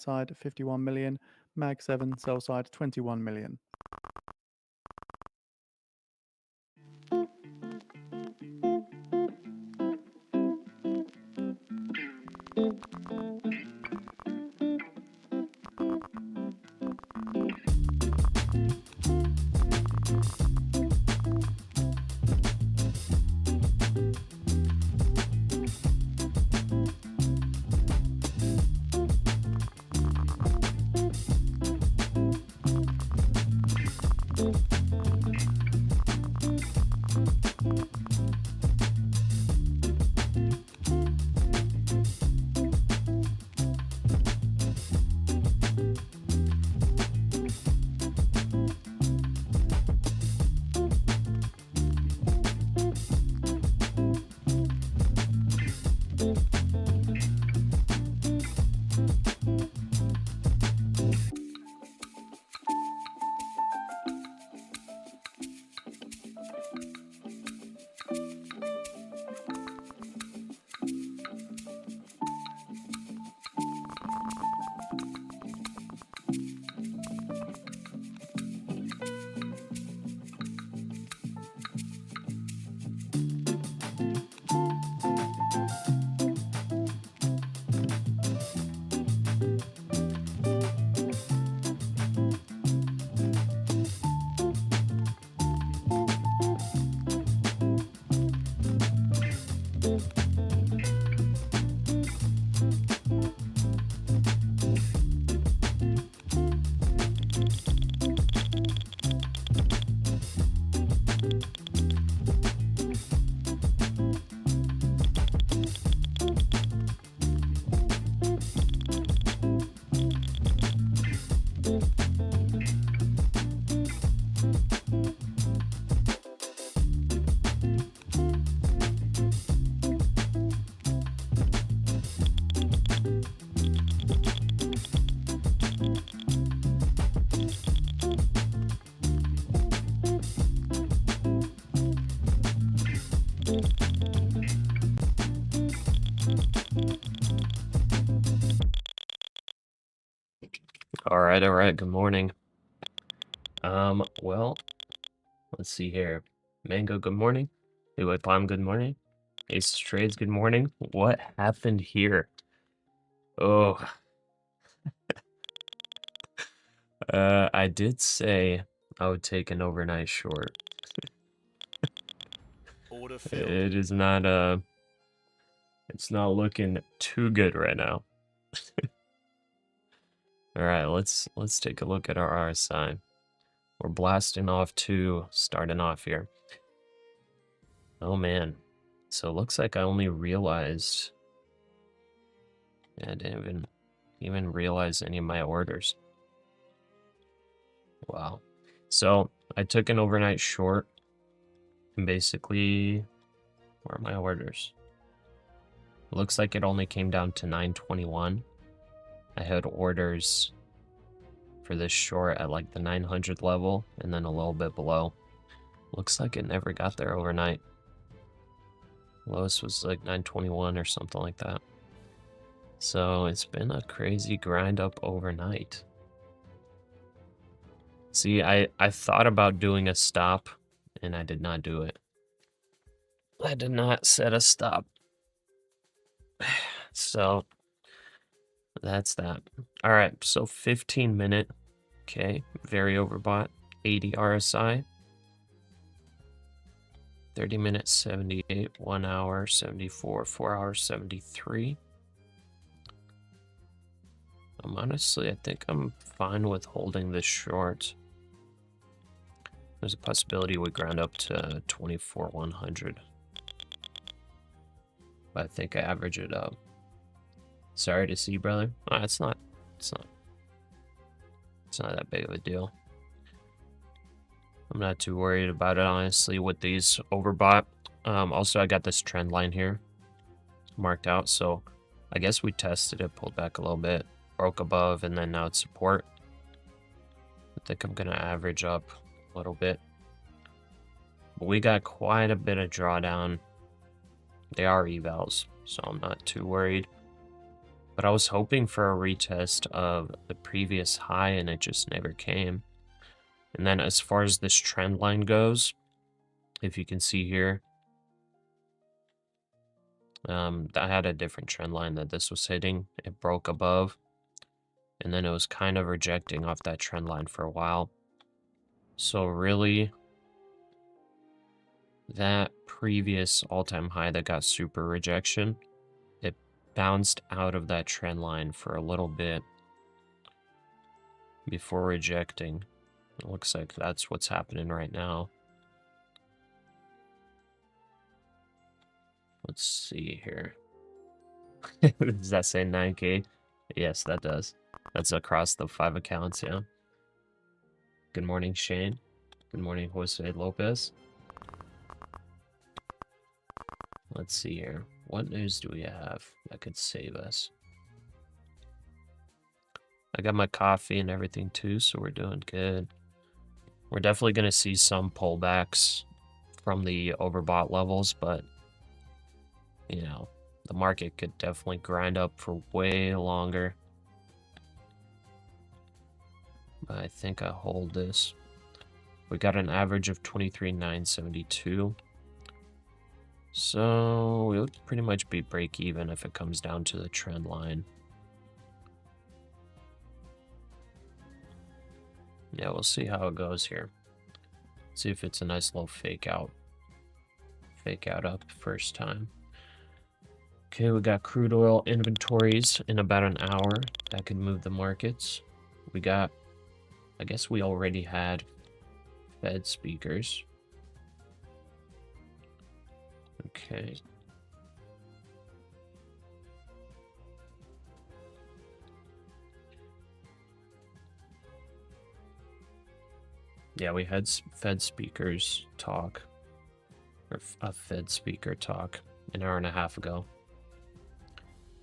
side 51 million, Mag 7 sell side 21 million. All right, good morning. Well, let's see here. Mango, good morning. Anyway, Palm, good morning. Ace of Trades, good morning. What happened here? Oh, I did say I would take an overnight short. It is not, it's not looking too good right now. All right, let's take a look at our RSI. We're blasting off to starting off here. Oh man. So it looks like I only realized I didn't even realize any of my orders. Wow. So I took an overnight short and basically, where are my orders? It looks like it only came down to 921. I had orders for this short at like the 900 level and then a little bit below. Looks like it never got there overnight. Lowest was like 921 or something like that. So it's been a crazy grind up overnight. See, I thought about doing a stop and I did not do it. I did not set a stop. So that's that. All right, so 15 minute, okay, very overbought, 80 RSI. 30 minutes, 78, 1 hour, 74, 4 hours, 73. Honestly, I think I'm fine with holding this short. There's a possibility we grind up to 24,100. But I think I average it up. Sorry to see, brother. It's not that big of a deal. I'm not too worried about it, honestly, with these overbought. Also, I got this trend line here marked out, so I guess we tested it, pulled back a little bit, broke above, and then now it's support. I think I'm going to average up a little bit. But we got quite a bit of drawdown. They are evals, so I'm not too worried. But I was hoping for a retest of the previous high, and it just never came. And then as far as this trend line goes, if you can see here, I had a different trend line that this was hitting. It broke above, and then it was kind of rejecting off that trend line for a while. So really, that previous all-time high that got super rejection, it bounced out of that trend line for a little bit before rejecting. It looks like that's what's happening right now. Let's see here. Does that say 9K? Yes, that does. That's across the 5 accounts, yeah. Good morning, Shane. Good morning, Jose Lopez. Let's see here. What news do we have that could save us? I got my coffee and everything too, so we're doing good. We're definitely going to see some pullbacks from the overbought levels, but, you know, the market could definitely grind up for way longer. But I think I hold this. We got an average of 23,972. So we'll pretty much be break even if it comes down to the trend line. Yeah, we'll see how it goes here. See if it's a nice little fake out. Fake out up first time. Okay, we got crude oil inventories in about an hour. That could move the markets. We got, I guess we already had Fed speakers. Okay. Yeah, we had Fed speakers talk, or a Fed speaker talk an hour and a half ago.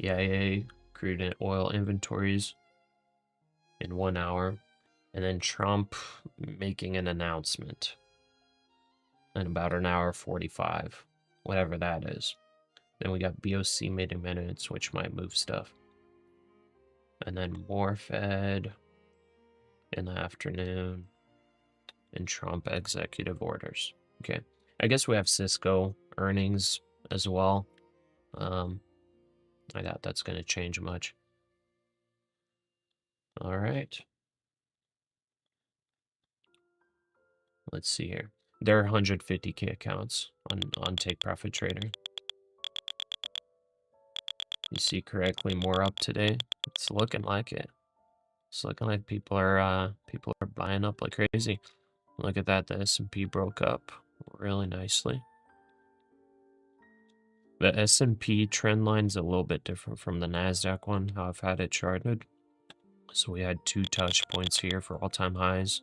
EIA crude oil inventories in 1 hour, and then Trump making an announcement in about an hour 45, whatever that is. Then we got BOC meeting minutes, which might move stuff. And then more Fed in the afternoon, and Trump executive orders. Okay, I guess we have Cisco earnings as well. I doubt that's going to change much. All right. Let's see here. There are 150K accounts on Take Profit Trader. You see correctly more up today. It's looking like it. It's looking like people are buying up like crazy. Look at that. The S&P broke up really nicely. The S&P trend line's a little bit different from the NASDAQ one, how I've had it charted. So we had 2 touch points here for all-time highs.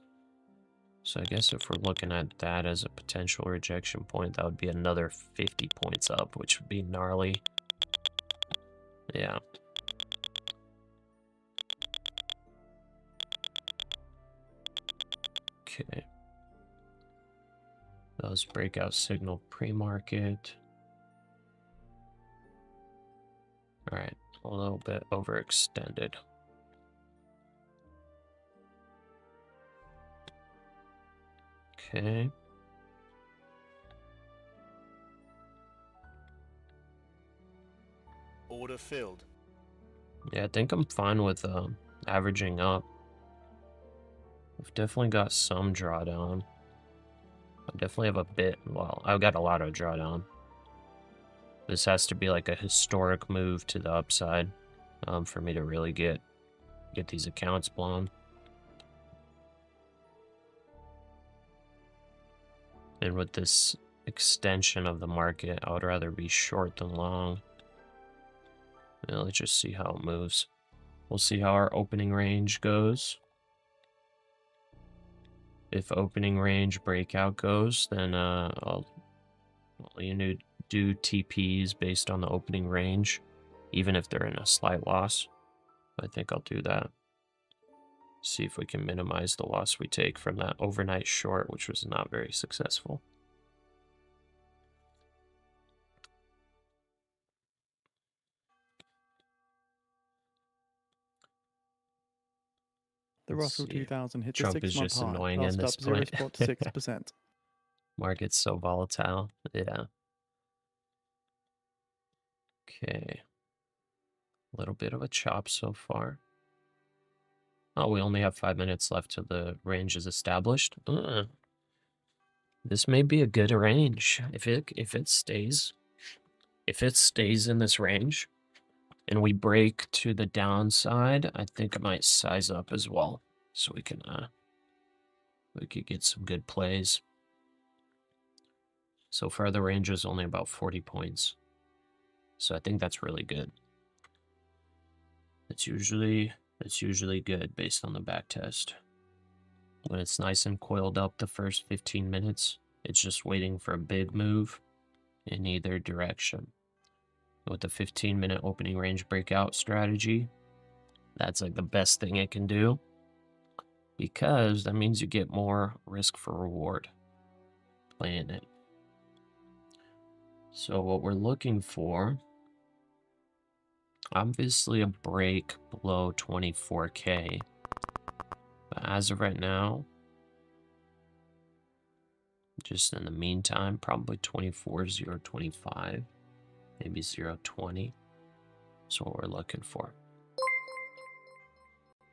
So I guess if we're looking at that as a potential rejection point, that would be another 50 points up, which would be gnarly. Yeah. Okay. That was breakout signal pre-market. All right, a little bit overextended. Okay. Order filled. Yeah, I think I'm fine with averaging up. We've definitely got some drawdown. I definitely have a bit. Well, I've got a lot of drawdown. This has to be like a historic move to the upside for me to really get these accounts blown. And with this extension of the market, I would rather be short than long. Now, let's just see how it moves. We'll see how our opening range goes. If opening range breakout goes, then I'll do TPs based on the opening range, even if they're in a slight loss. I think I'll do that. See if we can minimize the loss we take from that overnight short, which was not very successful. The Let's Russell see. 2000 hit the Trump is 6-month just high, annoying in last this up point. 0.6%. Market's so volatile. Yeah. Okay. A little bit of a chop so far. Oh, we only have 5 minutes left till the range is established. This may be a good range if it stays in this range and we break to the downside. I think I might size up as well so we could get some good plays. So far the range is only about 40 points, so I think that's really good. It's usually good based on the back test. When it's nice and coiled up the first 15 minutes, it's just waiting for a big move in either direction. With the 15-minute opening range breakout strategy, that's like the best thing it can do, because that means you get more risk for reward playing it. So what we're looking for, obviously a break below 24K. But as of right now, just in the meantime, probably 24,025, maybe 0.20. That's what we're looking for.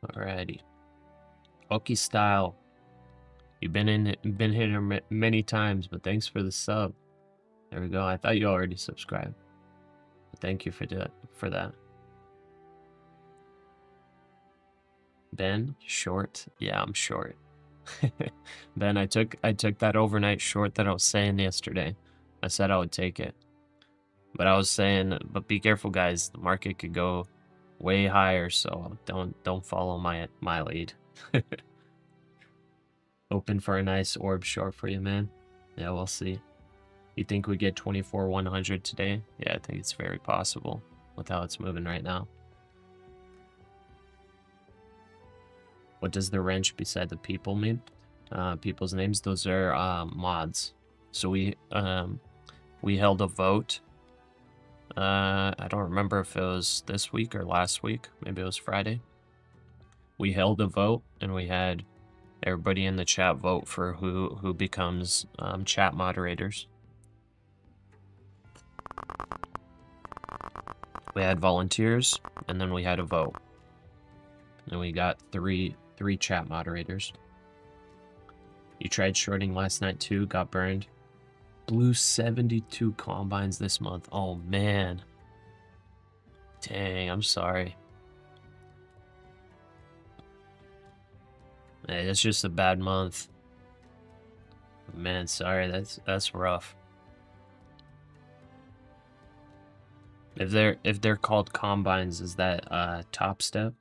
Alrighty. Oki style. You've been here many times, but thanks for the sub. There we go. I thought you already subscribed. But thank you for that. Ben, short? Yeah, I'm short. Ben, I took that overnight short that I was saying yesterday. I said I would take it. But I was saying, but be careful, guys. The market could go way higher, so don't follow my lead. Open for a nice orb short for you, man. Yeah, we'll see. You think we get 24,100 today? Yeah, I think it's very possible with how it's moving right now. What does the wrench beside the people mean? People's names, those are mods. So we held a vote. I don't remember if it was this week or last week. Maybe it was Friday. We held a vote and we had everybody in the chat vote for who becomes chat moderators. We had volunteers and then we had a vote. And we got three chat moderators. You tried shorting last night too, got burned. Blew 72 combines this month. Oh man. Dang, I'm sorry. Hey, it's just a bad month. Man, sorry, that's rough. If they're called combines, is that top step?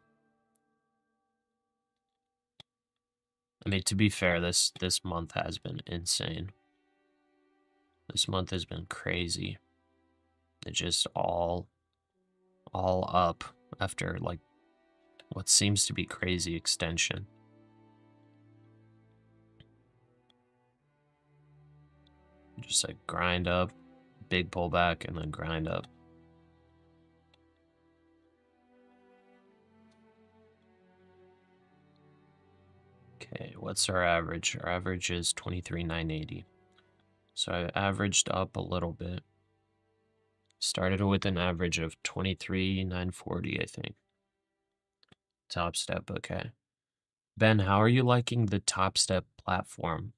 I mean, to be fair, this month has been insane. This month has been crazy. It's just all up after like what seems to be crazy extension. Just like grind up, big pullback, and then grind up. Okay, what's our average? Our average is 23,980. So I averaged up a little bit. Started with an average of 23,940, I think. Top Step, okay. Ben, how are you liking the Top Step platform?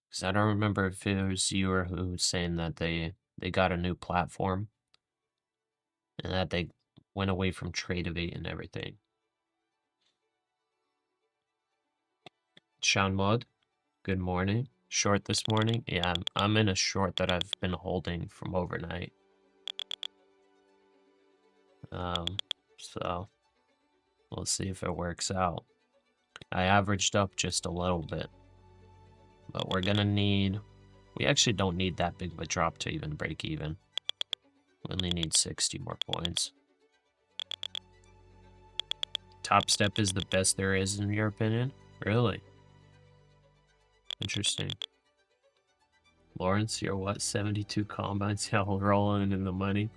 Because I don't remember if it was you or who was saying that they got a new platform and that they went away from Tradeovate and everything. Sean Mod, good morning. Short this morning? Yeah, I'm in a short that I've been holding from overnight. So we'll see if it works out. I averaged up just a little bit, but we're gonna need, we actually don't need that big of a drop to even break even. We only need 60 more points. Top Step is the best there is in your opinion? Really? Interesting. Lawrence, you're what, 72 combines? Yeah, rolling in the money.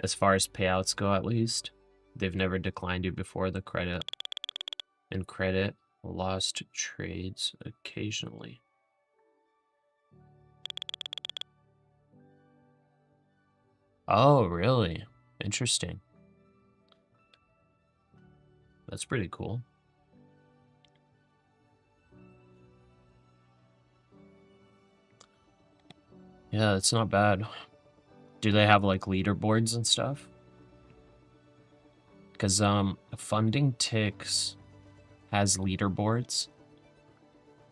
As far as payouts go, at least. They've never declined you before. The credit and credit lost trades occasionally. Oh, really? Interesting. That's pretty cool. Yeah, that's not bad. Do they have like leaderboards and stuff? Because Funding Ticks has leaderboards,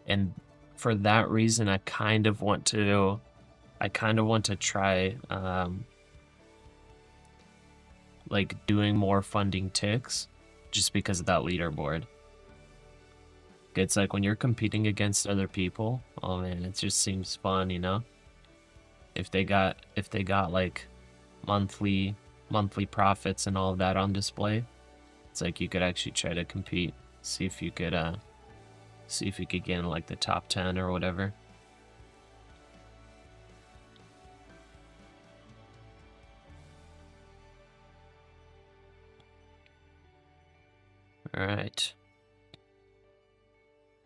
and for that reason, I kind of want to try like doing more Funding Ticks, just because of that leaderboard. It's like when you're competing against other people, oh man, it just seems fun, you know? If they got like monthly profits and all of that on display, it's like you could actually try to compete, see if you could get in like the top 10 or whatever. All right.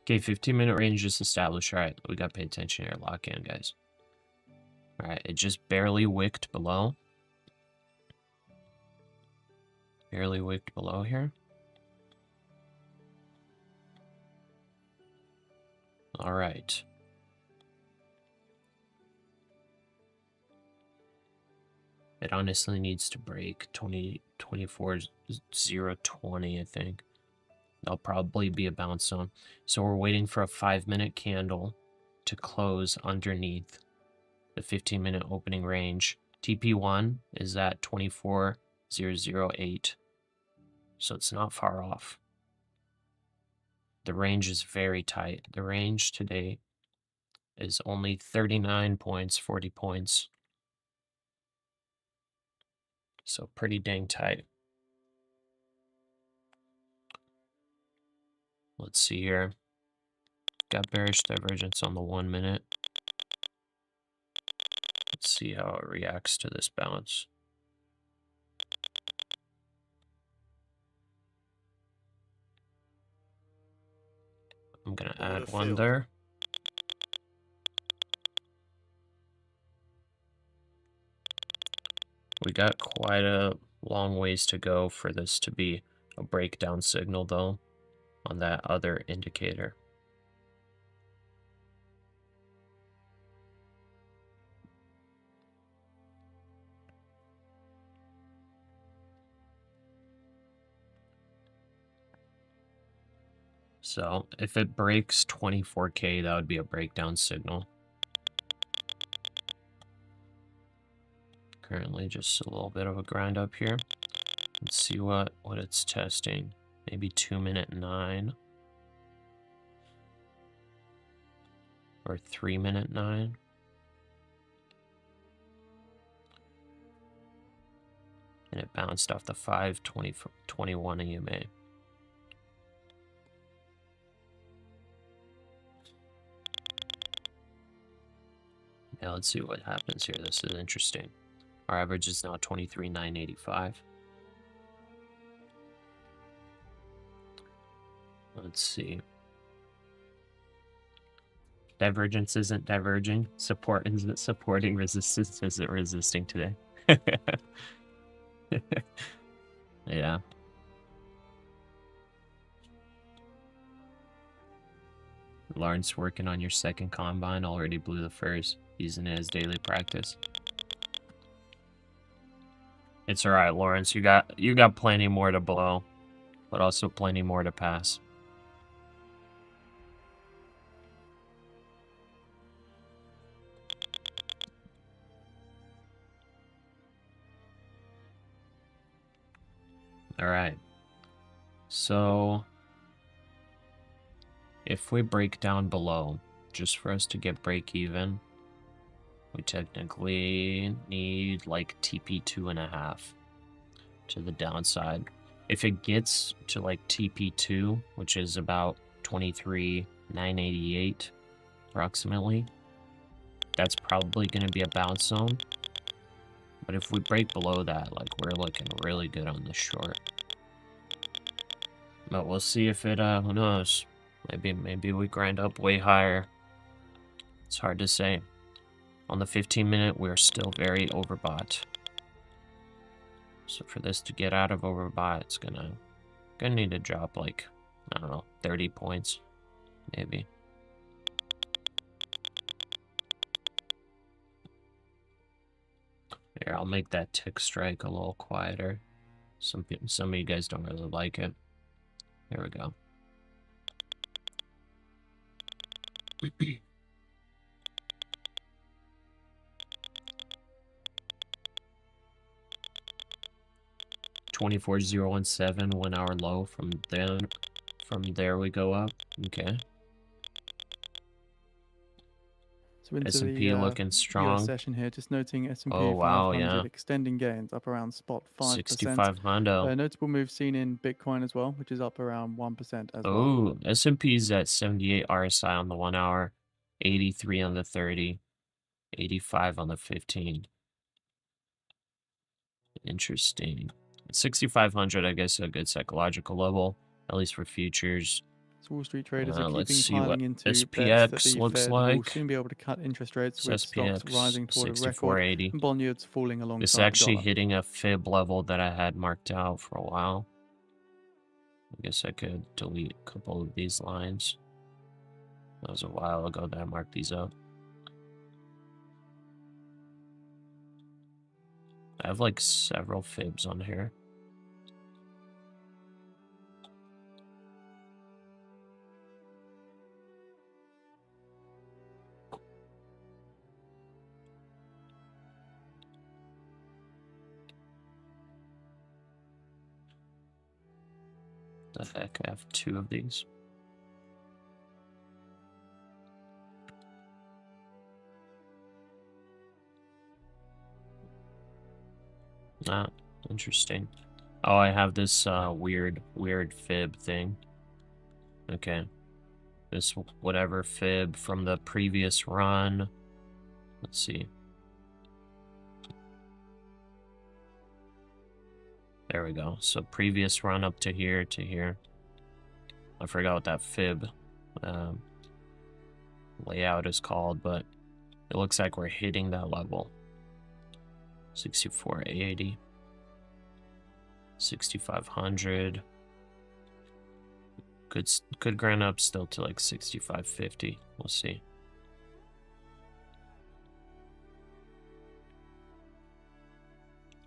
Okay, 15-minute range is established. All right, we got to pay attention here. Lock in, guys. All right, it just barely wicked below. Barely wicked below here. All right. It honestly needs to break 24.020, I think. That'll probably be a bounce zone. So we're waiting for a 5-minute candle to close underneath the 15-minute opening range. TP1 is at 24.008. So it's not far off. The range is very tight. The range today is only 39 points, 40 points. So pretty dang tight. Let's see here. Got bearish divergence on the 1 minute. Let's see how it reacts to this bounce. I'm gonna add one there. We got quite a long ways to go for this to be a breakdown signal though on that other indicator. So if it breaks 24K, that would be a breakdown signal. Currently just a little bit of a grind up here. Let's see what it's testing. Maybe 2-minute 9. Or 3-minute 9. And it bounced off the 5/20/21 EMA. Now let's see what happens here. This is interesting. Our average is now 23,985. Let's see. Divergence isn't diverging. Support isn't supporting. Resistance isn't resisting today. Yeah. Lawrence working on your second combine, already blew the first, using it as daily practice. It's alright, Lawrence. You got plenty more to blow, but also plenty more to pass. Alright. So if we break down below, just for us to get break even, we technically need like TP 2.5 to the downside. If it gets to like TP 2, which is about 23,988 approximately, that's probably going to be a bounce zone. But if we break below that, like, we're looking really good on the short. But we'll see if it, who knows? Maybe we grind up way higher. It's hard to say. On the 15-minute, we're still very overbought. So for this to get out of overbought, it's gonna need to drop like, I don't know, 30 points, maybe. Here, I'll make that tick strike a little quieter. Some of you guys don't really like it. There we go. $24,017, 1 hour low. From there we go up. Okay. So into S&P the looking strong. US session here, just noting S&P Oh, wow, 500 yeah. extending gains up around spot 5%. 6,500. Notable move seen in Bitcoin as well, which is up around 1% as well. Oh, S&P's at 78 RSI on the 1 hour, 83 on the 30, 85 on the 15. Interesting. 6,500, I guess, a good psychological level, at least for futures. So Wall Street traders are Let's keeping see what piling into bets that SPX the looks Fed will like. soon be able to cut interest rates, with stocks SPX, rising toward a record 6480. and bond yields falling alongside This is actually the dollar. hitting a fib level that I had marked out for a while. I guess I could delete a couple of these lines. That was a while ago that I marked these up. I have like several fibs on here. The heck, I have 2 of these. Ah, interesting. Oh, I have this weird fib thing. Okay. This whatever fib from the previous run. Let's see. There we go. So previous run up to here to here. I forgot what that fib layout is called, but it looks like we're hitting that level. 6480. 6,500. Could grind up still to like 6,550. We'll see.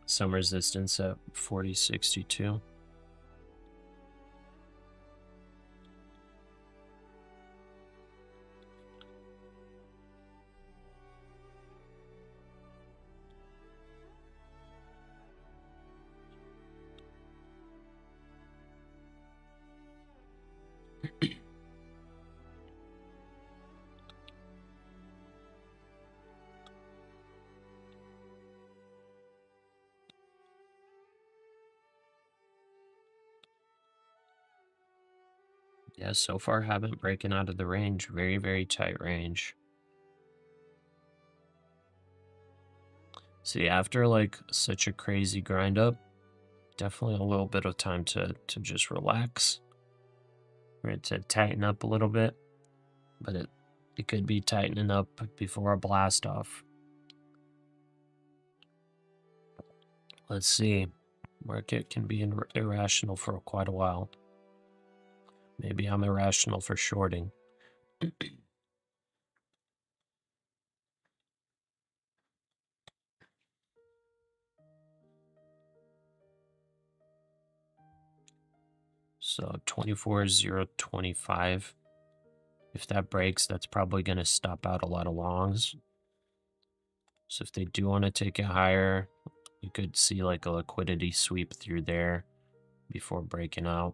Some resistance at 40.62. Yeah, so far haven't broken out of the range. Very, very tight range. See, after like such a crazy grind up, definitely a little bit of time to just relax. Right, to tighten up a little bit. But it could be tightening up before a blast off. Let's see. Market can be irrational for quite a while. Maybe I'm irrational for shorting. So 24,025. If that breaks, that's probably going to stop out a lot of longs. So if they do want to take it higher, you could see like a liquidity sweep through there before breaking out.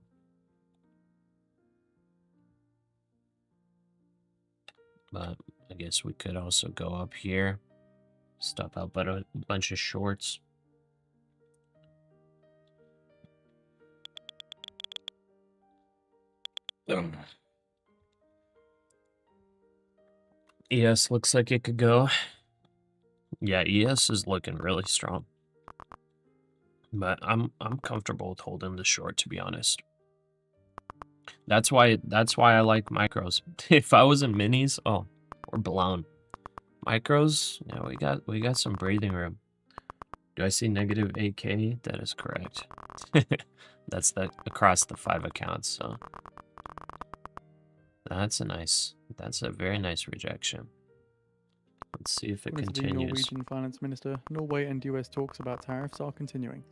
But I guess we could also go up here, stop out but a bunch of shorts. ES looks like it could go. Yeah, ES is looking really strong. But I'm comfortable with holding the short, to be honest. That's why I like micros. If I was in minis, oh, we're blown. Micros, yeah, we got some breathing room. Do I see negative 8K? That is correct. That's across the 5 accounts, so that's a very nice rejection. Let's see if it According to the continues. Norwegian finance minister, Norway and US talks about tariffs are continuing.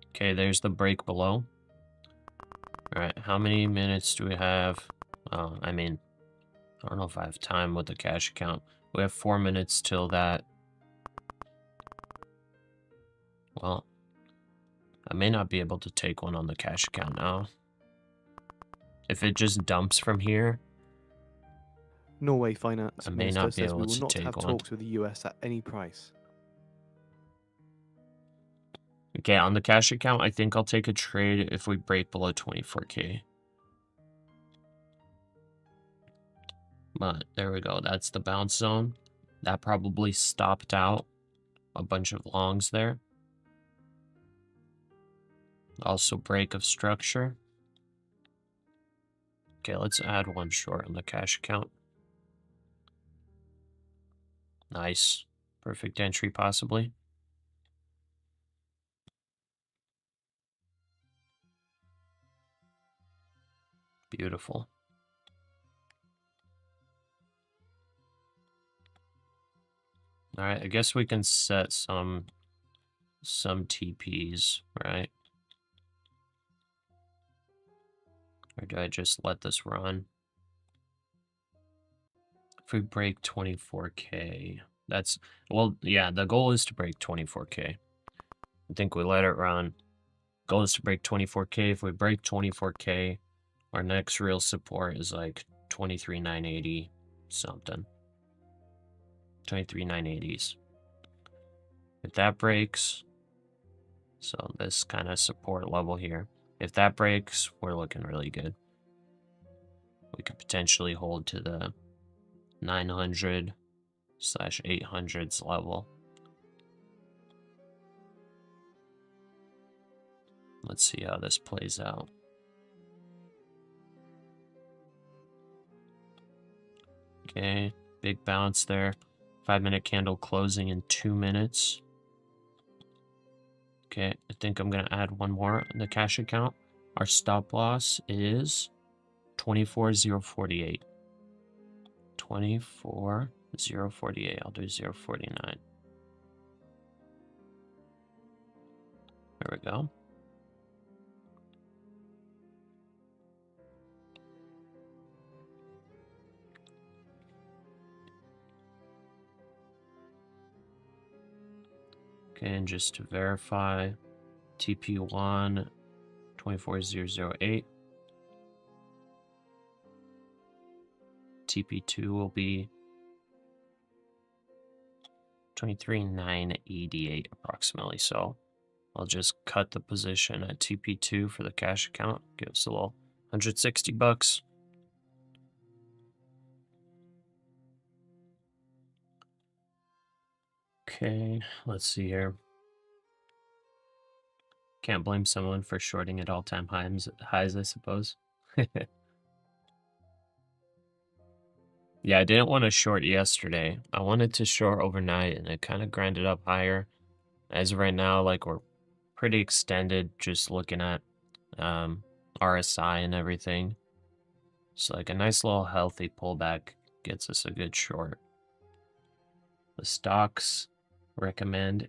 Okay, there's the break below. Alright, how many minutes do we have? I mean, I don't know if I have time with the cash account. We have 4 minutes till that. Well, I may not be able to take one on the cash account now. If it just dumps from here, Norway finance I may minister not be says we able will to not take have one. talks with the US at any price. Okay, on the cash account, I think I'll take a trade if we break below 24K. But there we go. That's the bounce zone. That probably stopped out a bunch of longs there. Also break of structure. Okay, let's add one short on the cash account. Nice. Perfect entry possibly. Beautiful. All right, I guess we can set some TPs, right? Or do I just let this run? If we break 24K, that's, well, yeah, the goal is to break 24K. I think we let it run. Goal is to break 24K. If we break 24K, our next real support is like 23,980 something. 23,980s. If that breaks, so this kind of support level here, if that breaks, we're looking really good. We could potentially hold to the 900/800s level. Let's see how this plays out. Okay, big bounce there. 5-minute candle closing in 2 minutes. Okay, I think I'm going to add one more in the cash account. Our stop loss is 24,048. 24,048. I'll do 0.49. There we go. Okay, and just to verify, TP1 24,008. TP2 will be 23,988 approximately. So I'll just cut the position at TP2 for the cash account. Give us a little 160 bucks. Okay, let's see here. Can't blame someone for shorting at all-time highs, I suppose. Yeah, I didn't want to short yesterday. I wanted to short overnight, and it kind of grinded up higher. As of right now, like, we're pretty extended, just looking at RSI and everything. So, like, a nice little healthy pullback gets us a good short. The stocks recommend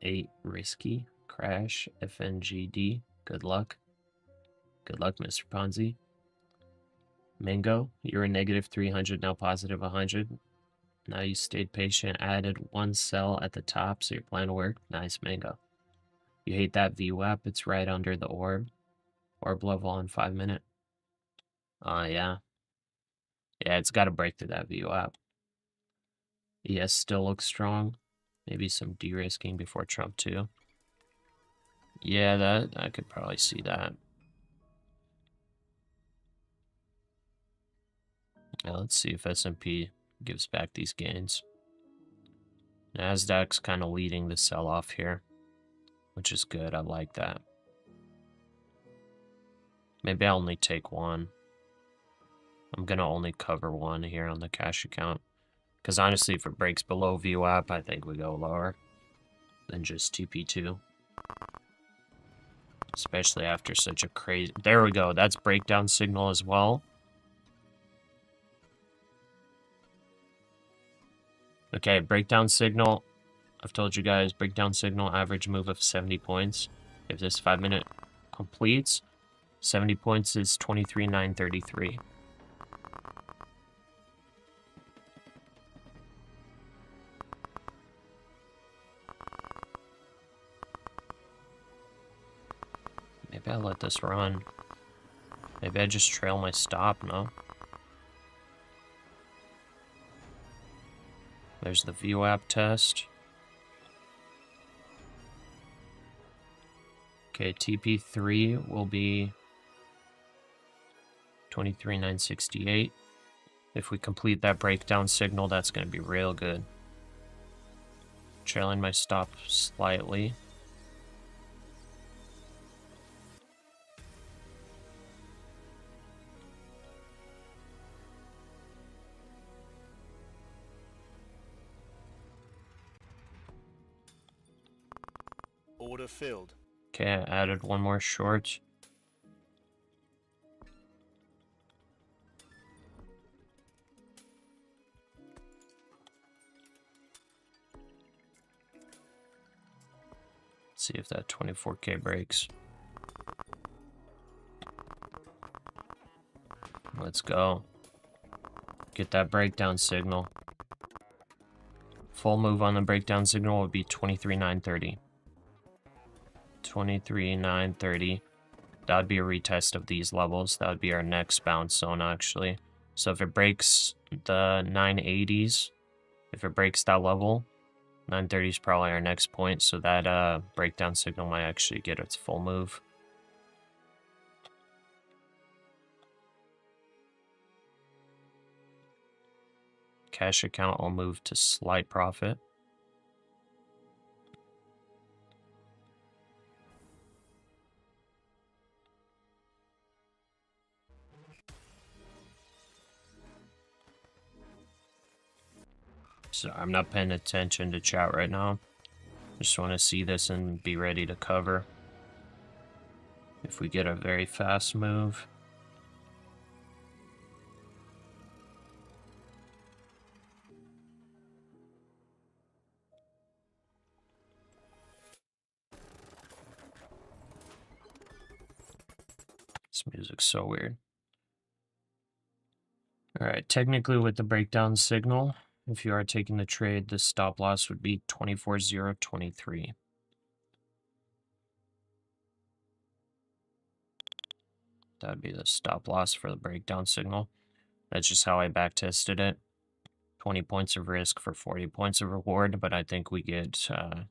8 risky. Crash, FNGD. Good luck. Good luck, Mr. Ponzi. Mango, you're a negative 300, now positive 100. Now you stayed patient, added one sell at the top, so your plan worked. Nice, Mango. You hate that VWAP, it's right under the orb. Orb level on 5 minute. Yeah. Yeah, it's got to break through that VWAP. ES still looks strong. Maybe some de-risking before Trump too. Yeah, that I could probably see that. Yeah, let's see if S&P gives back these gains. NASDAQ's kind of leading the sell-off here, which is good. I like that. Maybe I'll only take one. I'm gonna only cover one here on the cash account. Because honestly, if it breaks below VWAP, I think we go lower than just TP2. Especially after such a crazy... There we go. That's breakdown signal as well. Okay, breakdown signal. I've told you guys, breakdown signal, average move of 70 points. If this 5-minute completes, 70 points is 23,933. Maybe I let this run. Maybe I just trail my stop, no? There's the VWAP test. Okay, TP3 will be 23,968. If we complete that breakdown signal, that's going to be real good. Trailing my stop slightly. Order filled. Okay, I added one more short. Let's see if that 24K breaks. Let's go. Get that breakdown signal. Full move on the breakdown signal would be 23,930. 23,930. That would be a retest of these levels. That would be our next bounce zone, actually. So if it breaks the 980s, if it breaks that level, 930 is probably our next point. So that breakdown signal might actually get its full move. Cash account will move to slight profit. So I'm not paying attention to chat right now. Just want to see this and be ready to cover. If we get a very fast move. This music's so weird. Alright, technically with the breakdown signal, if you are taking the trade, the stop loss would be 24,023. That would be the stop loss for the breakdown signal. That's just how I back tested it. 20 points of risk for 40 points of reward, but I think we get, I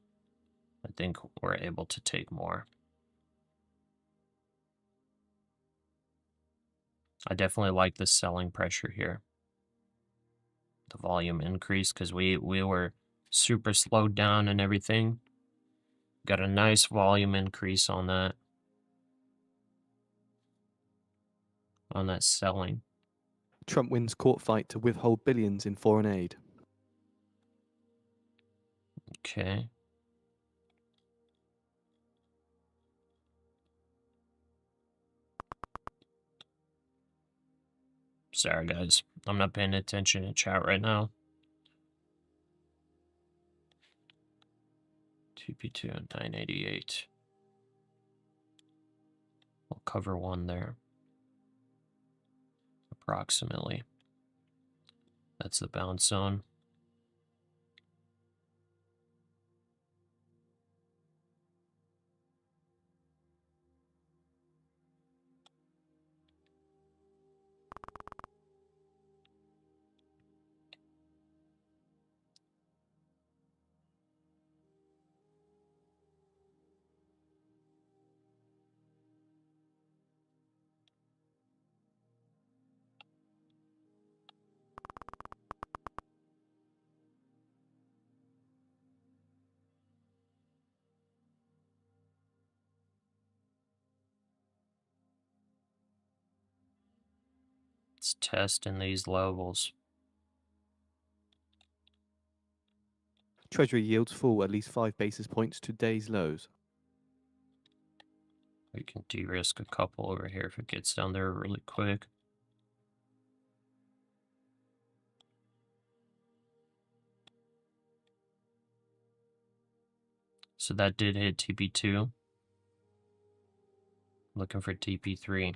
think we're able to take more. I definitely like the selling pressure here. The volume increase because we were super slowed down and everything. Got a nice volume increase on that. On that selling. Trump wins court fight to withhold billions in foreign aid. Okay. Sorry guys, I'm not paying attention to chat right now. TP2 and 988. We'll cover one there. Approximately. That's the bounce zone. It's testing these levels. Treasury yields fall at least 5 basis points to today's lows. We can de-risk a couple over here if it gets down there really quick. So that did hit TP2. Looking for TP3.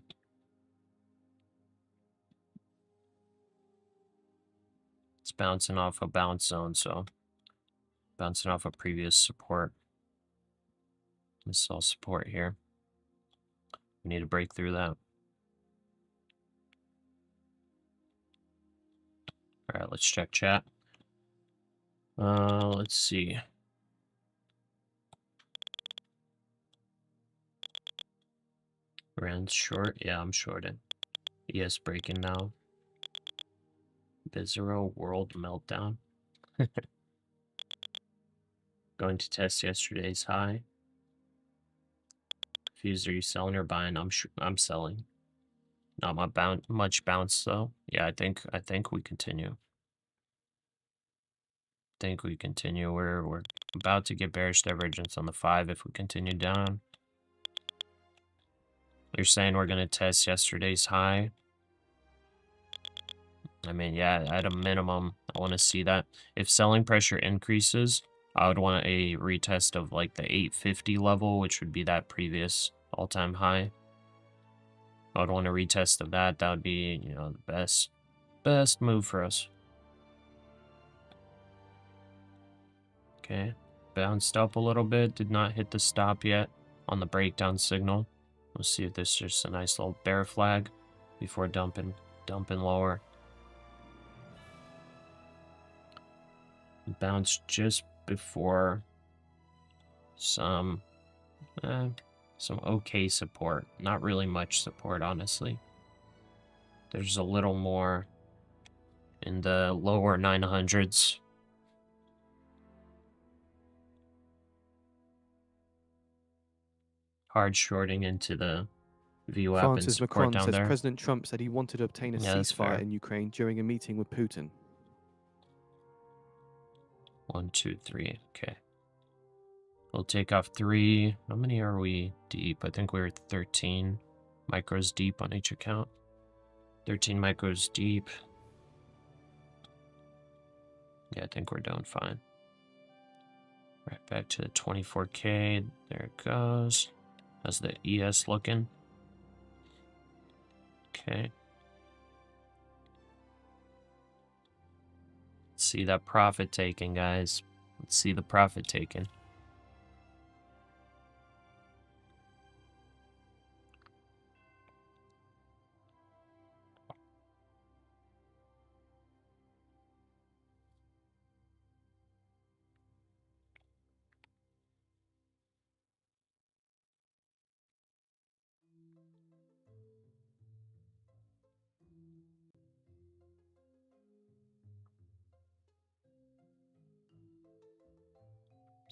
It's bouncing off a bounce zone, so bouncing off a previous support. We saw support here. We need to break through that. All right, let's check chat. Let's see. Rand's short. Yeah, I'm shorted. ES breaking now. Bizarro world meltdown. Going to test yesterday's high. Confused, are you selling or buying? I'm selling. Not much bounce though. Yeah, I think we continue. We're about to get bearish divergence on the 5 if we continue down. You're saying we're gonna test yesterday's high. I mean, yeah, at a minimum, I want to see that. If selling pressure increases, I would want a retest of like the 850 level, which would be that previous all-time high. I would want a retest of that. That would be, you know, the best move for us. Okay, bounced up a little bit. Did not hit the stop yet on the breakdown signal. Let's see if this is just a nice little bear flag before dumping lower. Bounced just before some okay support. Not really much support, honestly. There's a little more in the lower 900s. Hard shorting into the VWAP and Francis support Macron down says there. President Trump said he wanted to obtain a Yeah, that's fair. ceasefire in Ukraine during a meeting with Putin. 1, 2, 3. Okay. We'll take off 3. How many are we deep? I think we're 13 micros deep on each account. 13 micros deep. Yeah, I think we're doing fine. Right back to the 24K. There it goes. How's the ES looking? Okay. Let's see that profit taking, guys. Let's see the profit taking.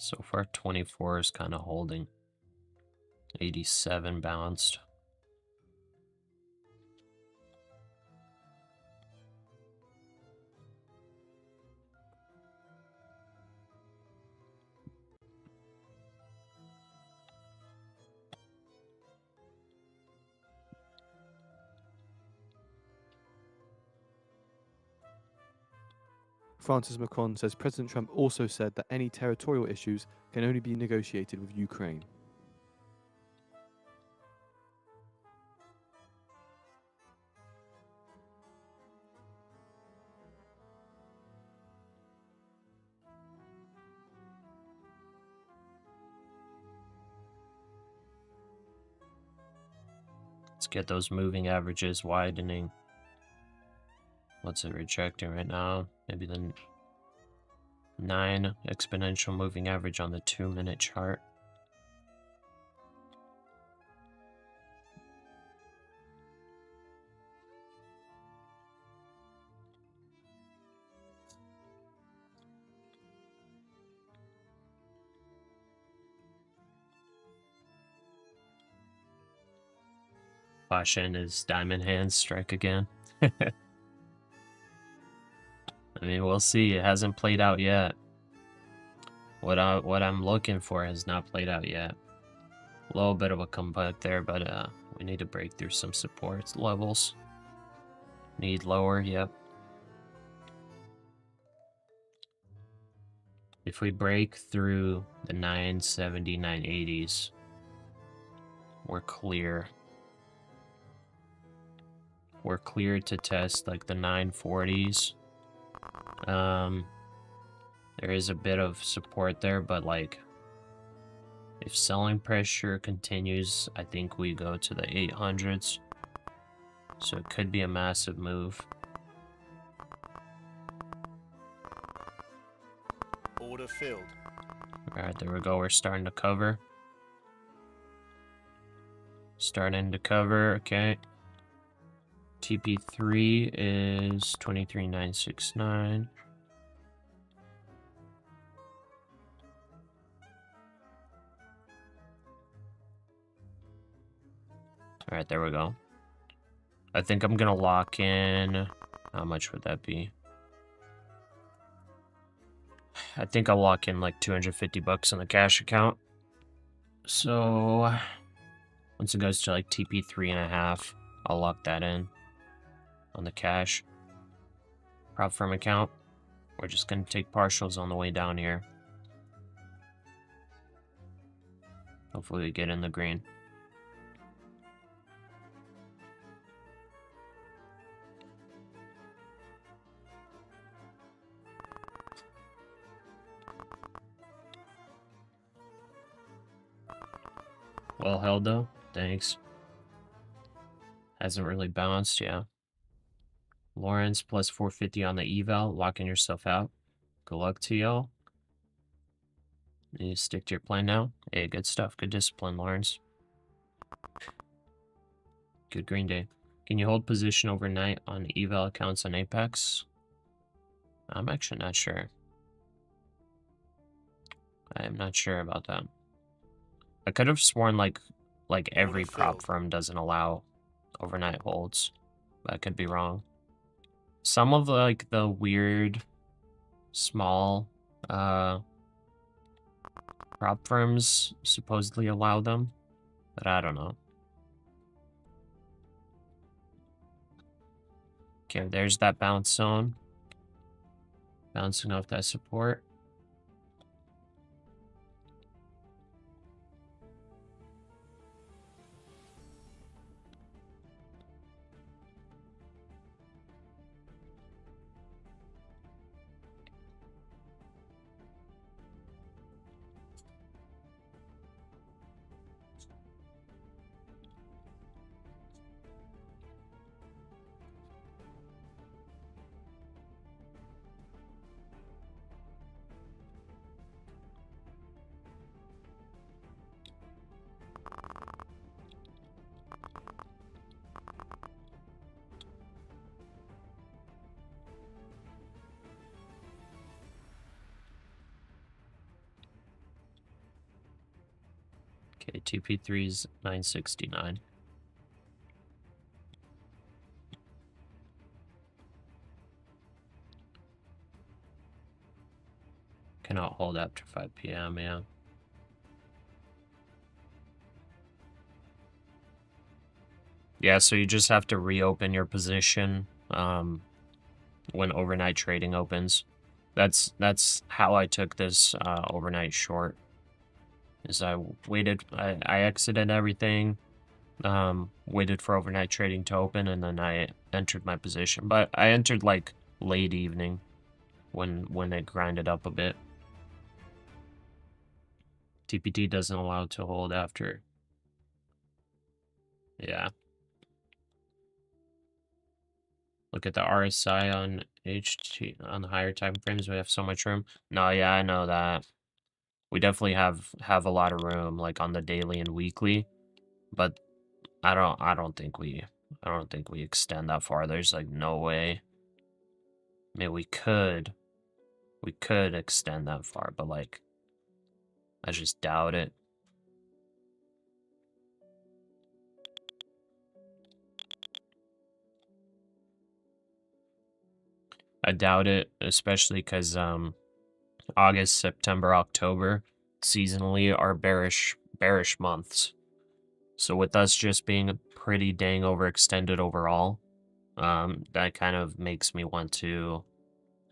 So far, 24 is kind of holding. 87 bounced. Francis Macron says President Trump also said that any territorial issues can only be negotiated with Ukraine. Let's get those moving averages widening. What's it rejecting right now? Maybe the 9 exponential moving average on the 2-minute chart. Pasha and his diamond hands strike again. I mean, we'll see. It hasn't played out yet. What I'm looking for has not played out yet. A little bit of a comeback there, but we need to break through some support levels. Need lower, yep. If we break through the 970, 980s, we're clear. We're clear to test like the 940s. There is a bit of support there, but like if selling pressure continues, I think we go to the 800s. So it could be a massive move. Order filled. Alright, there we go. We're starting to cover. Starting to cover, okay. TP3 is 23,969. Alright, there we go. I think I'm gonna lock in. How much would that be? I think I'll lock in like 250 bucks on the cash account. So once it goes to like TP 3.5, I'll lock that in on the cash prop firm account. We're just gonna take partials on the way down here. Hopefully we get in the green. Well held though, thanks. Hasn't really bounced, yeah. Lawrence plus 450 on the eval, locking yourself out. Good luck to y'all. You stick to your plan now. Hey, good stuff, good discipline, Lawrence. Good green day. Can you hold position overnight on eval accounts on Apex? I'm actually not sure. I am not sure about that. I could have sworn like every prop firm doesn't allow overnight holds, but I could be wrong. Some of like the weird small prop firms supposedly allow them, but I don't know. Okay, there's that bounce zone. Bouncing off that support. Okay, TP3 is 969. Cannot hold after 5 p.m., yeah. Yeah, so you just have to reopen your position when overnight trading opens. That's how I took this overnight short. Is I waited, I exited everything, waited for overnight trading to open, and then I entered my position. But I entered like late evening when it grinded up a bit. TPT doesn't allow to hold after. Yeah. Look at the RSI on HT on the higher time frames. We have so much room. No, yeah, I know that. We definitely have a lot of room, like on the daily and weekly, but I don't think we extend that far. There's like no way. I mean, we could extend that far, but like I just doubt it. I doubt it, especially because August, September, October seasonally are bearish months. So with us just being pretty dang overextended overall, that kind of makes me want to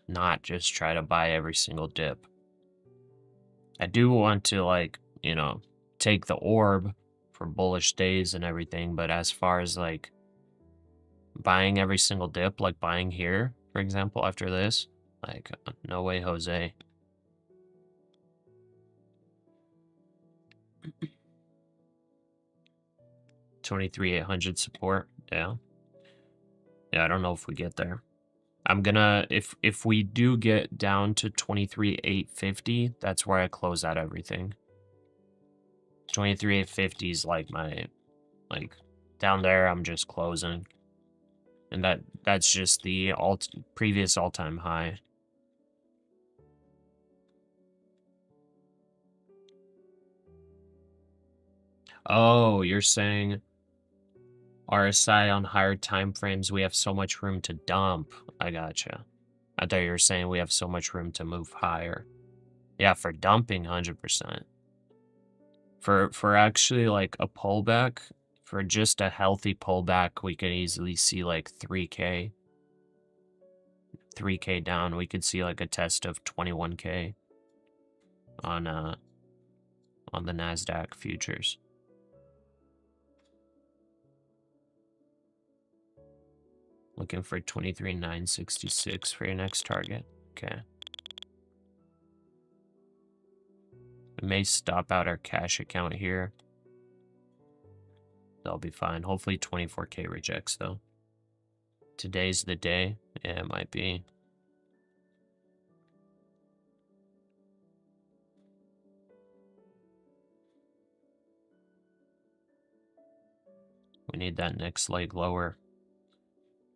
not just try to buy every single dip. I do want to, like, you know, take the orb for bullish days and everything, but as far as like buying every single dip, like buying here, for example, after this, like, no way, Jose. $23,800 support. Yeah, I don't know if we get there. I'm gonna, if we do get down to 23,850, that's where I close out everything. 23,850 is like my, like, down there I'm just closing. And that's just the previous all-time high. Oh, you're saying RSI on higher time frames, we have so much room to dump. I gotcha. I thought you were saying we have so much room to move higher. Yeah, for dumping, 100%. For actually like a pullback, for just a healthy pullback, we could easily see like 3K. 3K down, we could see like a test of 21K on the NASDAQ Futures. Looking for 23,966 for your next target. Okay. We may stop out our cash account here. That'll be fine. Hopefully 24K rejects though. Today's the day. Yeah, it might be. We need that next leg lower.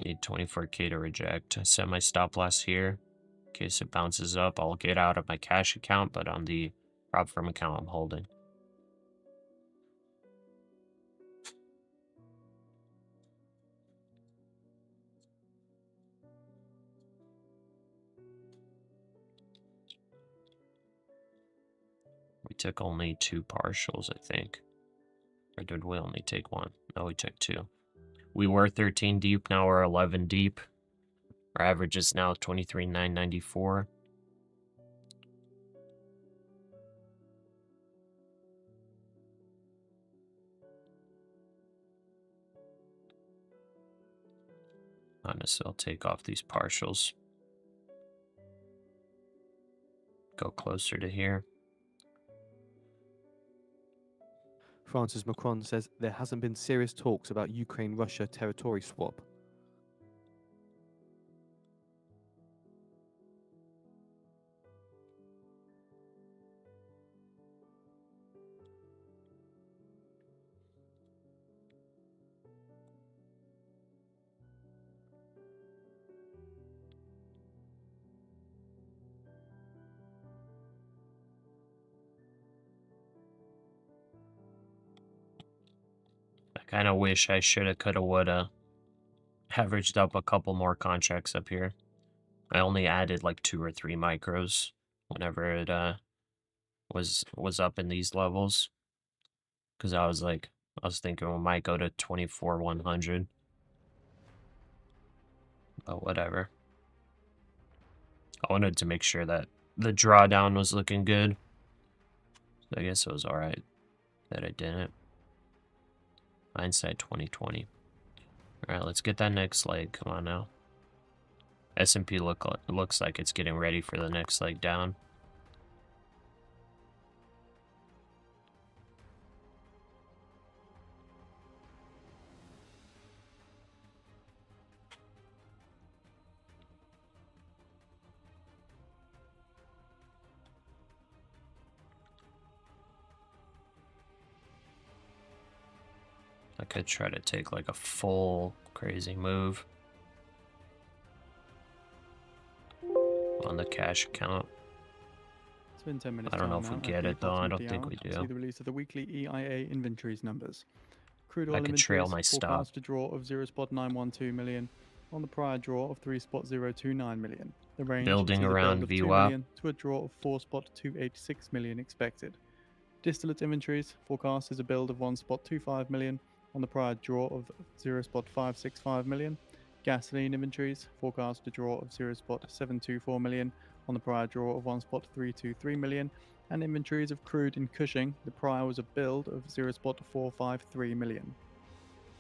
Need 24K to reject. I set my stop loss here. In case it bounces up, I'll get out of my cash account, but on the prop firm account I'm holding. We took only 2 partials, I think. Or did we only take 1? No, we took 2. We were 13 deep, now we're 11 deep. Our average is now 23,994. Honestly, I'll take off these partials. Go closer to here. Francis Macron says there hasn't been serious talks about Ukraine-Russia territory swap. I kind of wish I shoulda, coulda, woulda averaged up a couple more contracts up here. I only added like 2 or 3 micros whenever it was up in these levels, because I was thinking we might go to 24,100, but whatever. I wanted to make sure that the drawdown was looking good. So I guess it was alright that I didn't. Hindsight 2020. Alright, let's get that next leg. Come on now. S&P looks like it's getting ready for the next leg down. I could try to take like a full crazy move on the cash account. It's been 10 minutes. I don't know if we get it though. I don't think we do. See the release of the weekly EIA inventories numbers. Crude oil I could trail my inventories stop. forecast a draw of 0.912 million. on the prior draw of 3.029 million. The range Building sees a around build of 2 VWAP. million to a draw of 4.286 million expected. Distillate inventories forecast is a build of 1.25 million on the prior draw of 0.565 million. Gasoline inventories forecast a draw of 0.724 million on the prior draw of 1.323 million. And inventories of crude in Cushing, the prior was a build of 0.453 million.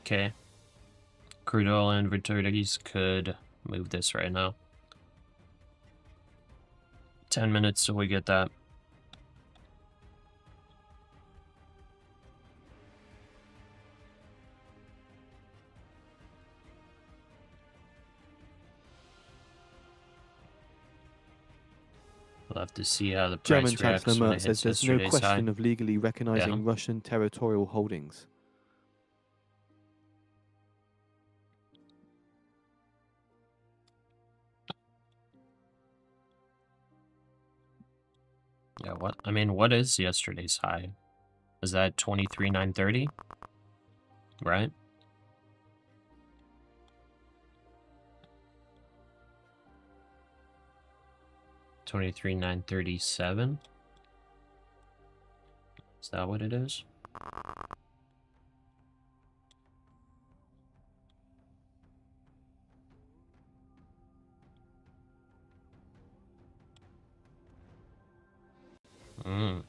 Okay. Crude oil inventories could move this right now. 10 minutes till we get that. We'll have to see how the price German reacts Chancellor when Merz it hits says there's no yesterday's question high. of legally recognizing Yeah. Russian territorial holdings. Yeah, what? I mean, what is yesterday's high? Is that 23,930? Right? $23,937? Is that what it is? Mm.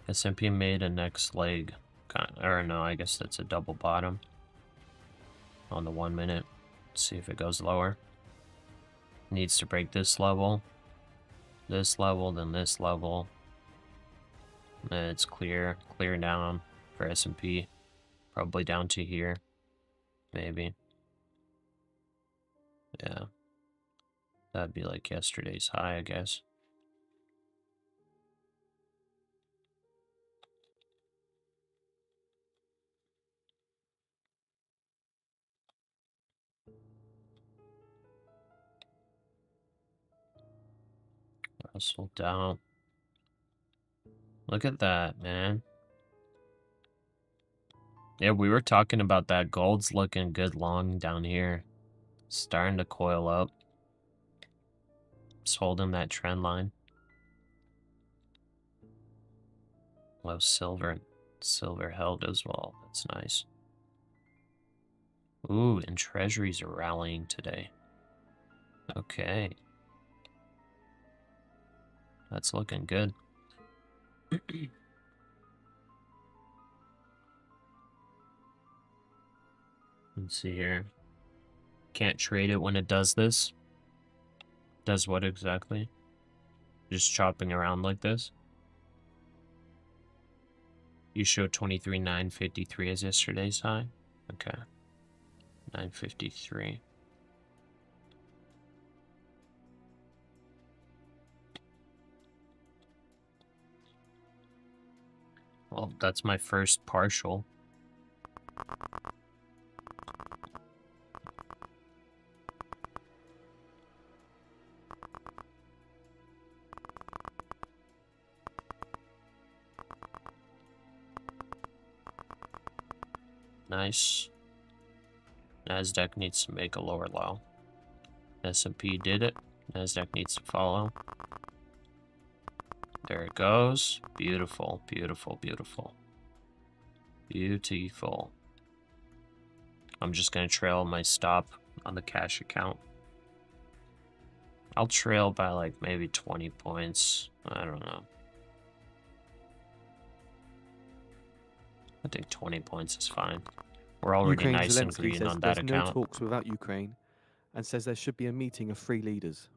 S&P made a next leg. Or no, I guess that's a double bottom on the 1 minute. Let's see if it goes lower. Needs to break this level, then this level. And it's clear down for S&P. Probably down to here, maybe. Yeah, that'd be like yesterday's high, I guess. Russell down. Look at that, man. Yeah, we were talking about that. Gold's looking good long down here. Starting to coil up. Just holding that trend line. Low silver. Silver held as well. That's nice. Ooh, and treasuries are rallying today. Okay. That's looking good. Let's see here. Can't trade it when it does this. Does what exactly? Just chopping around like this? You showed 23,953 as yesterday's high? Okay. 953. Well, that's my first partial. Nice. NASDAQ needs to make a lower low. S&P did it. NASDAQ needs to follow. There it goes. Beautiful, beautiful, beautiful. Beautiful. I'm just going to trail my stop on the cash account. I'll trail by like maybe 20 points. I don't know. I think 20 points is fine. We're already Ukraine's nice and Zelensky green says on that there's no account. talks without Ukraine and says there should be a meeting of free leaders.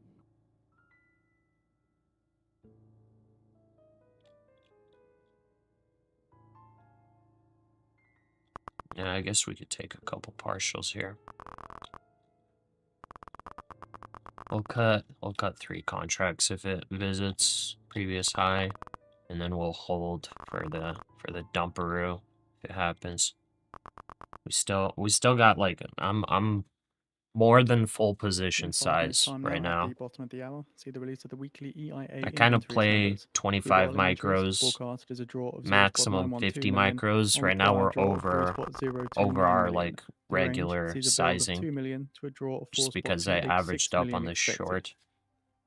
Yeah, I guess we could take a couple partials here. We'll cut 3 contracts if it visits previous high, and then we'll hold for the dumperoo if it happens. We still got like I'm more than full In position 5 minutes size time right now, at now. the bottom of the hour, see the release of the weekly EIA I kind of inventories play numbers. Crude 25 oil inventories micros, forecasted as a draw of maximum 0.912 50 million micros. on the Right now prior we're draw of over 4.029 our million. like The range regular sees a build of sizing, 2 million to a draw of just because I 4.286 averaged up million on this expected. short.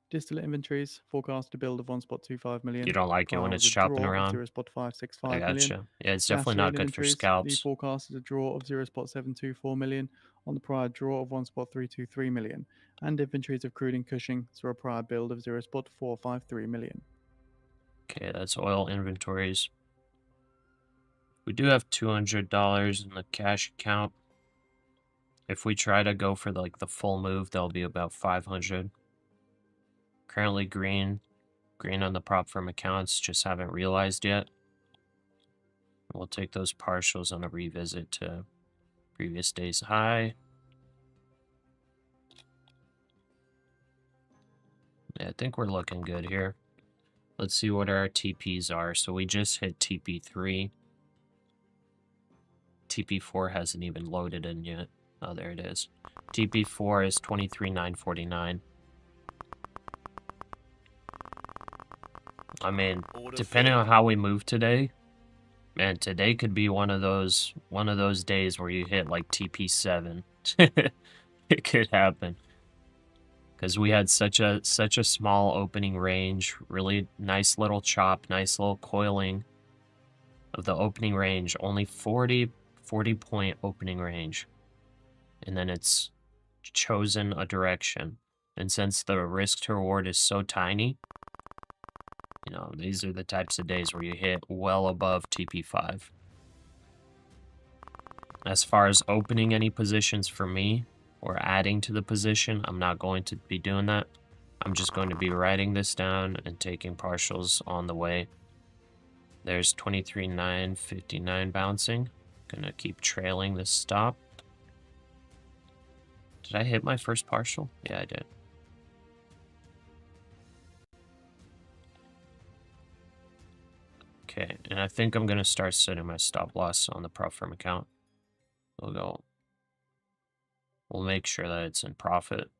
Distillate inventories forecast a build of 1.25 million. You don't like it when Prior it's was a chopping draw around? of I 0.565 million. gotcha. Yeah, it's definitely Gasoline not good for inventories, the scalps. forecast is a draw of 0.724 million on the prior draw of 1.323 million, and inventories of crude in Cushing saw a prior build of 0.453 million. Okay, that's oil inventories. We do have $200 in the cash account. If we try to go for like the full move, that'll be about 500. Currently green on the prop firm accounts, just haven't realized yet. We'll take those partials on a revisit to previous day's high. Yeah, I think we're looking good here. Let's see what our TPs are. So we just hit TP3. TP4 hasn't even loaded in yet. Oh, there it is. TP4 is 23,949. I mean, depending on how we move today, man, today could be one of those days where you hit like TP7. It could happen. Because we had such a small opening range, really nice little chop, nice little coiling of the opening range, only 40 point opening range. And then it's chosen a direction. And since the risk to reward is so tiny, you know, these are the types of days where you hit well above TP5. As far as opening any positions for me, or adding to the position, I'm not going to be doing that. I'm just going to be writing this down and taking partials on the way. There's 23,959 bouncing. Gonna keep trailing this stop. Did I hit my first partial? Yeah, I did. Okay, and I think I'm gonna start setting my stop loss on the prop firm account. We'll make sure that it's in profit.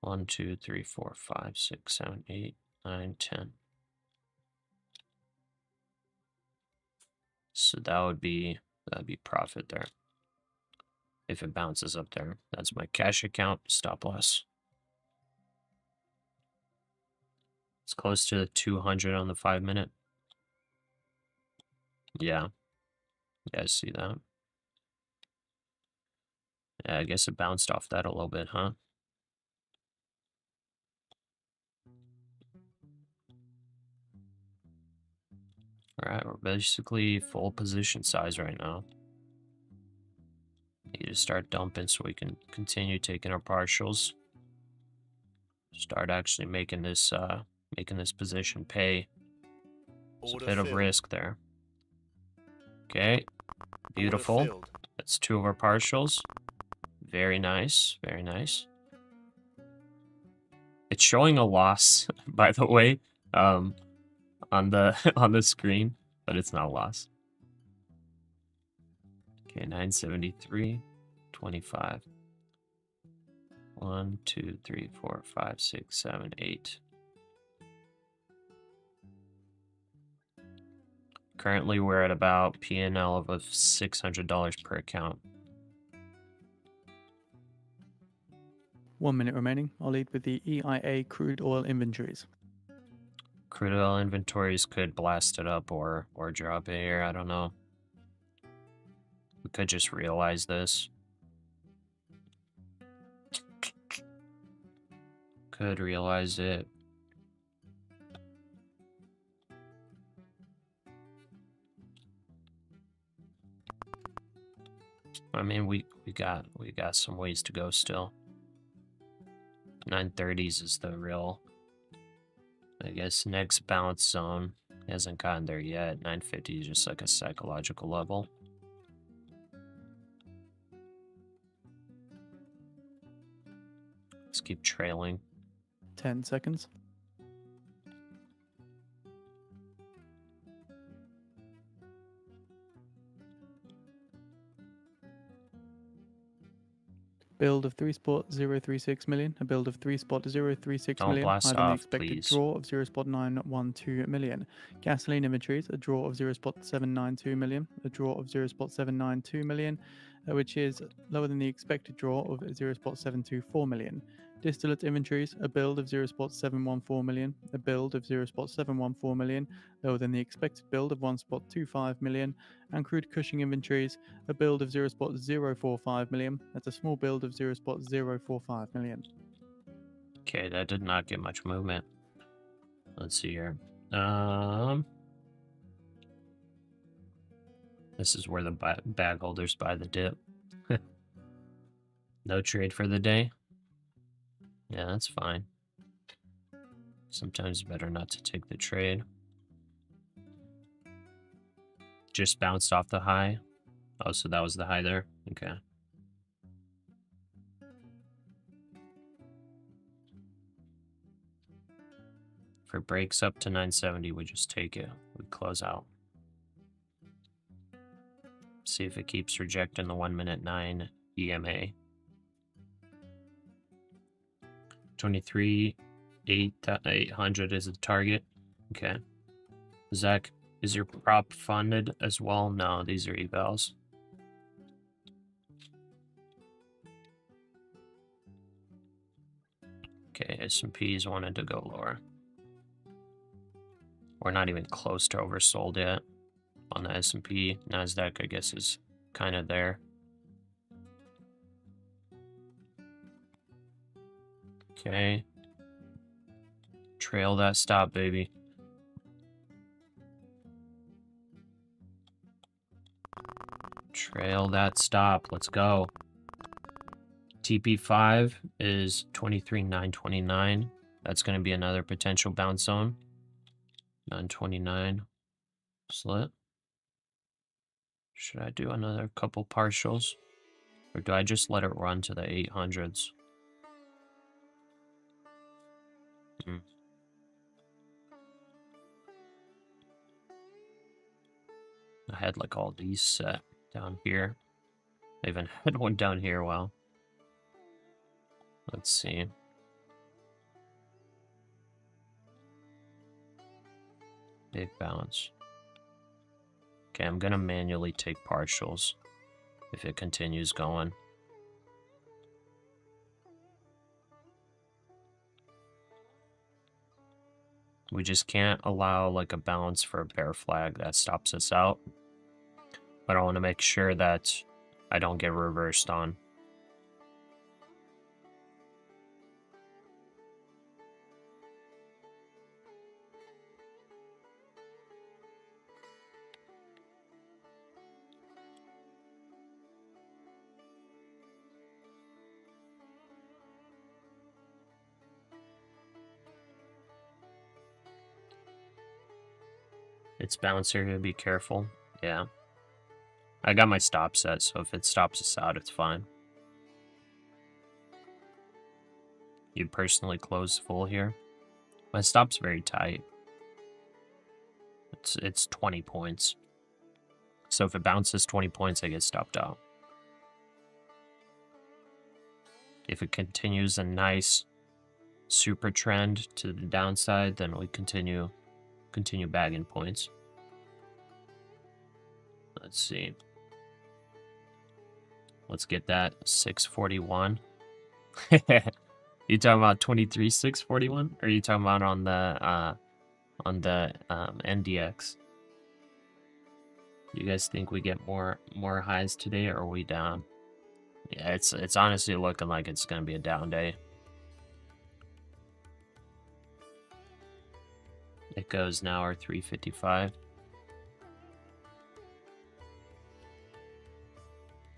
1, 2, 3, 4, 5, 6, 7, 8, 9, 10. So that'd be profit there. If it bounces up there. That's my cash account stop loss. It's close to 200 on the 5-minute. Yeah. Yeah, I see that. Yeah, I guess it bounced off that a little bit, huh? Alright, we're basically full position size right now. Need to start dumping so we can continue taking our partials. Start actually making this position pay. There's a bit of risk there. Okay, beautiful. That's 2 of our partials. Very nice, very nice. It's showing a loss, by the way, on the screen, but it's not a loss. Okay, 973, 25. 1, 2, 3, 4, 5, 6, 7, 8. Currently, we're at about P&L of $600 per account. 1 minute remaining. I'll lead with the EIA crude oil inventories. Crude oil inventories could blast it up or drop it here. I don't know. We could just realize this. Could realize it. I mean, we got some ways to go still. 930s is the real, I guess, next bounce zone. Hasn't gotten there yet. 950 is just like a psychological level. Let's keep trailing. 10 seconds. build of 3.036 million, a build of 3.036 Don't million, blast higher than the off, expected please. draw of 0.912 million. Gasoline inventories, a draw of 0.792 million, a draw of 0.792 million, which is lower than the expected draw of 0.724 million. Distillate inventories, a build of 0.714 million, a build of 0.714 million, lower than the expected build of 1.25 million, and crude Cushing inventories, a build of 0.045 million, that's a small build of 0.045 million. Okay, that did not get much movement. Let's see here. This is where the bag holders buy the dip. No trade for the day? Yeah, that's fine. Sometimes better not to take the trade. Just bounced off the high. Oh, so that was the high there? Okay. If it breaks up to 970, we just take it. We close out. See if it keeps rejecting the 1 minute 9 EMA. 23,800 is the target. Okay. Zach, is your prop funded as well? No, these are evals. Okay, S&Ps wanted to go lower. We're not even close to oversold yet on the S&P. NASDAQ, I guess, is kind of there. Okay. Trail that stop, baby. Trail that stop. Let's go. TP5 is 23,929. That's going to be another potential bounce zone. 929. Slit. Should I do another couple partials? Or do I just let it run to the 800s? I had like all these set down here. I even had one down here. Wow. Let's see. Big bounce. Okay, I'm gonna manually take partials if it continues going. We just can't allow like a bounce for a bear flag that stops us out. But I want to make sure that I don't get reversed on. It's bouncer here, be careful. Yeah. I got my stop set, so if it stops us out, it's fine. You personally close full here. My stop's very tight. It's 20 points. So if it bounces 20 points, I get stopped out. If it continues a nice super trend to the downside, then we continue bagging points. Let's see. Let's get that 641. You talking about 23,641? Or are you talking about on the NDX? You guys think we get more highs today, or are we down? Yeah, it's honestly looking like it's gonna be a down day. It goes now or 355.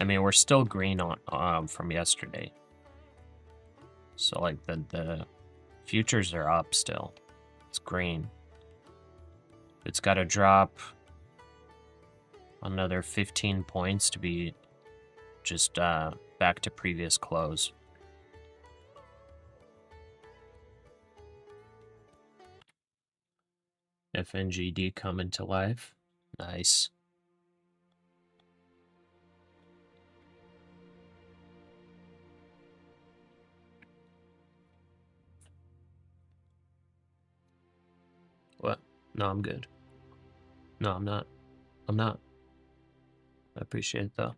I mean, we're still green on from yesterday. So like the futures are up still. It's green. It's got to drop another 15 points to be just back to previous close. FNGD coming to life. Nice. No, I'm good. No, I'm not. I'm not. I appreciate it, though.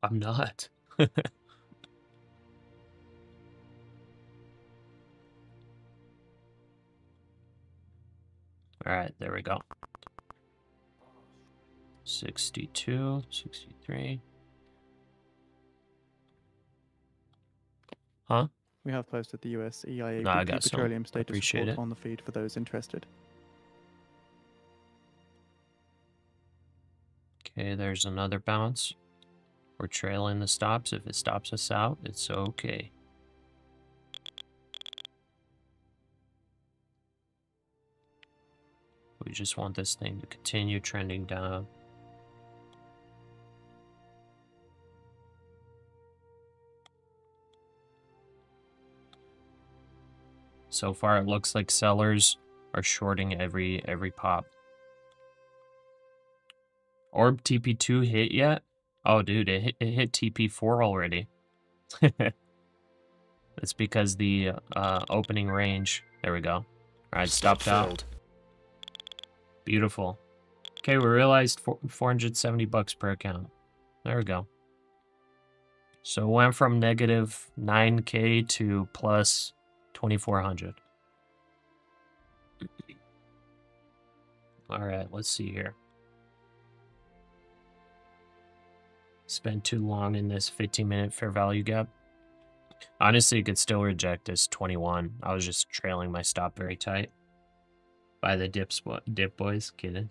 I'm not. Alright, there we go. 62, 63. Huh? We have posted the US EIA No, I weekly got some. petroleum I status appreciate report it. on the feed for those interested. Okay, there's another bounce. We're trailing the stops. If it stops us out, it's okay. We just want this thing to continue trending down. So far, it looks like sellers are shorting every pop. Orb TP2 hit yet? Oh, dude, it hit TP4 already. It's because the opening range. There we go. All right, stopped out. Beautiful. Okay, we realized 470 bucks per account. There we go. So it went from negative 9K to plus 2,400. All right, let's see here. Spent too long in this 15-minute fair value gap. Honestly, you could still reject this 21. I was just trailing my stop very tight. By the dip boys, kidding.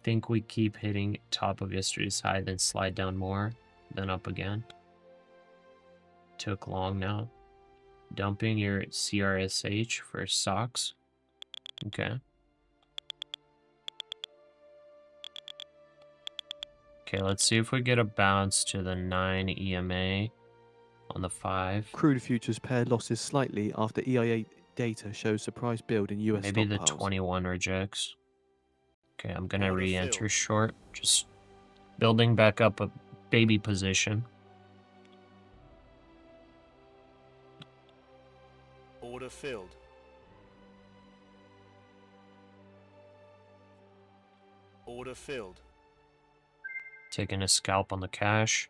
Think we keep hitting top of yesterday's high, then slide down more, then up again. Took long now. Dumping your CRSH for socks. Okay. Okay, let's see if we get a bounce to the 9 EMA on the 5. Crude futures paired losses slightly after EIA data shows surprise build in US Maybe the stockpiles. 21 rejects. Okay, I'm gonna Order re-enter filled. short. Just building back up a baby position. Order filled. Order filled. Taking a scalp on the cash.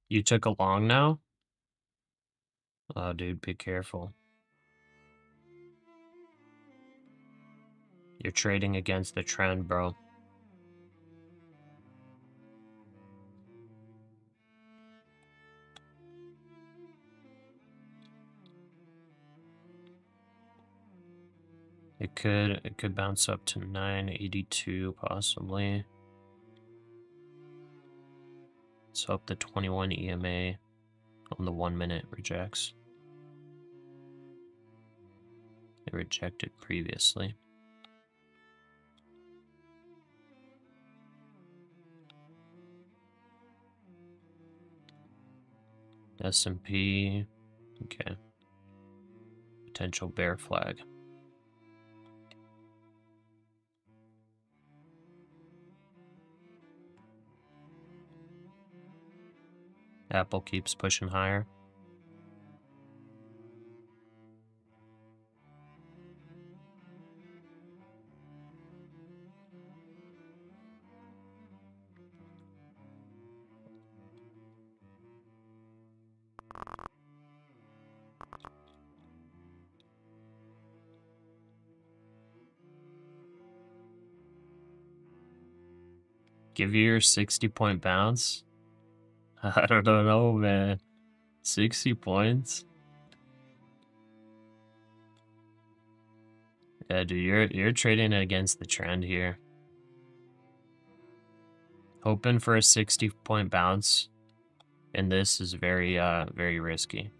You took a long now? Oh, dude, be careful. You're trading against the trend, bro. It could bounce up to 982 possibly. Let's hope the 21 EMA on the 1 minute rejects. It rejected previously. S&P, okay. Potential bear flag. Apple keeps pushing higher. Give you your 60-point bounce? I don't know, man. 60 points? Yeah, dude, you're trading against the trend here. Hoping for a 60-point bounce, and this is very risky.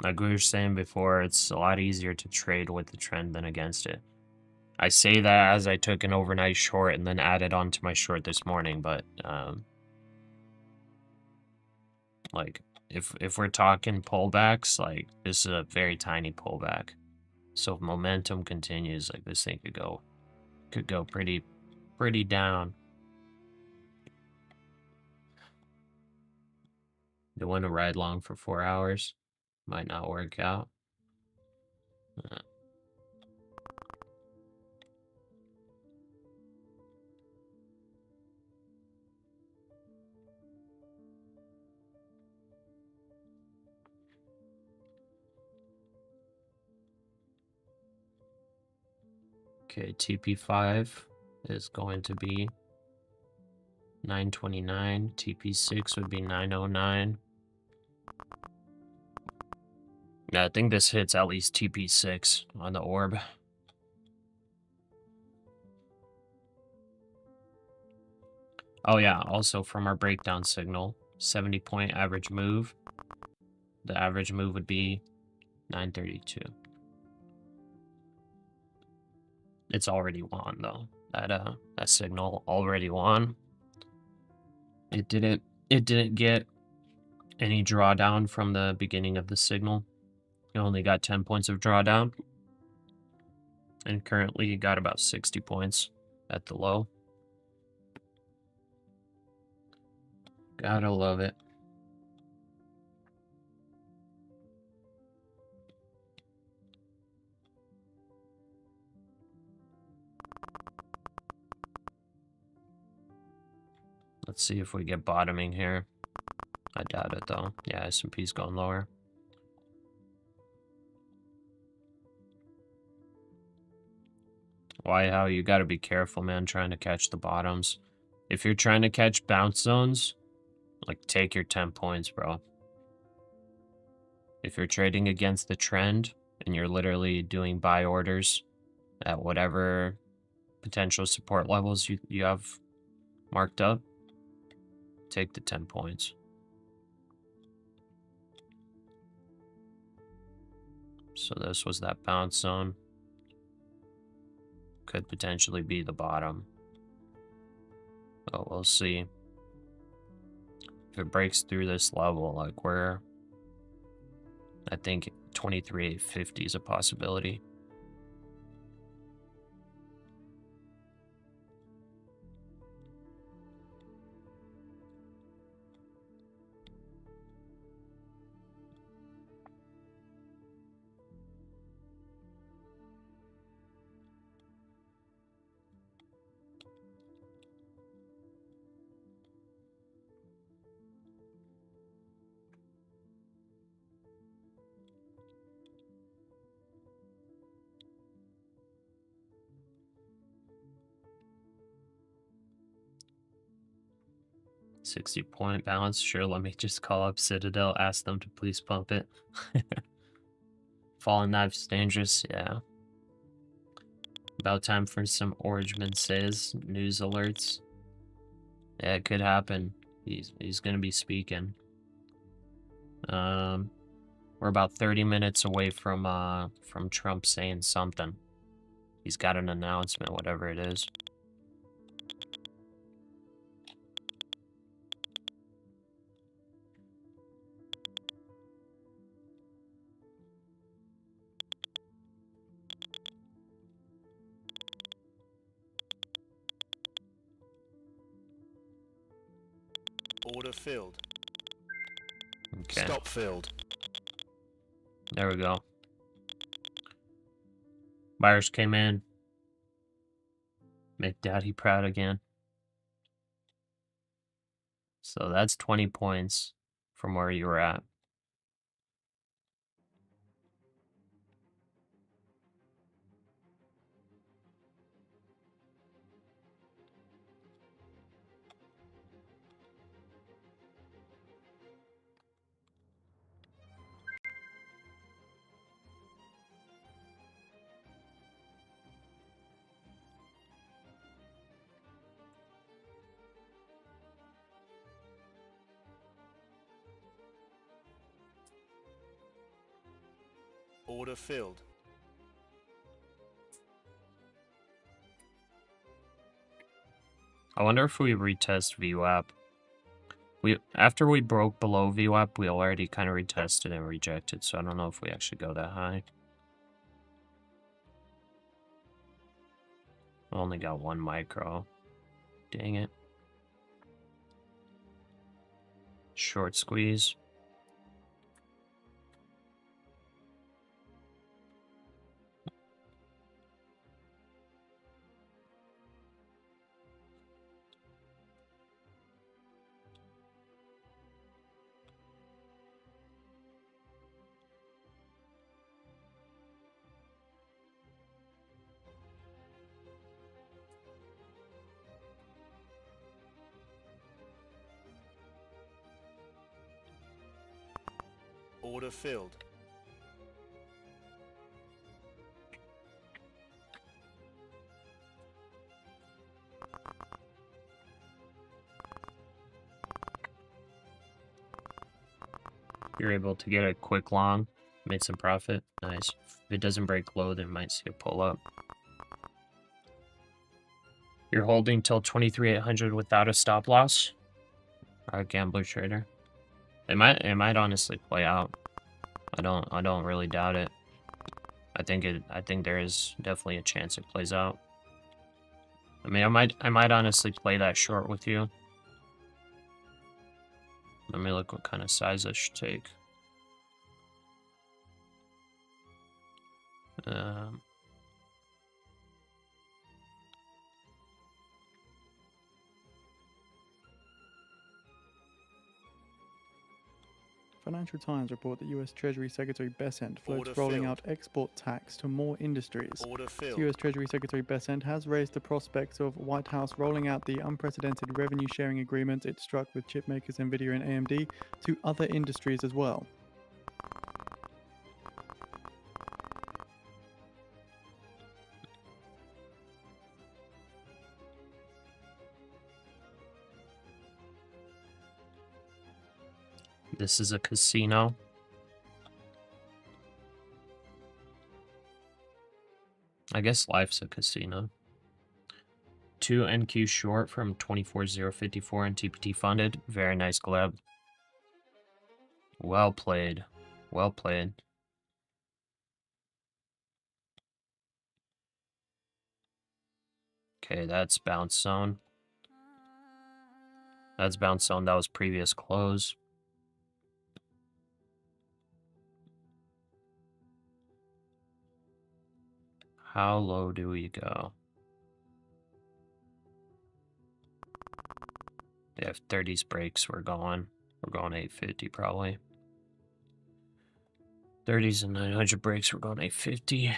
Like we were saying before, it's a lot easier to trade with the trend than against it. I say that as I took an overnight short and then added on to my short this morning, but like if we're talking pullbacks, like this is a very tiny pullback. So if momentum continues, like this thing could go pretty down. Doing a ride long for 4 hours might not work out. Okay, TP5 is going to be 929. TP6 would be 909. Yeah, I think this hits at least TP6 on the orb. Oh yeah, also from our breakdown signal, 70-point average move. The average move would be 932. It's already won though. That signal already won. It didn't get any drawdown from the beginning of the signal. It only got 10 points of drawdown. And currently got about 60 points at the low. Gotta love it. Let's see if we get bottoming here. I doubt it though. Yeah, S&P's going lower. Why, how you gotta be careful, man, trying to catch the bottoms. If you're trying to catch bounce zones, like take your 10 points, bro. If you're trading against the trend and you're literally doing buy orders at whatever potential support levels you have marked up, take the 10 points. So this was that bounce zone. Could potentially be the bottom. But we'll see. If it breaks through this level, like I think 23,850 is a possibility. $60-point balance. Sure, let me just call up Citadel, ask them to please pump it. Fallen knife's dangerous, yeah. About time for some Orangeman Says news alerts. Yeah, it could happen. He's gonna be speaking. We're about 30 minutes away from Trump saying something. He's got an announcement, whatever it is. Order filled. Okay. Stop filled. There we go. Buyers came in. Make daddy proud again. So that's 20 points from where you were at. Order filled. I wonder if we retest VWAP. After we broke below VWAP, we already kind of retested and rejected, so I don't know if we actually go that high. We only got one micro. Dang it. Short squeeze. Order filled. You're able to get a quick long, made some profit. Nice. If it doesn't break low, then might see a pull up. You're holding till 23,800 without a stop loss. Gambler trader. It might honestly play out. I don't really doubt it. I think there is definitely a chance it plays out. I mean, I might honestly play that short with you. Let me look what kind of size I should take. Financial Times report that U.S. Treasury Secretary Bessent floats Order rolling filled. out export tax to more industries. Order filled. U.S. Treasury Secretary Bessent has raised the prospects of White House rolling out the unprecedented revenue sharing agreement it struck with chipmakers Nvidia and AMD to other industries as well. This is a casino. I guess life's a casino. 2 NQ short from 24,054 and TPT funded. Very nice gleb. Well played. Well played. Okay, that's bounce zone. That's bounce zone. That was previous close. How low do we go? They have 30s breaks. We're going 850 probably. 30s and 900 breaks. We're going 850.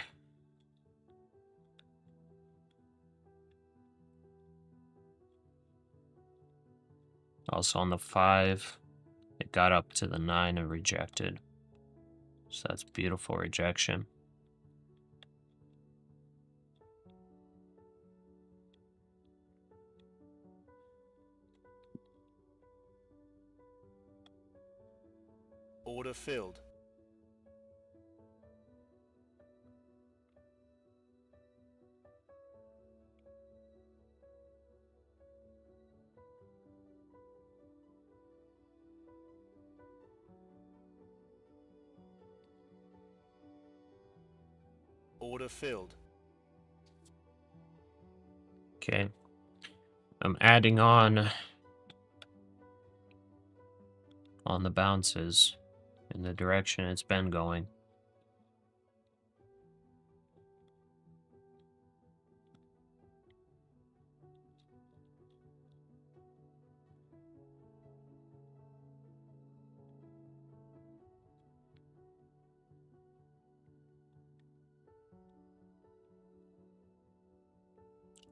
Also on the 5, it got up to the 9 and rejected. So that's beautiful rejection. Order filled. Order filled. Okay. I'm adding on the bounces in the direction it's been going.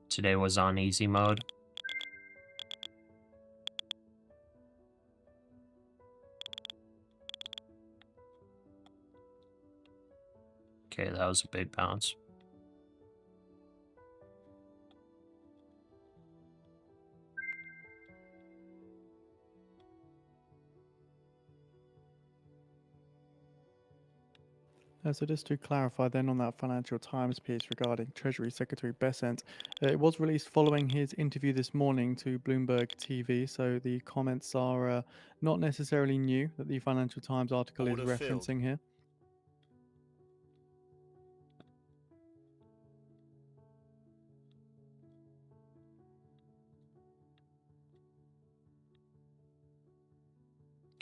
Today was on easy mode. Okay, that was a big bounce. So just to clarify then on that Financial Times piece regarding Treasury Secretary Bessent, it was released following his interview this morning to Bloomberg TV, so the comments are not necessarily new that the Financial Times article is Order filled. referencing here.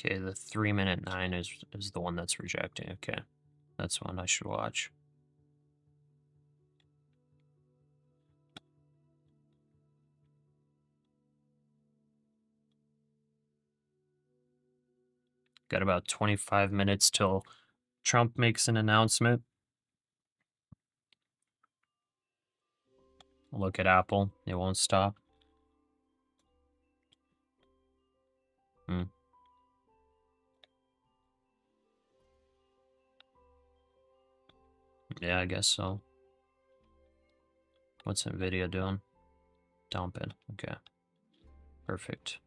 Okay, the 3-minute 9 is the one that's rejecting. Okay, that's one I should watch. Got about 25 minutes till Trump makes an announcement. Look at Apple. It won't stop. Yeah, I guess so. What's NVIDIA doing? Dumping. Okay. Perfect.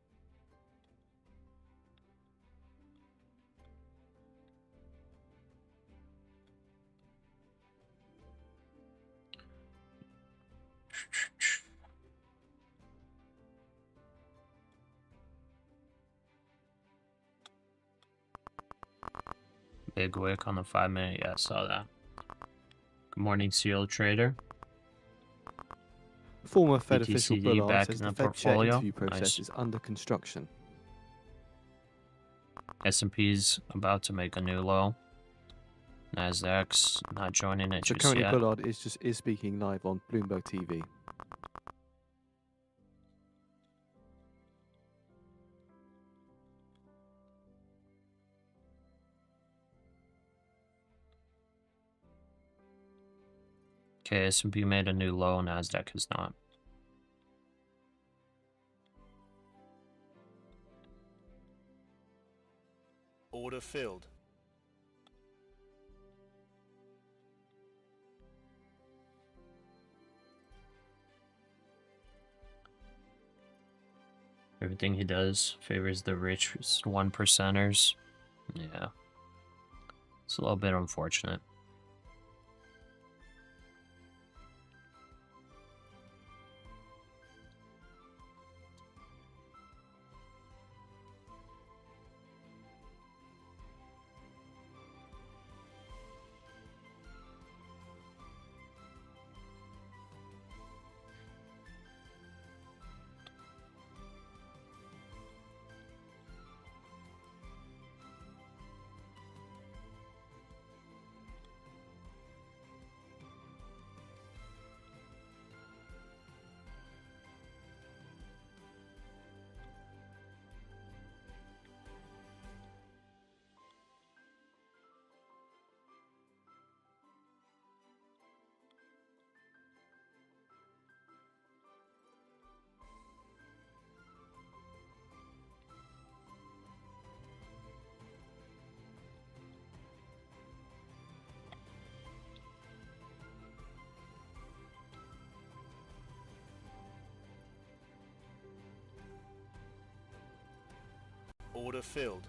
Big wick on the 5-minute. Yeah, I saw that. Good morning, Seal Trader. Former Fed official BTCD Bullard back says in the the Fed chair portfolio. interview process Nice. is under construction. S&P's about to make a new low. NASDAQ's not joining it So just currently yet. Bullard is speaking live on Bloomberg TV. Okay, S&P made a new low. NASDAQ has not. Order filled. Everything he does favors the richest 1%ers. Yeah. It's a little bit unfortunate. Order filled.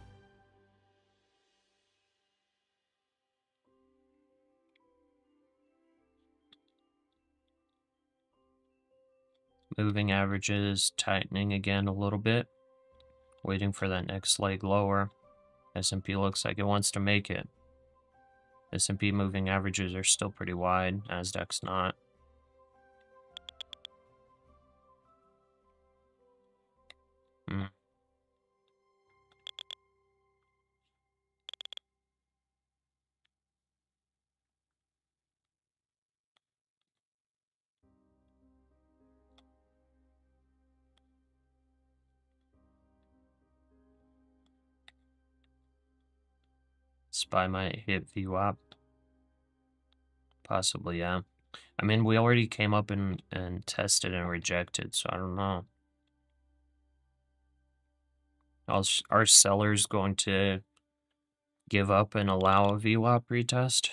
Moving averages tightening again a little bit. Waiting for that next leg lower. S&P looks like it wants to make it. S&P moving averages are still pretty wide. NASDAQ's not. SPY might hit VWAP. Possibly, yeah. I mean, we already came up and tested and rejected, so I don't know. Are sellers going to give up and allow a VWAP retest?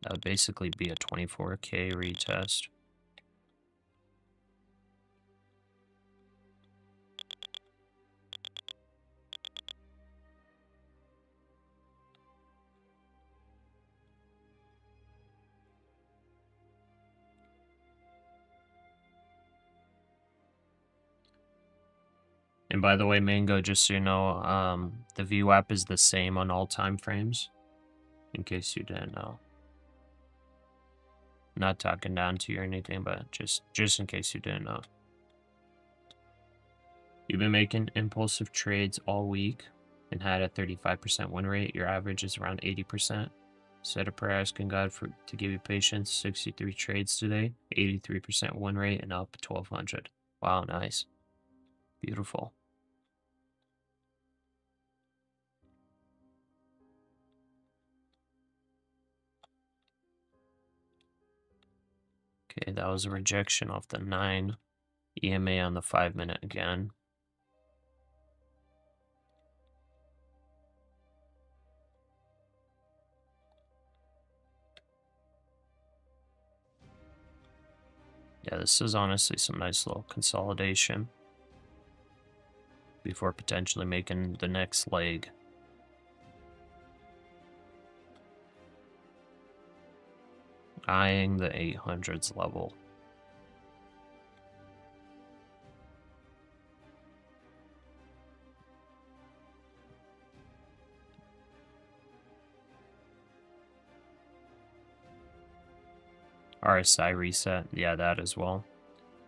That would basically be a 24K retest. And by the way, Mango, just so you know, the VWAP is the same on all time frames, in case you didn't know. Not talking down to you or anything, but just in case you didn't know. You've been making impulsive trades all week and had a 35% win rate. Your average is around 80%. Said a prayer asking God to give you patience. 63 trades today, 83% win rate, and up 1,200. Wow, nice. Beautiful. Okay, that was a rejection off the 9. EMA on the 5-minute again. Yeah, this is honestly some nice little consolidation before potentially making the next leg. Eyeing the 800s level. RSI reset, yeah, that as well.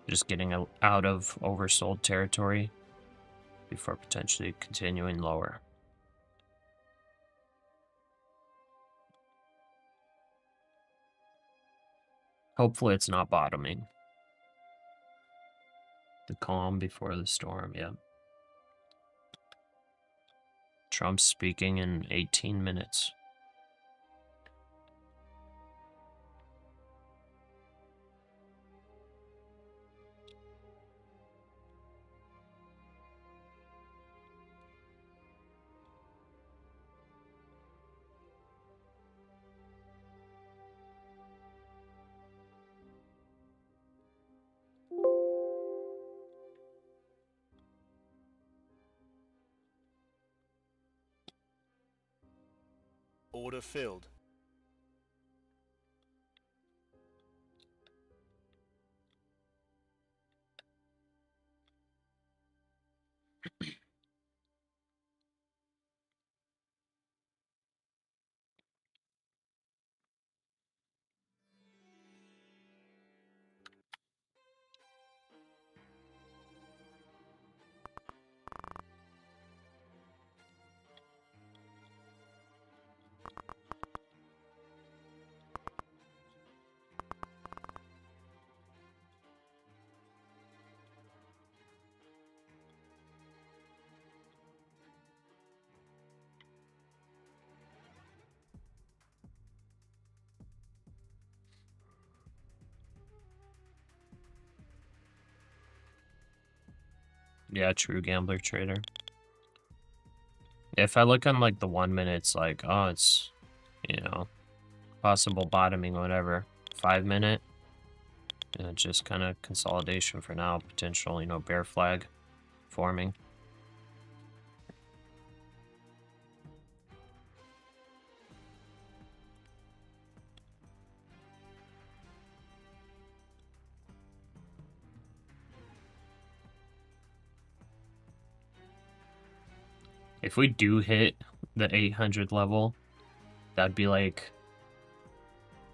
Just getting out of oversold territory before potentially continuing lower. Hopefully it's not bottoming. The calm before the storm, yeah. Trump's speaking in 18 minutes. Order filled. Yeah, true gambler trader. If I look on like the 1 minute, it's like, oh, it's, you know, possible bottoming, whatever. 5 minute, just kind of consolidation for now. Potential, you know, bear flag forming. If we do hit the 800 level, that'd be like,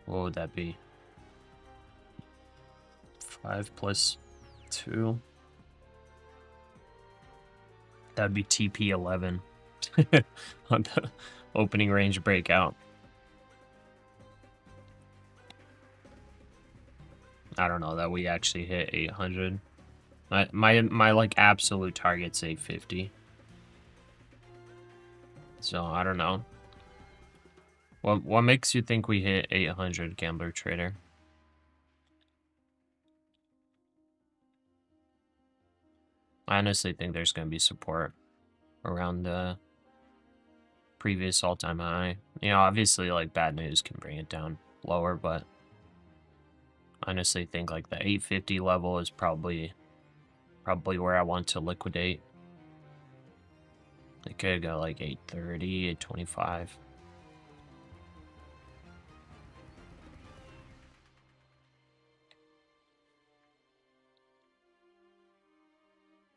what would that be? 5 plus 2. That'd be TP 11 on the opening range breakout. I don't know that we actually hit 800. My like absolute target's 850. So I don't know. What makes you think we hit 800, gambler trader? I honestly think there's going to be support around the previous all-time high. You know, obviously, like, bad news can bring it down lower, but I honestly think, like, the 850 level is probably where I want to liquidate. It could go, like, 830, 825.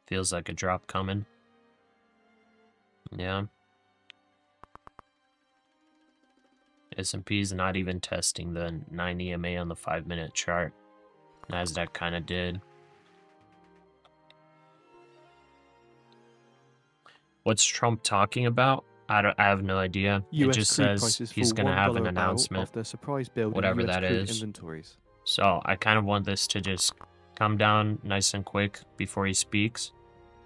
Feels like a drop coming. Yeah. S&P's not even testing the 9 EMA on the 5-minute chart. NASDAQ kind of did. What's Trump talking about? I have no idea. It US just crude says prices he's fall going to have an $1 a barrel announcement, after a surprise build whatever in US that crude is. inventories. So I kind of want this to just come down nice and quick before he speaks.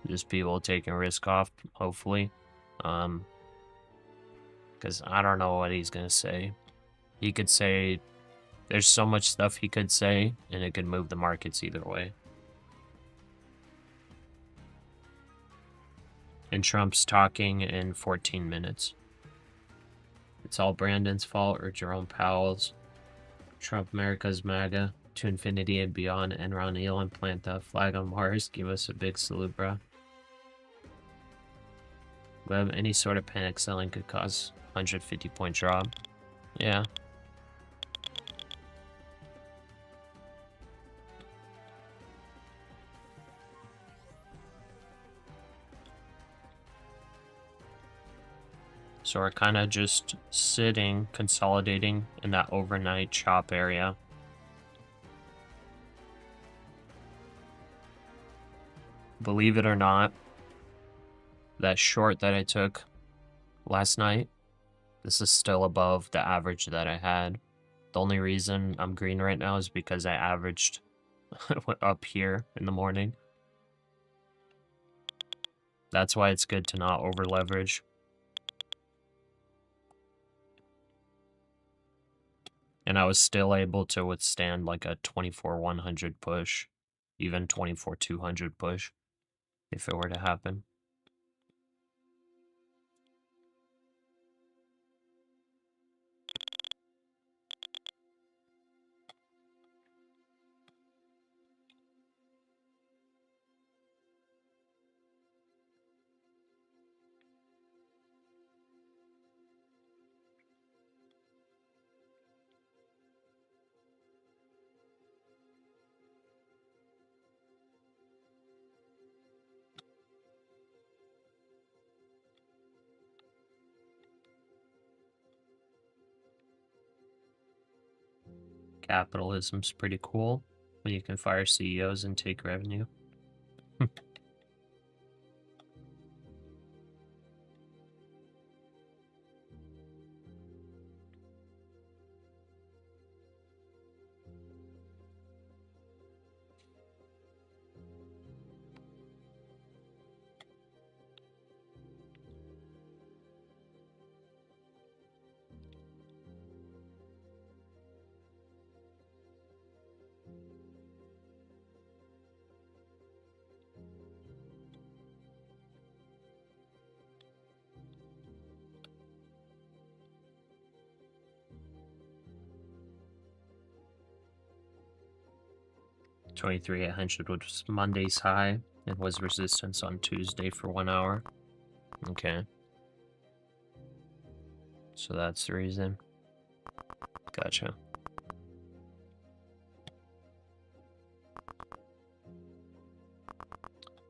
Just people taking risk off, hopefully. Because I don't know what he's going to say. He could say, there's so much stuff he could say, and it could move the markets either way. And Trump's talking in 14 minutes. It's all Brandon's fault or Jerome Powell's. Trump America's MAGA. To infinity and beyond. Enron, Elon, plant the flag on Mars. Give us a big salute, bro. Web, any sort of panic selling could cause 150-point drop. Yeah. So we're kind of just sitting, consolidating in that overnight chop area. Believe it or not, that short that I took last night, this is still above the average that I had. The only reason I'm green right now is because I averaged up here in the morning. That's why it's good to not over leverage. And I was still able to withstand like a 24-100 push, even 24-200 push, if it were to happen. Capitalism's pretty cool when you can fire CEOs and take revenue. $23,800 was Monday's high and was resistance on Tuesday for 1 hour. Okay. So that's the reason. Gotcha.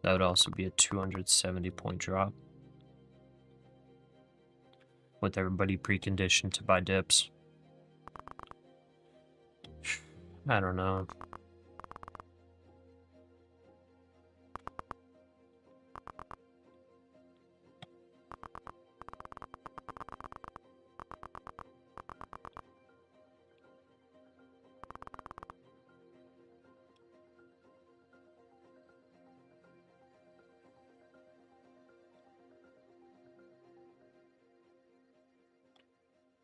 That would also be a 270-point drop. With everybody preconditioned to buy dips. I don't know.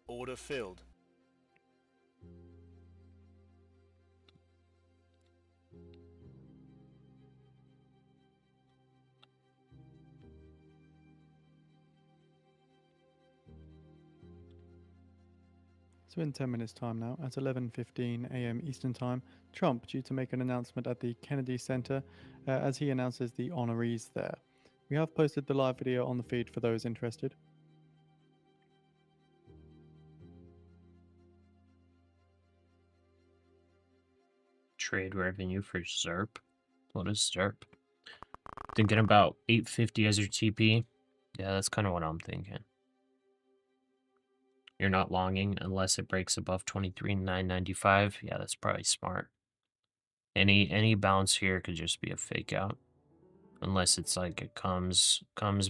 Order filled. So in 10 minutes time now, at 11:15 a.m. Eastern Time, Trump due to make an announcement at the Kennedy Center as he announces the honorees there. We have posted the live video on the feed for those interested. Trade revenue for ZERP. What is ZERP? Thinking about 850 as your TP. Yeah, that's kind of what I'm thinking. You're not longing unless it breaks above 23,995. Yeah, that's probably smart. Any bounce here could just be a fake out. Unless it's like it comes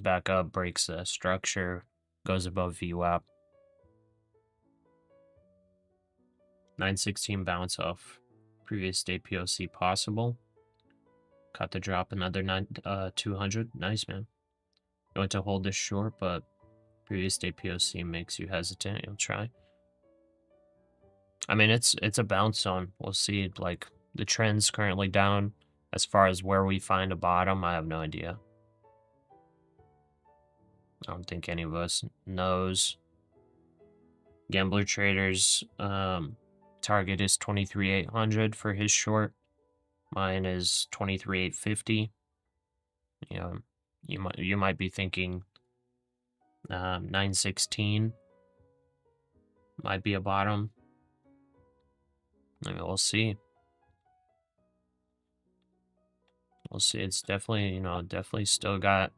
back up, breaks the structure, goes above VWAP. 916 bounce off previous day POC possible. Cut the drop another 200. Nice, man. You want to hold this short, but previous day POC makes you hesitant. You'll try. I mean, it's a bounce zone. We'll see. Like, the trend's currently down. As far as where we find a bottom, I have no idea. I don't think any of us knows. Gambler Traders target is 23,800 for his short. Mine is 23,850. You know, you might be thinking 916 might be a bottom. I mean, we'll see. We'll see. It's definitely, you know, definitely still got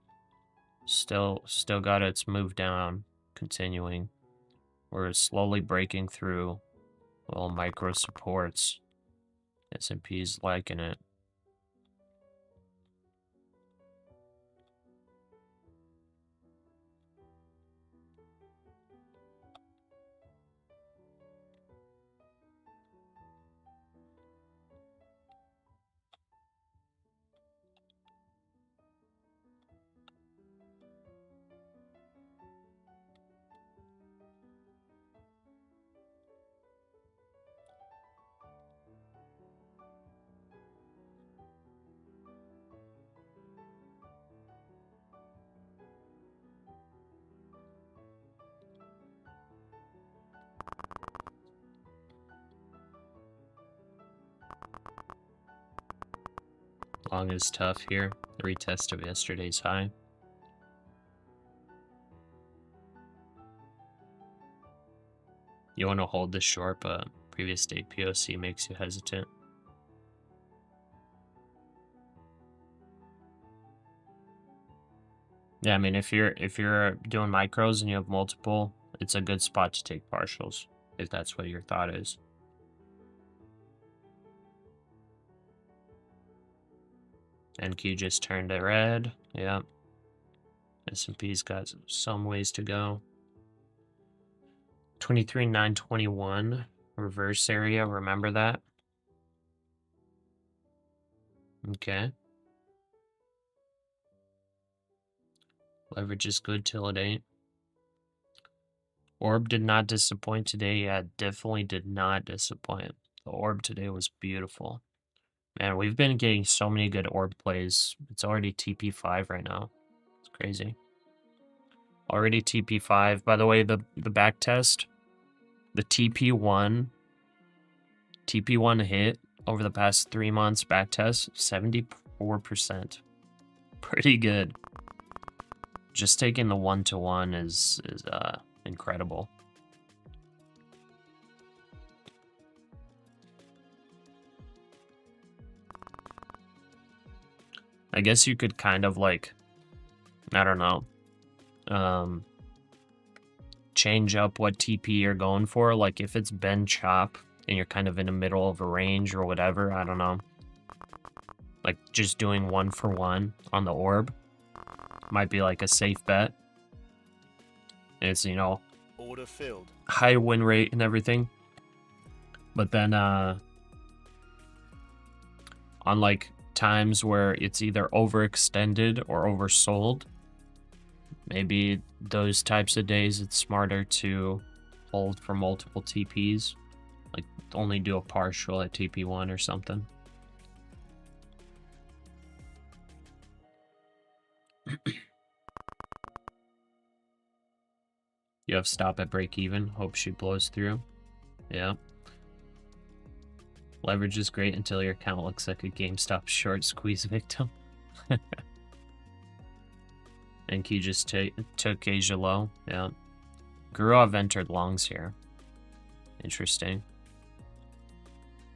its move down continuing. We're slowly breaking through little micro supports. S&P's liking it. Long is tough here. The retest of yesterday's high. You want to hold this short, but previous day POC makes you hesitant. Yeah, I mean, if you're doing micros and you have multiple, it's a good spot to take partials, if that's what your thought is. NQ just turned it red. Yeah. S&P's got some ways to go. 23,921 reverse area. Remember that? Okay. Leverage is good till it ain't. Orb did not disappoint today. Yeah, definitely did not disappoint. The orb today was beautiful. Man, we've been getting so many good orb plays. It's already TP5 right now. It's crazy. Already TP5. By the way, the back test, the TP1 hit over the past 3 months back test, 74%. Pretty good. Just taking the 1-to-1 is incredible. I guess you could kind of like, I don't know, change up what TP you're going for. Like if it's bend chop and you're kind of in the middle of a range or whatever, I don't know. Like just doing 1-for-1 on the orb might be like a safe bet. It's, you know, Order filled. high win rate and everything. But then on like times where it's either overextended or oversold, maybe those types of days it's smarter to hold for multiple TPs. Like only do a partial at TP1 or something. You have stop at break even. Hope she blows through. Yeah. Leverage is great until your account looks like a GameStop short squeeze victim. And Key just took Asia low. Yeah. Gurov entered longs here. Interesting.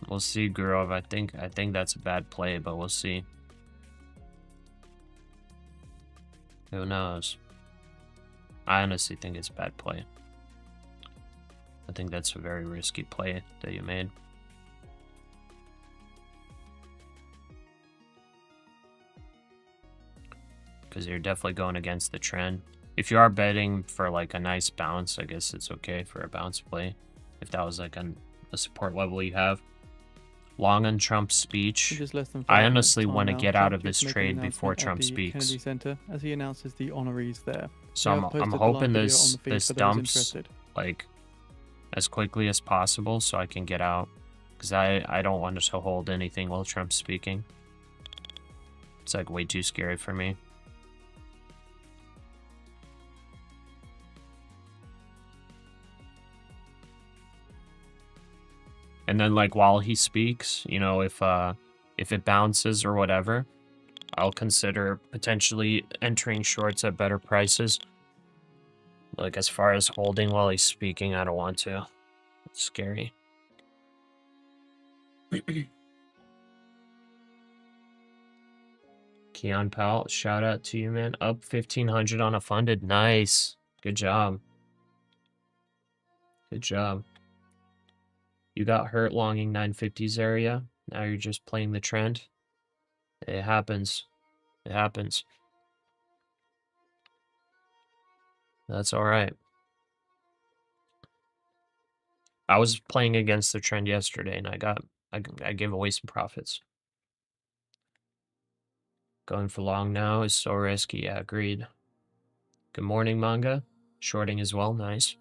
We'll see, Gurov. I think that's a bad play, but we'll see. Who knows? I honestly think it's a bad play. I think that's a very risky play that you made. Because you're definitely going against the trend. If you are betting for like a nice bounce, I guess it's okay for a bounce play. If that was like a support level you have. Long on Trump's speech. Just less than I 5 minutes honestly time want to now, get out Trump of due this to make an trade before announcement at Trump the speaks. Kennedy Center as he announces the honorees there. So We have I'm posted the live hoping video on this the feed this for those dumps interested. like as quickly as possible so I can get out. Because I don't want to hold anything while Trump's speaking. It's like way too scary for me. And then like while he speaks, you know, if it bounces or whatever, I'll consider potentially entering shorts at better prices. Like as far as holding while he's speaking, I don't want to. It's scary. Keon Powell, shout out to you, man. Up 1,500 on a funded. Nice. Good job. Good job. You got hurt longing 950s area. Now you're just playing the trend. It happens. It happens. That's all right. I was playing against the trend yesterday, and I gave away some profits. Going for long now is so risky. Yeah, agreed. Good morning, manga. Shorting as well. Nice.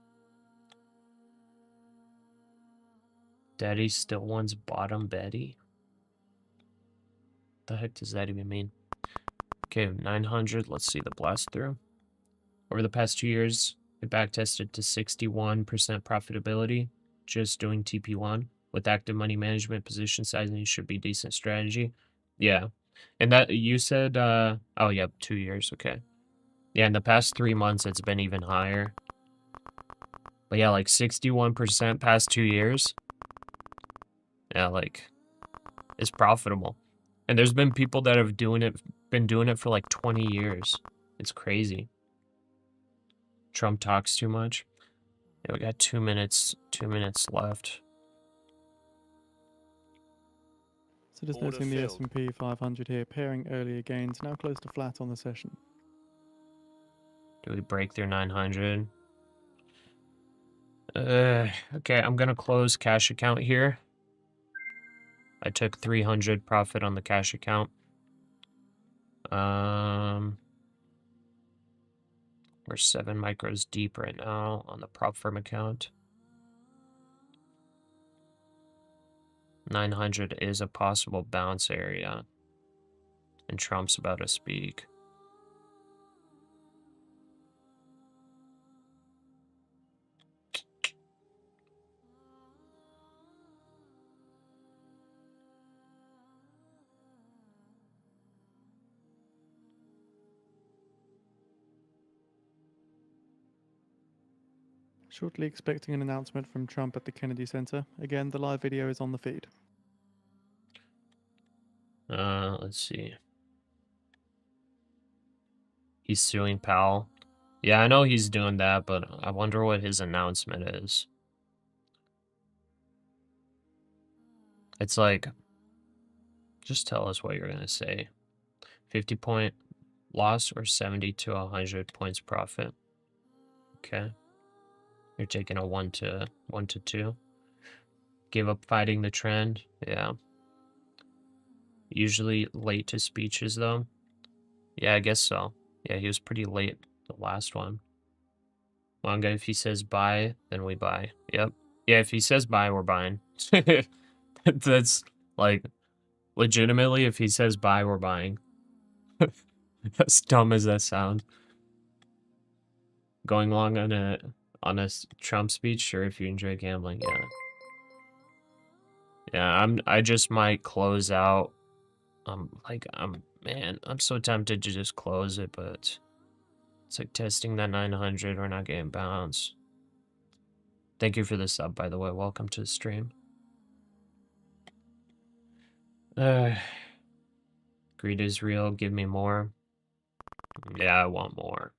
Daddy still wants bottom Betty. The heck does that even mean? Okay, 900. Let's see the blast through. Over the past 2 years, it backtested to 61% profitability. Just doing TP1 with active money management, position sizing should be decent strategy. Yeah. And that you said, oh yeah, 2 years. Okay. Yeah, in the past 3 months, it's been even higher. But yeah, like 61% past 2 years. Yeah, like it's profitable. And there's been people that have been doing it for like 20 years. It's crazy. Trump talks too much. Yeah, we got 2 minutes left. So just Order noting the filled. S&P 500 here, pairing earlier gains, now close to flat on the session. Do we break through 900? Okay, I'm gonna close cash account here. I took 300 profit on the cash account. We're 7 micros deep right now on the prop firm account. 900 is a possible bounce area. And Trump's about to speak. Shortly expecting an announcement from Trump at the Kennedy Center. Again, the live video is on the feed. Let's see. He's suing Powell. Yeah, I know he's doing that, but I wonder what his announcement is. It's like, just tell us what you're going to say. 50-point loss or 70 to 100 points profit. Okay. You're taking a 1 to 2. Give up fighting the trend. Yeah. Usually late to speeches, though. Yeah, I guess so. Yeah, he was pretty late the last one. Manga, if he says buy, then we buy. Yep. Yeah, if he says buy, we're buying. That's like legitimately, if he says buy, we're buying. As dumb as that sound. Going long on a Trump speech, sure, if you enjoy gambling, yeah. Yeah, I just might close out. Man, I'm so tempted to just close it, but it's like testing that 900. We're not getting bounce. Thank you for the sub, by the way. Welcome to the stream. Greed is real. Give me more. Yeah, I want more.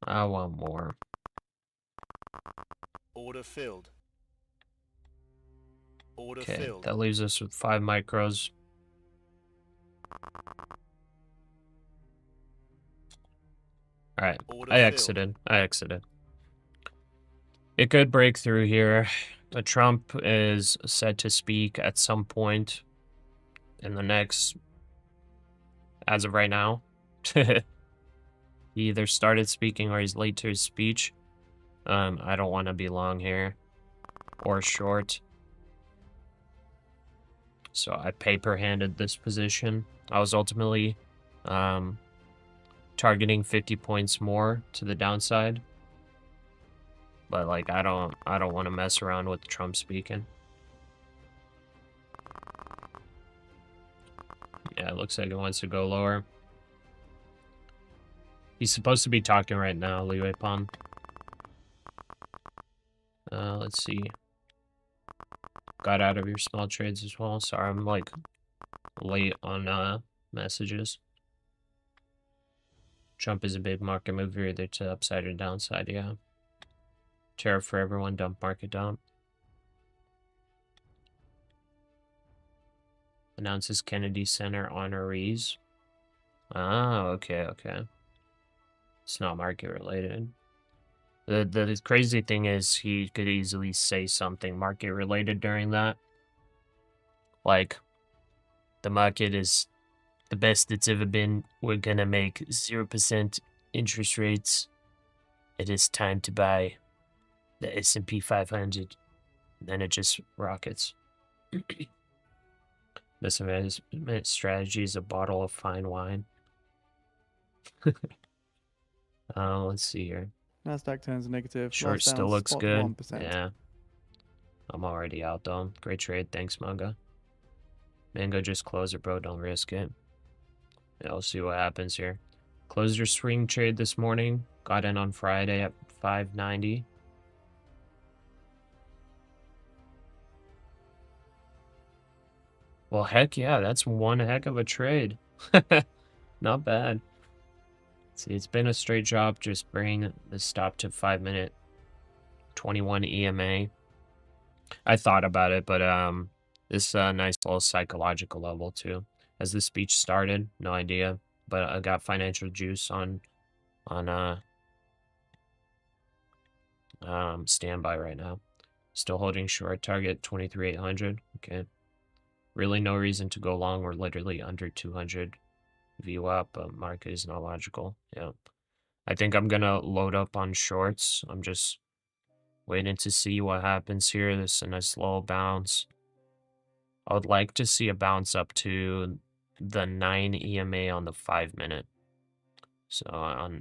I want more. Order filled. Order Okay, filled. that leaves us with 5 micros. Alright, Order I filled. exited. It could break through here. Trump is set to speak at some point in the next, as of right now. He either started speaking or he's late to his speech. I don't want to be long here or short. So I paper-handed this position. I was ultimately targeting 50 points more to the downside. But like I don't want to mess around with Trump speaking. Yeah, it looks like it wants to go lower. He's supposed to be talking right now, Leeway Pond. Let's see. Got out of your small trades as well. Sorry, I'm like late on messages. Trump is a big market mover either to upside or downside, yeah. Tariff for everyone, dump market dump. Announces Kennedy Center honorees. Ah, okay. It's not market related. The crazy thing is he could easily say something market related during that. Like, the market is the best it's ever been. We're gonna make 0% interest rates. It is time to buy the S&P 500. And then it just rockets. This investment strategy is a bottle of fine wine. Let's see here. NASDAQ turns negative. Short Last down still looks spot good. 1%. Yeah. I'm already out though. Great trade. Thanks, Manga. Mango just close it, bro. Don't risk it. Yeah, we'll see what happens here. Closed your swing trade this morning. Got in on Friday at 590. Well, heck yeah. That's one heck of a trade. Not bad. See, it's been a straight job just bringing the stop to 5-minute 21 EMA. I thought about it, but this nice little psychological level too. As the speech started, no idea, but I got financial juice on standby right now. Still holding short, target 23,800. Okay. Really no reason to go long. We're literally under 200 view up, but market is not logical. Yeah. I think I'm gonna load up on shorts. I'm just waiting to see what happens here. This is a nice little bounce. I would like to see a bounce up to the 9 EMA on the 5-minute. So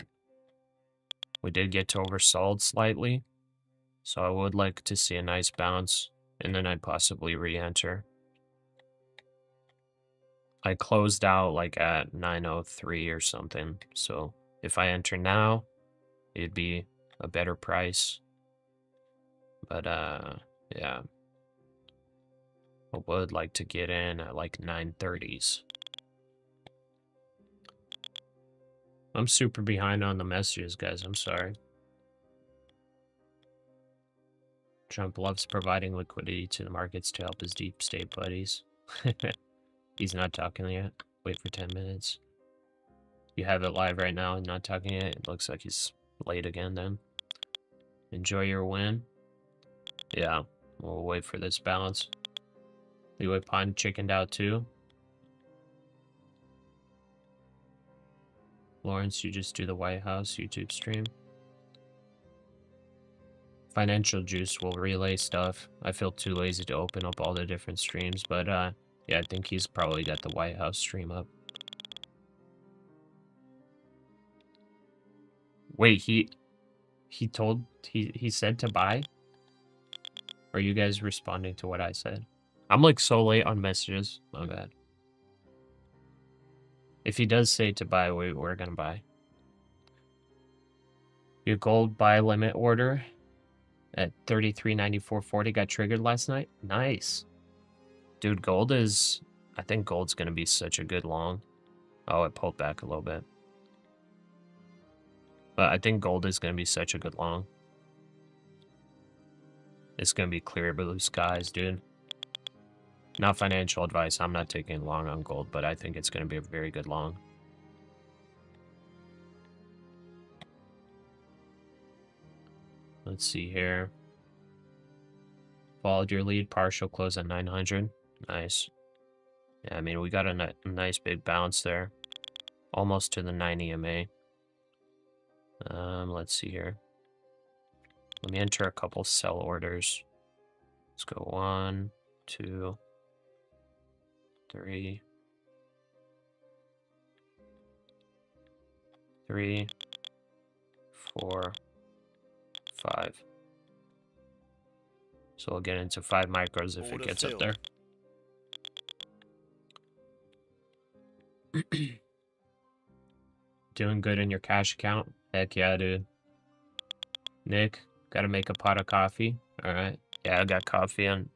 we did get to oversold slightly. So I would like to see a nice bounce, and then I'd possibly re-enter. I closed out like at 903 or something. So if I enter now, it'd be a better price. But yeah. I would like to get in at like 930s. I'm super behind on the messages, guys. I'm sorry. Trump loves providing liquidity to the markets to help his deep state buddies. He's not talking yet. Wait for 10 minutes. You have it live right now and not talking yet. It looks like he's late again then. Enjoy your win. Yeah, we'll wait for this bounce. Leeway Pond chickened out too. Lawrence, you just do the White House YouTube stream. Financial Juice will relay stuff. I feel too lazy to open up all the different streams, but yeah, I think he's probably got the White House stream up. Wait, he said to buy? Are you guys responding to what I said? I'm like so late on messages. My bad. If he does say to buy, we're gonna buy. Your gold buy limit order at 33.94.40 got triggered last night. Nice. Dude, gold is I think gold's going to be such a good long. Oh, it pulled back a little bit. But I think gold is going to be such a good long. It's going to be clear blue skies, dude. Not financial advice. I'm not taking long on gold, but I think it's going to be a very good long. Let's see here. Followed your lead. Partial close at 900. Nice. Yeah, I mean, we got a nice big bounce there. Almost to the 9 EMA. Let's see here. Let me enter a couple sell orders. Let's go 1, 2, 3, 3, 4, 5. So we'll get into 5 micros if it gets up there. Doing good in your cash account? Heck yeah, dude. Nick, gotta make a pot of coffee. All right. Yeah, I got coffee on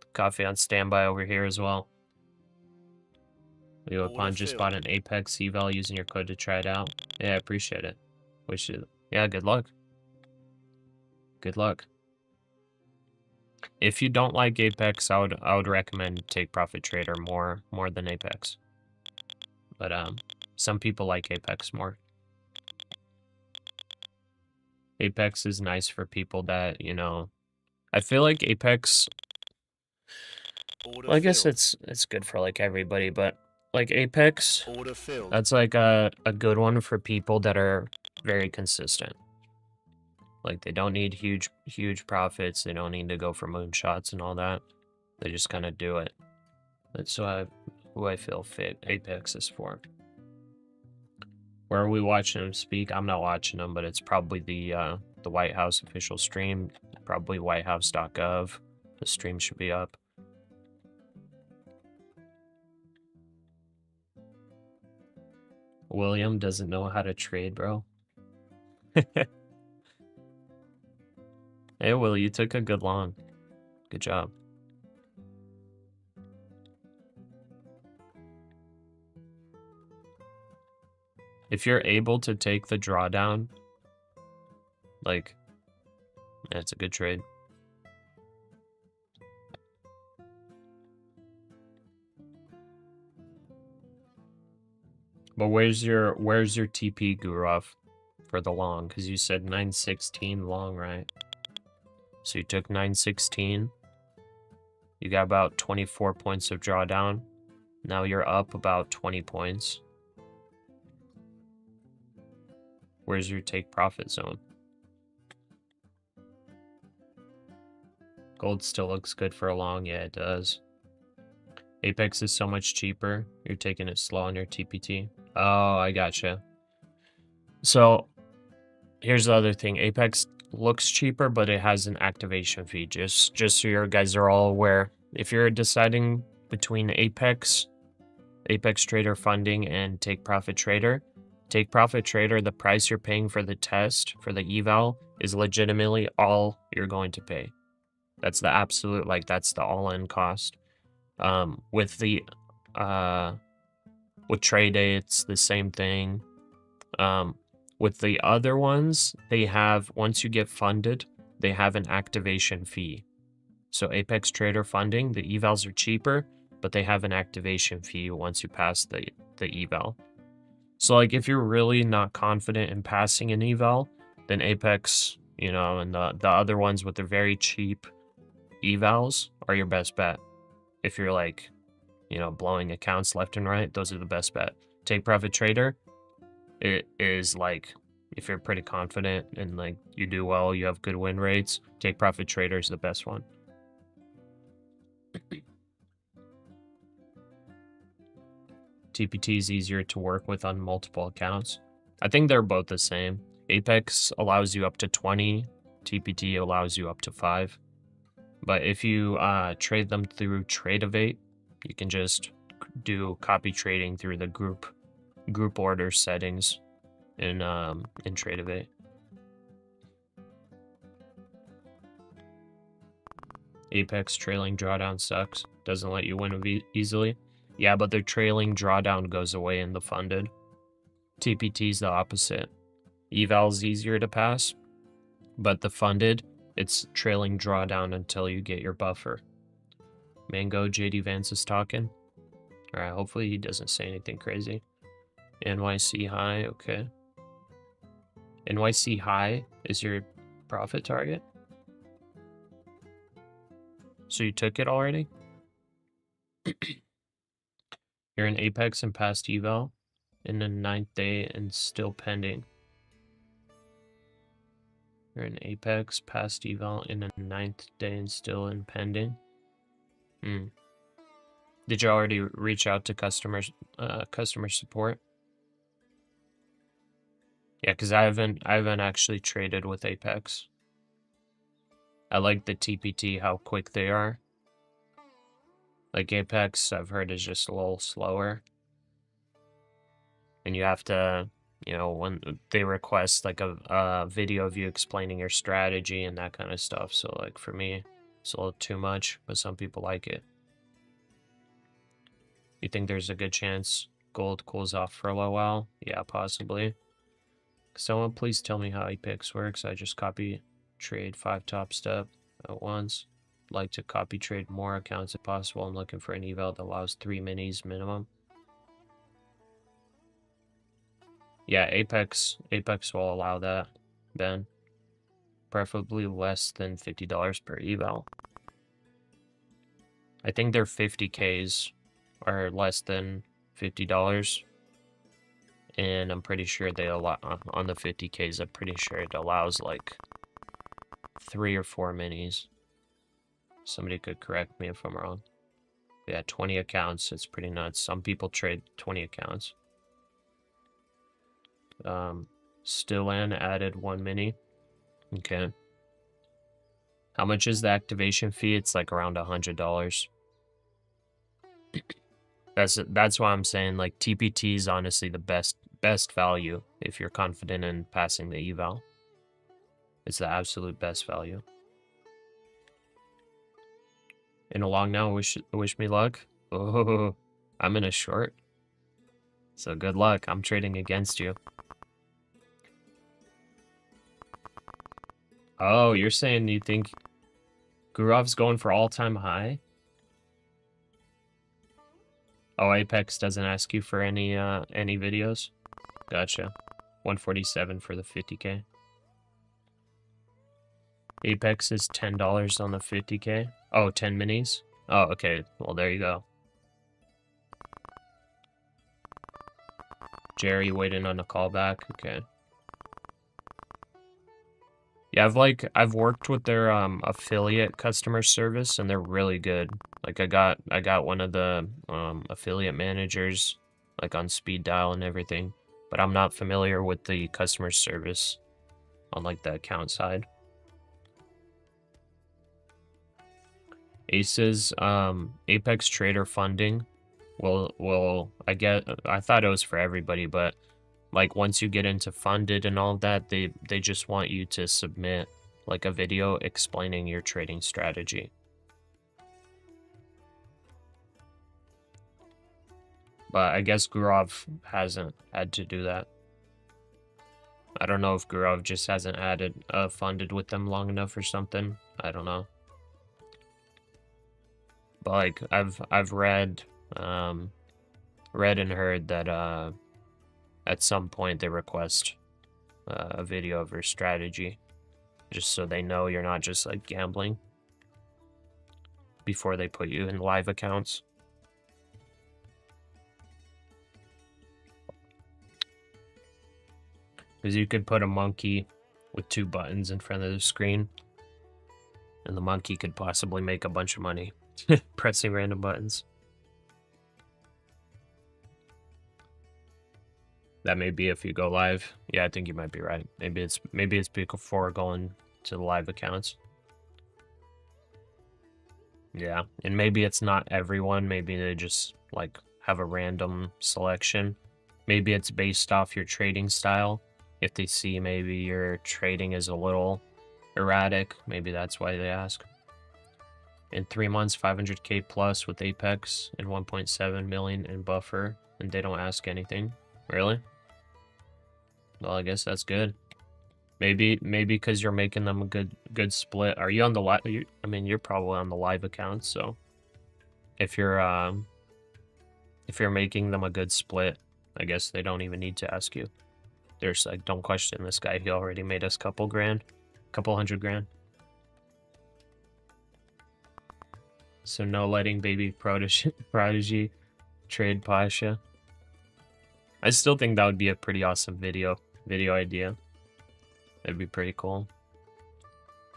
standby over here as well. Leo Upon just bought an Apex eval using your code to try it out. Yeah, I appreciate it. Yeah, good luck. Good luck. If you don't like Apex, I would recommend Take Profit Trader more than Apex. But some people like Apex more. Apex is nice for people that, you know, I feel like Apex, well, I guess it's good for like everybody, but like Apex, that's like a good one for people that are very consistent. Like they don't need huge profits. They don't need to go for moonshots and all that. They just kind of do it. That's who I feel fit Apex is for. Where are we watching him speak? I'm not watching him, but it's probably the White House official stream, probably whitehouse.gov. The stream should be up. William doesn't know how to trade, bro. Hey, Will, you took a good long. Good job. If you're able to take the drawdown, like, yeah, it's a good trade. But where's your TP, Gurov, for the long? Because you said 916 long, right? So you took 916. You got about 24 points of drawdown. Now you're up about 20 points. Where's your take profit zone? Gold still looks good for a long. Yeah, it does. Apex is so much cheaper. You're taking it slow on your TPT. Oh, I gotcha. So here's the other thing. Apex looks cheaper, but it has an activation fee. Just so you guys are all aware. If you're deciding between Apex Trader Funding, and Take Profit Trader, Take Profit Trader, the price you're paying for the test, for the eval, is legitimately all you're going to pay. That's the absolute, like, that's the all-in cost. With the, with Trade Day, it's the same thing. With the other ones, they have, once you get funded, they have an activation fee. So Apex Trader Funding, the evals are cheaper, but they have an activation fee once you pass the eval. So, like, if you're really not confident in passing an eval, then Apex, you know, and the other ones with the very cheap evals are your best bet. If you're, like, you know, blowing accounts left and right, those are the best bet. Take Profit Trader, it is, like, if you're pretty confident and, like, you do well, you have good win rates, Take Profit Trader is the best one. TPT is easier to work with on multiple accounts. I think they're both the same. Apex allows you up to 20. TPT allows you up to 5. But if you trade them through Tradeovate, you can just do copy trading through the group order settings in Tradeovate. Apex trailing drawdown sucks. Doesn't let you win easily. Yeah, but the trailing drawdown goes away in the funded. TPT is the opposite. Eval is easier to pass, but the funded, it's trailing drawdown until you get your buffer. Mango, JD Vance is talking. Alright, hopefully he doesn't say anything crazy. NYC high, okay. NYC high is your profit target? So you took it already? You're in Apex and past eval in the 9th day and still pending. You're in Apex, past eval in the 9th day and still in pending. Did you already reach out to customer support? Yeah, because I haven't actually traded with Apex. I like the TPT, how quick they are. Like Apex, I've heard is just a little slower. And you have to, you know, when they request like a video of you explaining your strategy and that kind of stuff. So like for me, it's a little too much, but some people like it. You think there's a good chance gold cools off for a little while? Yeah, possibly. Someone please tell me how Apex works. I just copy trade 5 top step at once. Like to copy trade more accounts if possible. I'm looking for an eval that allows 3 minis minimum. Yeah, Apex will allow that then. Preferably less than $50 per eval. I think their 50Ks are less than $50. And I'm pretty sure they allow on the 50Ks, I'm pretty sure it allows like 3 or 4 minis. Somebody could correct me if I'm wrong. Yeah, 20 accounts, it's pretty nuts. Some people trade 20 accounts. Stillan added 1 mini. Okay. How much is the activation fee? It's like around $100. That's why I'm saying like TPT is honestly the best value if you're confident in passing the eval. It's the absolute best value. In a long now, wish me luck. Oh, I'm in a short. So good luck. I'm trading against you. Oh, you're saying you think Gurov's going for all-time high? Oh, Apex doesn't ask you for any videos? Gotcha. 147 for the 50K. Apex is $10 on the 50K. Oh, 10 minis? Oh, okay. Well, there you go. Jerry waiting on a callback. Okay. Yeah, I've worked with their affiliate customer service and they're really good. Like I got one of the affiliate managers like on speed dial and everything, but I'm not familiar with the customer service on like the account side. Aces Apex Trader funding will I thought it was for everybody, but like once you get into funded and all of that, they just want you to submit like a video explaining your trading strategy. But I guess Gurov hasn't had to do that. I don't know if Gurov just hasn't added funded with them long enough or something. I don't know. But like I've read and heard that at some point they request a video of your strategy, just so they know you're not just like gambling before they put you in live accounts. Because you could put a monkey with 2 buttons in front of the screen, and the monkey could possibly make a bunch of money pressing random buttons. That may be if you go live. Yeah, I think you might be right. Maybe it's before going to the live accounts. Yeah, and maybe it's not everyone. Maybe they just like have a random selection. Maybe it's based off your trading style. If they see maybe your trading is a little erratic, maybe that's why they ask. In 3 months, 500k plus with Apex and 1.7 million in buffer, and they don't ask anything. Really? Well, I guess that's good. Maybe because you're making them a good split. Are you on the live? I mean, you're probably on the live account, so if you're making them a good split, I guess they don't even need to ask you. There's like, don't question this guy. He already made us couple hundred grand. So no letting baby prodigy trade Pasha. I still think that would be a pretty awesome video idea. That'd be pretty cool.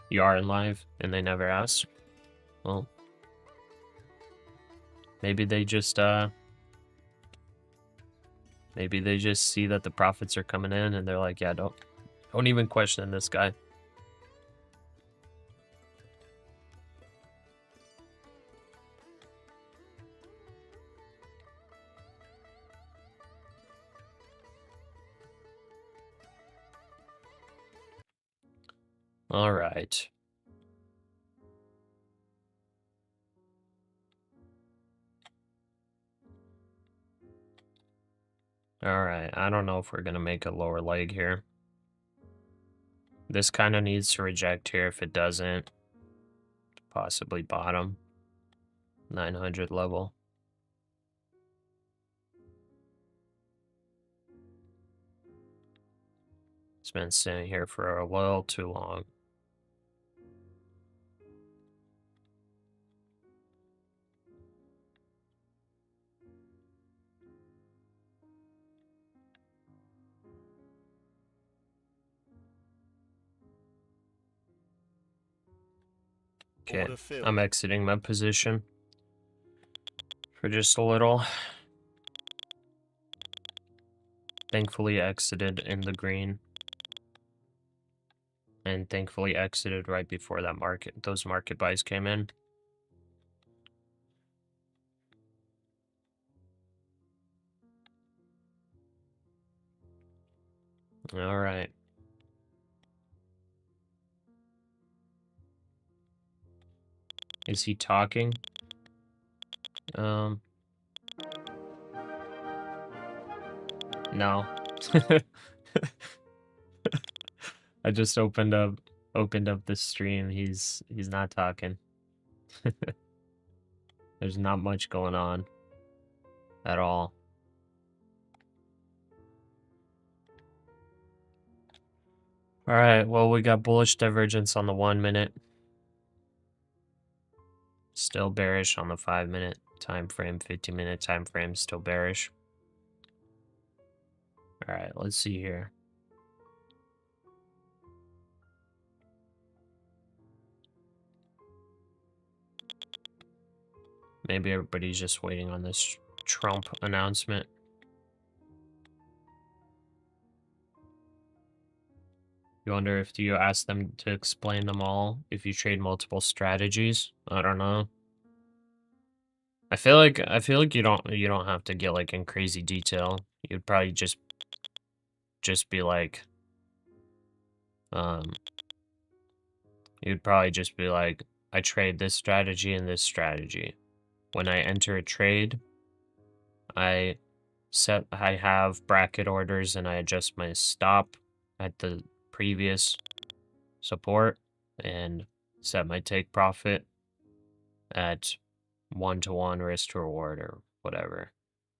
You are in live and they never asked. Well, maybe they just see that the profits are coming in and they're like, yeah, don't even question this guy. All right. All right. I don't know if we're going to make a lower leg here. This kind of needs to reject here. If it doesn't, possibly bottom. 900 level. It's been sitting here for a little too long. Okay, Order filled. I'm exiting my position for just a little. Thankfully exited in the green. And thankfully exited right before those market buys came in. All right. Is he talking? No. I just opened up the stream. He's not talking. There's not much going on at all. All right, well, we got bullish divergence on the 1 minute. Still bearish on the 5 minute time frame, 50-minute time frame, still bearish. All right, let's see here. Maybe everybody's just waiting on this Trump announcement. You wonder if you ask them to explain them all if you trade multiple strategies. I don't know. I feel like you don't have to get like in crazy detail. You'd probably just be like you'd probably just be like, I trade this strategy and this strategy. When I enter a trade, I have bracket orders and I adjust my stop at the previous support and set my take profit at 1-to-1 risk to reward or whatever,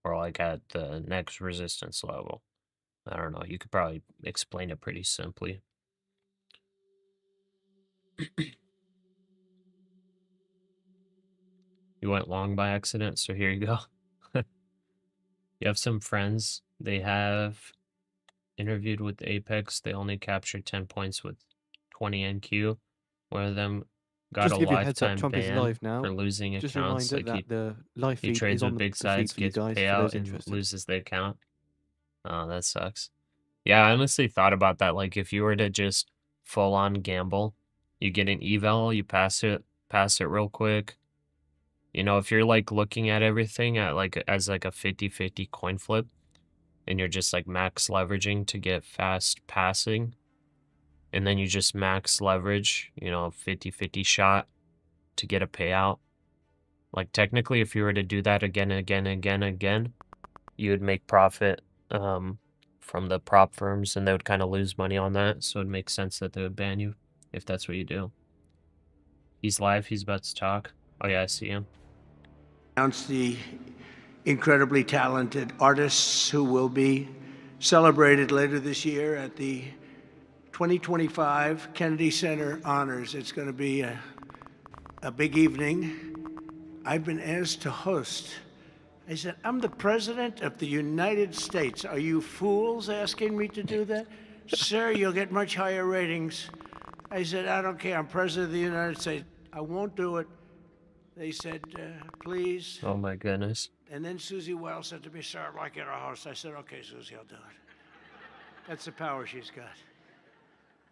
or like at the next resistance level. I don't know. You could probably explain it pretty simply. You went long by accident, so here you go. You have some friends. They have interviewed with Apex. They only captured 10 points with 20 NQ. One of them got Just a to give you a heads up, lifetime Trump is ban live now. for losing Just a accounts. reminder Like that the live he feed trades is on with the big feed sides, for you gets guys, for payout, those and interested. loses the account. Oh, that sucks. Yeah, I honestly thought about that. Like, if you were to just full-on gamble, you get an eval, you pass it real quick. You know, if you're like looking at everything at like as like a 50-50 coin flip, and you're just like max leveraging to get fast passing, and then you just max leverage, you know, 50-50 shot to get a payout. Like technically, if you were to do that again and again and again and again, you would make profit from the prop firms, and they would kind of lose money on that. So it makes sense that they would ban you if that's what you do. He's live. He's about to talk. Oh yeah, I see him. Announce the incredibly talented artists who will be celebrated later this year at the 2025 Kennedy Center Honors. It's going to be a big evening. I've been asked to host. I said, I'm the President of the United States. Are you fools asking me to do that? Sir, you'll get much higher ratings. I said, I don't care. I'm President of the United States. I won't do it. They said, please. Oh my goodness. And then Susie Wells said to me, sir, I'd like you to host. I said, okay, Susie, I'll do it. That's the power she's got.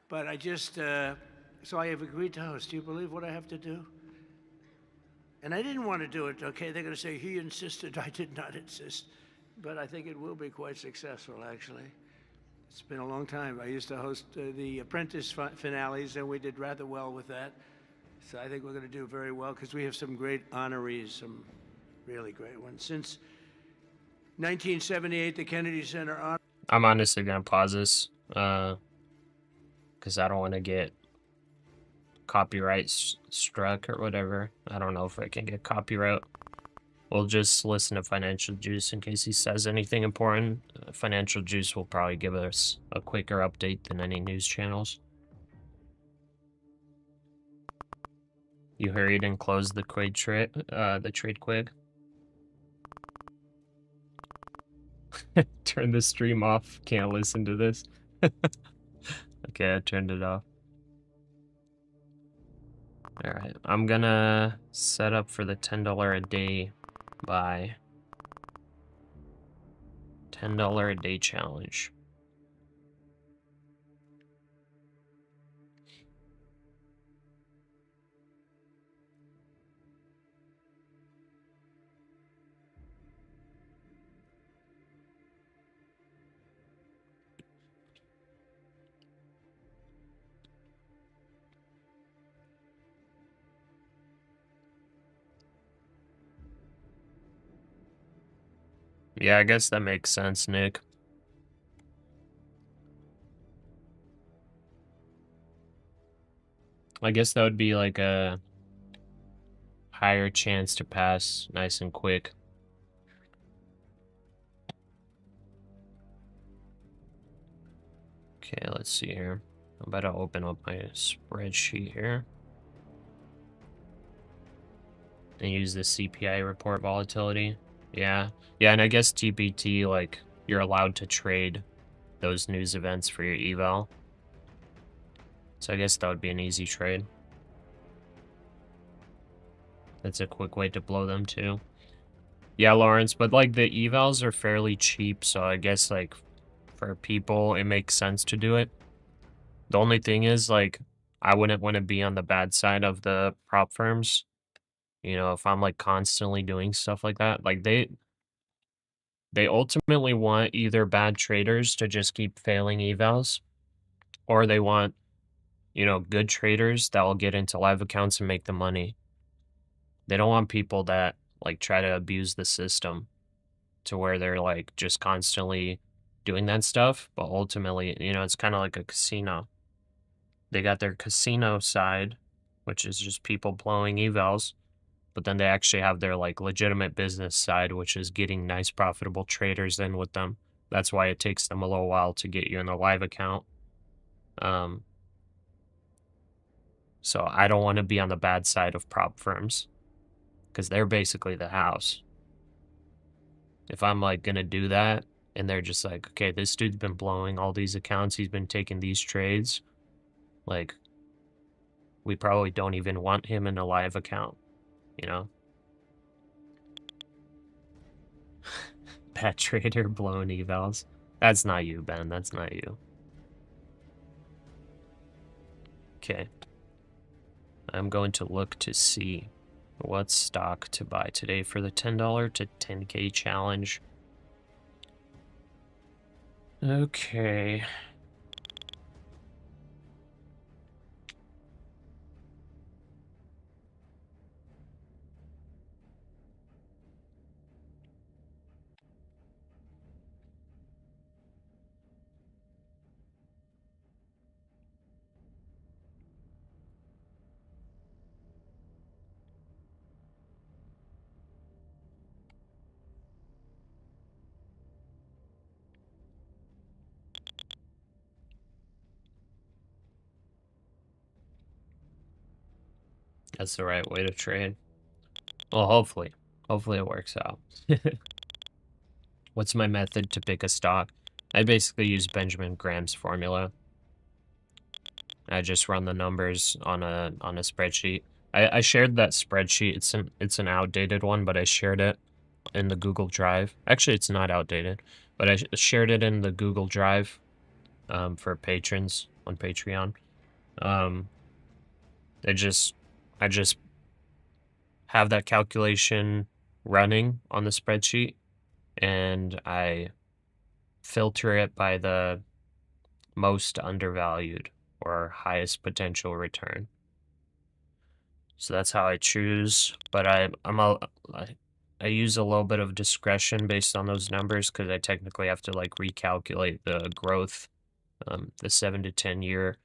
But I just, so I have agreed to host. Do you believe what I have to do? And I didn't want to do it, okay? They're going to say, he insisted. I did not insist. But I think it will be quite successful, actually. It's been a long time. I used to host the Apprentice finales, and we did rather well with that. So I think we're going to do very well because we have some great honorees, some really great ones. Since 1978, the Kennedy Center honor. I'm honestly going to pause this because I don't want to get copyright struck or whatever. I don't know if I can get copyright. We'll just listen to Financial Juice in case he says anything important. Financial Juice will probably give us a quicker update than any news channels. You hurried and closed the trade quick. Turn the stream off. Can't listen to this. Okay, I turned it off. Alright, I'm gonna set up for the $10 a day buy. $10 a day challenge. Yeah, I guess that makes sense, Nick. I guess that would be like a higher chance to pass nice and quick. Okay, let's see here. I'm about to open up my spreadsheet here. And use the CPI report volatility. Yeah, and I guess TPT, like, you're allowed to trade those news events for your eval. So I guess that would be an easy trade. That's a quick way to blow them too. Yeah, Lawrence, but like the evals are fairly cheap, so I guess like for people it makes sense to do it. The only thing is, like, I wouldn't want to be on the bad side of the prop firms. You know, if I'm like constantly doing stuff like that, like they ultimately want either bad traders to just keep failing evals, or they want, you know, good traders that will get into live accounts and make the money. They don't want people that like try to abuse the system to where they're like just constantly doing that stuff, but ultimately, you know, it's kind of like a casino. They got their casino side, which is just people blowing evals, but then they actually have their like legitimate business side, which is getting nice profitable traders in with them. That's why it takes them a little while to get you in the live account. So I don't want to be on the bad side of prop firms because they're basically the house. If I'm like gonna do that and they're just like, okay, this dude's been blowing all these accounts, he's been taking these trades, like, we probably don't even want him in a live account, you know? Bad trader blowing evals. That's not you, Ben. That's not you. Okay. I'm going to look to see what stock to buy today for the $10 to 10K challenge. Okay. That's the right way to trade. Well, hopefully. Hopefully it works out. What's my method to pick a stock? I basically use Benjamin Graham's formula. I just run the numbers on a spreadsheet. I shared that spreadsheet. It's an outdated one, but I shared it in the Google Drive. Actually, it's not outdated, but I shared it in the Google Drive for patrons on Patreon. I just have that calculation running on the spreadsheet, and I filter it by the most undervalued or highest potential return. So that's how I choose, but I use a little bit of discretion based on those numbers because I technically have to like recalculate the growth, the 7 to 10 year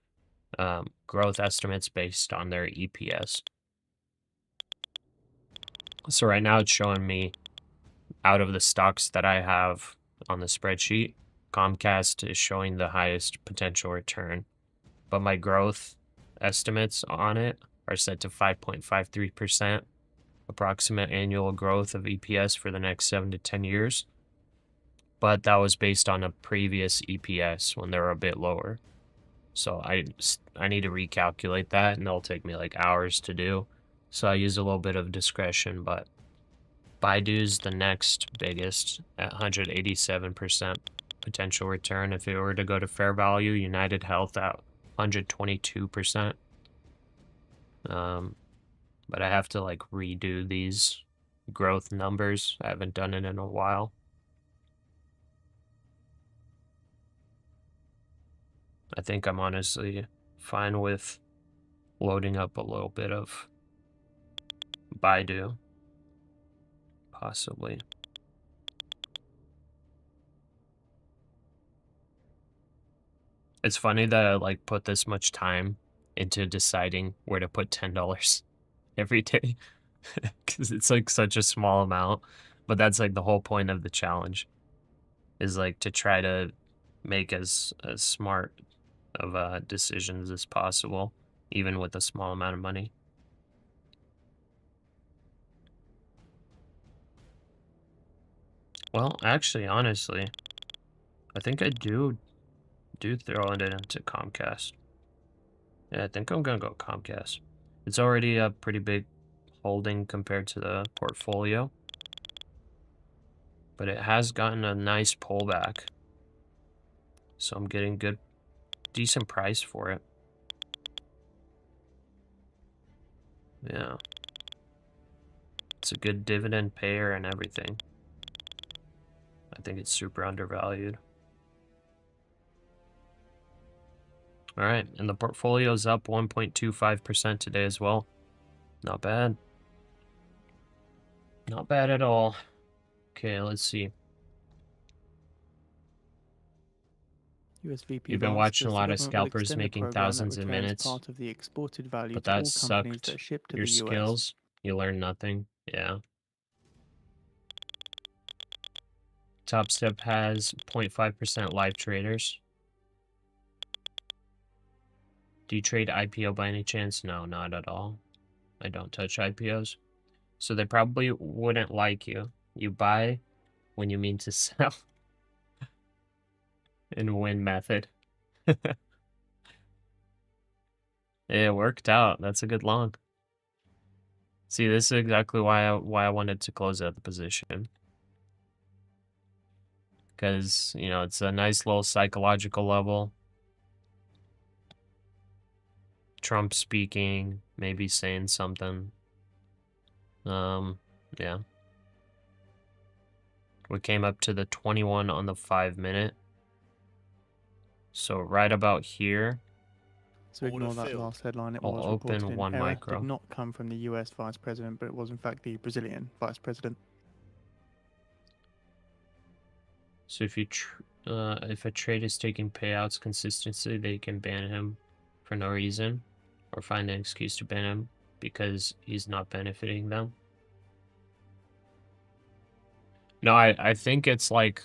growth estimates based on their EPS. So right now it's showing me out of the stocks that I have on the spreadsheet, Comcast is showing the highest potential return, but my growth estimates on it are set to 5.53% approximate annual growth of EPS for the next 7 to 10 years. But that was based on a previous EPS when they were a bit lower. So I need to recalculate that, and it'll take me like hours to do. So I use a little bit of discretion, but Baidu's the next biggest at 187% potential return. If it were to go to fair value, United Health at 122%. But I have to like redo these growth numbers. I haven't done it in a while. I think I'm honestly fine with loading up a little bit of Baidu. Possibly. It's funny that I like put this much time into deciding where to put $10 every day because it's like such a small amount, but that's like the whole point of the challenge is like to try to make as smart of decisions as possible, even with a small amount of money. Well, actually, honestly, I think I do throw it into Comcast. Yeah, I think I'm gonna go Comcast. It's already a pretty big holding compared to the portfolio, but it has gotten a nice pullback. So I'm getting decent price for it. Yeah. It's a good dividend payer and everything. I think it's super undervalued. All right, and the portfolio's up 1.25% today as well. Not bad. Not bad at all. Okay, let's see. USVP You've been asks, watching a does the lot of government will scalpers extend a making program that thousands in returns minutes, part of the exported value but to all that companies sucked that ship to your the US? skills. You learned nothing. Yeah. Top Step has 0.5% live traders. Do you trade IPO by any chance? No, not at all. I don't touch IPOs. So they probably wouldn't like you. You buy when you mean to sell. In win method. It worked out. That's a good long. See, this is exactly why I wanted to close out the position. Because, you know, it's a nice little psychological level. Trump speaking, maybe saying something. Yeah. We came up to the 21 on the 5-minute. So right about here. So ignore that last headline. It I'll was open reported in one error. micro. Did not come from the US vice president, but it was in fact the Brazilian vice president. So if if a trade is taking payouts consistently, they can ban him for no reason, or find an excuse to ban him because he's not benefiting them. No, I think it's like,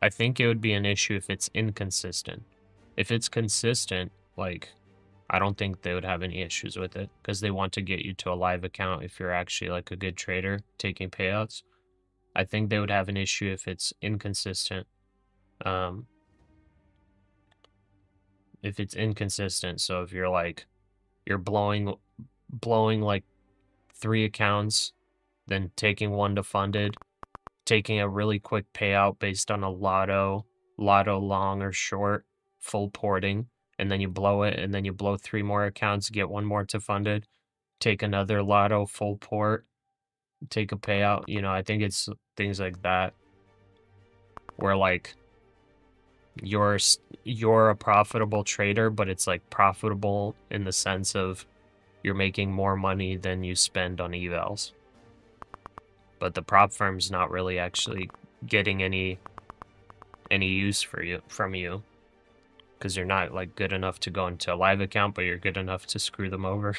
I think it would be an issue if it's inconsistent. If it's consistent, like, I don't think they would have any issues with it because they want to get you to a live account if you're actually like a good trader taking payouts. I think they would have an issue if it's inconsistent. If it's inconsistent, so if you're like you're blowing like 3 accounts, then taking one to funded, taking a really quick payout based on a lotto long or short, full porting, and then you blow it, and then you blow 3 more accounts, get 1 more to funded, take another lotto full port, take a payout. You know, I think it's things like that where like you're a profitable trader, but it's like profitable in the sense of you're making more money than you spend on evals. But the prop firm's not really actually getting any use from you because you're not like good enough to go into a live account, but you're good enough to screw them over.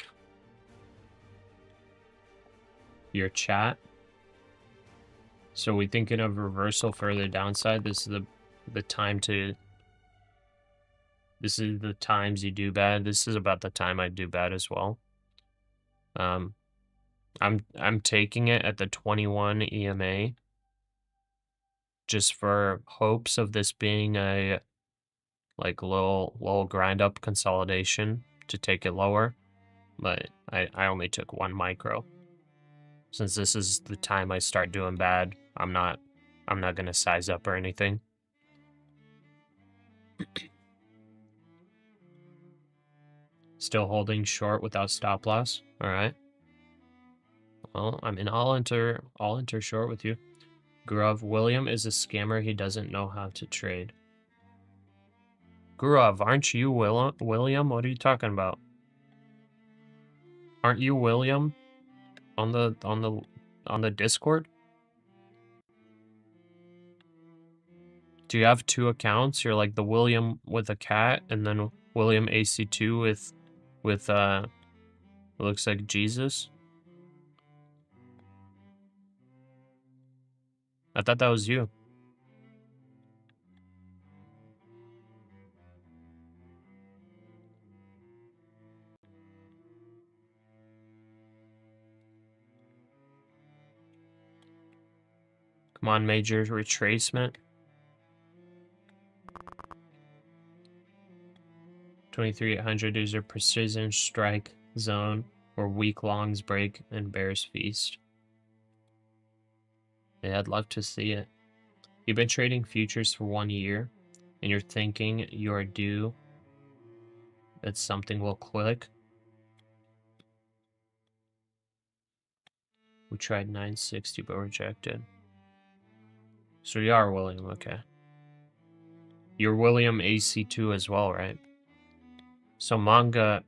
Your chat. So we thinking of reversal further downside. This is the time to. This is the times you do bad. This is about the time I do bad as well. I'm taking it at the 21 EMA just for hopes of this being a like little grind up consolidation to take it lower, but I only took 1 micro. Since this is the time I start doing bad, I'm not gonna size up or anything. Still holding short without stop loss. All right. Well, I mean, I'll enter short with you. Gurav, William is a scammer. He doesn't know how to trade. Gurav, aren't you William? What are you talking about? Aren't you William on the Discord? Do you have 2 accounts? You're like the William with a cat and then William AC2 with it looks like Jesus. I thought that was you. Come on, major retracement. 2300 is your precision strike zone where weak longs break and bears feast. Yeah, I'd love to see it. You've been trading futures for 1 year and you're thinking you're due that something will click. We tried 960 but rejected. So you are William, okay. You're William AC2 as well, right? So manga,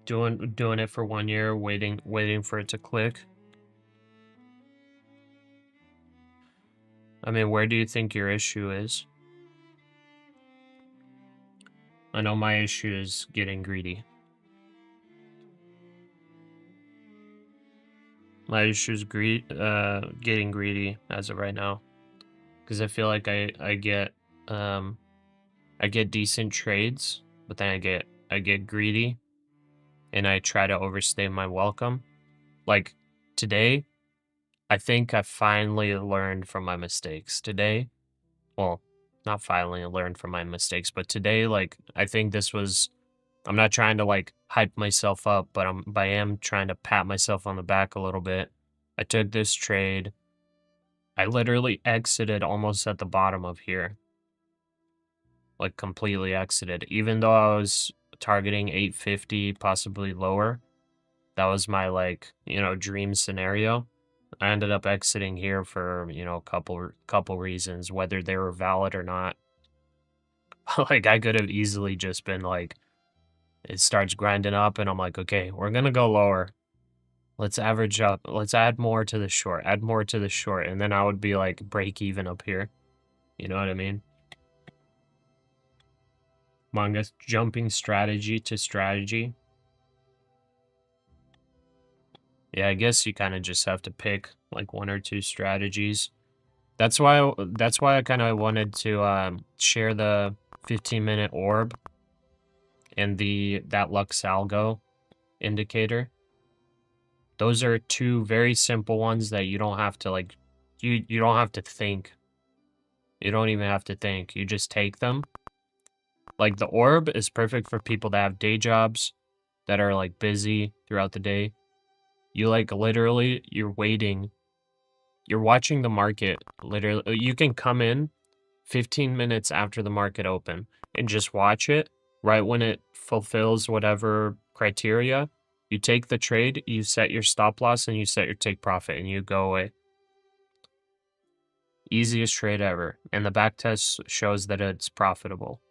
doing it for 1 year, waiting for it to click. I mean, where do you think your issue is? I know my issue is getting greedy. My issue is getting greedy as of right now, because I feel like I get decent trades, but then I get greedy, and I try to overstay my welcome. Like today, I think I finally learned from my mistakes today. Well, not finally learned from my mistakes, but today, like, I think this was, I'm not trying to like hype myself up, but I am trying to pat myself on the back a little bit. I took this trade. I literally exited almost at the bottom of here. Like completely exited. Even though I was targeting 850, possibly lower. That was my like, dream scenario. I ended up exiting here for, a couple reasons, whether they were valid or not. Like I could have easily just been like, it starts grinding up and I'm like, okay, we're going to go lower. Let's average up. Let's add more to the short. Add more to the short. And then I would be like break even up here. You know what I mean? Manga jumping strategy to strategy. Yeah, I guess you kind of just have to pick like 1 or 2 strategies. That's why I kind of wanted to share the 15-minute orb and that Lux Algo indicator. Those are two very simple ones that you don't have to like, you don't have to think. You don't even have to think. You just take them. Like the orb is perfect for people that have day jobs that are like busy throughout the day. You like literally, you're waiting. You're watching the market. Literally, you can come in 15 minutes after the market open and just watch it right when it fulfills whatever criteria. You take the trade, you set your stop loss, and you set your take profit, and you go away. Easiest trade ever. And the back test shows that it's profitable.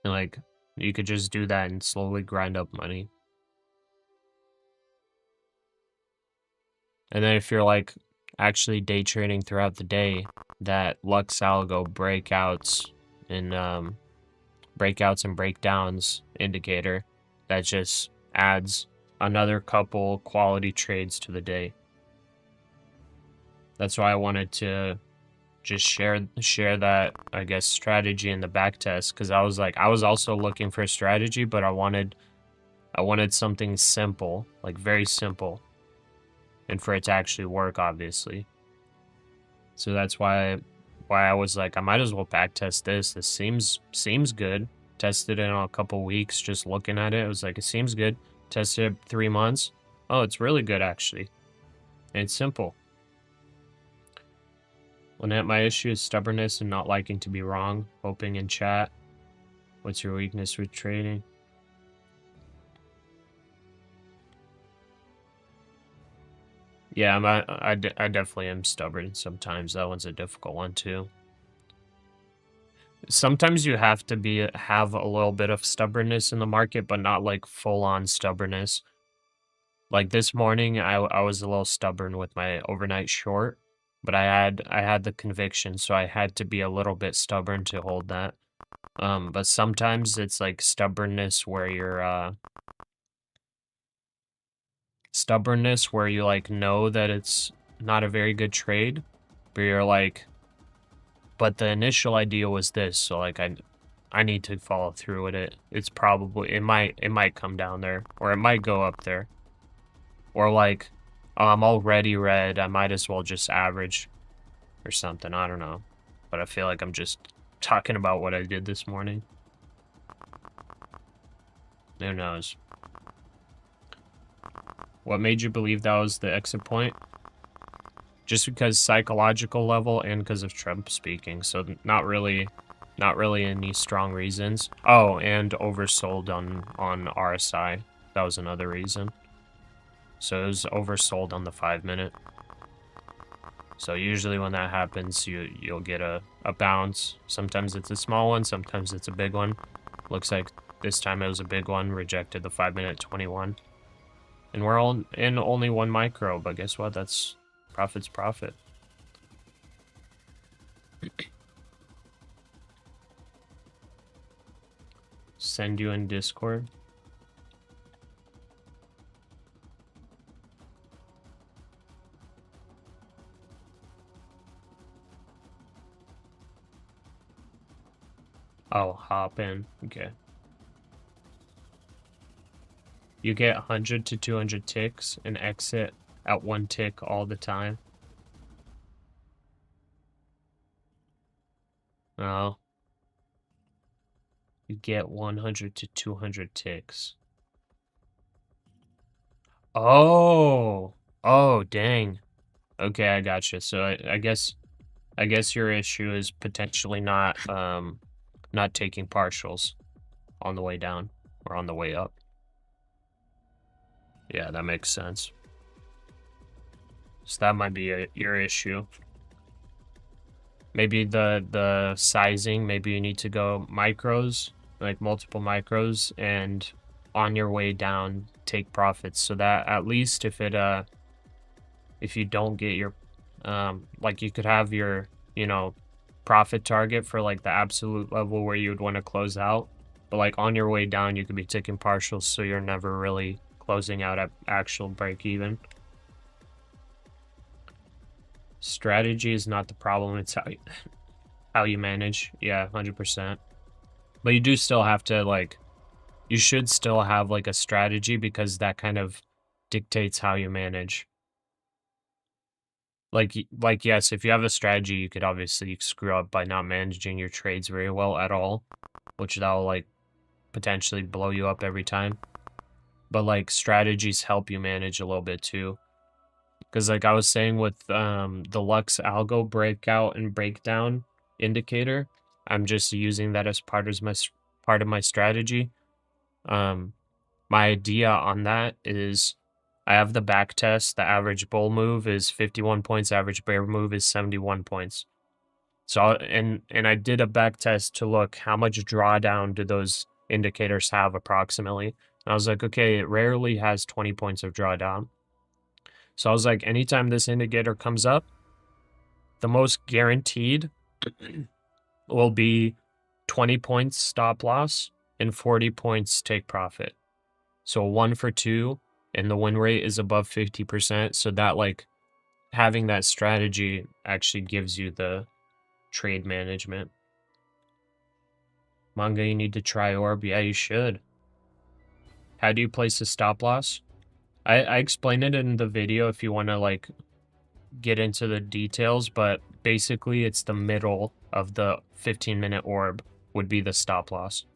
And like, you could just do that and slowly grind up money. And then if you're like actually day trading throughout the day, that Lux Algo breakouts and breakdowns indicator, that just adds another couple quality trades to the day. That's why I wanted to just share that, I guess, strategy in the back test, because I was like, I was also looking for a strategy, but I wanted something simple, like very simple, and for it to actually work, obviously. So that's why I was like, I might as well back test this. This seems good. Tested it in a couple weeks, just looking at it. I was like, it seems good. Tested it 3 months. Oh, it's really good actually. And it's simple. Lynette, my issue is stubbornness and not liking to be wrong. Hoping in chat. What's your weakness with trading? Yeah, I definitely am stubborn sometimes. That one's a difficult one too. Sometimes you have to have a little bit of stubbornness in the market, but not like full-on stubbornness. Like this morning, I was a little stubborn with my overnight short, but I had the conviction, so I had to be a little bit stubborn to hold that. But sometimes it's like stubbornness where you're stubbornness where you like know that it's not a very good trade, but you're like, but the initial idea was this, so like I need to follow through with it. It's probably it might come down there, or it might go up there. Or like, oh, I'm already red, I might as well just average or something. I don't know. But I feel like I'm just talking about what I did this morning. Who knows? What made you believe that was the exit point? Just because psychological level and because of Trump speaking. So not really any strong reasons. Oh, and oversold on RSI. That was another reason. So it was oversold on the 5-minute. So usually when that happens, you'll get a bounce. Sometimes it's a small one, sometimes it's a big one. Looks like this time it was a big one, rejected the 5-minute 21. And we're all in only one micro, but guess what? That's profit's profit. Send you in Discord. Oh, hop in. Okay. You get 100 to 200 ticks and exit at 1 tick all the time. Oh. You get 100 to 200 ticks. Oh. Oh, dang. Okay, I gotcha. So I guess your issue is potentially not taking partials on the way down or on the way up. Yeah, that makes sense. So that might be your issue. Maybe the sizing, maybe you need to go micros, like multiple micros, and on your way down take profits, so that at least if you don't get your like you could have your, you know, profit target for like the absolute level where you would want to close out, but like on your way down you could be taking partials, so you're never really closing out at actual break even. Strategy is not the problem, it's how you manage. Yeah, 100%. But you do still have to, like, you should still have, like, a strategy, because that kind of dictates how you manage. Like, yes, if you have a strategy, you could obviously screw up by not managing your trades very well at all, which that'll, like, potentially blow you up every time. But, like, strategies help you manage a little bit too. Because, like I was saying with the Lux Algo breakout and breakdown indicator, I'm just using that as part of my strategy. My idea on that is I have the back test. The average bull move is 51 points. Average bear move is 71 points. So, and I did a back test to look how much drawdown do those indicators have approximately. And I was like, okay, it rarely has 20 points of drawdown. So I was like, anytime this indicator comes up, the most guaranteed will be 20 points stop loss and 40 points take profit. So 1 for 2, and the win rate is above 50%. So that, like, having that strategy actually gives you the trade management. Manga, you need to try Orb. Yeah, you should. How do you place a stop loss? I explained it in the video if you want to, like, get into the details, but basically it's the middle of the 15-minute orb would be the stop loss.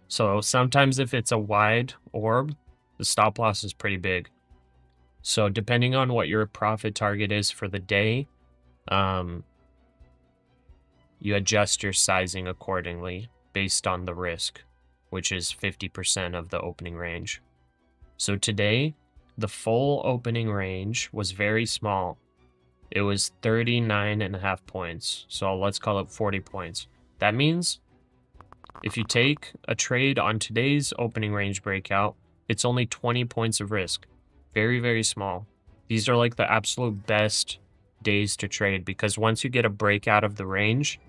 So sometimes if it's a wide orb, the stop loss is pretty big. So depending on what your profit target is for the day, you adjust your sizing accordingly based on the risk, which is 50% of the opening range. So today, the full opening range was very small. It was 39.5 points. So let's call it 40 points. That means if you take a trade on today's opening range breakout, it's only 20 points of risk. Very, very small. These are like the absolute best days to trade, because once you get a breakout of the range,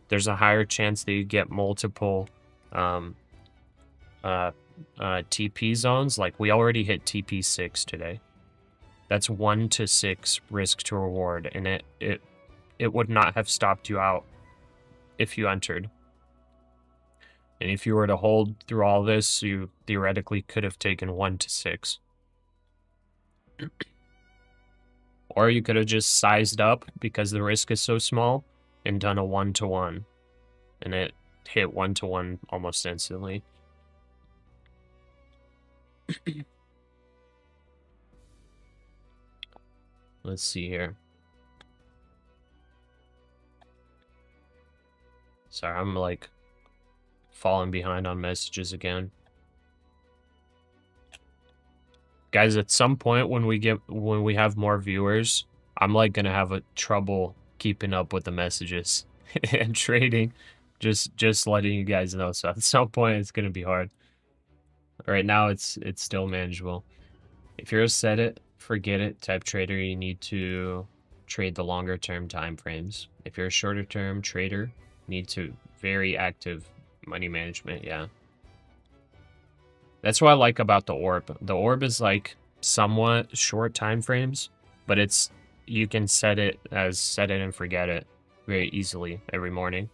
there's a higher chance that you get multiple TP zones. Like, we already hit TP 6 today. That's 1 to 6 risk to reward, and it would not have stopped you out if you entered. And if you were to hold through all this, you theoretically could have taken 1 to 6. Or you could have just sized up because the risk is so small and done a 1-to-1, and it hit 1-to-1 almost instantly. Let's see here. Sorry, I'm like falling behind on messages again. Guys, at some point when we have more viewers, I'm like gonna have a trouble keeping up with the messages and trading. Just letting you guys know. So at some point it's gonna be hard. Right now it's still manageable. If you're a set it, forget it type trader, you need to trade the longer term time frames. If you're a shorter term trader, you need to very active money management. Yeah. That's what I like about the orb. The orb is like somewhat short time frames, but you can set it and forget it very easily every morning.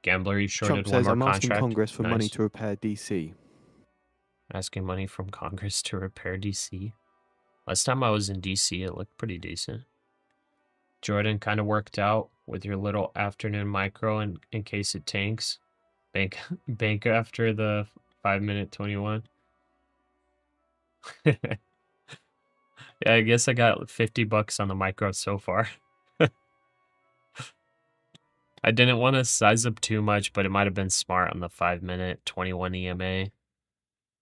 Gambler, you shorted Trump says, one more I'm asking contract. Congress for money Nice. to repair DC. Asking money from Congress to repair DC. Last time I was in DC, it looked pretty decent. Jordan, kind of worked out with your little afternoon micro in case it tanks. Bank after the 5-minute 21. Yeah, I guess I got $50 on the micro so far. I didn't want to size up too much, but it might have been smart on the 5-minute 21 EMA.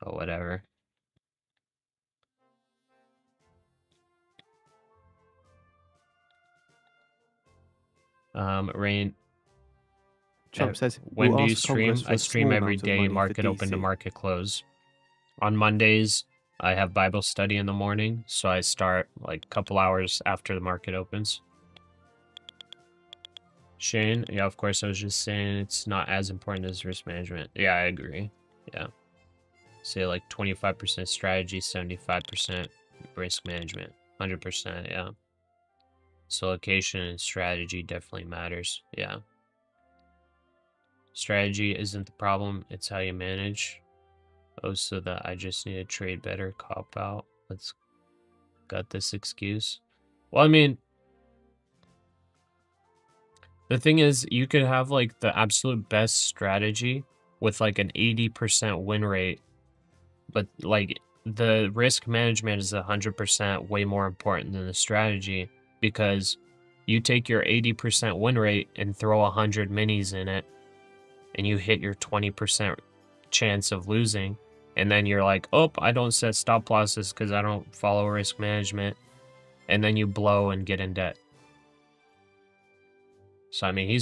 But whatever. Rain. Trump says, when we'll do you ask Congress stream? for I a stream small every amount of day, money for market open to DC. market close. On Mondays, I have Bible study in the morning, so I start like a couple hours after the market opens. Shane, yeah, of course, I was just saying it's not as important as risk management. Yeah, I agree. Yeah. Say like 25% strategy, 75% risk management, 100%, yeah. So location and strategy definitely matters, yeah. Strategy isn't the problem, it's how you manage. Oh, so that I just need to trade better, cop out. Let's got this excuse. Well, I mean, the thing is, you could have like the absolute best strategy with like an 80% win rate, but like the risk management is 100% way more important than the strategy, because you take your 80% win rate and throw 100 minis in it, and you hit your 20% chance of losing, and then you're like, oh, I don't set stop losses because I don't follow risk management, and then you blow and get in debt. So I mean,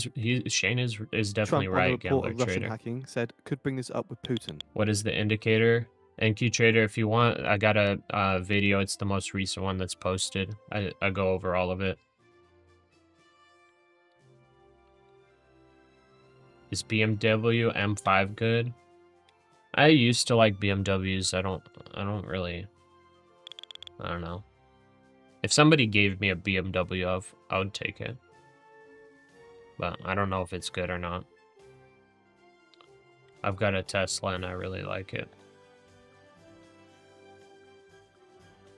Shane is definitely Trump, right, on the report gambler of Russian trader. hacking, said could bring this up with Putin. What is the indicator? NQ Trader, if you want, I got a video. It's the most recent one that's posted. I go over all of it. Is BMW M5 good? I used to like BMWs. I don't really. I don't know. If somebody gave me a BMW, I would take it. But I don't know if it's good or not. I've got a Tesla and I really like it.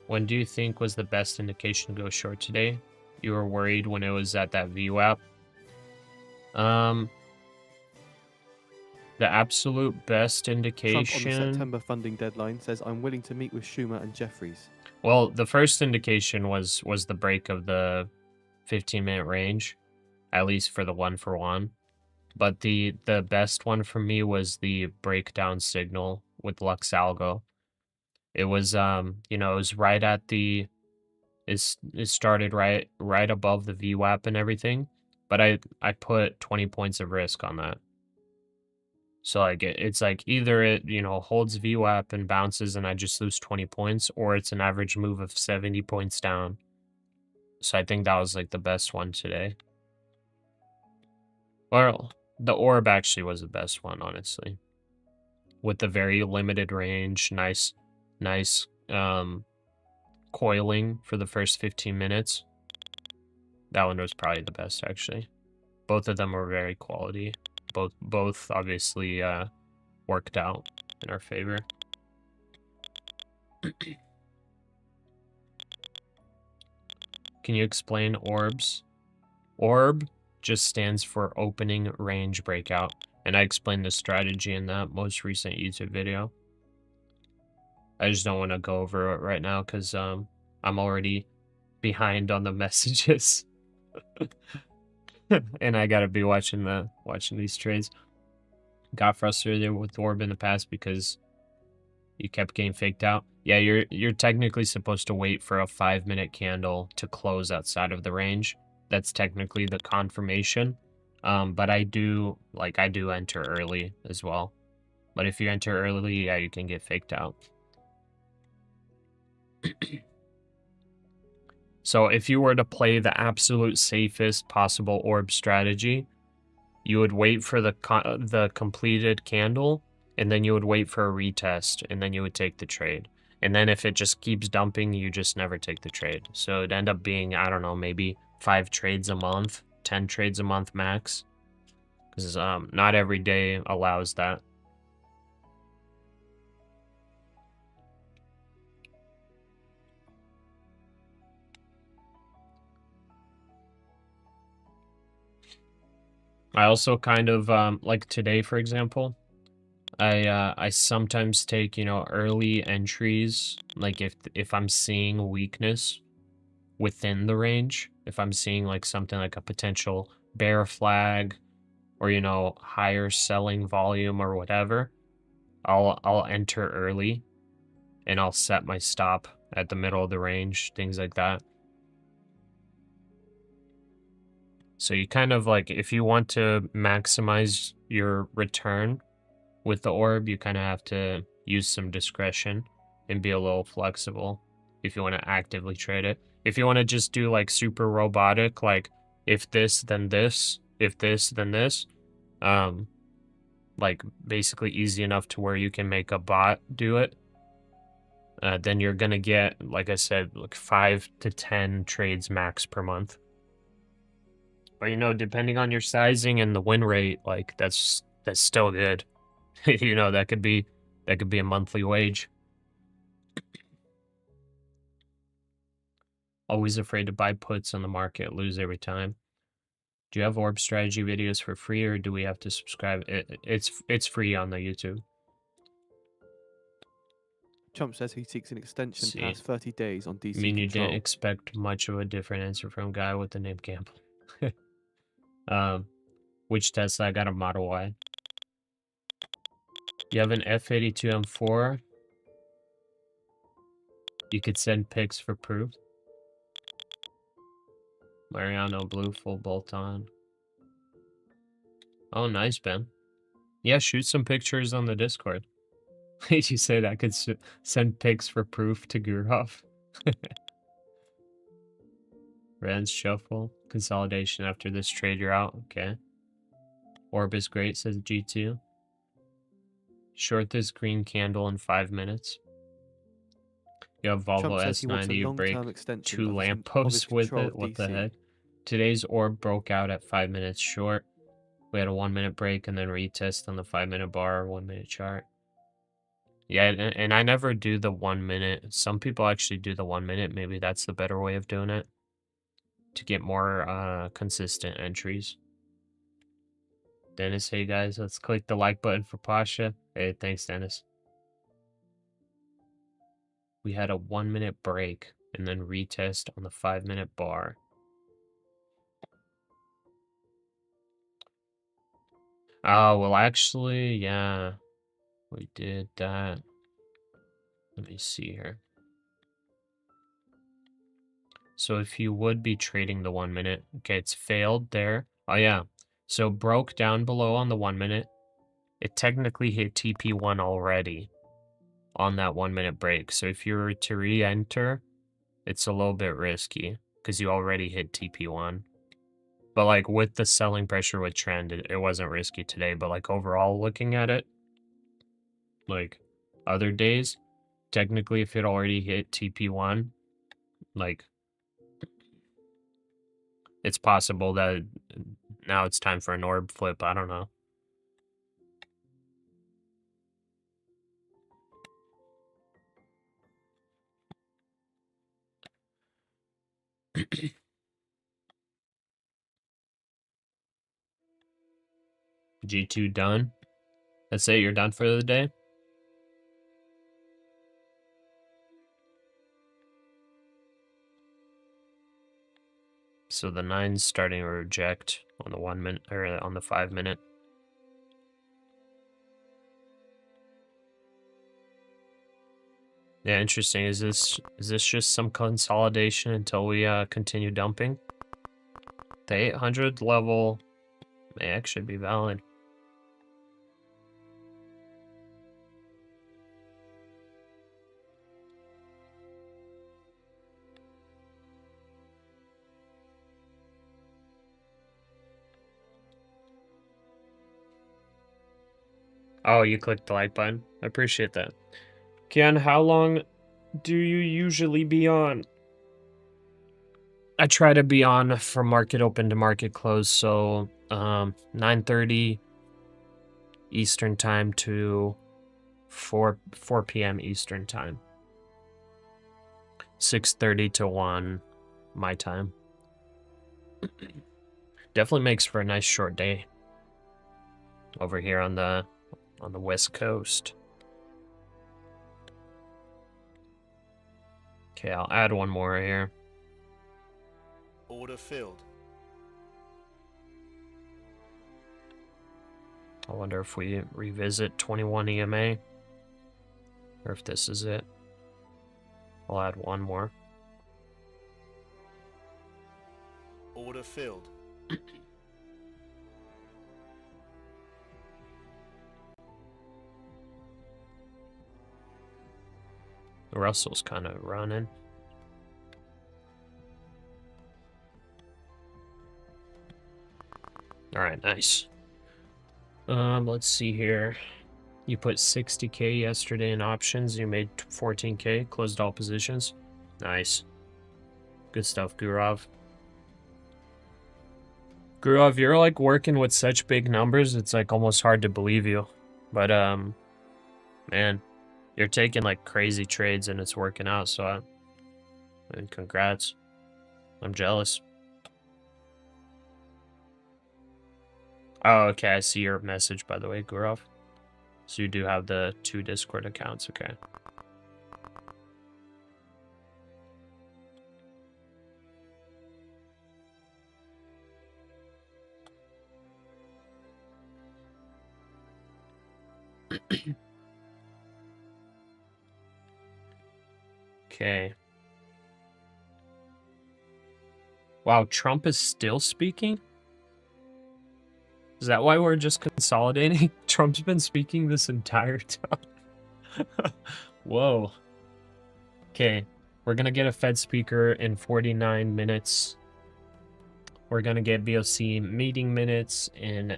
When do you think was the best indication to go short today? You were worried when it was at that VWAP. The absolute best indication. Trump on the September funding deadline says, I'm willing to meet with Schumer and Jeffries. Well, the first indication was the break of the 15-minute range, at least for the 1-for-1. But the best one for me was the breakdown signal with Lux Algo. It was you know, it was right at the it started right above the VWAP and everything, but I put 20 points of risk on that. So like it's like either it, you know, holds VWAP and bounces and I just lose 20 points, or it's an average move of 70 points down. So I think that was like the best one today. Well, the orb actually was the best one, honestly. With the very limited range, nice coiling for the first 15 minutes. That one was probably the best, actually. Both of them were very quality. Both obviously worked out in our favor. Can you explain orbs? Orb just stands for opening range breakout, and I explained the strategy in that most recent YouTube video. I just don't want to go over it right now because I'm already behind on the messages. And I gotta be watching these trades. Got frustrated with orb in the past because you kept getting faked out. Yeah, you're technically supposed to wait for a 5-minute candle to close outside of the range. That's technically the confirmation. But I do enter early as well. But if you enter early, yeah, you can get faked out. So if you were to play the absolute safest possible orb strategy, you would wait for the completed candle, and then you would wait for a retest, and then you would take the trade. And then if it just keeps dumping, you just never take the trade. So it'd end up being, I don't know, maybe 5 trades a month, 10 trades a month max. Because not every day allows that. I also kind of, like today, for example, I sometimes take, you know, early entries, like if I'm seeing weakness within the range, if I'm seeing like something like a potential bear flag or, you know, higher selling volume or whatever, I'll enter early and I'll set my stop at the middle of the range, things like that. So you kind of like, if you want to maximize your return with the orb, you kind of have to use some discretion and be a little flexible if you want to actively trade it. If you want to just do like super robotic, like if this, then this, if this, then this, like basically easy enough to where you can make a bot do it, then you're going to get, like I said, like 5 to 10 trades max per month. But, you know, depending on your sizing and the win rate, like that's That's still good. You know, that could be a monthly wage. Always afraid to buy puts on the market, lose every time. Do you have orb strategy videos for free, or do we have to subscribe? It's free on the YouTube. Trump says he seeks an extension See. past 30 days on DC I mean, you control. didn't expect much of a different answer from a guy with the name Gamble. Which Tesla? I got a Model Y. You have an F82 M4. You could send pics for proof. Mariano Blue full bolt on. Oh, nice, Ben. Yeah, shoot some pictures on the Discord. You said I could send pics for proof to Gurov. Rand's shuffle. Consolidation after this trade, you're out. Okay. Orb is great, says G2. Short this green candle in 5 minutes. You have Volvo Trump says he wants a S90, you break long-term extension 2 of his lampposts with control it. of What the DC. heck? Today's orb broke out at 5 minutes short. We had a 1 minute break and then retest on the 5 minute bar, 1 minute chart. Yeah, and I never do the 1 minute. Some people actually do the 1 minute. Maybe that's the better way of doing it to get more consistent entries. Dennis, hey guys, let's click the like button for Pasha. Hey, thanks, Dennis. We had a 1 minute break and then retest on the 5 minute bar. Oh, well, actually, yeah, we did that. Let me see here. So if you would be trading the 1 minute, okay, it's failed there. Oh, yeah. So broke down below on the 1 minute. It technically hit TP1 already on that 1 minute break. So if you were to re-enter, it's a little bit risky because you already hit TP1. But like with the selling pressure with trend, it wasn't risky today. But like overall looking at it, like other days, technically if it already hit TP1, like it's possible that now it's time for an orb flip. I don't know. G2 done. That's it. You're done for the day. So the 9's starting to reject on the 1 minute or on the 5 minute. Yeah, interesting. Is this just some consolidation until we continue dumping? The 800 level may actually be valid. Oh, you clicked the like button. I appreciate that. Ken, how long do you usually be on? I try to be on from market open to market close, so 9:30 Eastern time to 4 p.m. Eastern time. 6:30 to 1 my time. Definitely makes for a nice short day over here on the West Coast. Okay, I'll add one more here. Order filled. I wonder if we revisit 21 EMA or if this is it. I'll add one more. Order filled. Russell's kind of running. All right, nice. Let's see here. You put 60K yesterday in options. You made 14K. Closed all positions. Nice. Good stuff, Gurov. Gurov, you're like working with such big numbers, it's like almost hard to believe you. But man, you're taking like crazy trades and it's working out, so I mean, congrats. I'm jealous. Oh, okay, I see your message, by the way, Gurov. So you do have the 2 Discord accounts, okay. Okay. Wow, Trump is still speaking? Is that why we're just consolidating? Trump's been speaking this entire time. Whoa. Okay, we're gonna get a Fed speaker in 49 minutes. We're gonna get VOC meeting minutes in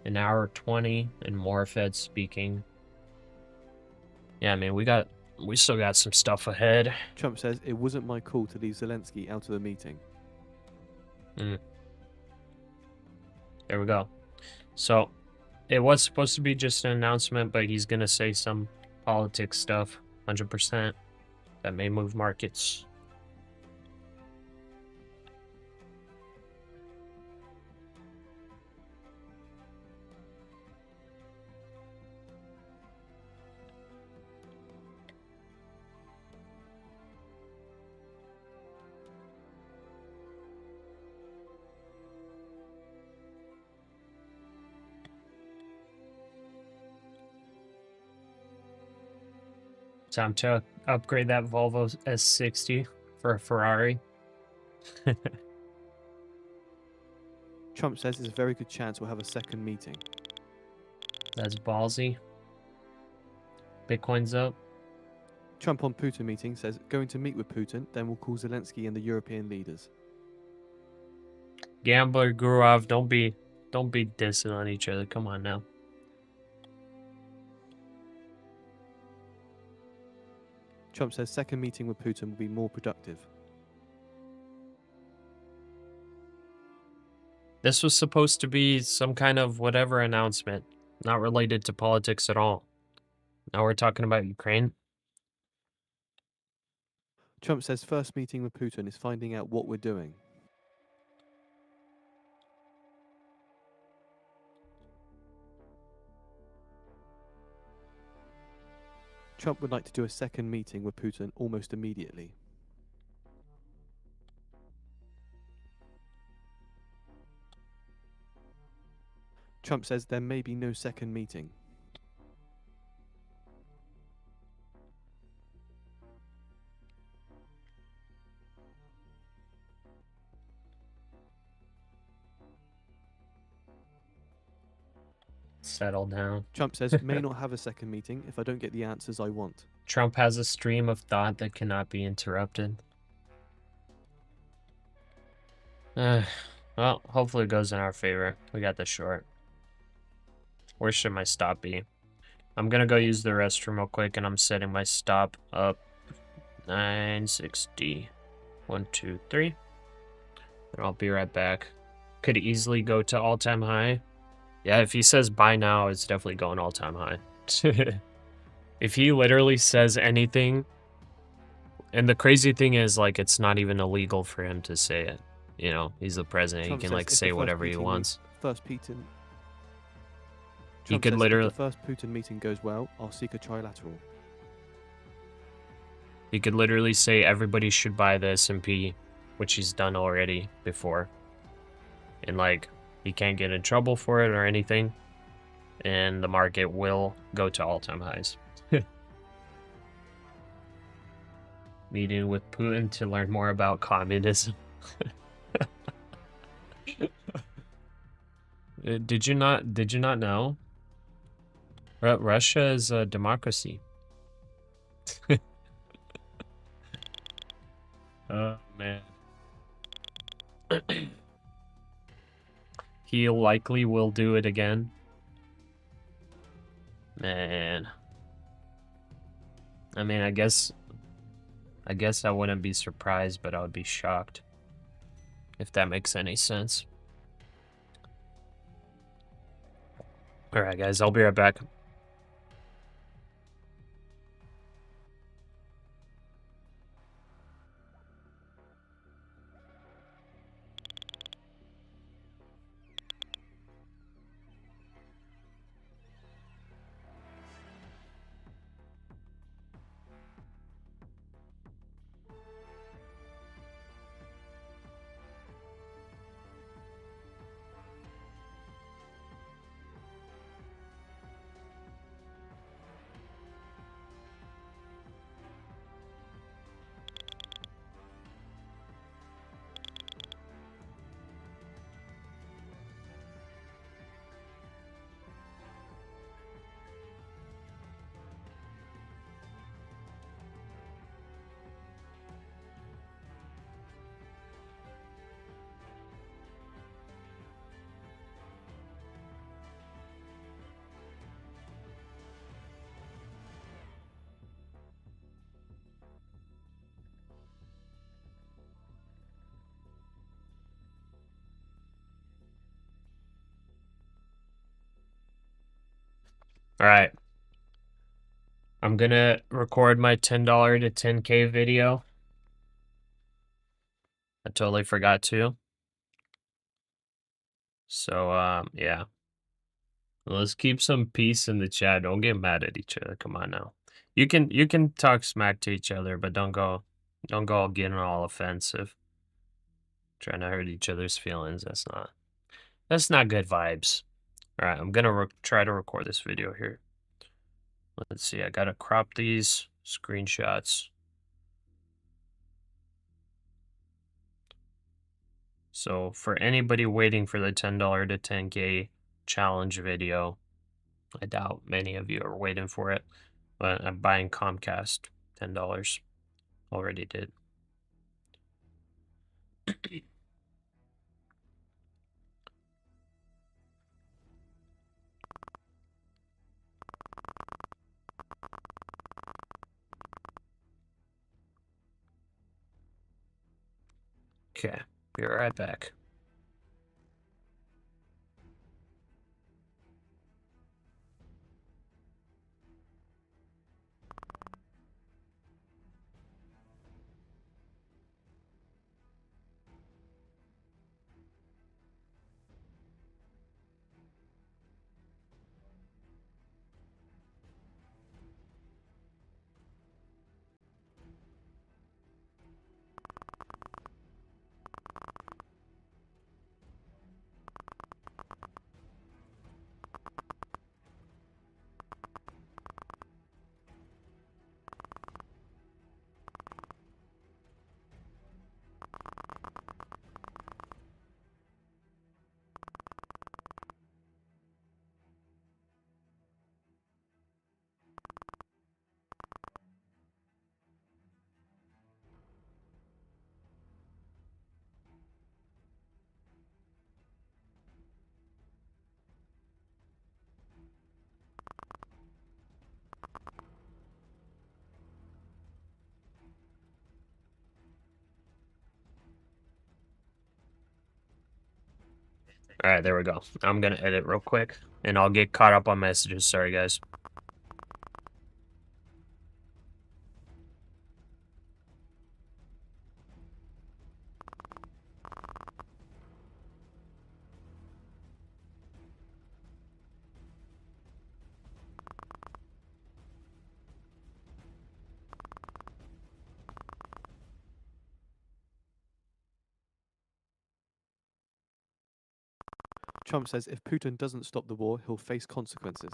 an hour 20 and more Fed speaking. Yeah, man, we still got some stuff ahead. Trump says it wasn't my call to leave Zelensky out of the meeting. There we go. So, it was supposed to be just an announcement, but he's gonna say some politics stuff, 100%, that may move markets. Time to upgrade that Volvo S60 for a Ferrari. Trump says there's a very good chance we'll have a second meeting. That's ballsy. Bitcoin's up. Trump on Putin meeting says going to meet with Putin, then we'll call Zelensky and the European leaders. Gambler Gurov, don't be dissing on each other. Come on now. Trump says second meeting with Putin will be more productive. This was supposed to be some kind of whatever announcement, not related to politics at all. Now we're talking about Ukraine. Trump says first meeting with Putin is finding out what we're doing. Trump would like to do a second meeting with Putin almost immediately. Trump says there may be no second meeting. Settle down. Trump says may not have a second meeting if I don't get the answers I want. Trump has a stream of thought that cannot be interrupted. Well, hopefully it goes in our favor. We got the short. Where should my stop be? I'm gonna go use the restroom real quick, and I'm setting my stop up 960. 1, 2, 3. And I'll be right back. Could easily go to all-time high. Yeah, if he says buy now, it's definitely going all-time high. If he literally says anything, and the crazy thing is, like, it's not even illegal for him to say it. You know, he's the president. Trump he can, says like, if the say first whatever he meeting wants. First Putin. He Trump could says literally... if the first Putin meeting goes well, I'll seek a trilateral. He could literally say everybody should buy the S&P, which he's done already before. And, like, he can't get in trouble for it or anything. And the market will go to all-time highs. Meeting with Putin to learn more about communism. Did you not know? Russia is a democracy. Oh, man. He likely will do it again. Man. I mean, I guess I wouldn't be surprised, but I would be shocked. If that makes any sense. All right, guys, I'll be right back. All right. I'm gonna record my $10 to 10K video. I totally forgot to. So, yeah. Let's keep some peace in the chat. Don't get mad at each other. Come on now. You can talk smack to each other, but don't go getting all offensive. Trying to hurt each other's feelings. That's not good vibes. All right, I'm gonna try to record this video here. Let's see. I gotta crop these screenshots. So for anybody waiting for the $10 to 10K challenge video, I doubt many of you are waiting for it, but I'm buying Comcast, $10. Already did. Okay, be right back. All right, there we go. I'm gonna edit real quick, and I'll get caught up on messages. Sorry, guys. Trump says if Putin doesn't stop the war, he'll face consequences.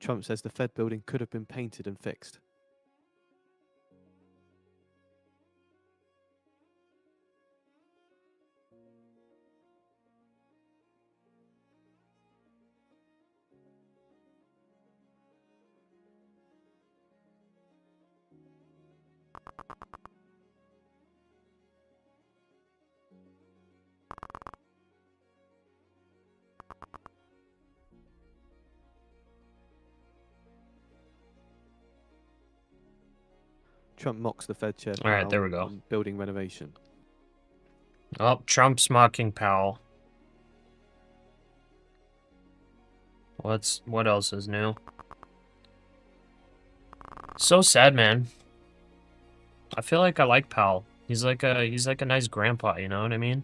Trump says the Fed building could have been painted and fixed. Trump mocks the Fed chair All right, Powell there we go. on building renovation. Oh, Trump's mocking Powell. What else is new? So sad, man. I feel like I like Powell. He's like a nice grandpa, you know what I mean?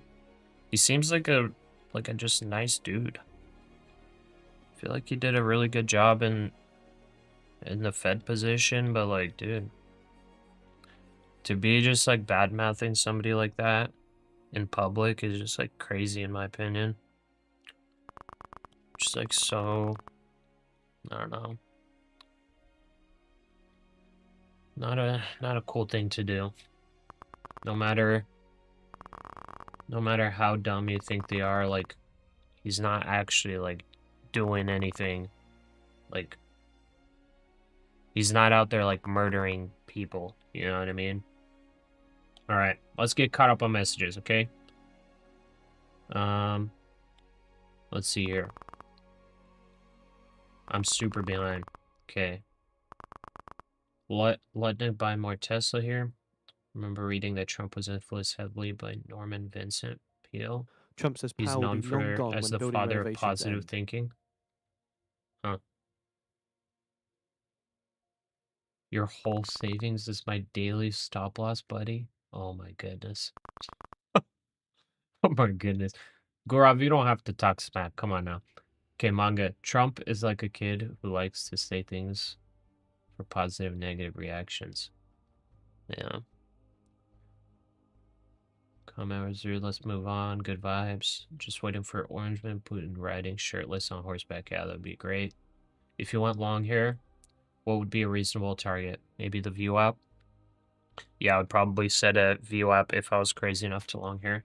He seems like a just nice dude. I feel like he did a really good job in the Fed position, but like, dude, to be just like bad mouthing somebody like that in public is just like crazy in my opinion. Just like so, I don't know. Not a cool thing to do. No matter how dumb you think they are, like he's not actually like doing anything. Like he's not out there like murdering people, you know what I mean? All right, let's get caught up on messages, okay? Let's see here. I'm super behind. Okay. Letting buy more Tesla here. Remember reading that Trump was influenced heavily by Norman Vincent Peale. Trump says He's Powell will known be long for gone as when the building father of renovations positive end. thinking. Huh. Your whole savings is my daily stop loss, buddy. Oh my goodness. Oh my goodness. Gaurav, you don't have to talk smack. Come on now. Okay, manga. Trump is like a kid who likes to say things for positive, negative reactions. Yeah. Comment reserve. Let's move on. Good vibes. Just waiting for Orangeman Putin riding shirtless on horseback. Yeah, that'd be great. If you went long here, what would be a reasonable target? Maybe the view app? Yeah, I would probably set a view app if I was crazy enough to long here.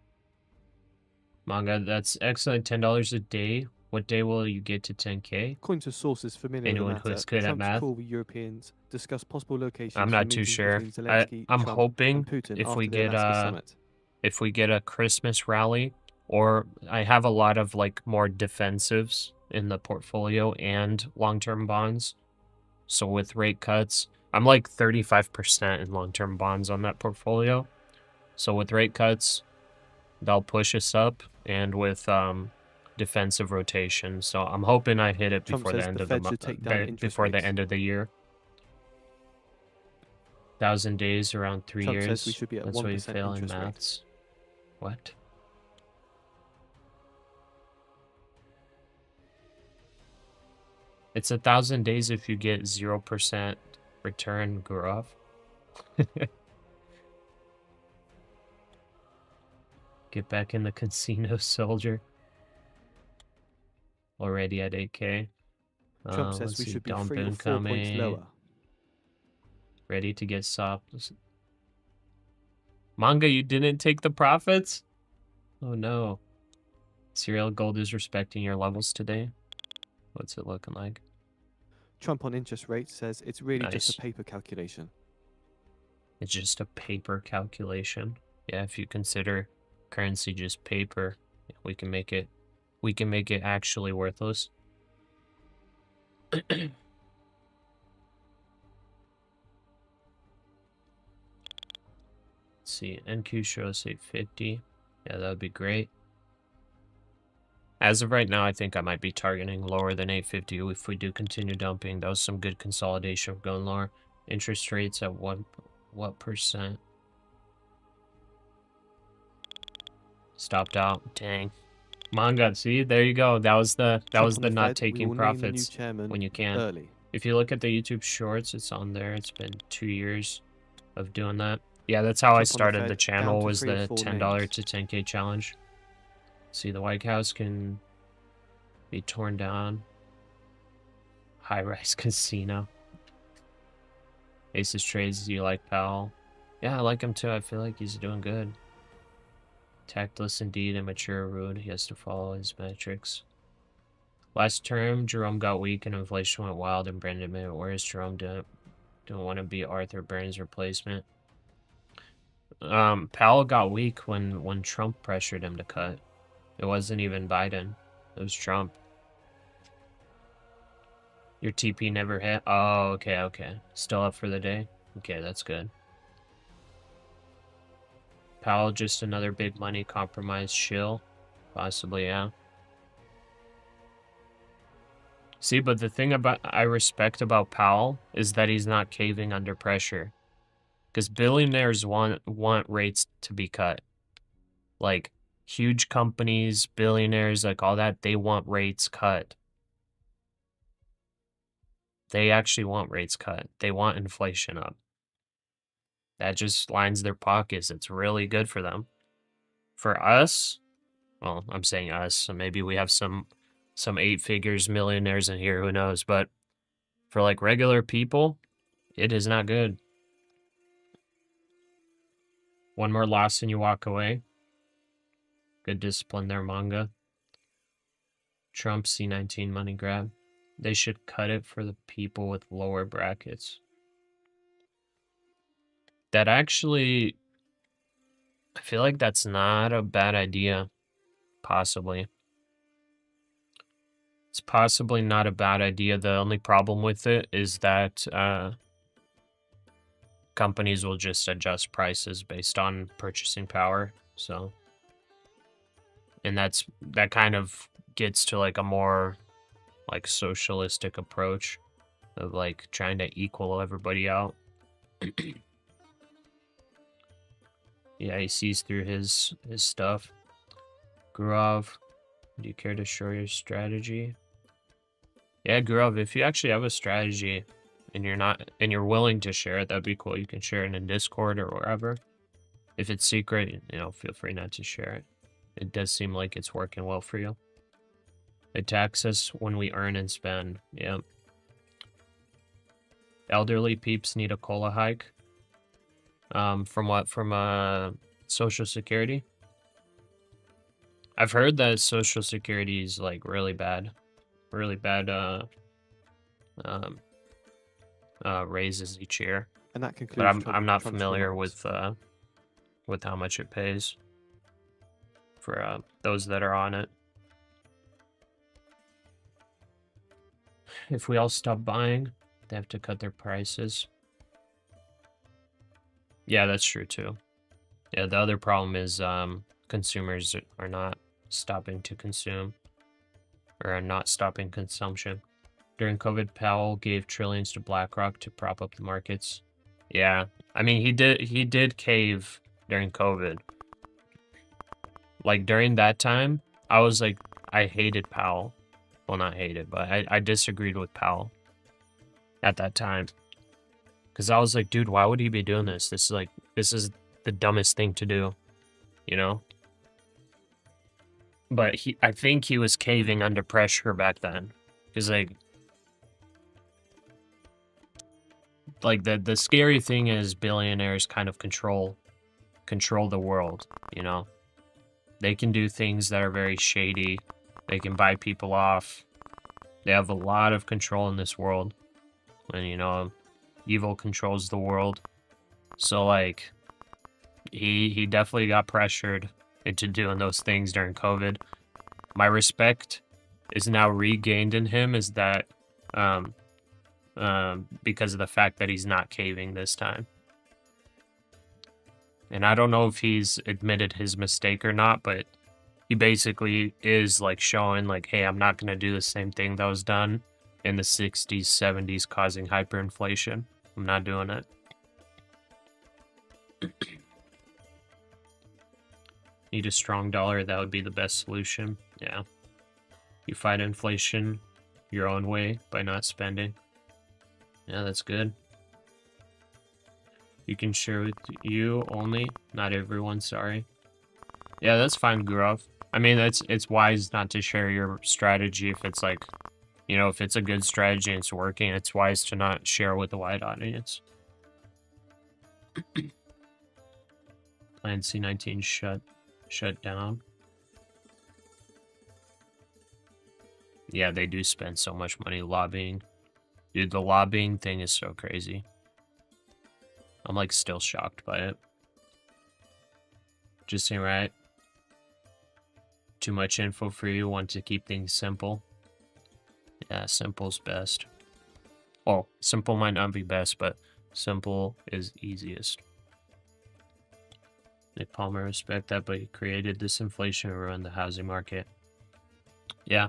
Manga, that's excellent. $10 a day. What day will you get to 10K? According to sources familiar Anyone with the who matter, is good at Trump's math? call with Europeans discussed possible locations I'm for not too meetings sure. between Zelensky, I'm Trump, hoping and Putin if after we the get Alaska summit. if we get a Christmas rally, or I have a lot of like more defensives in the portfolio and long-term bonds. So with rate cuts, I'm like 35% in long-term bonds on that portfolio. So with rate cuts, they'll push us up, and with defensive rotation. So I'm hoping I hit it Trump before the says end the of the Fed should take down month, interest before the rates. end of the year. 1,000 days, around 3 Trump years. says we should be at That's why you 1% fail in interest rate. maths. What? It's 1,000 days if you get 0% return, Gurov. Get back in the casino, soldier. Already at 8K. Trump says Let's we see, should be dump 3 or 4 points incoming. lower. Ready to get soft. Manga, you didn't take the profits? Oh no. Serial Gold is respecting your levels today. What's it looking like? Trump on interest rates says it's really just Nice. a paper calculation. It's just a paper calculation. Yeah, if you consider currency just paper, we can make it actually worthless. Let's see, NQ shows 850. Yeah, that would be great. As of right now, I think I might be targeting lower than 850 if we do continue dumping. That was some good consolidation going lower. Interest rates at what percent? Stopped out. Dang. Manga, see, there you go. That was the not taking profits when you can. Early. If you look at the YouTube shorts, it's on there. It's been 2 years of doing that. Yeah, that's how I started the channel, was the $10 to 10K challenge. See, the White House can be torn down. High-rise casino. Aces trades, you like Powell? Yeah, I like him too. I feel like he's doing good. Tactless indeed, immature, rude. He has to follow his metrics. Last term, Jerome got weak and inflation went wild and Brandon admitted, whereas Jerome didn't want to be Arthur Burns' replacement. Powell got weak when Trump pressured him to cut. It wasn't even Biden. It was Trump. Your TP never hit? Oh, okay. Still up for the day? Okay, that's good. Powell, just another big money compromise shill? Possibly, yeah. See, but the thing I respect about Powell is that he's not caving under pressure. Because billionaires want rates to be cut. Like, huge companies, billionaires, like all that, they want rates cut. They actually want rates cut. They want inflation up. That just lines their pockets. It's really good for them. For us, well, I'm saying us, so maybe we have some 8 figures millionaires in here, who knows, but for like regular people, it is not good. One more loss and you walk away. Good discipline there, manga. Trump C19 money grab. They should cut it for the people with lower brackets. That actually, I feel like that's not a bad idea. Possibly. It's possibly not a bad idea. The only problem with it is that companies will just adjust prices based on purchasing power. So, and that kind of gets to like a more like socialistic approach of like trying to equal everybody out. Yeah, he sees through his stuff. Gurov, do you care to share your strategy? Yeah, Gurov, if you actually have a strategy and you're willing to share it, that'd be cool. You can share it in Discord or wherever. If it's secret, feel free not to share it. It does seem like it's working well for you. It taxes us when we earn and spend. Yeah. Elderly peeps need a COLA hike. From what? From Social Security? I've heard that Social Security is like really bad. Really bad raises each year. And that concludes. But I'm not Trump's familiar remarks. with how much it pays for those that are on it. If we all stop buying, they have to cut their prices. Yeah, that's true too. Yeah, the other problem is consumers are not stopping to consume, or are not stopping consumption. During COVID, Powell gave trillions to BlackRock to prop up the markets. Yeah, I mean he did cave during COVID. Like during that time, I was like, I hated Powell. Well, not hated, but I disagreed with Powell at that time. Because I was like, dude, why would he be doing this? This is the dumbest thing to do, But I think he was caving under pressure back then. Because like the scary thing is billionaires kind of control the world, They can do things that are very shady. They can buy people off. They have a lot of control in this world. And, evil controls the world. So, like, he definitely got pressured into doing those things during COVID. My respect is now regained in him is that because of the fact that he's not caving this time. And I don't know if he's admitted his mistake or not, but he basically is like showing like, hey, I'm not going to do the same thing that was done in the 60s, 70s, causing hyperinflation. I'm not doing it. Need a strong dollar. That would be the best solution. Yeah. You fight inflation your own way by not spending. Yeah, that's good. You can share with you only, not everyone, sorry. Yeah, that's fine, Gurov. I mean, it's wise not to share your strategy if it's like You know, if it's a good strategy and it's working, it's wise to not share with a wide audience. Plan C19 shut down. Yeah, they do spend so much money lobbying. Dude, the lobbying thing is so crazy. I'm like still shocked by it. Just ain't right. Too much info for you, want to keep things simple. Yeah, simple's best. Well, simple might not be best, but simple is easiest. Nick Palmer, respect that, but he created this inflation and ruined the housing market. Yeah.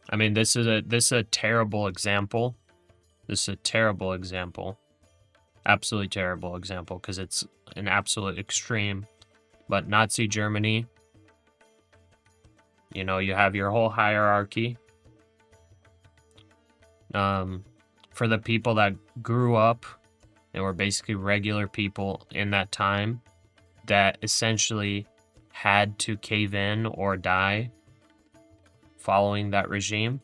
I mean, this is a terrible example. This is a terrible example. Absolutely terrible example, because it's an absolute extreme. But Nazi Germany, you know, you have your whole hierarchy. For the people that grew up and were basically regular people in that time that essentially had to cave in or die following that regime.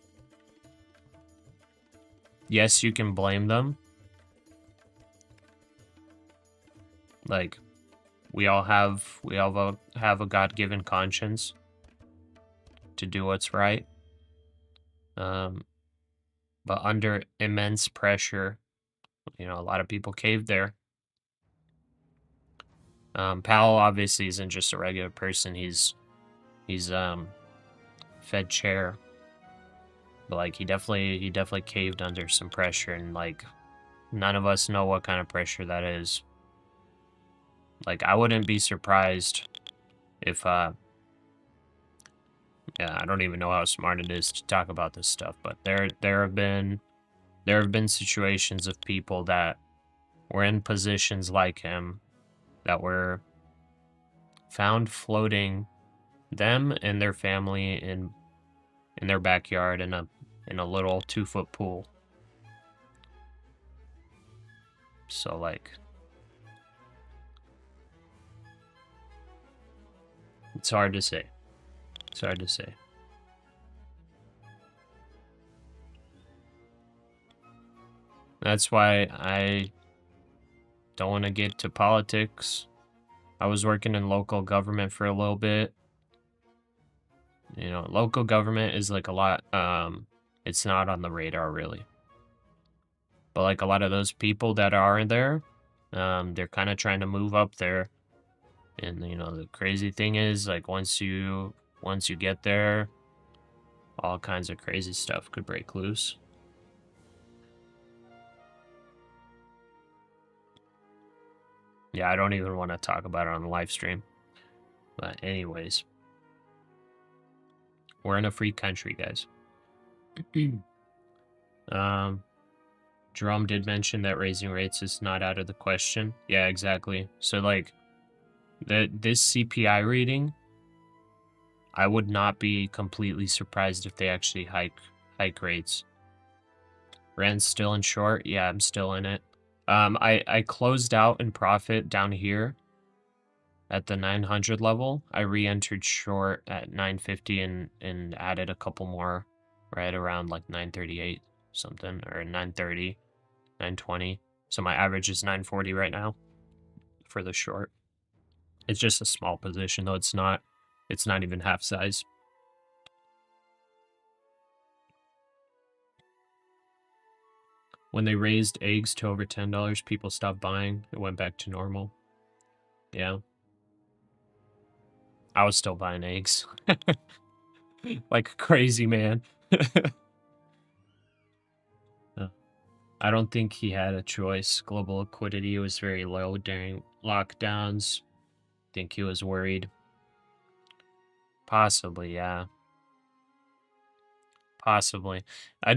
Yes, you can blame them. Like, we all have a God-given conscience to do what's right. But under immense pressure, you know, a lot of people caved there. Powell obviously isn't just a regular person. He's Fed chair. But like he definitely caved under some pressure, and like none of us know what kind of pressure that is. Like, I wouldn't be surprised if yeah, I don't even know how smart it is to talk about this stuff, but there have been situations of people that were in positions like him that were found floating, them and their family in their backyard in a little 2-foot pool. So like, it's hard to say. It's hard to say. That's why I don't want to get to politics. I was working in local government for a little bit. You know, local government is like a lot, it's not on the radar really. But like a lot of those people that are there, they're kind of trying to move up there. And you know, the crazy thing is, like, once you get there, all kinds of crazy stuff could break loose. Yeah, I don't even want to talk about it on the live stream. But anyways, we're in a free country, guys. Jerome did mention that raising rates is not out of the question. Yeah, exactly. So like, this CPI reading, I would not be completely surprised if they actually hike rates. Rand's still in short. Yeah, I'm still in it. I closed out in profit down here at the 900 level. I re-entered short at 950 and added a couple more right around like 938 something, or 930, 920. So my average is 940 right now for the short. It's just a small position though. It's not even half size. When they raised eggs to over $10, people stopped buying. It went back to normal. Yeah. I was still buying eggs. Like a crazy man. I don't think he had a choice. Global liquidity was very low during lockdowns. I think he was worried. Possibly, yeah. Possibly. I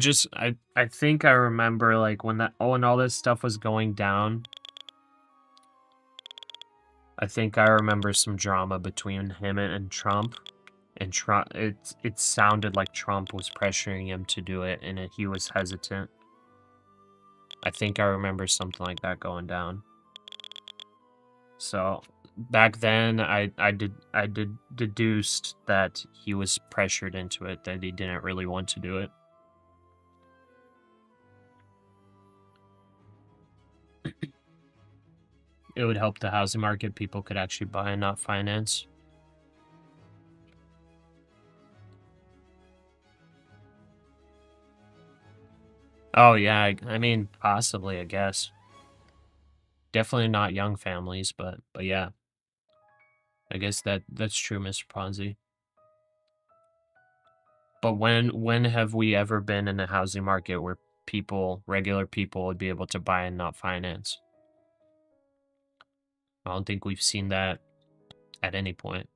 think I remember like when all this stuff was going down. I think I remember some drama between him and Trump. And Trump, it sounded like Trump was pressuring him to do it, and he was hesitant. I think I remember something like that going down. So back then I deduced that he was pressured into it, that he didn't really want to do it. It would help the housing market. People could actually buy and not finance. Oh yeah, I mean, possibly, I guess. Definitely not young families, but yeah. I guess that's true, Mr. Ponzi. But when have we ever been in a housing market where regular people would be able to buy and not finance? I don't think we've seen that at any point.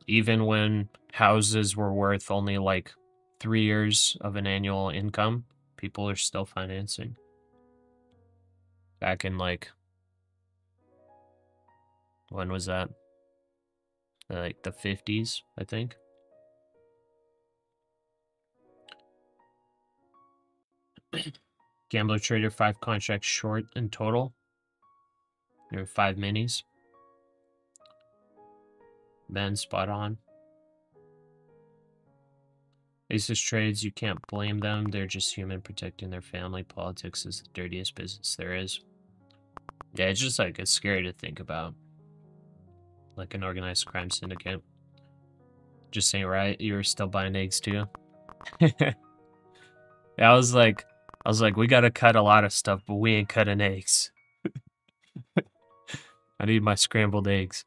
Even when houses were worth only like 3 years of an annual income, people are still financing. Back in like, when was that? Like the 50s, I think. Gambler trader 5 contracts short in total. There are 5 minis. Ben, spot on. Aces trades, you can't blame them. They're just human protecting their family. Politics is the dirtiest business there is. Yeah, it's just like, it's scary to think about. Like an organized crime syndicate. Just saying, right? You were still buying eggs too? Yeah, I was like, we gotta cut a lot of stuff, but we ain't cutting eggs. I need my scrambled eggs.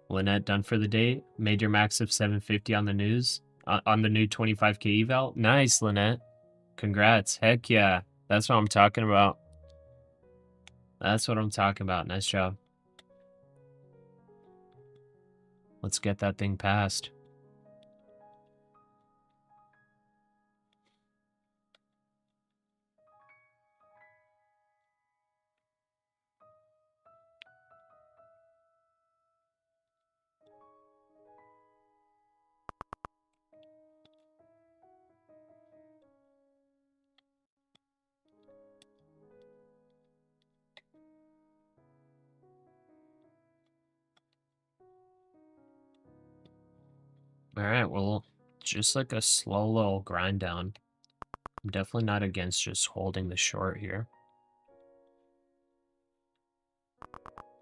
Lynette done for the day. Made your max of 750 on the news. On the new 25k eval. Nice, Lynette. Congrats. Heck yeah. That's what I'm talking about. That's what I'm talking about. Nice job. Let's get that thing passed. Alright, well, just like a slow little grind down. I'm definitely not against just holding the short here.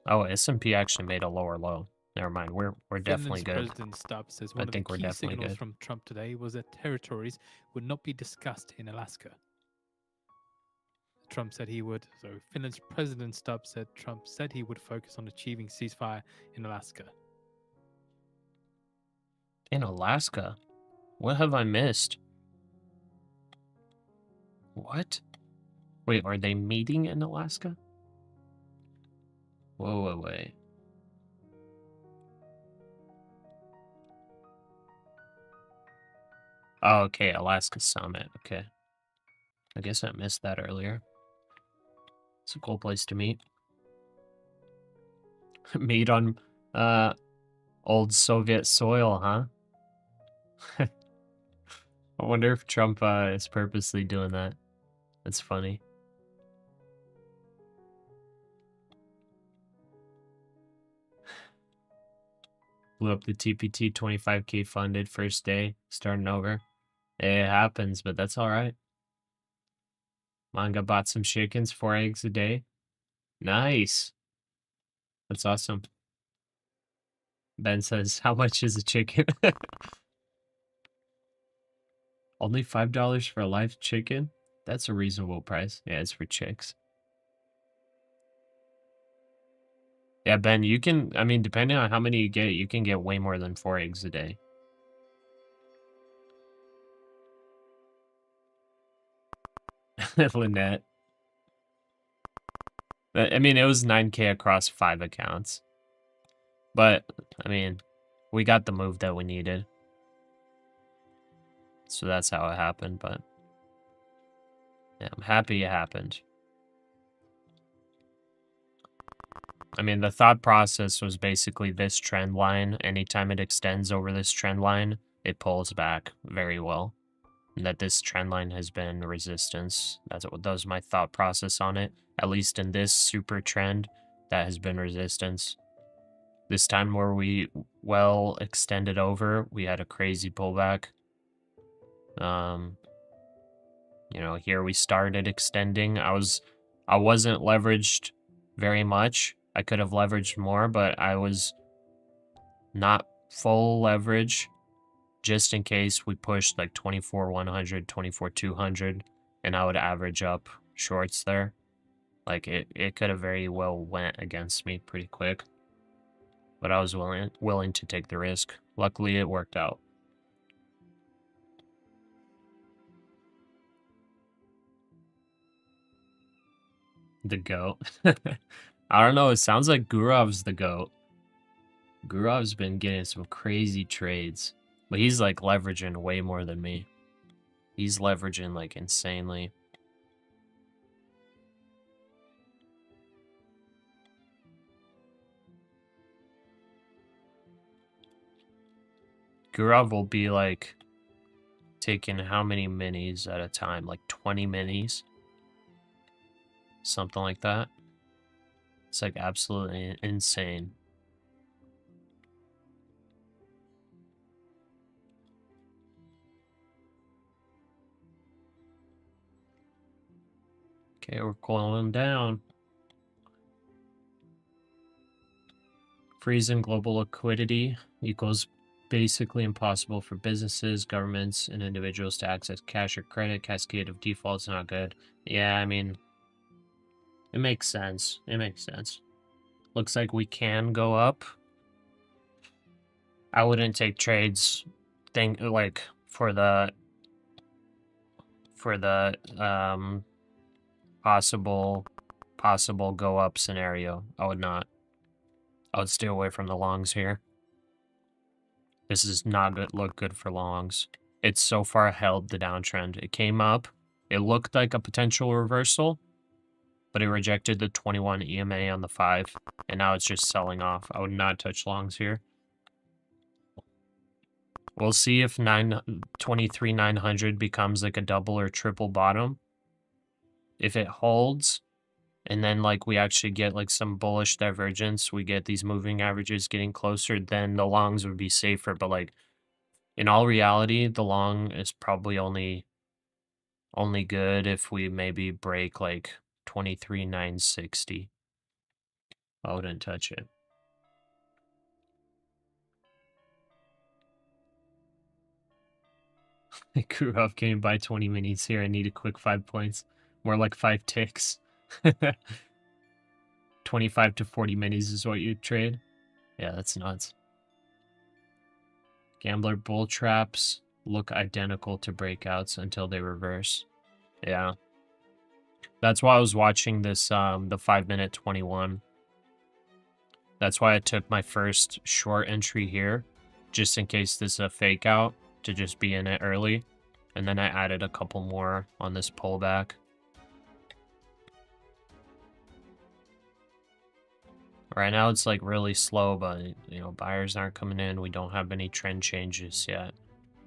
Oh, S&P actually made a lower low. Never mind, we're definitely good. President Stubbs says one of the key signals from Trump today was that territories would not be discussed in Alaska. Trump said he would. So Finland's President Stubbs said Trump said he would focus on achieving ceasefire in Alaska. In Alaska? What have I missed? What? Wait, are they meeting in Alaska? Whoa, wait. Oh, okay, Alaska Summit. Okay. I guess I missed that earlier. It's a cool place to meet. Meet on old Soviet soil, huh? I wonder if Trump is purposely doing that. That's funny. Blew up the TPT 25k funded first day, starting over. It happens, but that's alright. Manga bought some chickens, 4 eggs a day. Nice. That's awesome. Ben says, how much is a chicken? Only $5 for a live chicken? That's a reasonable price. Yeah, it's for chicks. Yeah, Ben, you can, I mean, depending on how many you can get way more than 4 eggs a day. Lynette. I mean, it was 9k across 5 accounts. But, I mean, we got the move that we needed. So that's how it happened, but yeah, I'm happy it happened. I mean, the thought process was basically this trend line. Anytime it extends over this trend line, it pulls back very well. And that this trend line has been resistance. That was my thought process on it. At least in this super trend, that has been resistance. This time where we well extended over, we had a crazy pullback. You know, here we started extending. I wasn't leveraged very much. I could have leveraged more, but I was not full leverage just in case we pushed like 24,100, 24,200, and I would average up shorts there. Like it could have very well went against me pretty quick, but I was willing to take the risk. Luckily, it worked out. The GOAT. I don't know. It sounds like Gurov's the GOAT. Gurov's been getting some crazy trades, but he's like leveraging way more than me. He's leveraging like insanely. Gurov will be like taking how many minis at a time? Like 20 minis? Something like that. It's like absolutely insane. Okay, we're cooling down. Freezing global liquidity equals basically impossible for businesses, governments, and individuals to access cash or credit. Cascade of defaults not good. Yeah, I mean, it makes sense. It makes sense. Looks like we can go up. I wouldn't take trades like for the possible go up scenario. I would not. I would stay away from the longs here. This is not look good for longs. It's so far held the downtrend. It came up. It looked like a potential reversal, but it rejected the 21 EMA on the 5, and now it's just selling off. I would not touch longs here. We'll see if 23,900 becomes like a double or triple bottom. If it holds, and then like we actually get like some bullish divergence, we get these moving averages getting closer, then the longs would be safer. But like in all reality, the long is probably only good if we maybe break like 23,960. I wouldn't touch it. I grew up getting by 20 minis here. I need a quick 5 points. More like 5 ticks. 25 to 40 minis is what you trade. Yeah, that's nuts. Gambler bull traps look identical to breakouts until they reverse. Yeah. That's why I was watching this, the 5-minute 21. That's why I took my first short entry here, just in case this is a fake out, to just be in it early. And then I added a couple more on this pullback. Right now it's like really slow, but you know, buyers aren't coming in. We don't have any trend changes yet.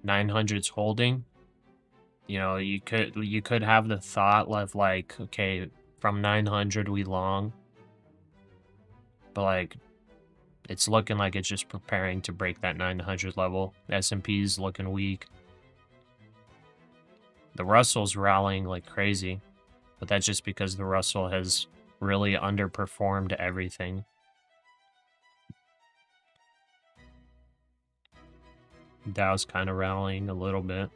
900's holding. You know, you could have the thought of like, okay, from 900 we long. But like it's looking like it's just preparing to break that 900 level. S&P's looking weak. The Russell's rallying like crazy, but that's just because the Russell has really underperformed everything. Dow's kind of rallying a little bit.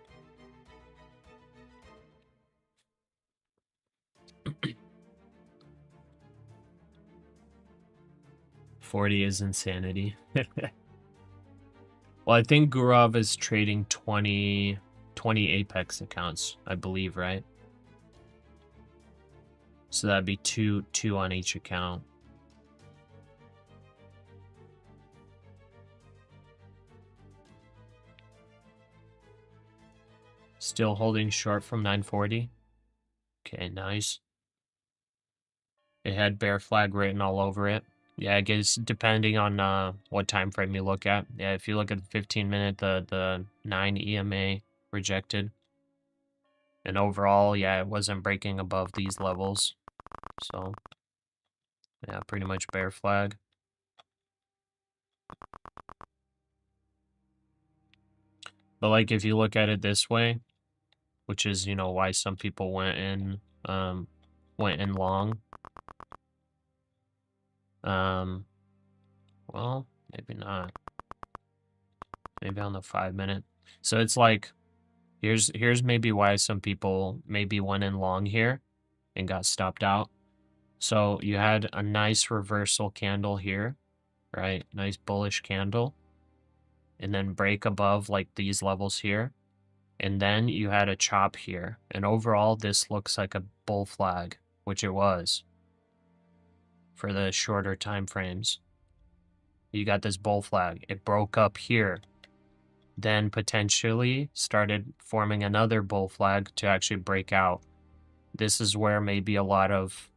$40 is insanity. Well, I think Gurov is trading 20 Apex accounts, I believe, right? So that'd be two on each account. Still holding short from 940. Okay, nice. It had bear flag written all over it. Yeah, I guess depending on what time frame you look at. Yeah, if you look at the 15-minute, the 9 EMA rejected. And overall, yeah, it wasn't breaking above these levels. So Yeah, pretty much bear flag. But like if you look at it this way, which is, you know, why some people went in long. Well, maybe not. Maybe on the 5-minute. So it's like here's maybe why some people maybe went in long here and got stopped out. So you had a nice reversal candle here, right? Nice bullish candle. And then break above like these levels here. And then you had a chop here. And overall, this looks like a bull flag, which it was for the shorter time frames. You got this bull flag. It broke up here. Then potentially started forming another bull flag to actually break out. This is where maybe a lot of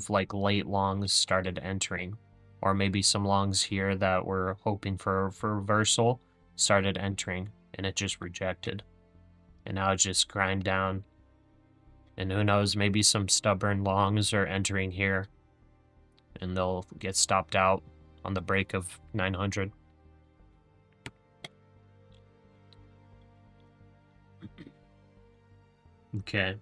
like late longs started entering, or maybe some longs here that were hoping for reversal started entering, and it just rejected, and now it just grind down. And who knows, maybe some stubborn longs are entering here and they'll get stopped out on the break of 900. Okay.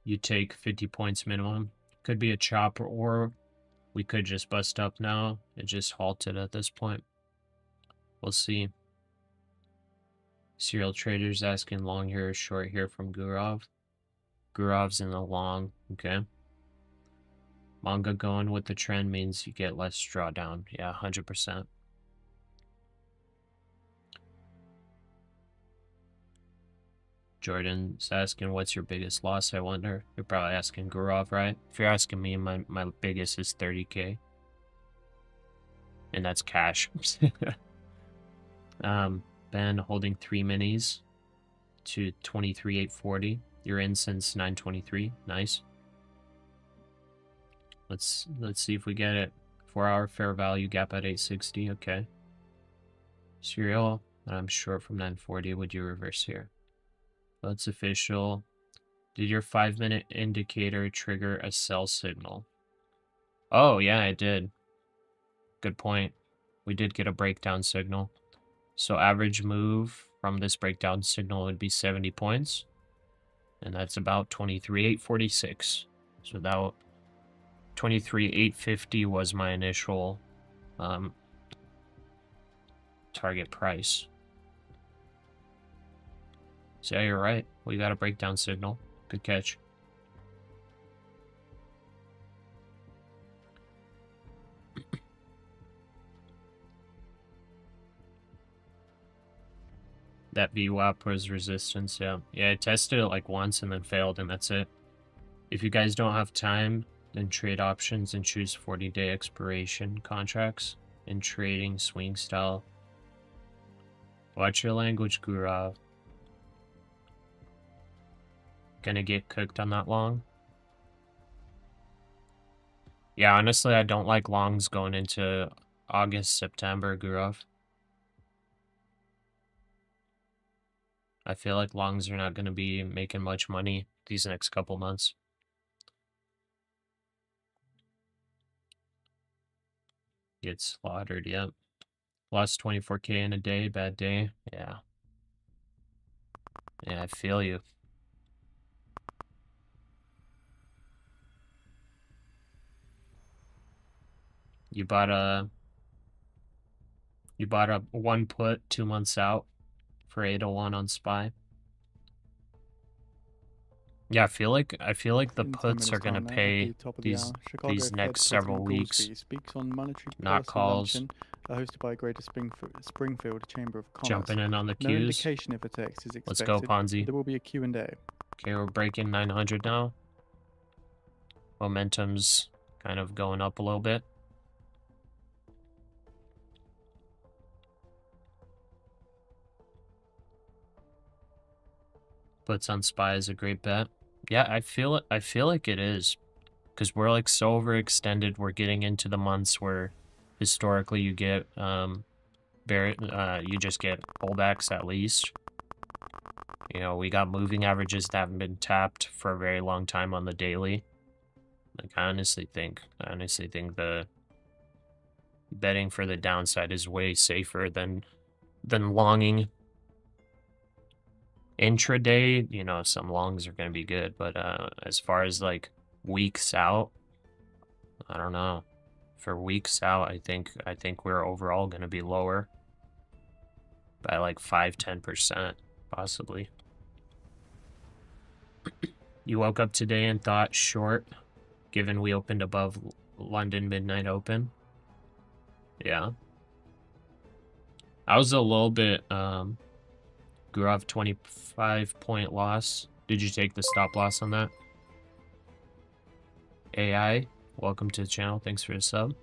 You take 50 points minimum. Could be a chop, or we could just bust up now. It just halted at this point. We'll see. Serial traders asking long here or short here from Gurov. Gurov's in the long. Okay. Manga going with the trend means you get less drawdown. Yeah, 100%. Jordan's asking, what's your biggest loss, I wonder? You're probably asking Gurov, right? If you're asking me, my biggest is 30K. And that's cash. Ben holding 3 minis to 23,840. You're in since 923. Nice. Let's see if we get it. 4-hour fair value gap at 860. Okay. Serial, I'm short from 940. Would you reverse here? That's official. Did your 5-minute indicator trigger a sell signal? Oh, yeah, it did. Good point. We did get a breakdown signal. So average move from this breakdown signal would be 70 points. And that's about 23,846. So that 23,850 was my initial target price. So yeah, you're right. We got a breakdown signal. Good catch. That VWAP was resistance, yeah. Yeah, I tested it like once and then failed, and that's it. If you guys don't have time, then trade options and choose 40-day expiration contracts and trading swing style. Watch your language, Gurav. Gonna get cooked on that long? Yeah, honestly, I don't like longs going into August, September, Gurav. I feel like longs are not going to be making much money these next couple months. Get slaughtered, yep. Lost 24K in a day, bad day. Yeah. Yeah, I feel you. You bought a one put 2 months out for 801 on SPY. Yeah, I feel like the puts are gonna pay these next several weeks. Speaks on monetary not calls. luncheon, hosted by Greater Springfield Chamber of Commerce. Jumping in on the No cues. indication if a text is expected. Let's go, Ponzi. There will be a Q&A. Okay, we're breaking 900 now. Momentum's kind of going up a little bit. Puts on SPY is a great bet. Yeah, I feel like it is, because we're like so overextended. We're getting into the months where historically you get you just get pullbacks at least. You know, we got moving averages that haven't been tapped for a very long time on the daily. Like, I honestly think the betting for the downside is way safer than longing. Intraday, you know, some longs are going to be good, but as far as like weeks out, I don't know. For weeks out, I think we're overall going to be lower by like 5-10% possibly. You woke up today and thought short, given we opened above London midnight open. Yeah. I was a little bit Gurov 25-point loss. Did you take the stop loss on that? AI, welcome to the channel. Thanks for the sub.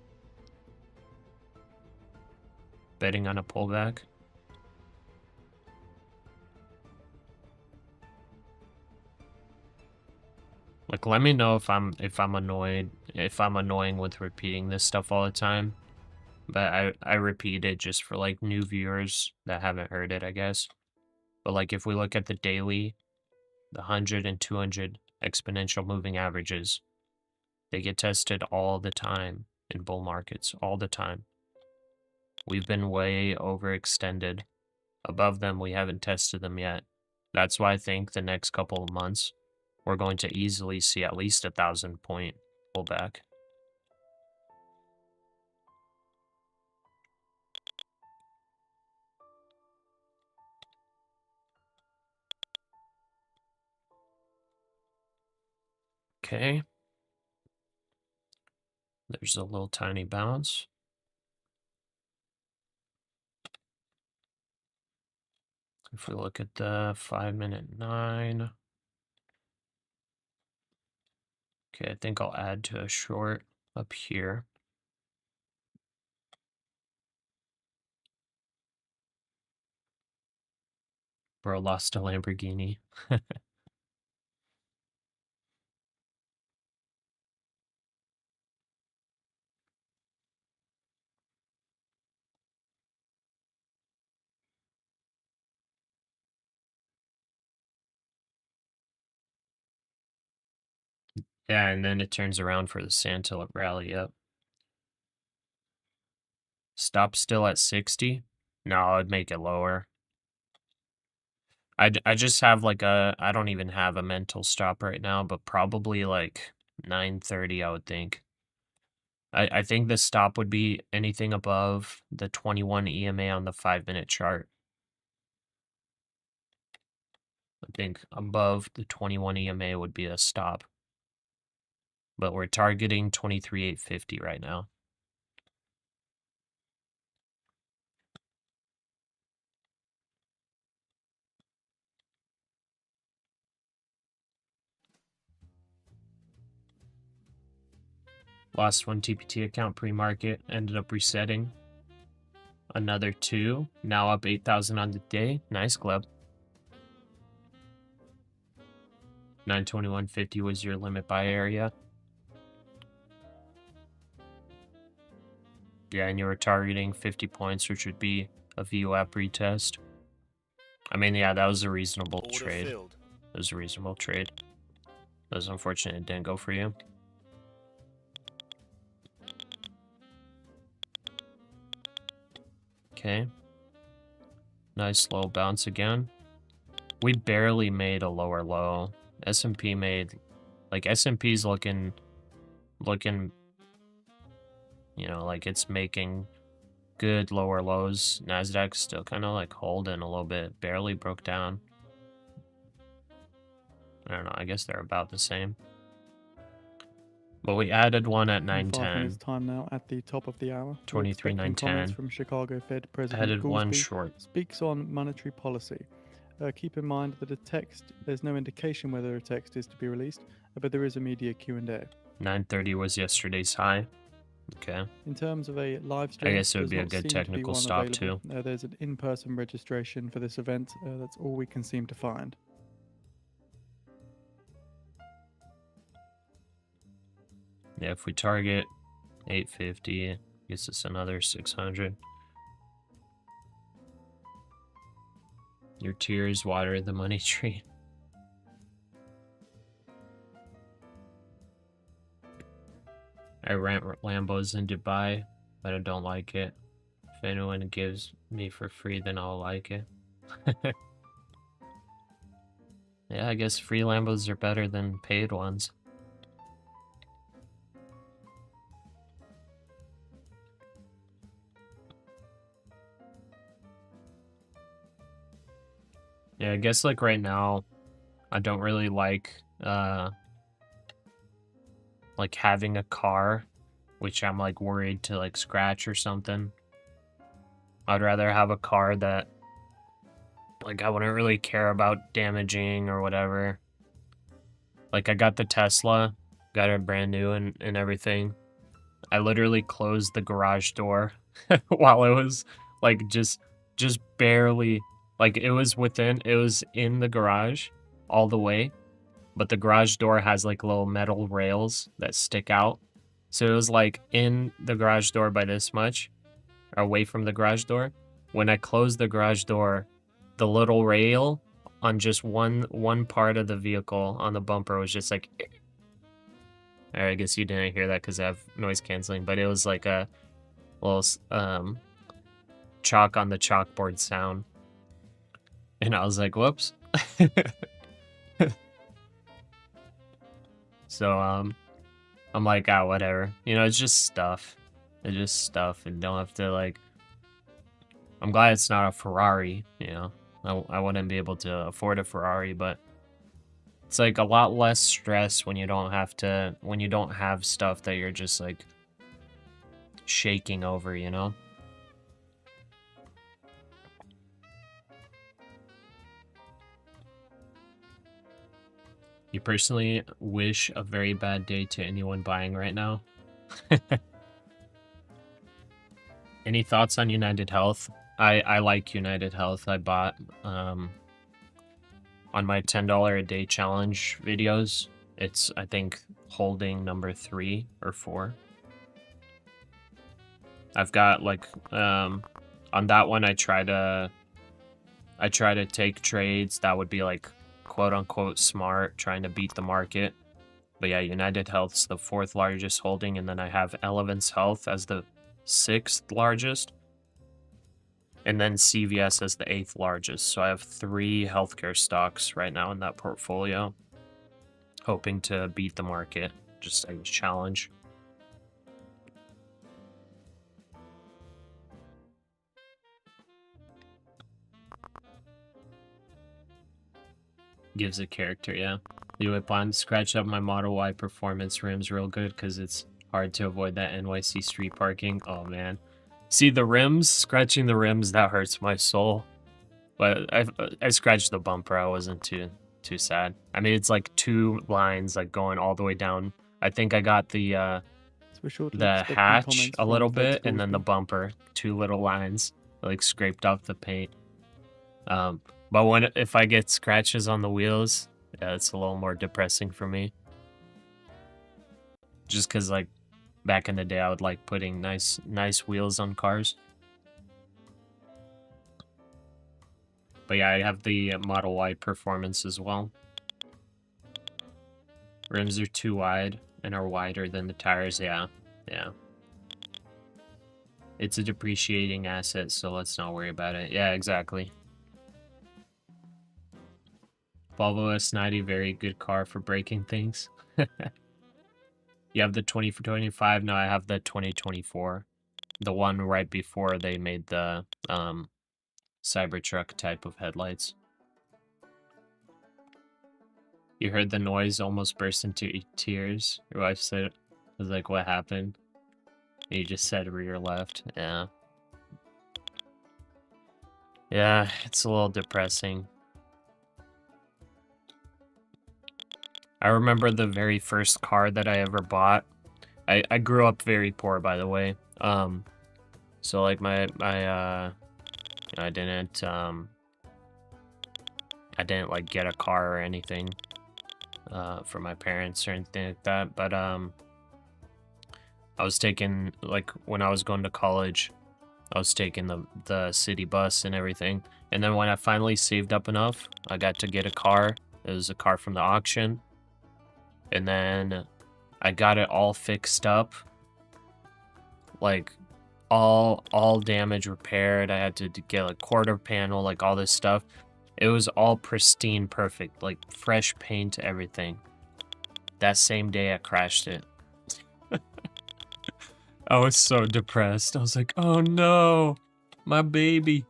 Betting on a pullback. Like, let me know if I'm annoying with repeating this stuff all the time. But I repeat it just for like new viewers that haven't heard it, I guess. But like if we look at the daily, the 100 and 200 exponential moving averages, they get tested all the time in bull markets, all the time. We've been way overextended. Above them, we haven't tested them yet. That's why I think the next couple of months, we're going to easily see at least 1,000-point pullback. Okay. There's a little tiny bounce. If we look at the 5-minute 9. Okay, I think I'll add to a short up here. Bro lost a Lamborghini. Yeah, and then it turns around for the Santa rally up. Stop still at 60? No, I'd make it lower. I just have like I don't even have a mental stop right now, but probably like 9:30, I would think. I think the stop would be anything above the 21 EMA on the 5-minute chart. I think above the 21 EMA would be a stop. But we're targeting 23,850 right now. Lost one TPT account pre-market, ended up resetting. Another 2, now up 8,000 on the day. Nice club. 921.50 was your limit buy area. Yeah, and you were targeting 50 points, which would be a VWAP retest. I mean, yeah, that was a reasonable trade. It was a reasonable trade. It was unfortunate it didn't go for you. Okay. Nice low bounce again. We barely made a lower low. S&P made, like S&P's looking, you know, like it's making good lower lows. NASDAQ's still kind of like holding a little bit. Barely broke down. I don't know. I guess they're about the same. But we added one at 5 9:10. minutes time now at the top of the hour. 23, We're expecting comments 9:10. from Chicago Fed President Added one Goolsbee short. speaks on monetary policy. Keep in mind that there's no indication whether a text is to be released, but there is a media Q&A. 9:30 was yesterday's high. Okay. In terms of a live stream, I guess it would does be a not good seem to be technical one stop available. too. There's an in-person registration for this event. That's all we can seem to find. Yeah, if we target 850, gets us another 600. Your tears water the money tree. I rent Lambos in Dubai, but I don't like it. If anyone gives me for free, then I'll like it. Yeah, I guess free Lambos are better than paid ones. Yeah, I guess like right now, I don't really like having a car, which I'm like worried to like scratch or something. I'd rather have a car that like I wouldn't really care about damaging or whatever. Like I got the Tesla, got it brand new and everything. I literally closed the garage door while it was like just barely, like it was in the garage all the way, but the garage door has like little metal rails that stick out. So it was like in the garage door by this much, or away from the garage door. When I closed the garage door, the little rail on just one part of the vehicle on the bumper was just like, I guess you didn't hear that because I have noise canceling, but it was like a little chalk on the chalkboard sound. And I was like, whoops. So, I'm like, ah, whatever. You know, it's just stuff. It's just stuff and don't have to like, I'm glad it's not a Ferrari, you know. I wouldn't be able to afford a Ferrari, but it's like a lot less stress when you don't have stuff that you're just like shaking over, you know? You personally wish a very bad day to anyone buying right now? Any thoughts on United Health? I like United Health. I bought on my $10 a day challenge videos. It's, I think, holding number 3 or 4. I've got like on that one I try to take trades that would be like quote unquote smart, trying to beat the market. But yeah, United Health's the 4th largest holding, and then I have Elevance Health as the 6th largest, and then CVS as the 8th largest. So I have 3 healthcare stocks right now in that portfolio, hoping to beat the market, just a challenge. Gives a character, yeah. Do I plan to scratch up my Model Y performance rims real good because it's hard to avoid that NYC street parking. Oh man, see the rims, scratching the rims, that hurts my soul. But I scratched the bumper. I wasn't too sad. I mean, it's like 2 lines like going all the way down. I think I got the hatch a little bit, and then the bumper, 2 little lines like scraped off the paint. But if I get scratches on the wheels, yeah, it's a little more depressing for me. Just because, like, back in the day, I would like putting nice wheels on cars. But yeah, I have the Model Y performance as well. Rims are too wide and are wider than the tires. Yeah. It's a depreciating asset, so let's not worry about it. Yeah, exactly. Volvo S90, very good car for breaking things. You have the 2025? No, I have the 2024. The one right before they made the Cybertruck type of headlights. You heard the noise, almost burst into tears. Your wife said, I was like, what happened? And you just said rear left. Yeah. Yeah, it's a little depressing. I remember the very first car that I ever bought. I grew up very poor, by the way. So like I didn't like get a car or anything from my parents or anything like that. But I was taking, like, when I was going to college, I was taking the city bus and everything. And then when I finally saved up enough, I got to get a car. It was a car from the auction. And then I got it all fixed up. Like, all damage repaired. I had to get a quarter panel, like all this stuff. It was all pristine, perfect, like fresh paint, everything. That same day I crashed it. I was so depressed. I was like, oh no, my baby.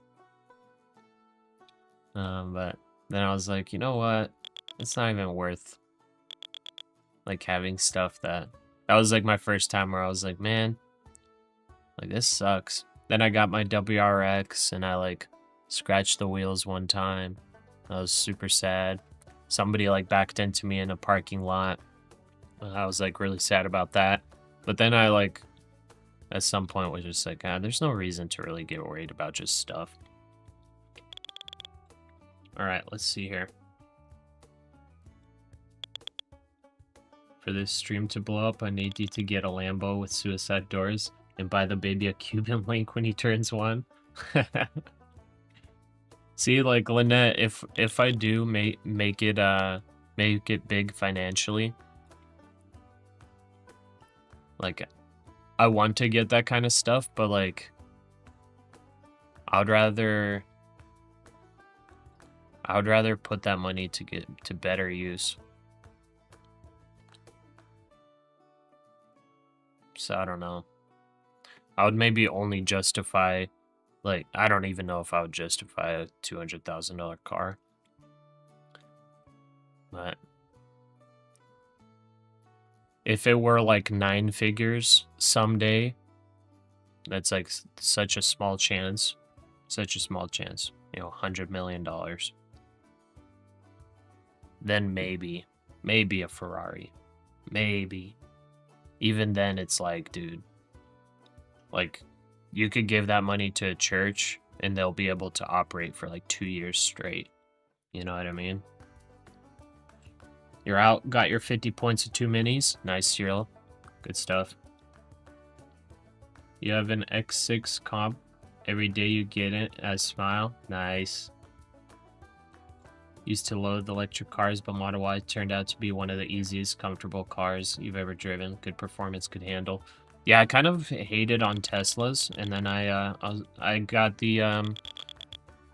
But then I was like, you know what? It's not even worth like having stuff that was like my first time where I was like, man, like this sucks. Then I got my WRX and I like scratched the wheels one time. I was super sad. Somebody like backed into me in a parking lot. I was like really sad about that. But then I like at some point was just like, there's no reason to really get worried about just stuff. All right, let's see here. For this stream to blow up, I need you to get a Lambo with suicide doors and buy the baby a Cuban link when he turns 1. See, like Lynette, if I do make it big financially, like I want to get that kind of stuff, but like I would rather put that money to get to better use. So I don't know. I would maybe only justify, like, I don't even know if I would justify a $200,000 car. But if it were like 9 figures someday, that's like such a small chance. Such a small chance. You know, $100 million. Then maybe a Ferrari. Maybe. Even then, it's like, dude, like, you could give that money to a church and they'll be able to operate for like 2 years straight. You know what I mean? You're out, got your 50 points of 2 minis. Nice, Cyril. Good stuff. You have an X6 comp. Every day you get it as Smile. Nice. Used to loathe electric cars, but Model Y turned out to be one of the easiest, comfortable cars you've ever driven. Good performance, good handle. Yeah, I kind of hated on Teslas, and then I got the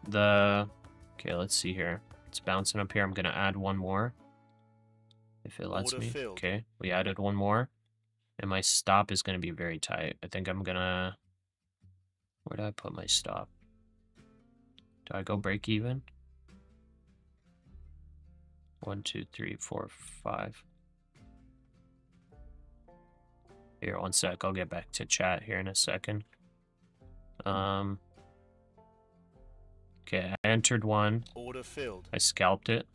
okay, let's see here. It's bouncing up here. I'm gonna add one more if it lets me. Okay, we added one more, and my stop is gonna be very tight. I think I'm gonna. Where do I put my stop? Do I go break even? 1, 2, 3, 4, 5. Here, one sec. I'll get back to chat here in a second. Okay, I entered one. Order filled. I scalped it.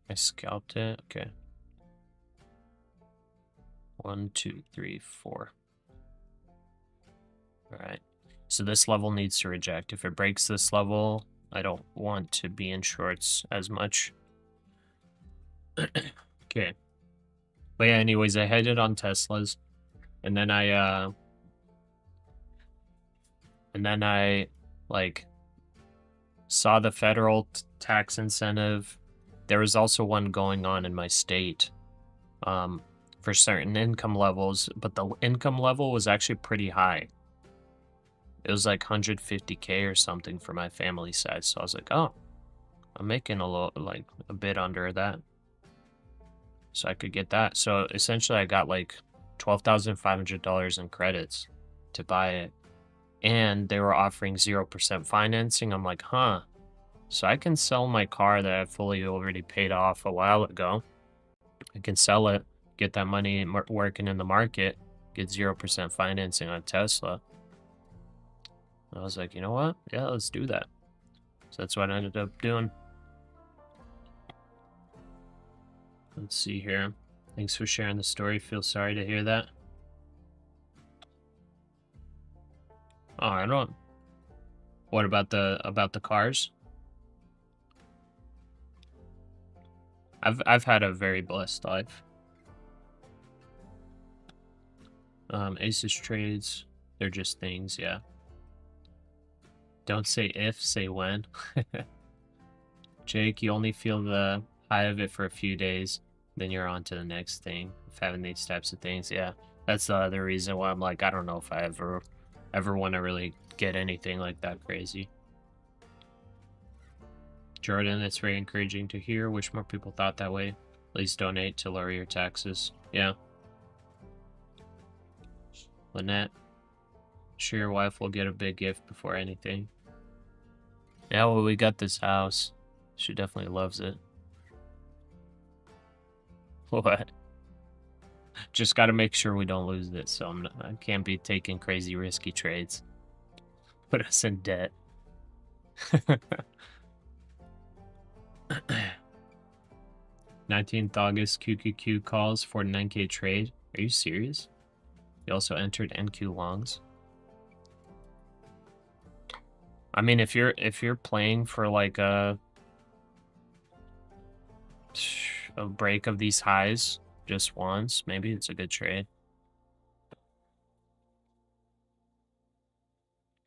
Okay. 1, 2, 3, 4. All right. So this level needs to reject. If it breaks this level, I don't want to be in shorts as much. Okay. But yeah, anyways, I headed on Teslas. And then I like saw the federal tax incentive. There was also one going on in my state for certain income levels, but the income level was actually pretty high. It was like 150K or something for my family side. So I was like, oh, I'm making a bit under that. So I could get that. So essentially I got like $12,500 in credits to buy it. And they were offering 0% financing. I'm like, huh. So I can sell my car that I fully already paid off a while ago. I can sell it, get that money working in the market, get 0% financing on Tesla. I was like, you know what? Yeah, let's do that. So that's what I ended up doing. Let's see here. Thanks for sharing the story. Feel sorry to hear that. Oh, I don't. What about the cars? I've had a very blessed life. Aces trades, they're just things, yeah. Don't say if, say when. Jake, you only feel the high of it for a few days, then you're on to the next thing. If having these types of things, yeah. That's the other reason why I'm like, I don't know if I ever want to really get anything like that crazy. Jordan, that's very encouraging to hear. Wish more people thought that way. Please donate to lower your taxes. Yeah. Lynette, sure your wife will get a big gift before anything. Yeah, well, we got this house. She definitely loves it. What? Just got to make sure we don't lose it, so I can't be taking crazy risky trades. Put us in debt. 19th August, QQQ calls for 9K trade. Are you serious? You also entered NQ longs. I mean, if you're playing for like a break of these highs just once, maybe it's a good trade.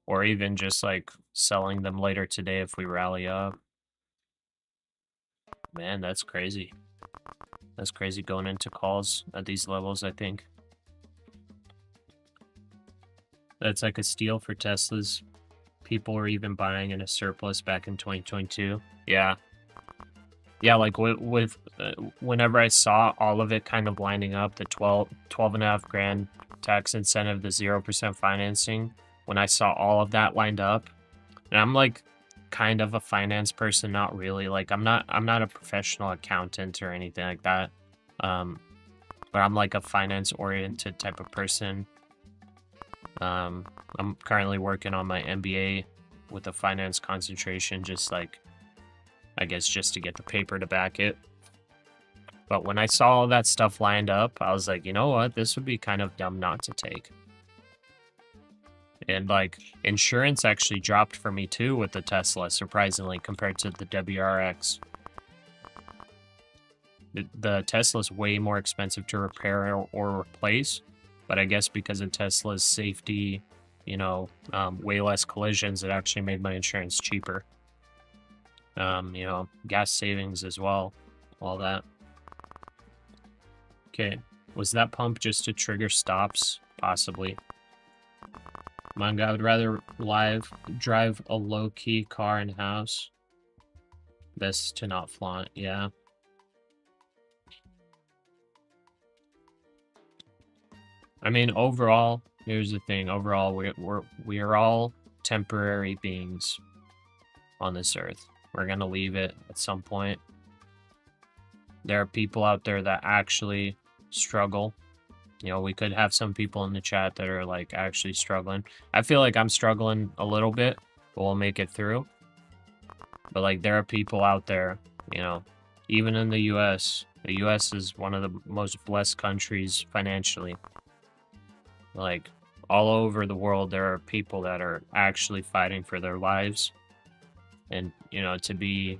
Or even just like selling them later today if we rally up. Man, that's crazy. That's crazy going into calls at these levels, I think. That's like a steal for Teslas. People were even buying in a surplus back in 2022. Yeah. Yeah, like with whenever I saw all of it kind of lining up, the 12.5 grand tax incentive, the 0% financing, when I saw all of that lined up, and I'm like kind of a finance person, not really. Like I'm not a professional accountant or anything like that. But I'm like a finance oriented type of person. I'm currently working on my MBA with a finance concentration, just like, I guess, just to get the paper to back it. But when I saw all that stuff lined up, I was like, you know what? This would be kind of dumb not to take. And like, insurance actually dropped for me too with the Tesla, surprisingly, compared to the WRX. The Tesla's way more expensive to repair or replace, but I guess because of Tesla's safety, you know, way less collisions, it actually made my insurance cheaper. You know, gas savings as well, all that. Okay, was that pump just to trigger stops? Possibly. Manga, I would rather drive a low-key car in house. Best to not flaunt, yeah. I mean, overall, here's the thing. Overall, we are all temporary beings on this earth. We're gonna leave it at some point. There are people out there that actually struggle. You know, we could have some people in the chat that are like actually struggling. I feel like I'm struggling a little bit, but we'll make it through. But like, there are people out there, you know, even in the US. The US is one of the most blessed countries financially. Like, all over the world, there are people that are actually fighting for their lives. And, you know, to be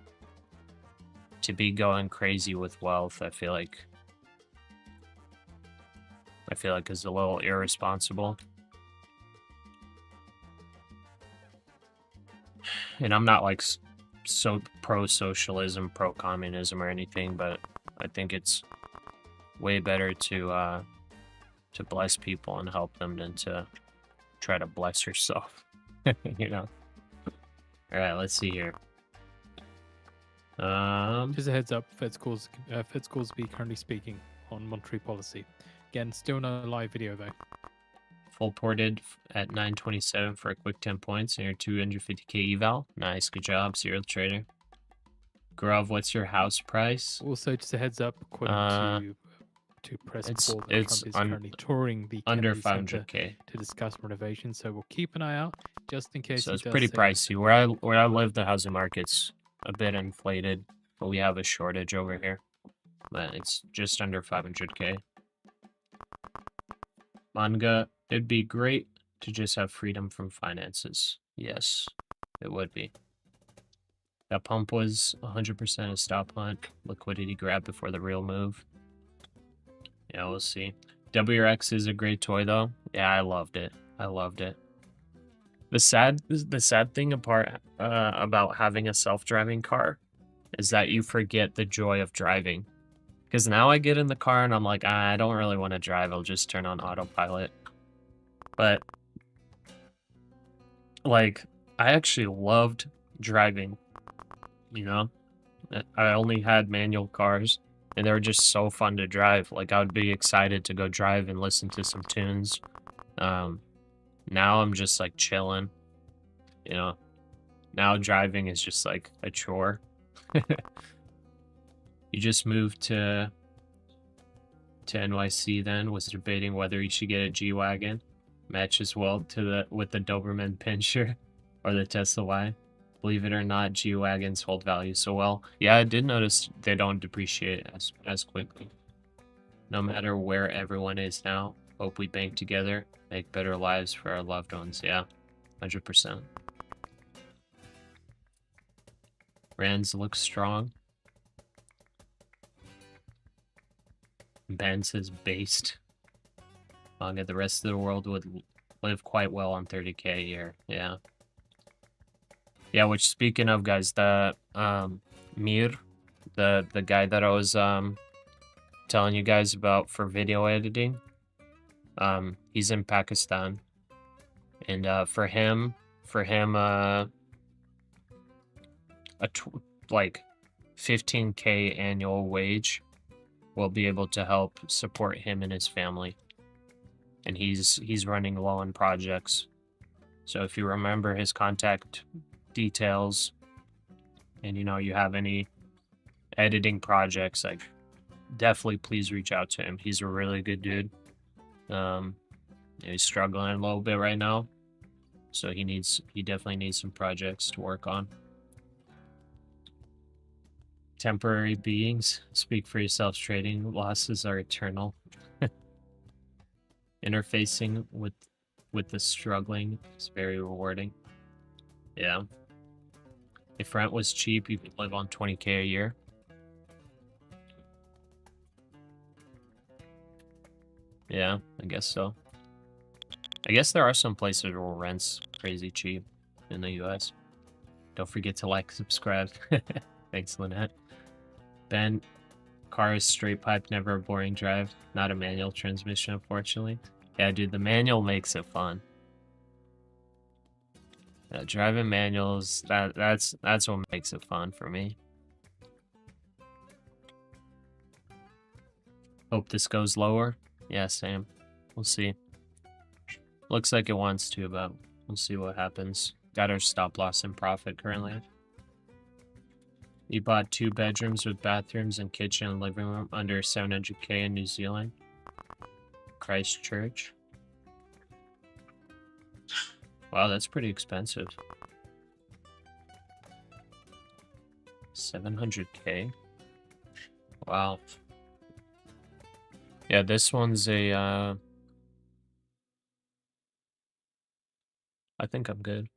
going crazy with wealth, I feel like is a little irresponsible. And I'm not like so pro-socialism, pro-communism or anything, but I think it's way better to bless people and help them than to try to bless yourself. You know. All right, let's see here. Just a heads up, Fed schools be currently speaking on monetary policy. Again, still no live video though. Full ported at 927 for a quick 10 points and your 250k eval. Nice, good job, Serial Trader. Grov, what's your house price? Also, just a heads up, according to press call, that it's Trump is currently touring the under Kennedy Center 500k to discuss renovation. So we'll keep an eye out just in case. So he it's does pretty say pricey. Where I live, the housing market's a bit inflated, but we have a shortage over here. But it's just under 500k. Manga, it'd be great to just have freedom from finances. Yes, it would be. That pump was 100% a stop hunt. Liquidity grab before the real move. Yeah, we'll see. WRX is a great toy though. Yeah, I loved it. I loved it. The sad thing about having a self-driving car is that you forget the joy of driving. Because now I get in the car and I'm like, I don't really want to drive. I'll just turn on autopilot. But like, I actually loved driving. You know, I only had manual cars, and they were just so fun to drive. Like, I would be excited to go drive and listen to some tunes. Now I'm just like chilling. You know, now driving is just like a chore. You just moved to NYC then, was debating whether you should get a G-Wagon. Matches well with the Doberman Pinscher or the Tesla Y. Believe it or not, G-Wagons hold value so well. Yeah, I did notice they don't depreciate as quickly. No matter where everyone is now, hope we bank together, make better lives for our loved ones. Yeah, 100%. Rands looks strong. Ben says based. Manga, the rest of the world would live quite well on 30k a year. Yeah. Yeah, which speaking of guys, the Mir, the guy that I was telling you guys about for video editing, he's in Pakistan. And for him like 15k annual wage will be able to help support him and his family. And he's running low on projects. So if you remember his contact details and you have any editing projects, like definitely please reach out to him. He's a really good dude. He's struggling a little bit right now. So he definitely needs some projects to work on. Temporary beings, speak for yourselves. Trading losses are eternal. Interfacing with the struggling is very rewarding. Yeah. If rent was cheap, you could live on 20k a year. Yeah, I guess so. I guess there are some places where rent's crazy cheap in the US. Don't forget to like, subscribe. Thanks, Lynette. Ben, car is straight pipe, never a boring drive. Not a manual transmission, unfortunately. Yeah, dude, the manual makes it fun. Driving manuals, that's what makes it fun for me. Hope this goes lower. Yeah, same. We'll see. Looks like it wants to, but we'll see what happens. Got our stop loss in profit currently. You bought 2 bedrooms with bathrooms and kitchen and living room under 700k in New Zealand. Christchurch. Wow, that's pretty expensive. 700k. Wow. Yeah, this one's a I think I'm good.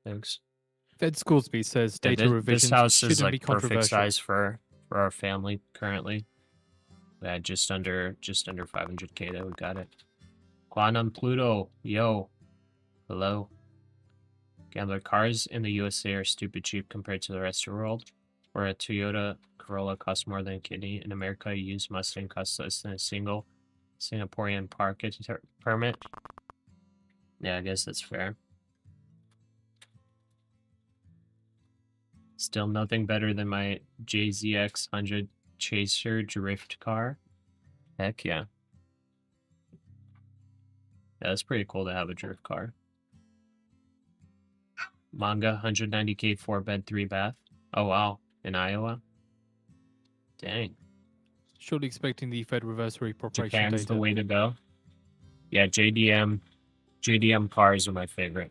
Thanks. Fed Scoresby says Yeah, data this revisions house shouldn't is like be perfect controversial. size for our family currently. We had just under 500k that we got it. Quantum Pluto, yo, hello. Gambler, cars in the USA are stupid cheap compared to the rest of the world. Where a Toyota Corolla costs more than a kidney. In America, a used Mustang costs less than a single Singaporean park permit. Yeah, I guess that's fair. Still nothing better than my JZX 100 Chaser drift car. Heck yeah. Yeah, it's pretty cool to have a drift car. Manga, 190k 4-bed 3-bath. Oh wow, in Iowa. Dang. Surely expecting the Fed reverse repropriation Japan's data. the way to go. Yeah, JDM cars are my favorite.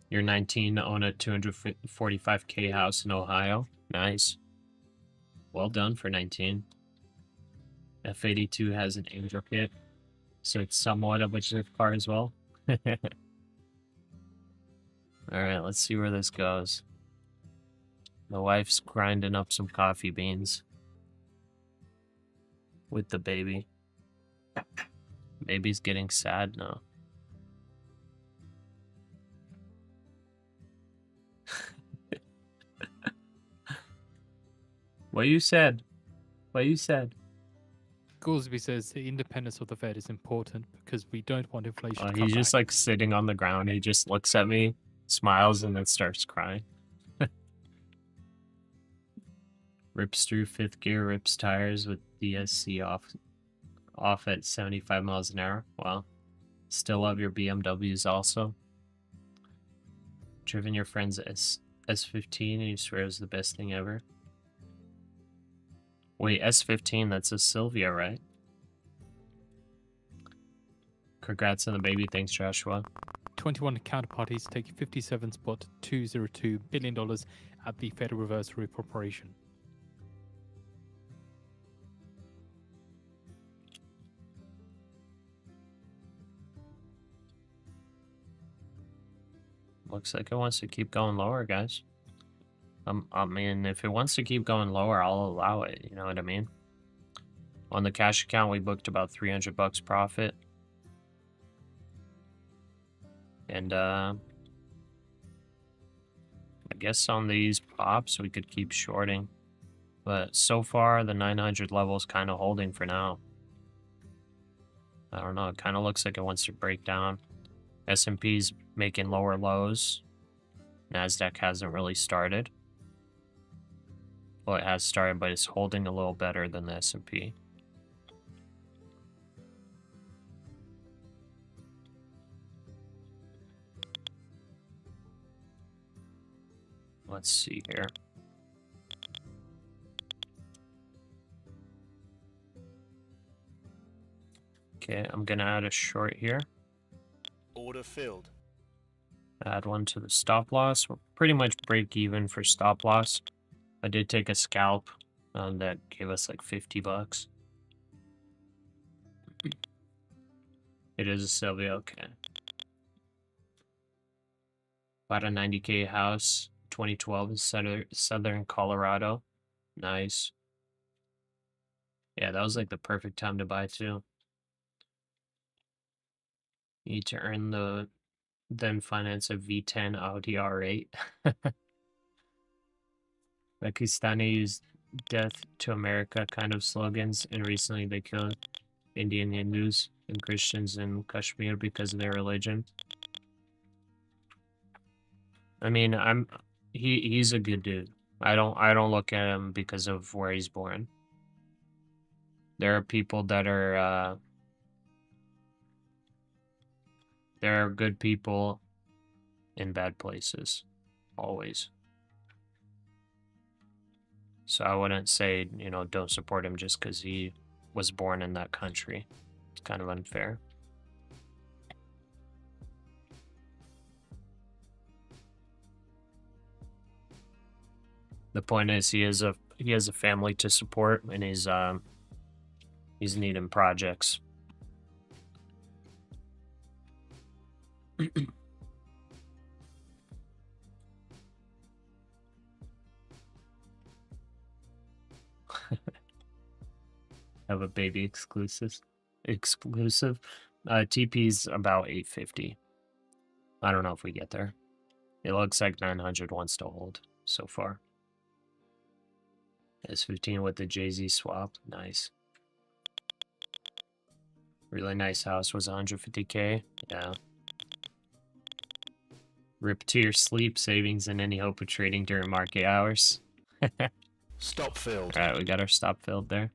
You're 19 to own a 245k house in Ohio. Nice. Well done for 19. F82 has an angel kit, so it's somewhat of a drift car as well. Alright, let's see where this goes. My wife's grinding up some coffee beans with the baby. Baby's getting sad now. What you said? What you said? Goolsby says the independence of the Fed is important because we don't want inflation to come He's just back. like sitting on the ground. He just looks at me, smiles, and then starts crying. Rips through fifth gear, rips tires with DSC off at 75 miles an hour. Wow. Still love your BMWs also. Driven your friend's S15 and you swear it was the best thing ever. Wait, S15, that's a Sylvia, right? Congrats on the baby. Thanks, Joshua. 21 counterparties take $57.202 billion at the Federal Reserve Corporation. Looks like it wants to keep going lower, guys. I mean, if it wants to keep going lower, I'll allow it. You know what I mean? On the cash account, we booked about 300 bucks profit. And, I guess on these pops, we could keep shorting. But so far, the 900 level is kind of holding for now. I don't know. It kind of looks like it wants to break down. S&P's making lower lows. NASDAQ hasn't really started. Well, it has started, but it's holding a little better than the S&P. Let's see here. Okay, I'm gonna add a short here. Order filled. Add one to the stop loss. We're pretty much break even for stop loss. I did take a scalp that gave us like 50 bucks. It is a Sylvia, okay. Bought a 90K house, 2012 in Southern Colorado. Nice. Yeah, that was like the perfect time to buy too. Need to earn the then finance a V10 Audi R8. Pakistani used death to America kind of slogans, and recently they killed Indian Hindus and Christians in Kashmir because of their religion. I mean, he's a good dude. I don't look at him because of where he's born. There are people that are there are good people in bad places, always. So I wouldn't say, you know, don't support him just because he was born in that country. It's kind of unfair. The point is, he has a family to support, and he's needing projects. Have a baby exclusive. TP's about 850. I don't know if we get there. It looks like 900 wants to hold so far. S15 with the Jay-Z swap. Nice. Really nice house was 150K. Yeah. Rip to your sleep savings and any hope of trading during market hours. Stop filled. Alright, we got our stop filled there.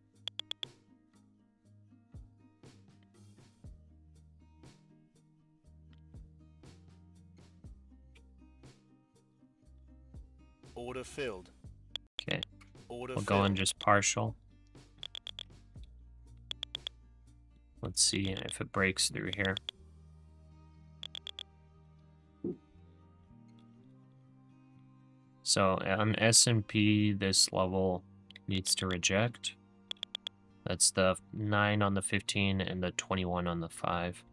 Order filled. Okay. Order We'll filled. go on just partial. Let's see if it breaks through here. So on S&P, this level needs to reject. That's the 9 on the 15 and the 21 on the 5.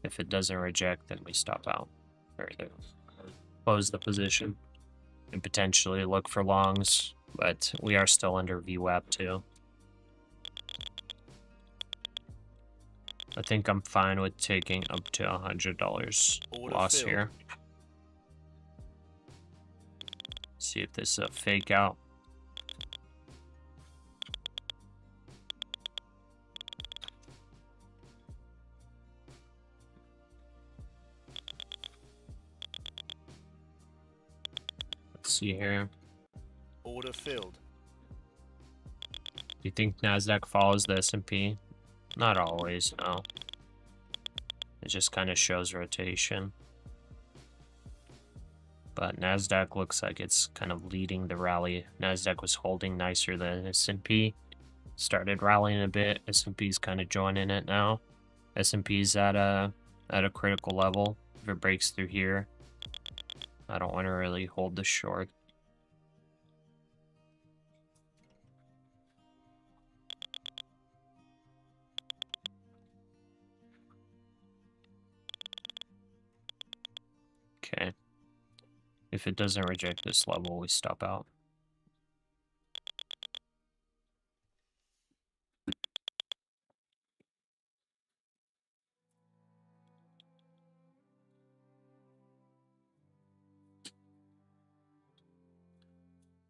If it doesn't reject, then we stop out. Or close the position. and potentially look for longs, but we are still under VWAP too. I think I'm fine with taking up to $100 loss filled. here. See if this is a fake out. Let's see here. Order filled. Do you think NASDAQ follows the S&P? Not always, no. It just kind of shows rotation. But NASDAQ looks like it's kind of leading the rally. NASDAQ was holding nicer than S&P. Started rallying a bit. S&P's kind of joining it now. S&P's at a critical level. If it breaks through here, I don't want to really hold the short. Okay. If it doesn't reject this level, we stop out.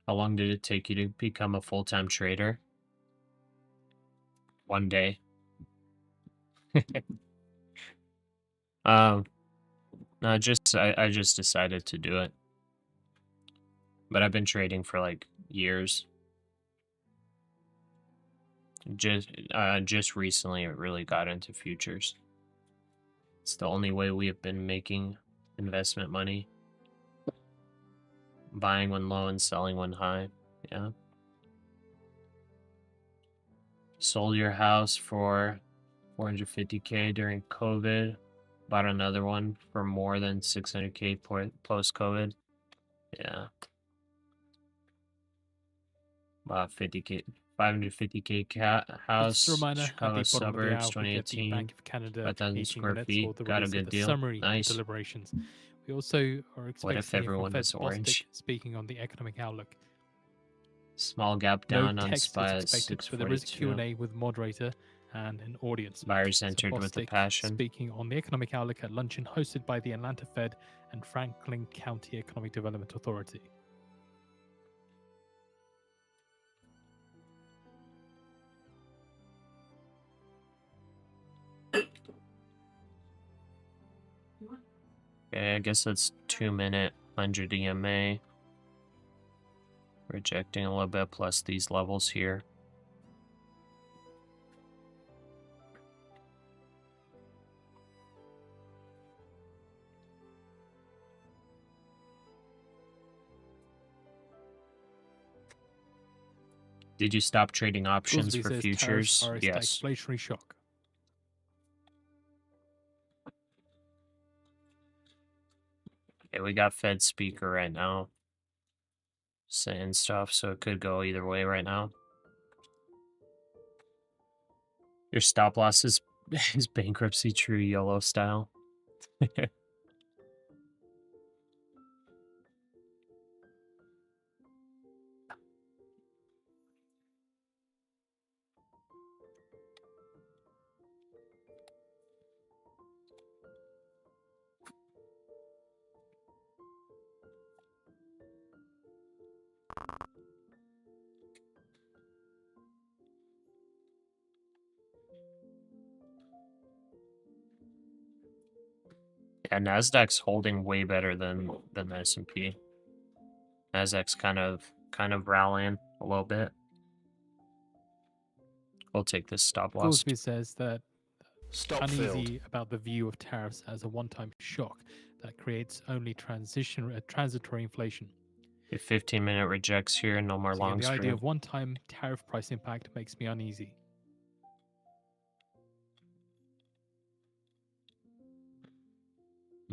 How long did it take you to become a full-time trader? 1 day. No, I just decided to do it. But I've been trading for like years. Just recently it really got into futures. It's the only way we have been making investment money. Buying when low and selling when high. Yeah. Sold your house for 450K during COVID. Bought another one for more than 600K post-COVID. Yeah. Bought 550K house, Just a reminder, Chicago at the bottom of the suburbs, hour, we get the 2018. Bank of Canada 5,000 meeting square minutes feet. or the Got a release of good the deal. summary Nice. of deliberations. We also are expecting if everyone from Fed was orange? Bostic speaking on the economic outlook. Small gap No down on text SPY is at expected, but there is a 642. Q&A with moderator and an audience. Buyers So entered with a Bostic passion. speaking on the economic outlook at luncheon hosted by the Atlanta Fed and Franklin County Economic Development Authority. Okay, I guess that's 2-minute 100 EMA. Rejecting a little bit plus these levels here. Did you stop trading options Goolsbee for says futures? tariffs are a Yes. stagflationary shock. Okay, we got Fed speaker right now saying stuff, so it could go either way right now. Your stop loss is bankruptcy true YOLO style. Yeah, NASDAQ's holding way better than the S&P. NASDAQ's kind of rallying a little bit. We'll take this stop loss. Goolsbee says that Stop filled. uneasy about the view of tariffs as a one-time shock that creates only transitory inflation. If 15-minute rejects here, no more So again, longs the for idea him. of one-time tariff price impact makes me uneasy.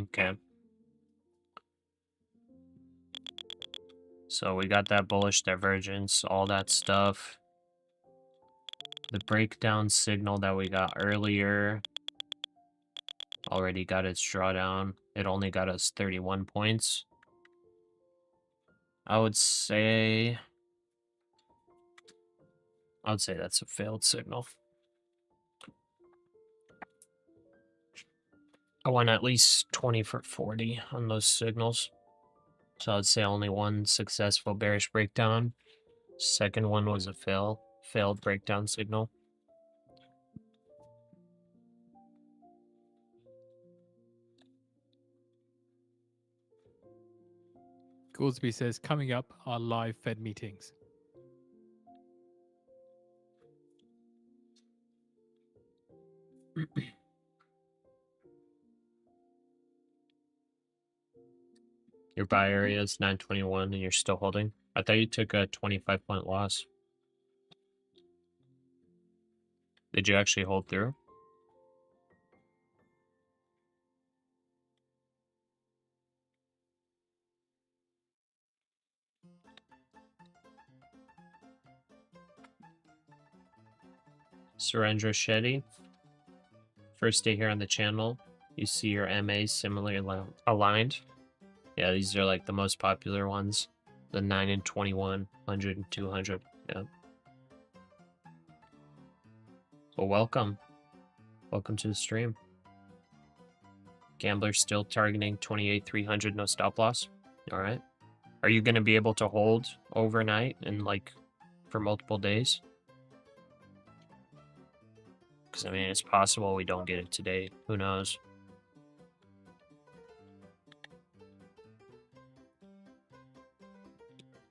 Okay. So we got that bullish divergence, all that stuff. The breakdown signal that we got earlier already got its drawdown. It only got us 31 points. I would say that's a failed signal. I want at least 20 for 40 on those signals. So I'd say only one successful bearish breakdown. Second one was a failed breakdown signal. Goolsby says, coming up are live Fed meetings. Your buy area is 921 and you're still holding. I thought you took a 25-point loss. Did you actually hold through? Surendra Shetty. First day here on the channel. You see your MA similarly aligned. Yeah, these are like the most popular ones. The 9 and 21, 100 and 200. Yeah. Well, welcome. Welcome to the stream. Gambler still targeting 28,300, no stop loss. All right. Are you going to be able to hold overnight and like for multiple days? Because I mean, it's possible we don't get it today. Who knows?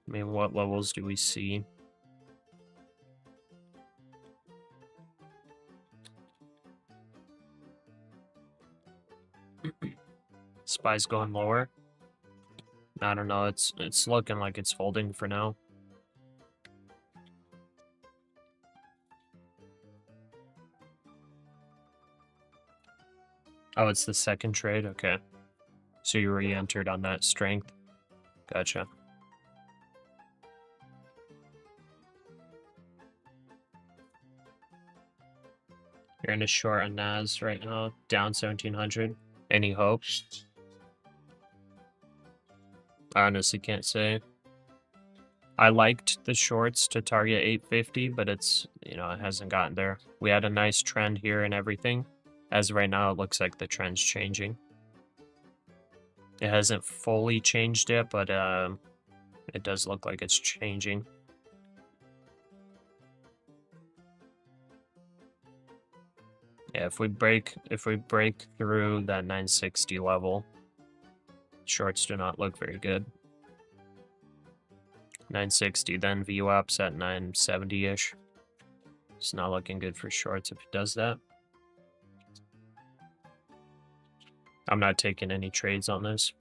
I mean, what levels do we see? SPY's going lower. I don't know. It's looking like it's folding for now. Oh, it's the second trade? Okay. So you re-entered on that strength. Gotcha. You're in a short on NAS right now, down 1,700. Any hope? I honestly can't say. I liked the shorts to target 850, but it's, you know, it hasn't gotten there. We had a nice trend here and everything. As of right now, it looks like the trend's changing. It hasn't fully changed yet, but it does look like it's changing. Yeah, if we break through that 960 level, shorts do not look very good. 960, then VWAP's at 970-ish. It's not looking good for shorts if it does that. I'm not taking any trades on this.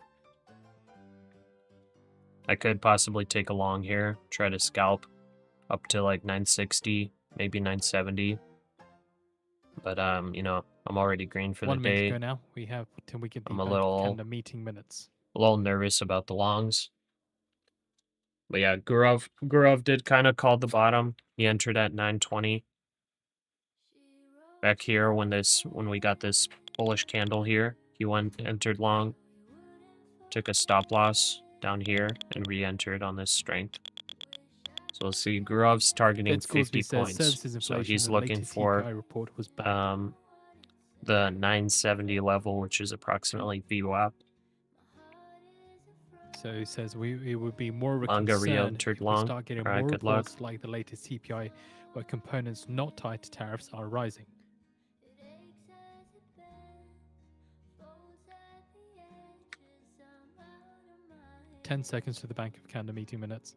I could possibly take a long here, try to scalp up to like 960, maybe 970. But you know, I'm already green for the 1 minute day. to go now. We have till we get the I'm Bank of Canada meeting minutes. A little nervous about the longs. But yeah, Gurov did kind of call the bottom. He entered at 920. Back here when we got this bullish candle here, he entered long, took a stop loss down here, and re-entered on this strength. So we'll see. Gurov's targeting 50 points. So he's looking for the 970 level, which is approximately VWAP. So he says it would be more of a Manga concern if we long. start getting Alright, more good luck. reports like the latest CPI, where components not tied to tariffs are rising. 10 seconds to the Bank of Canada meeting minutes.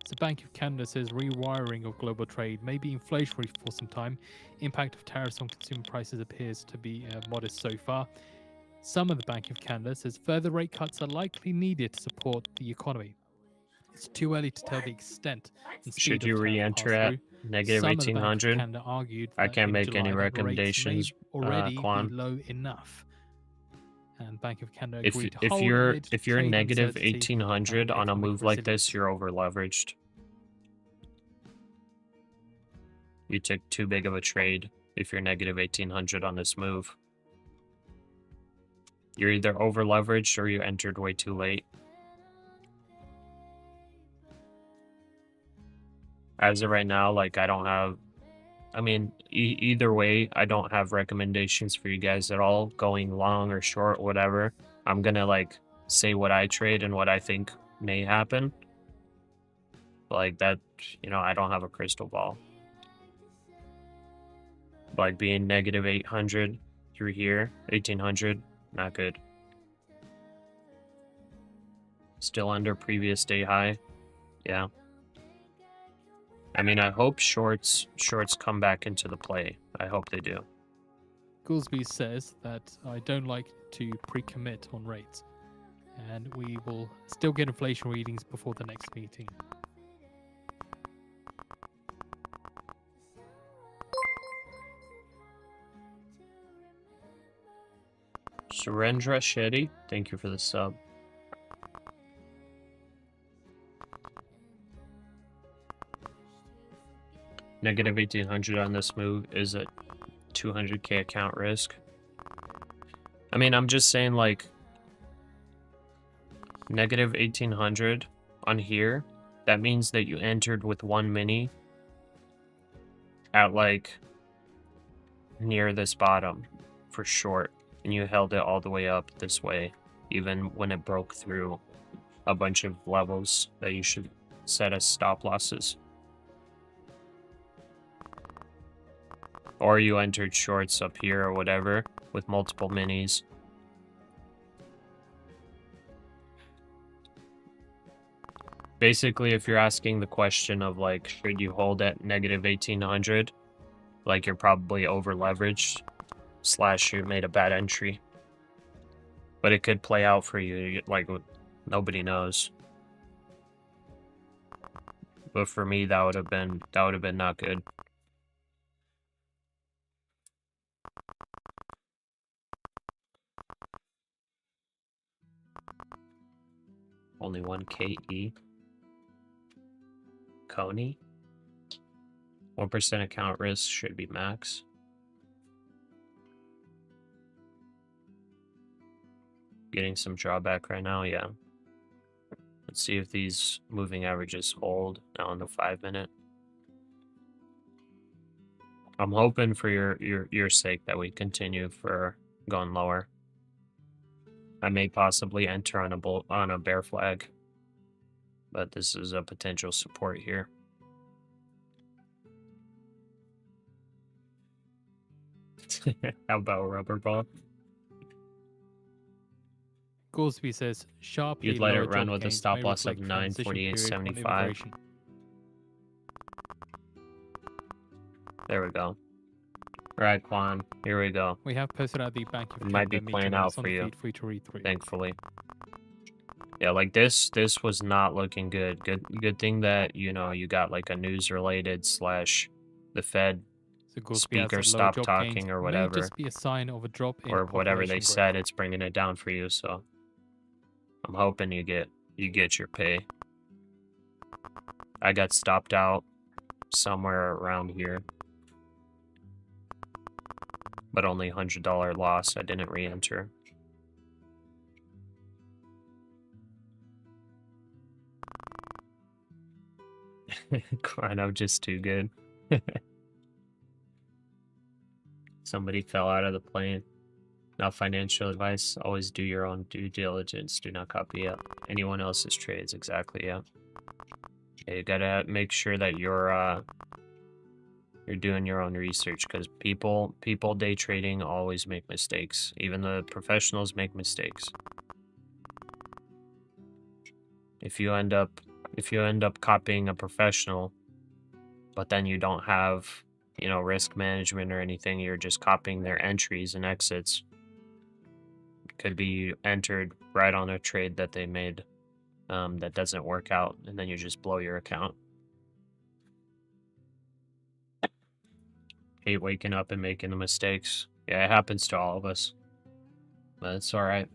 The Bank of Canada says rewiring of global trade may be inflationary for some time. Impact of tariffs on consumer prices appears to be modest so far. Some of the Bank of Canada says further rate cuts are likely needed to support the economy. It's too early to tell the extent and speed Should you of tariff re-enter at pass-through. negative Some of the Bank of 1800? Canada argued I that can't in make July any that rates recommendations, may already Quan. be low enough. And Bank of Canada If agreed to if hold you're amid if you're trade negative uncertainty 1800 and on a economic move like resilience. this, you're over leveraged. you took too big of a trade if you're negative 1800 on this move. You're either over leveraged or you entered way too late. As of right now, like I don't have, I mean, either way, I don't have recommendations for you guys at all, going long or short, whatever. I'm gonna like say what I trade and what I think may happen. Like that, you know, I don't have a crystal ball. Like being negative 800 through here, 1800, not good. Still under previous day high. Yeah. I mean, I hope shorts come back into the play. I hope they do. Goolsby says that I don't like to pre-commit on rates, and we will still get inflation readings before the next meeting. Surendra Shetty, thank you for the sub. Negative 1800 on this move is a 200k account risk. I mean, I'm just saying, like, negative 1800 on here, that means that you entered with one mini at like near this bottom for short, and you held it all the way up this way, even when it broke through a bunch of levels that you should set as stop losses. Or you entered shorts up here or whatever with multiple minis. Basically, if you're asking the question of like, should you hold at negative 1800, like you're probably over leveraged / you made a bad entry. But it could play out for you, like nobody knows. But for me, that would have been not good. Only 1 KE. Coney. 1% account risk should be max. Getting some drawback right now, yeah. Let's see if these moving averages hold now on the 5-minute. I'm hoping for your sake that we continue for going lower. I may possibly enter on a bear flag, but this is a potential support here. How about rubber ball? Goolsby says sharply You'd let lower it run job with a gains stop may loss of reflect transition period on 948.75. immigration. There we go. All right, Quan, here we go. We have posted out the Bank of It might be Canada playing meeting out minutes on for the you, feed for you to read through. thankfully. Yeah, like this was not looking good. Good thing that, you know, you got like a news related / the Fed So Goolsby adds speaker that lower stop job talking gains or may whatever, just be a sign of a drop in or whatever they population growth. said, it's bringing it down for you. So I'm hoping you get your pay. I got stopped out somewhere around here, but only $100 loss. I didn't re-enter. I'm just too good. Somebody fell out of the plane. Now, financial advice: always do your own due diligence. Do not copy anyone else's trades. Exactly. Yeah. Yeah, you gotta make sure that you're doing your own research, because people day trading always make mistakes. Even the professionals make mistakes. If you end up copying a professional, but then you don't have, you know, risk management or anything, you're just copying their entries and exits. Could be you entered right on a trade that they made that doesn't work out, and then you just blow your account. Hate waking up and making the mistakes. Yeah, it happens to all of us, but it's all right.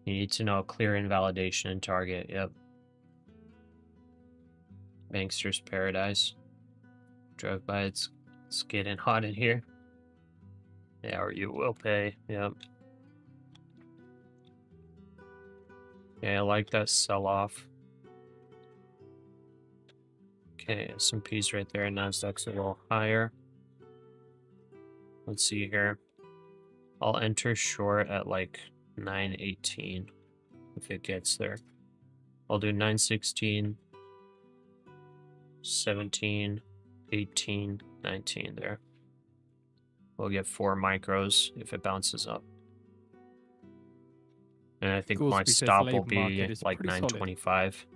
You need to know clear invalidation and target. Yep. Bankster's paradise. drive by. It's getting hot in here. Yeah, or you will pay. Yep. Yeah, I like that sell-off. Okay, S&P's right there. NASDAQ's a little higher. Let's see here. I'll enter short at like 918 if it gets there. I'll do 916, 17, 18, 19 there. We'll get 4 micros if it bounces up. And I think my Goolsby says the stop will labour market be is like pretty solid. 925.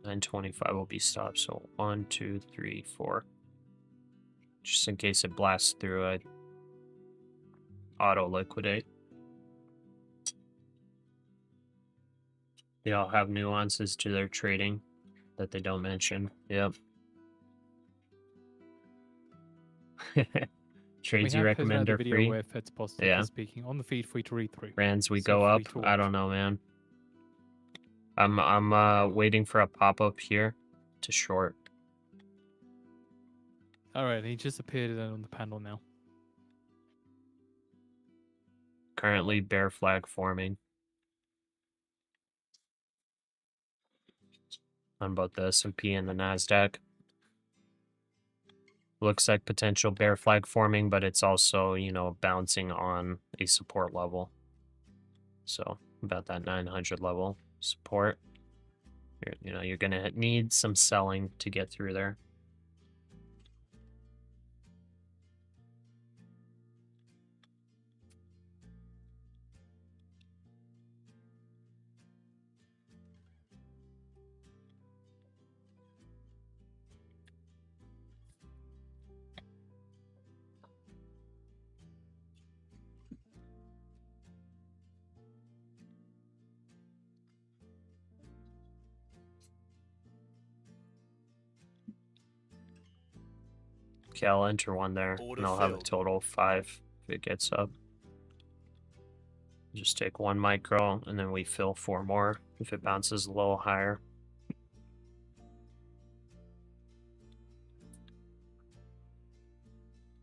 $925 will be stopped. So 1, 2, 3, 4. Just in case it blasts through, I auto liquidate. They all have nuances to their trading that they don't mention. Yep. Trades you recommend are video free. where Fed's positive Yeah. is speaking on the feed for you to read through. Brands we So go up. free to I watch. don't know, man. I'm waiting for a pop up here to short. All right, he just appeared on the panel now. Currently bear flag forming on both the S&P and the NASDAQ. Looks like potential bear flag forming, but it's also, you know, bouncing on a support level. So about that 900 level support. You know, you're gonna need some selling to get through there. Okay, I'll enter one there, Order and I'll have a filled. total of 5 if it gets up. Just take 1 micro, and then we fill 4 more if it bounces a little higher.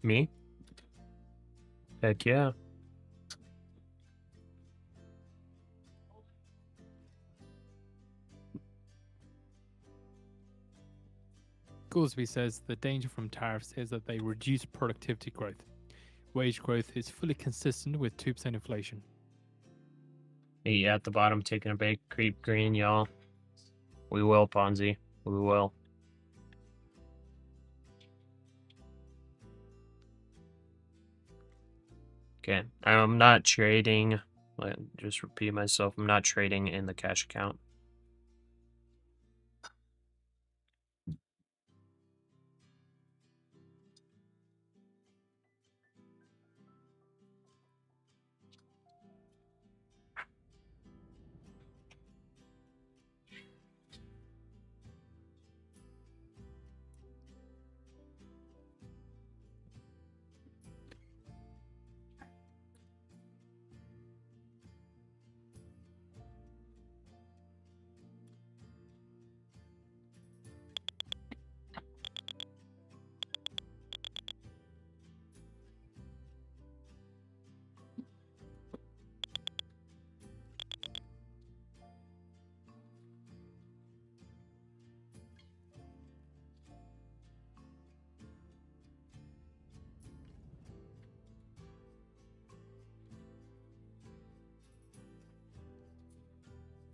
Me? Heck yeah. Goolsby says the danger from tariffs is that they reduce productivity growth. Wage growth is fully consistent with 2% inflation. Hey, at the bottom, taking a big creep green, y'all. We will, Ponzi. We will. Okay, I'm not trading. Just repeat myself. I'm not trading in the cash account.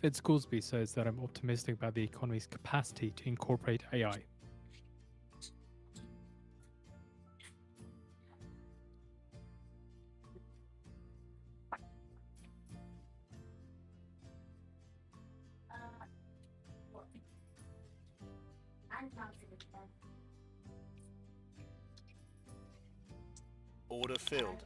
Fitz Goolsby says that I'm optimistic about the economy's capacity to incorporate AI. Order filled.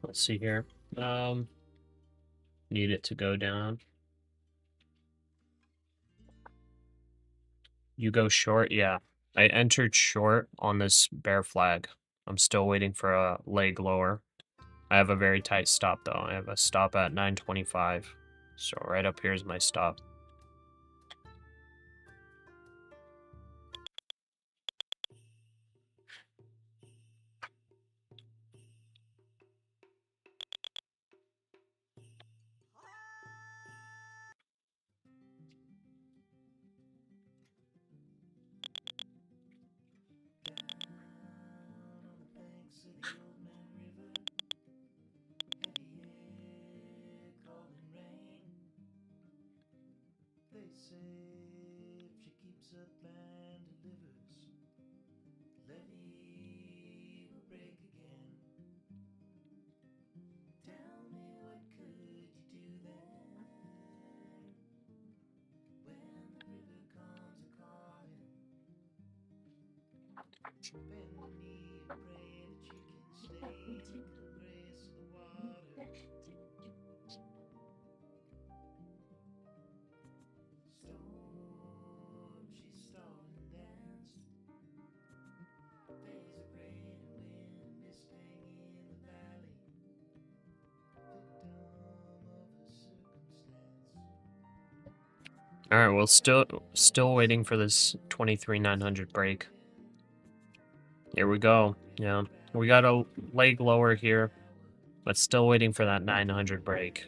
Let's see here. Need it to go down. You go short? Yeah. I entered short on this bear flag. I'm still waiting for a leg lower. I have a very tight stop though. I have a stop at 925. So right up here is my stop. All right, well, still waiting for this 23,900 break. Here we go. Yeah, we got a leg lower here, but still waiting for that 900 break.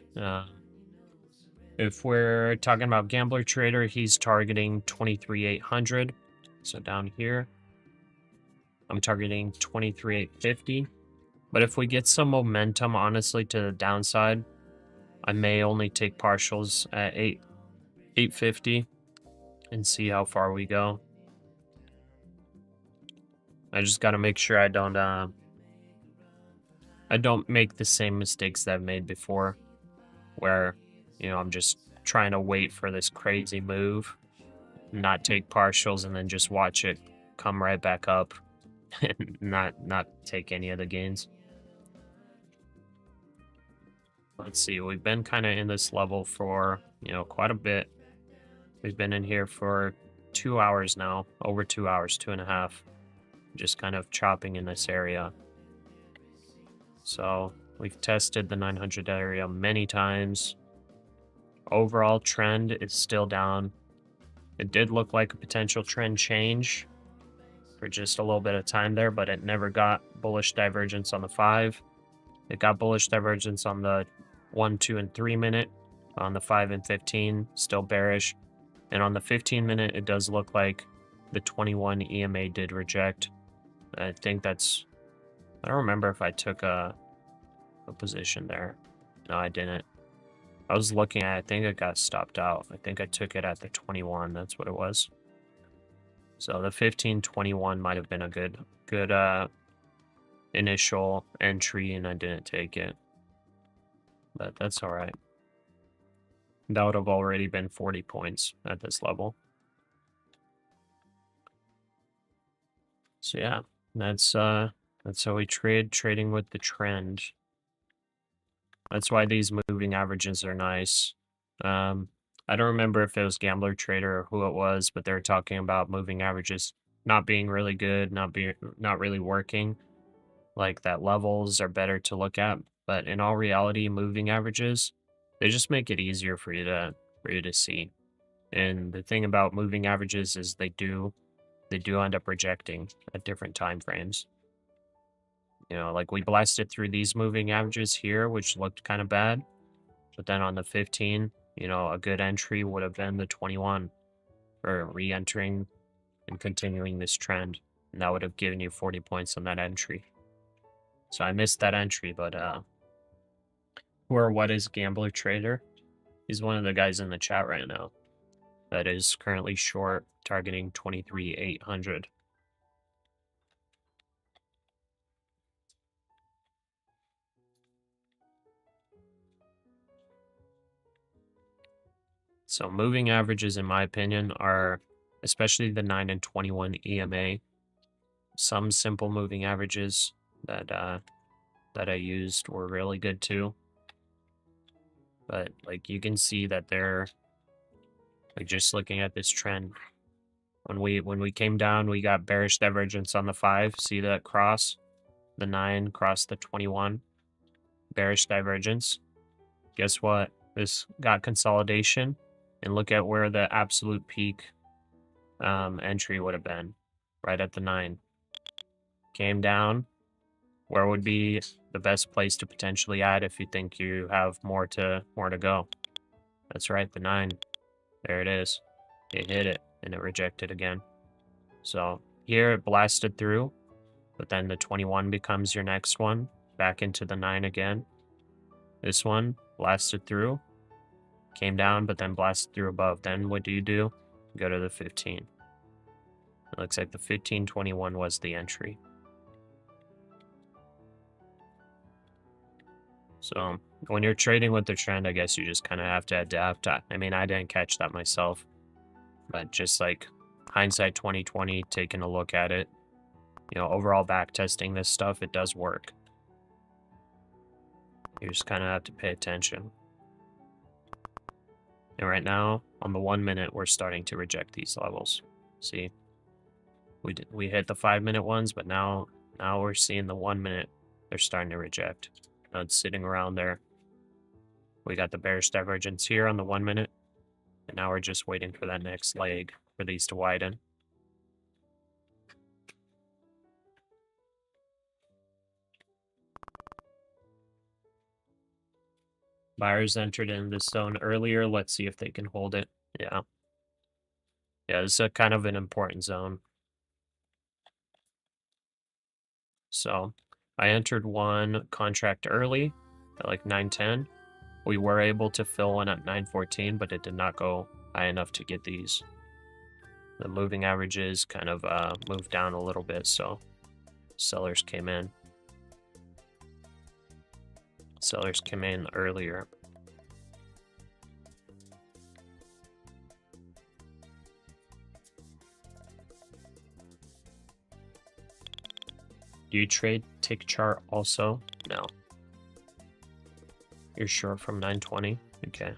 If we're talking about Gambler Trader, he's targeting 23,800. So down here, I'm targeting 23,850. But if we get some momentum, honestly, to the downside, I may only take partials at 850 and see how far we go. I just got to make sure I don't make the same mistakes that I've made before, where, you know, I'm just trying to wait for this crazy move, not take partials, and then just watch it come right back up and not take any of the gains. Let's see, we've been kind of in this level for, you know, quite a bit. We've been in here for 2 hours now, over 2 hours, 2.5, just kind of chopping in this area. So we've tested the 900 area many times. Overall trend is still down. It did look like a potential trend change for just a little bit of time there, but it never got bullish divergence on the 5. It got bullish divergence on the 1, 2, and 3 minute. On the 5 and 15, still bearish. And on the 15 minute, it does look like the 21 EMA did reject. I think that's... I don't remember if I took a position there. No, I didn't. I was looking at it. I think it got stopped out. I think I took it at the 21. That's what it was. So the 15-21 might have been a good initial entry, and I didn't take it. But that's all right. That would have already been 40 points at this level. So yeah, that's how we trading with the trend. That's why these moving averages are nice. I don't remember if it was Gambler Trader or who it was, but they were talking about moving averages not being really good, not really working. Like that levels are better to look at, but in all reality, moving averages, they just make it easier for you to see. And the thing about moving averages is they do end up rejecting at different time frames. You know, like we blasted through these moving averages here, which looked kind of bad. But then on the 15, you know, a good entry would have been the 21 for re-entering and continuing this trend. And that would have given you 40 points on that entry. So I missed that entry, but who or what is Gambler Trader? He's one of the guys in the chat right now that is currently short, targeting 23,800. So moving averages, in my opinion, are especially the 9 and 21 EMA. Some simple moving averages that I used were really good too. But like you can see that they're like, just looking at this trend. When we came down, we got bearish divergence on the 5. See that cross? The 9 crossed the 21. Bearish divergence. Guess what? This got consolidation. And look at where the absolute peak entry would have been. Right at the 9. Came down. Where would be the best place to potentially add if you think you have more to go? That's right, the 9. There it is. It hit it and it rejected again. So here it blasted through, but then the 21 becomes your next one. Back into the 9 again. This one blasted through, came down, but then blasted through above. Then what do? Go to the 15. It looks like the 15.21 was the entry. So when you're trading with the trend, I guess you just kind of have to adapt. I mean, I didn't catch that myself, but just like hindsight 2020, taking a look at it, you know, overall back testing this stuff, it does work. You just kind of have to pay attention. And right now, on the 1 minute, we're starting to reject these levels. See, we hit the 5 minute ones, but now we're seeing the 1 minute. They're starting to reject. Now it's sitting around there. We got the bearish divergence here on the 1 minute, and now we're just waiting for that next leg for these to widen. Buyers entered in this zone earlier. Let's see if they can hold it. Yeah. Yeah, this is a kind of an important zone. So I entered one contract early at like 9:10. We were able to fill one at 9:14, but it did not go high enough to get these. The moving averages kind of moved down a little bit, so sellers came in. Sellers came in earlier. Do you trade tick chart also? No. You're short from 920? Okay.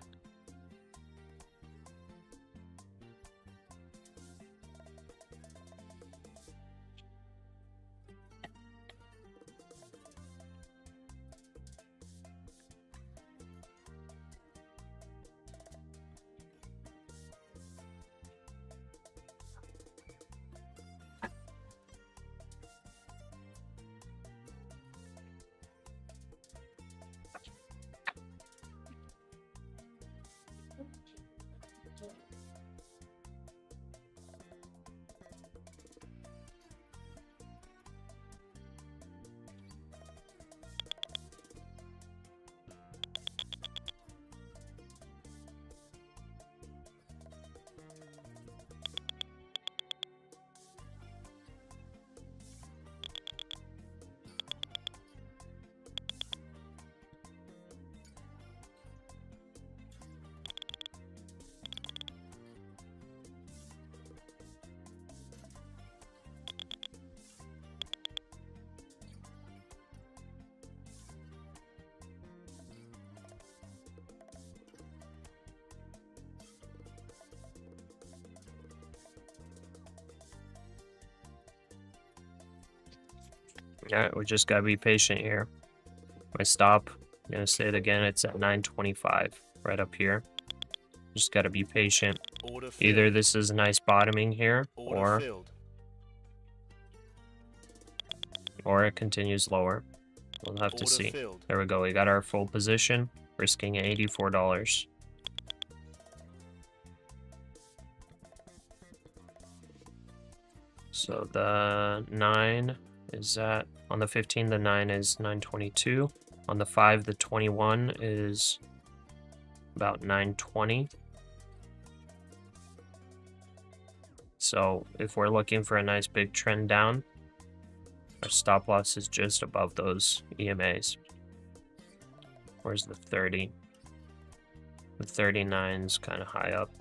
Yeah, we just gotta be patient here. My stop, I'm gonna say it again, it's at 925, right up here. Just gotta be patient. Order filled. Either this is a nice bottoming here, Order filled. or it continues lower. We'll have to Order see. filled. There we go, we got our full position, risking $84. So the 9 is that on the 15, the 9 is 922. On the 5, the 21 is about 920. So if we're looking for a nice big trend down, our stop loss is just above those EMAs. Where's the 30? The 39's kind of high up.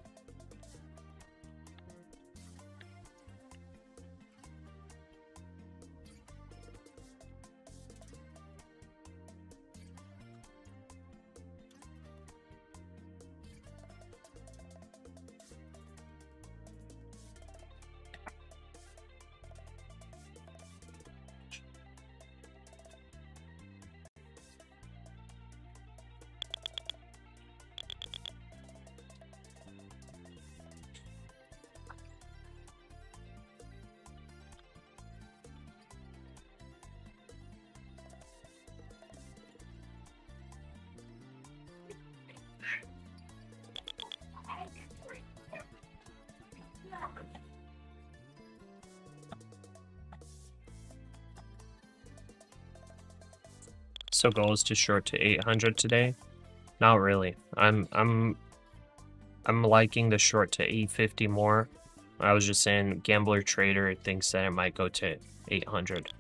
So goal is to short to 800 today. Not really. I'm liking the short to 850 more. I was just saying gambler trader thinks that it might go to 800.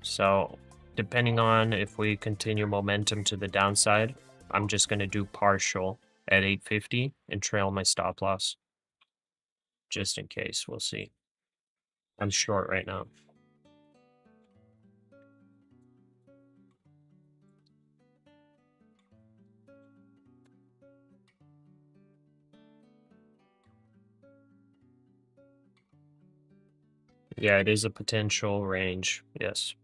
So depending on if we continue momentum to the downside, I'm just going to do partial at 850 and trail my stop loss. Just in case, we'll see. I'm short right now. Yeah, it is a potential range, yes.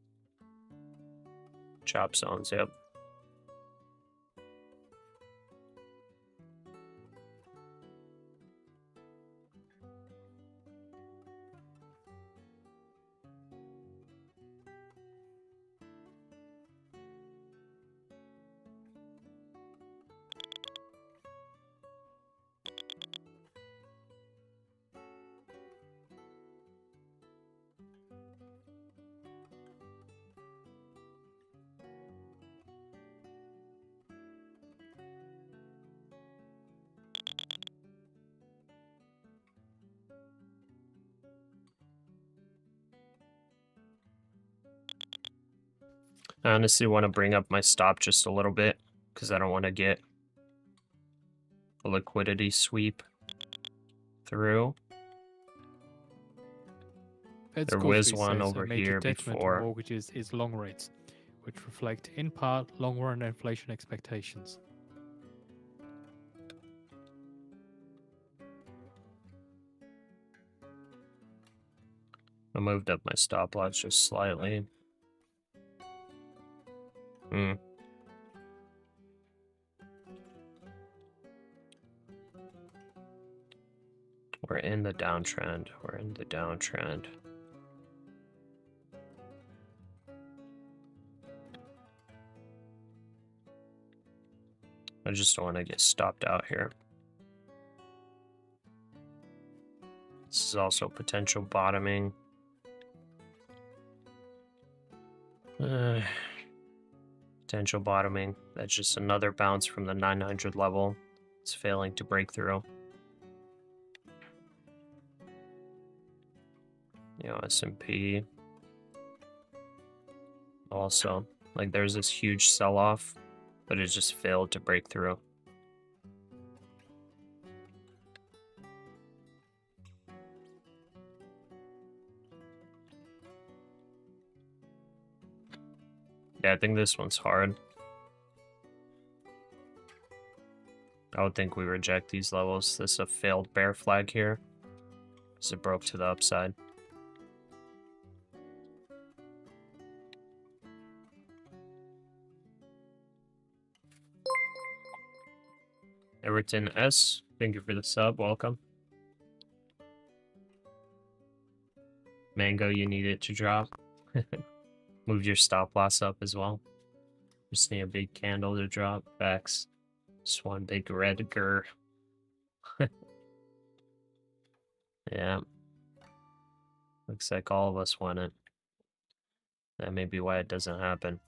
Chop zones, yep. I honestly want to bring up my stop just a little bit because I don't want to get a liquidity sweep through. There was one over here before. Mortgages is long rates, which reflect in part long-run inflation expectations. I moved up my stop loss just slightly. We're in the downtrend. We're in the downtrend. I just don't want to get stopped out here. This is also potential bottoming. Potential bottoming. That's just another bounce from the 900 level. It's failing to break through. You know, S&P. Also, like there's this huge sell-off, but it just failed to break through. Yeah, I think this one's hard. I would think we reject these levels. This is a failed bear flag here, because it broke to the upside. Everton S, thank you for the sub. Welcome. Mango, you need it to drop. Moved your stop loss up as well. Just need a big candle to drop. Facts. Just one big red grr. Yeah. Looks like all of us want it. That may be why it doesn't happen.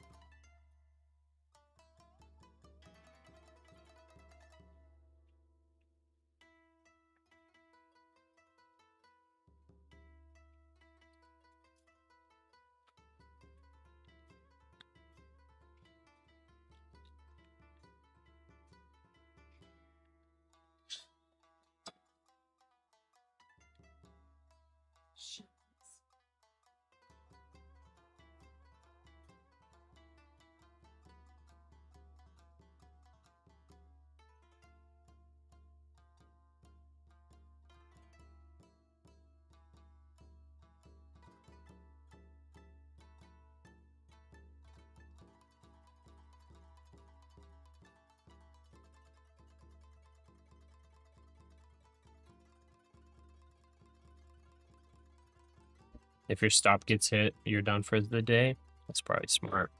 If your stop gets hit, you're done for the day. That's probably smart.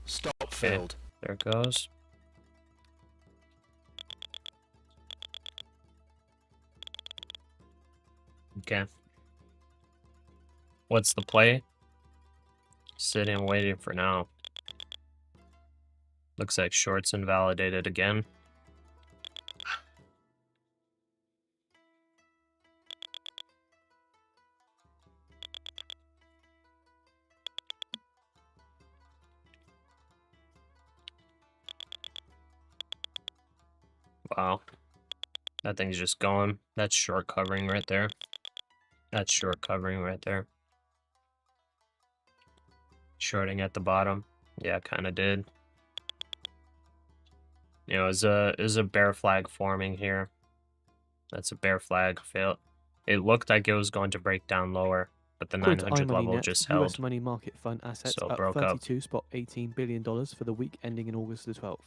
Stop Okay, filled. there it goes. Okay. What's the play? Sitting waiting for now. Looks like shorts invalidated again. Wow. That thing's just going. That's short covering right there. That's short covering right there. Shorting at the bottom. Yeah, kind of did. You know, is a bear flag forming here. That's a bear flag. Fail. It looked like it was going to break down lower, but the According to 900 level iMoneyNet, just US held. money market fund assets So it up broke up. $32.18 billion for the week ending in August the 12th.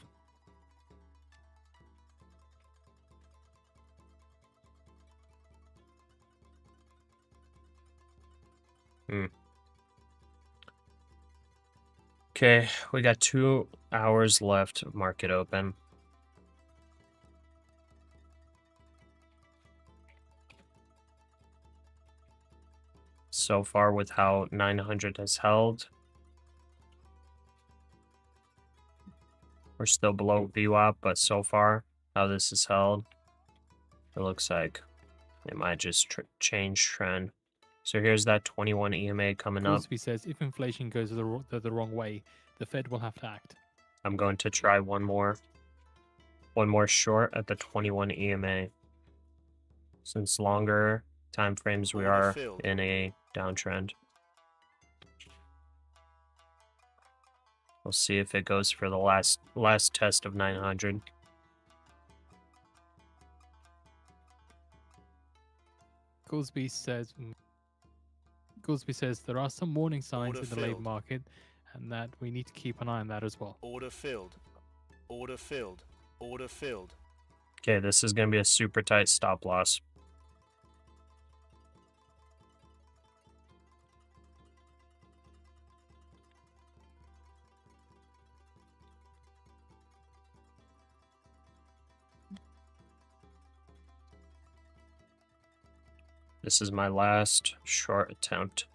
Okay, we got 2 hours left of market open. So far with how 900 has held, we're still below VWAP, but so far how this is held, it looks like it might just change trend. So here's that 21 EMA coming up. Goolsby says if inflation goes the wrong way, the Fed will have to act. I'm going to try one more short at the 21 EMA. Since longer time frames, we are in a downtrend. We'll see if it goes for the last test of 900. Goolsby says there are some warning signs Order in the labor filled. market, and that we need to keep an eye on that as well. Order filled. Order filled. Order filled. Okay, this is going to be a super tight stop loss. This is my last short attempt.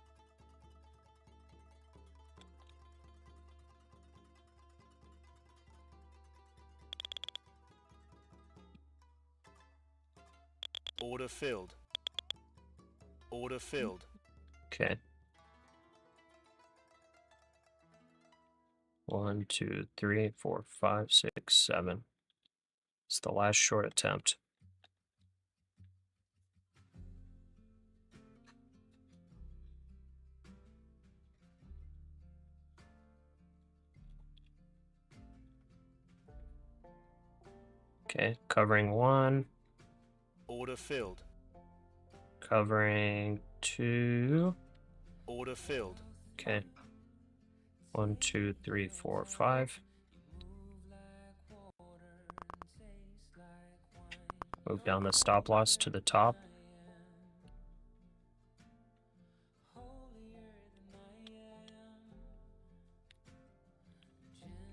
Order filled. Order filled. Okay. 1, 2, 3, 4, 5, 6, 7. It's the last short attempt. Okay, covering 1, Order filled. covering 2. Order filled. Okay. 1, 2, 3, 4, 5. Move down the stop loss to the top.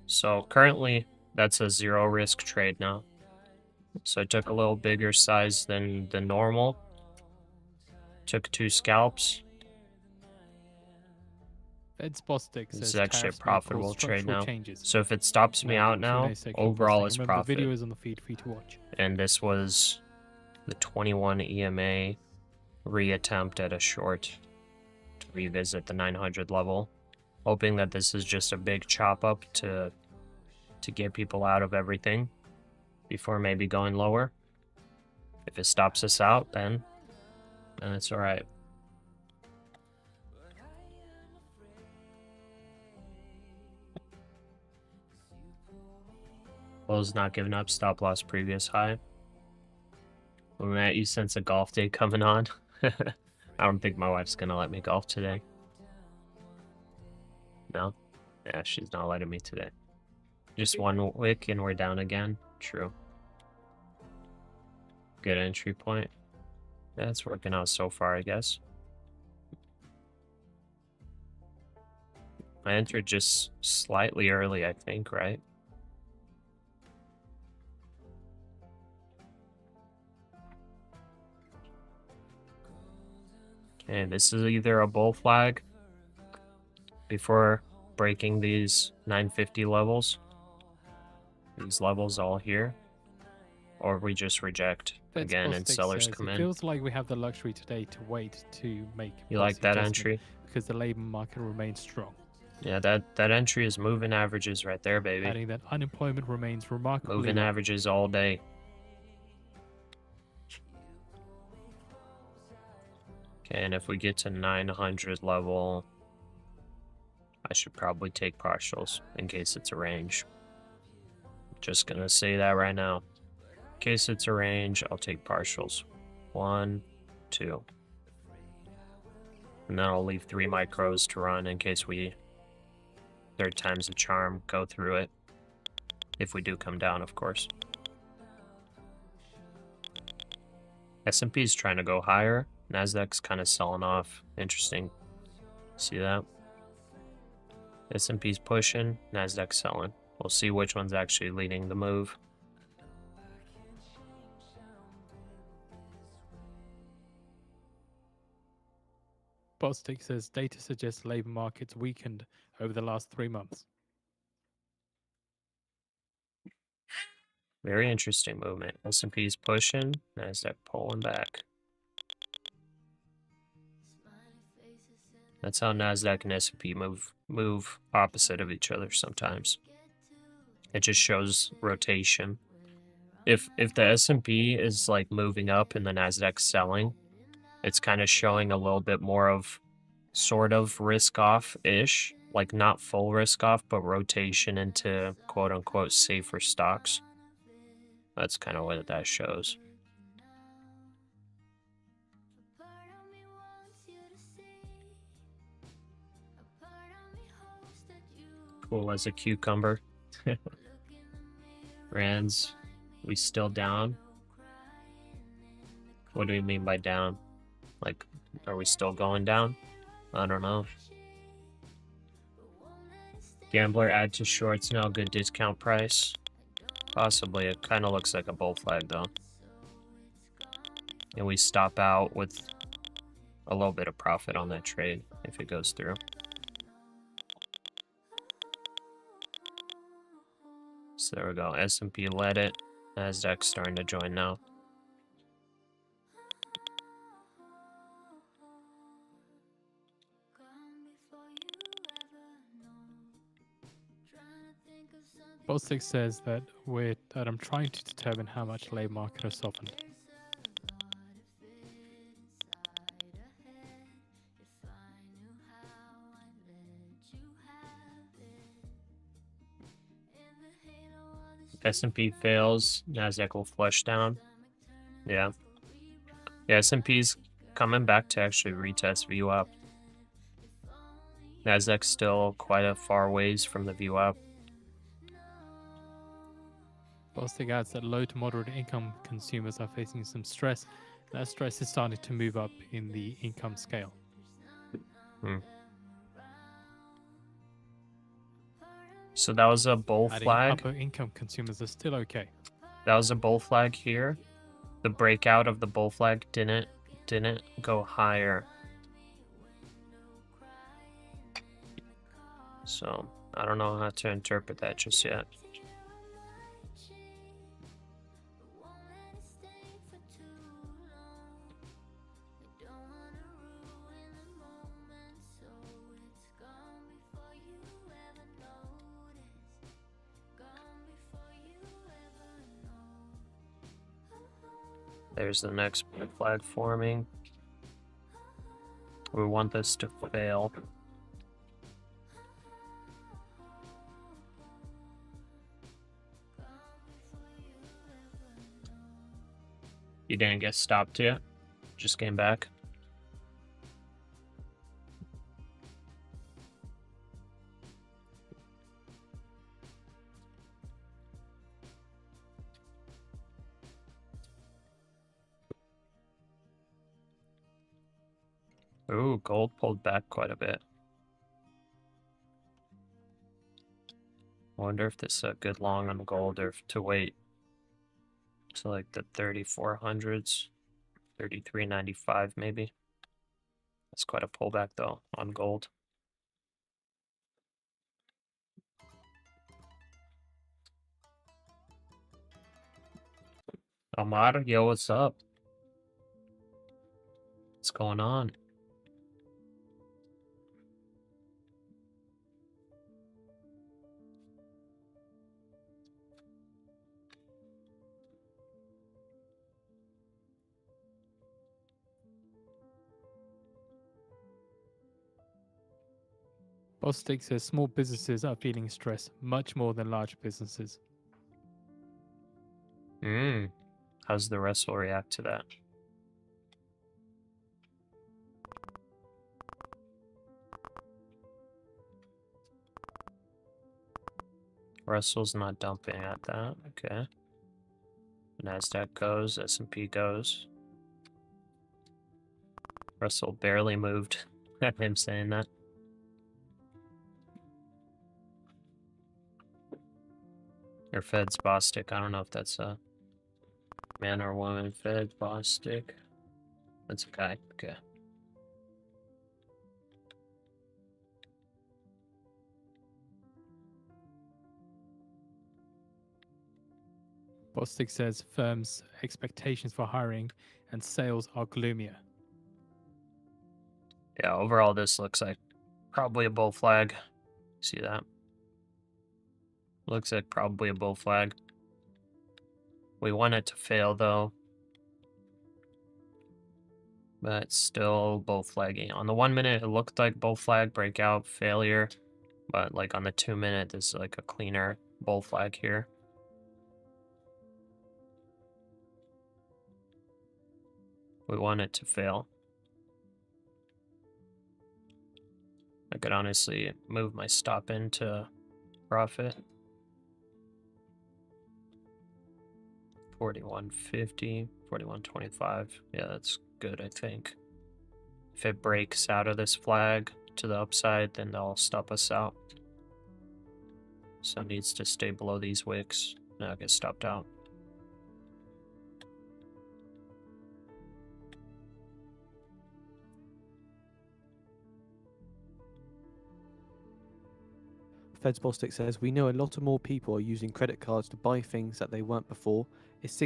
So currently that's a 0 risk trade now. So I took a little bigger size than normal. Took 2 scalps. Bostic This says is actually a tariffs may cause profitable trade structural now. changes. So if it stops me out now, Q&A section, overall Bostic. is Remember, profit. the video is on the feed for you to watch. And this was the 21 EMA reattempt at a short to revisit the 900 level. Hoping that this is just a big chop up to get people out of everything before maybe going lower. If it stops us out, then it's alright. Close not giving up, stop loss previous high. Well, Matt, you sense a golf day coming on? I don't think my wife's gonna let me golf today. No? Yeah, she's not letting me today. Just one wick and we're down again. True. Good entry point. Yeah, it's working out so far, I guess. I entered just slightly early, I think, right? Okay, this is either a bull flag before breaking these 950 levels. These levels all here. Or we just reject again and sellers come in. It feels like we have the luxury today to wait to make. You like that entry? Because the labor market remains strong. Yeah, that entry is moving averages right there, baby. Adding that unemployment remains remarkably Moving low. averages all day. Okay, and if we get to 900 level, I should probably take partials in case it's a range. Just gonna say that right now. In case it's a range, I'll take partials. 1, 2. And then I'll leave 3 micros to run in case we, third time's a charm, go through it. If we do come down, of course. S&P's trying to go higher. NASDAQ's kind of selling off. Interesting. See that? S&P's pushing, NASDAQ's selling. We'll see which one's actually leading the move. Bostic says data suggests labor markets weakened over the last 3 months. Very interesting movement. S&P's pushing, NASDAQ pulling back. That's how NASDAQ and S&P move opposite of each other sometimes. It just shows rotation. If the S&P is like moving up and the NASDAQ's selling, it's kind of showing a little bit more of sort of risk off-ish, like not full risk off, but rotation into quote unquote safer stocks. That's kind of what that shows. Cool as a cucumber. Rands, we still down? What do we mean by down? Like, are we still going down? I don't know. Gambler add to shorts now, good discount price. Possibly, it kind of looks like a bull flag though. And we stop out with a little bit of profit on that trade if it goes through. So there we go, S&P led it, NASDAQ starting to join now. Bostic says that I'm trying to determine how much labor market has softened. If S&P fails, NASDAQ will flush down. Yeah. Yeah, S&P's coming back to actually retest view up. NASDAQ's still quite a far ways from the view up. Bostic adds that low to moderate income consumers are facing some stress. That stress is starting to move up in the income scale. So that was a bull Adding flag. upper income consumers are still okay. That was a bull flag here. The breakout of the bull flag didn't So I don't know how to interpret that just yet. There's the next flag forming. We want this to fail. You didn't get stopped yet? Just came back? Ooh, gold pulled back quite a bit. Wonder if this is a good long on gold or if to wait to like the 3400s, 33.95 maybe. That's quite a pullback though on gold. Omar, yo, what's up? What's going on? Bostic says small businesses are feeling stress much more than large businesses. How's the rest will react to that? Russell's not dumping at that. Okay. NASDAQ goes, S&P goes. Russell barely moved at him saying that. Or Fed's Bostic. I don't know if that's a man or woman. Fed Bostic. That's a guy. Okay. Bostic says firms' expectations for hiring and sales are gloomier. Yeah, overall this looks like probably a bull flag. See that? Looks like probably a bull flag. We want it to fail though. But it's still bull flagging. On the 1 minute it looked like bull flag, breakout, failure. But like on the 2 minute this is like a cleaner bull flag here. We want it to fail. I could honestly move my stop into profit. 41.50, 41.25. Yeah, that's good, I think. If it breaks out of this flag to the upside, then they'll stop us out. So it needs to stay below these wicks. Now get stopped out. Fed's Bostic says, we know a lot of more people are using credit cards to buy things that they weren't before. It's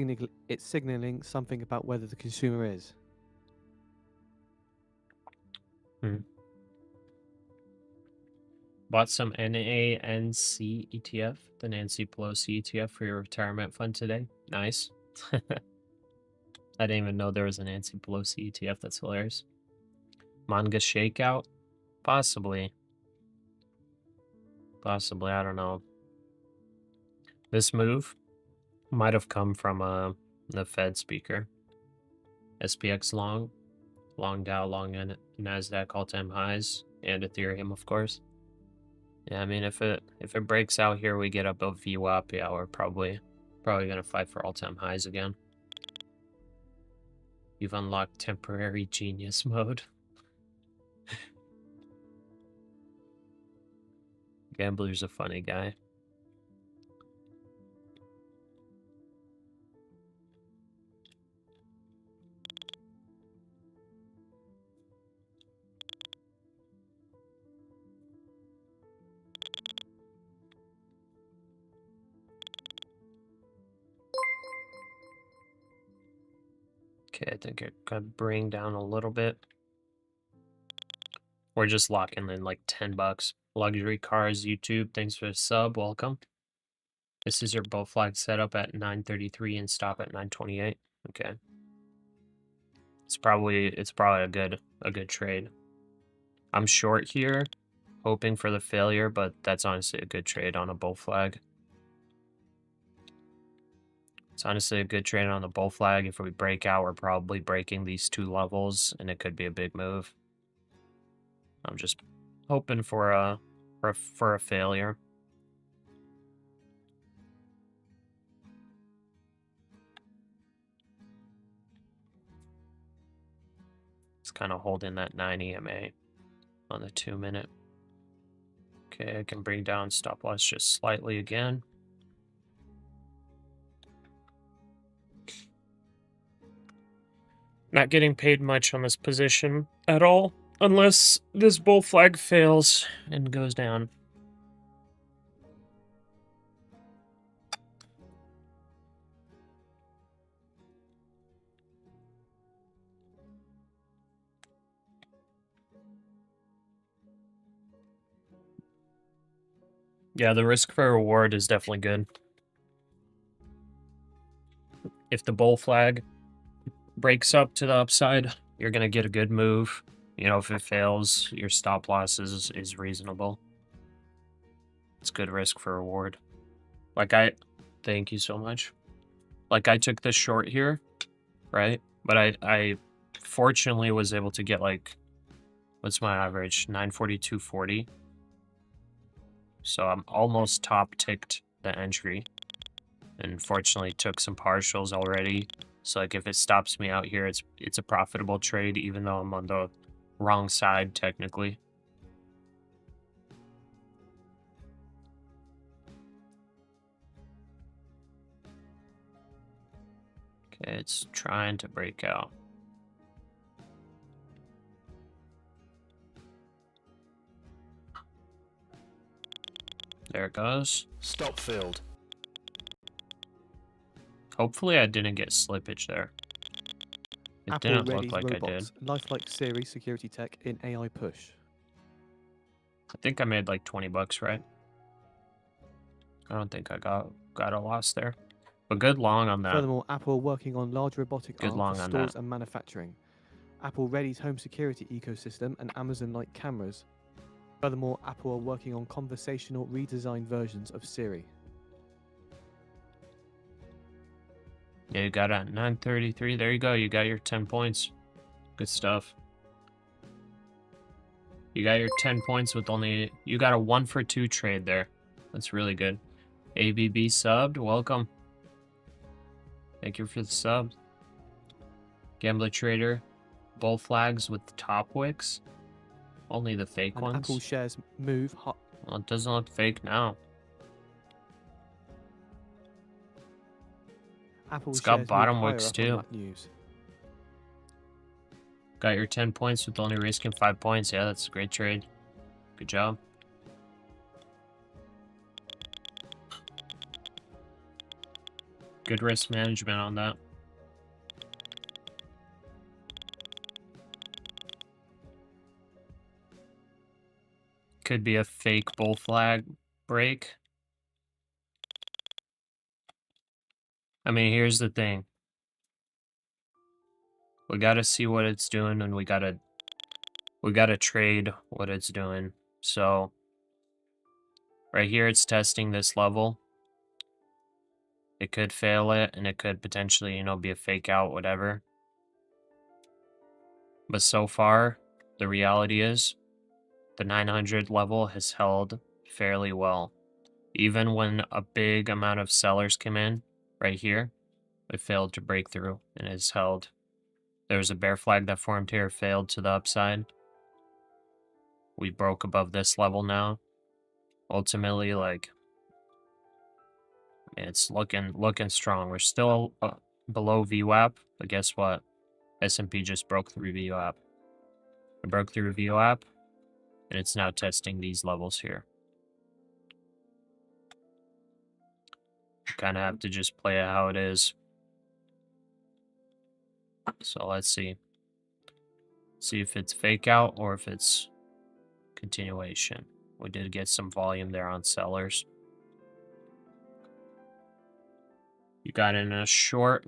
signaling something about whether the consumer is. Bought some NANC ETF, the Nancy Pelosi ETF for your retirement fund today. Nice. I didn't even know there was a Nancy Pelosi ETF. That's hilarious. Manga shakeout? Possibly. Possibly, I don't know. This move might have come from the Fed speaker. SPX long Dow, long NASDAQ all-time highs, and Ethereum, of course. Yeah, I mean, if it breaks out here, we get above VWAP. Yeah, we're probably gonna fight for all-time highs again. You've unlocked temporary genius mode. Gambler's a funny guy. Okay, I think it could bring down a little bit. We're just locking in like $10. Luxury Cars YouTube, thanks for the sub, welcome. This is your bull flag setup at 9:33 and stop at 9:28. Okay. It's probably a good trade. I'm short here, hoping for the failure, but that's honestly a good trade on a bull flag. It's honestly a good trade on the bull flag. If we break out, we're probably breaking these two levels, and it could be a big move. I'm just hoping for a failure. It's kind of holding that 9 EMA on the 2-minute. Okay, I can bring down stop loss just slightly again. Not getting paid much on this position at all, unless this bull flag fails and goes down. Yeah, the risk for reward is definitely good. If the bull flag breaks up to the upside, you're going to get a good move. You know, if it fails, your stop loss is reasonable. It's good risk for reward. Thank you so much. Like, I took this short here, right? But I fortunately was able to get, like, what's my average? 942.40. So I'm almost top ticked the entry. And fortunately took some partials already. So like if it stops me out here, it's a profitable trade, even though I'm on the wrong side technically. Okay, it's trying to break out. There it goes. Stop filled. Hopefully I didn't get slippage there. It Apple didn't readies look like I did. robots, lifelike series security tech in AI push. I think I made like $20, right? I don't think I got a loss there. But good long on that. Furthermore, Apple are working on large robotic Good arm long for on stores that. and manufacturing. Apple readies home security ecosystem and Amazon-like cameras. Furthermore, Apple are working on conversational redesigned versions of Siri. Yeah, you got it at 9:33. There you go. You got your 10 points. Good stuff. You got your 10 points with only... You got a 1-for-2 trade there. That's really good. ABB subbed. Welcome. Thank you for the sub. Gambler Trader. Bull flags with top wicks. Only the fake And ones. Apple shares move hot. Well, it doesn't look fake now. Apple It's got shares bottom move higher wicks up on too. that news. Got your 10 points with only risking 5 points. Yeah, that's a great trade. Good job. Good risk management on that. Could be a fake bull flag break. I mean, here's the thing. We gotta see what it's doing, and we gotta trade what it's doing. So right here, it's testing this level. It could fail it, and it could potentially, you know, be a fake out, whatever. But so far, the reality is the 900 level has held fairly well. Even when a big amount of sellers came in right here, it failed to break through and has held. There was a bear flag that formed here, failed to the upside. We broke above this level now. Ultimately, like, it's looking strong. We're still below VWAP, but guess what? S&P just broke through VWAP. It broke through VWAP, and it's now testing these levels here. Kind of have to just play it how it is. So let's see. See if it's fake out or if it's continuation. We did get some volume there on sellers. You got in a short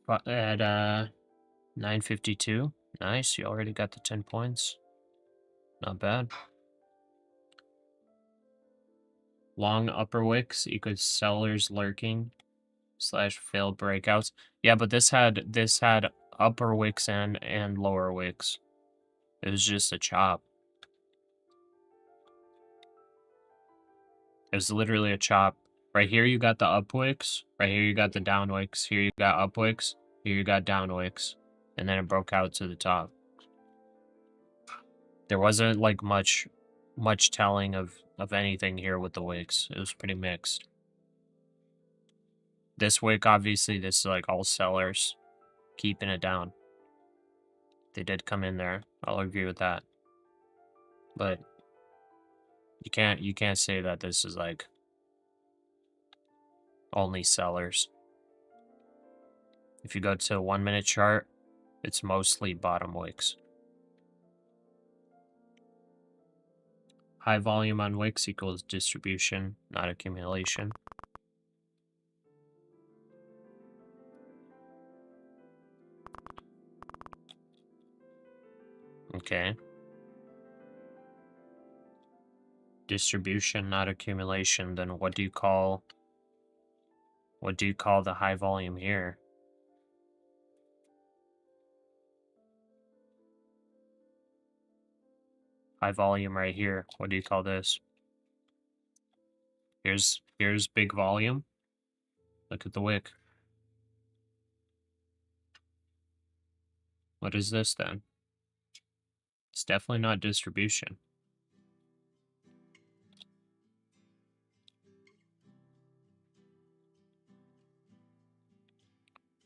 at 952. Nice. You already got the 10 points. Not bad. Long upper wicks equals sellers lurking / failed breakouts. Yeah, but this had upper wicks and lower wicks. It was just a chop. It was literally a chop. Right here you got the up wicks. Right here you got the down wicks. Here you got up wicks. Here you got down wicks. And then it broke out to the top. There wasn't like much telling of anything here with the wicks. It was pretty mixed. This wick, obviously, this is like all sellers keeping it down. They did come in there. I'll agree with that. But you can't say that this is like only sellers. If you go to a 1 minute chart, it's mostly bottom wicks. High volume on wicks equals distribution, not accumulation. Okay. Distribution, not accumulation. Then what do you call the high volume here? High volume right here. What do you call this? Here's big volume. Look at the wick. What is this then? It's definitely not distribution.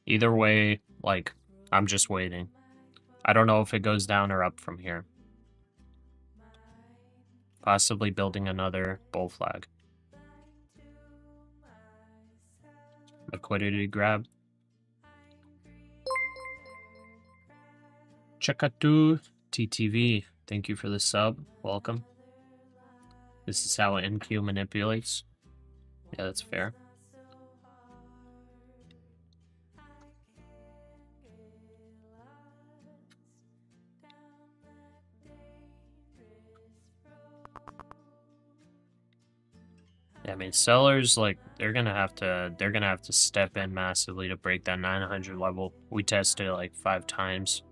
Either way, like, I'm just waiting. I don't know if it goes down or up from here. Possibly building another bull flag. Liquidity grab. Chakatu TTV. Thank you for the sub. Welcome. This is how NQ manipulates. Yeah, that's fair. Yeah, I mean, sellers, like, they're gonna have to step in massively to break that 900 level. We tested it like 5 times.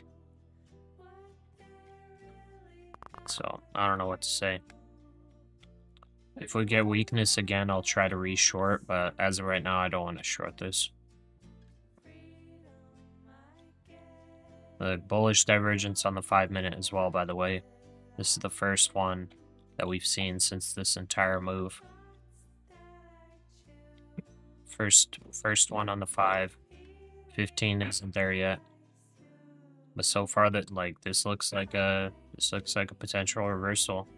So, I don't know what to say. If we get weakness again, I'll try to re-short, but as of right now, I don't want to short this. The bullish divergence on the 5 minute as well, by the way. This is the first one that we've seen since this entire move. First one on the 5. 15 isn't there yet. But so far that like this looks like a potential reversal.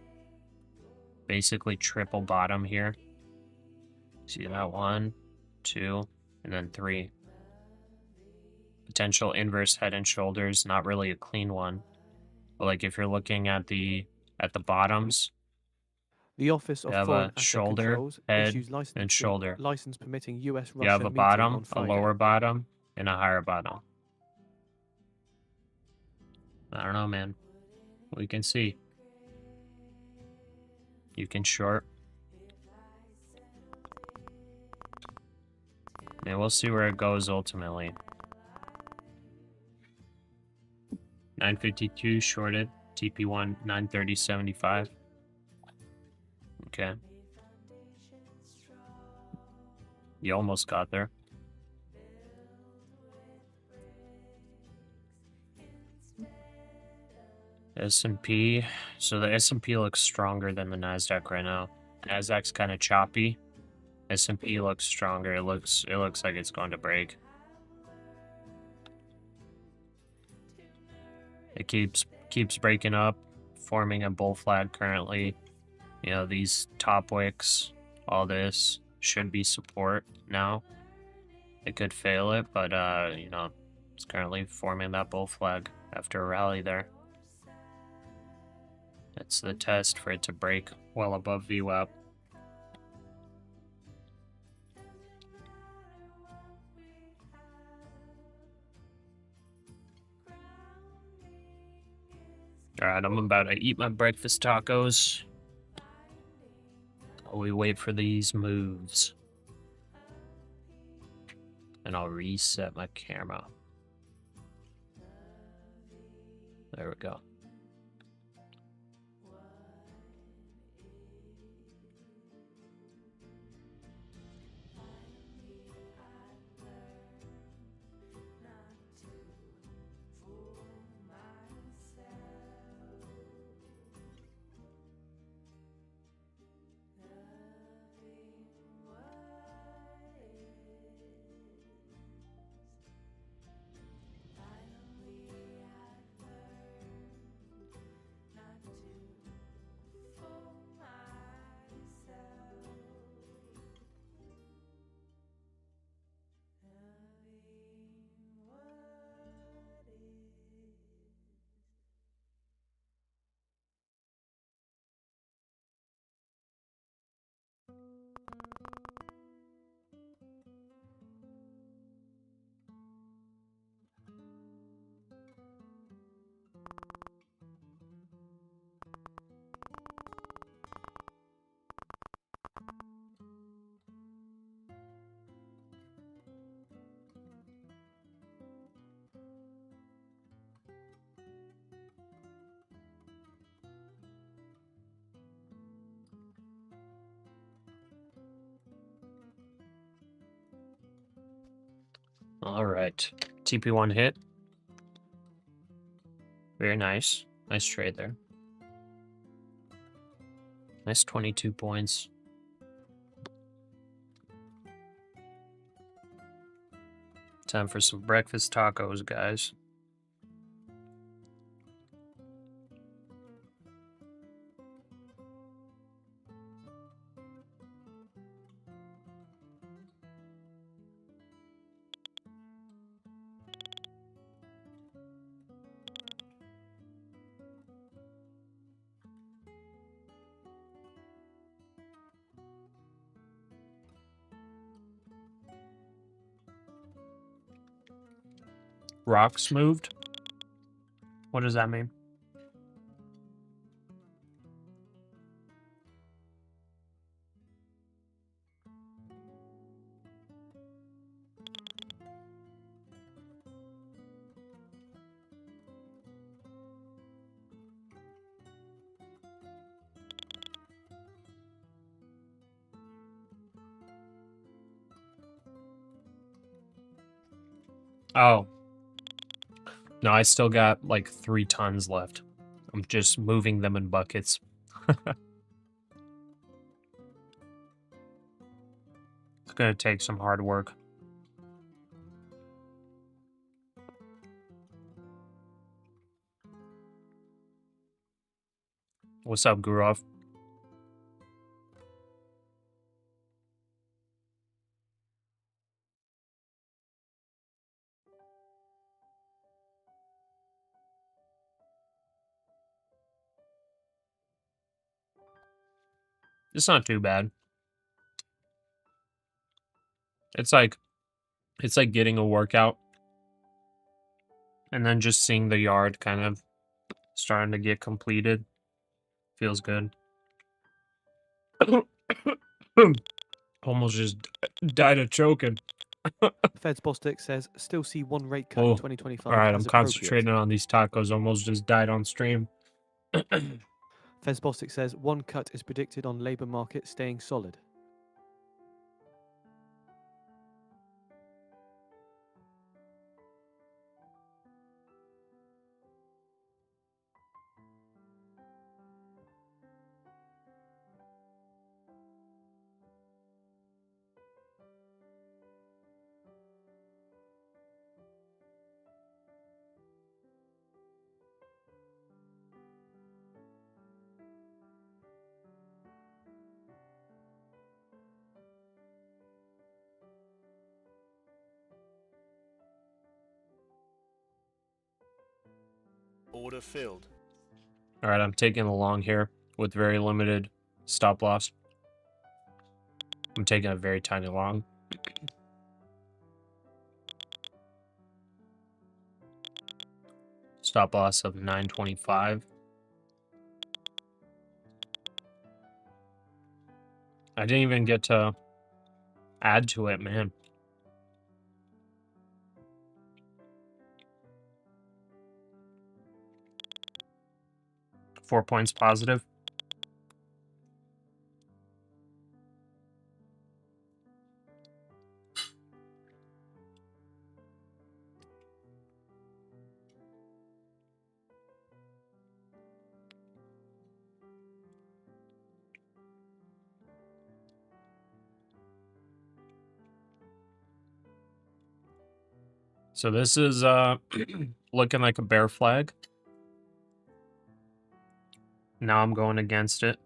Basically triple bottom here. See that 1, 2, and then 3. Potential inverse head and shoulders, not really a clean one. But like if you're looking at the bottoms, The Office of you have Foreign a Asset shoulder, Controls head, issues license, and shoulder. license permitting US Russia You have a meeting bottom, on a Friday. lower bottom, and a higher bottom. I don't know, man. We can see. You can short. And we'll see where it goes ultimately. 952 shorted. TP1 930.75. Okay. You almost got there. S&P. So the S&P looks stronger than the NASDAQ right now. NASDAQ's kind of choppy. S&P looks stronger. It looks like it's going to break. It keeps breaking up, forming a bull flag currently. You know, these top wicks, all this should be support now. It could fail it, but you know, It's currently forming that bull flag after a rally there. It's the test for it to break well above VWAP. Alright, I'm about to eat my breakfast tacos while we wait for these moves. And I'll reset my camera. There we go. Alright, TP1 hit. Very nice. Nice trade there. Nice 22 points. Time for some breakfast tacos, guys. Rocks moved? What does that mean? Oh. No, I still got like 3 tons left. I'm just moving them in buckets. It's gonna take some hard work. What's up, Gurov? It's not too bad. It's like getting a workout and then just seeing the yard kind of starting to get completed. Feels good. Almost just died of choking. Fed's Bostic says, still see one rate cut Oh, in 2025 Alright, as I'm appropriate. concentrating on these tacos. Almost just died on stream. Fez Bostic says, one cut is predicted on labour market staying solid. Order filled. All right, I'm taking a long here with very limited stop loss. I'm taking a very tiny long. Stop loss of 925. I didn't even get to add to it, man. Four points positive. So this is looking like a bear flag. Now I'm going against it.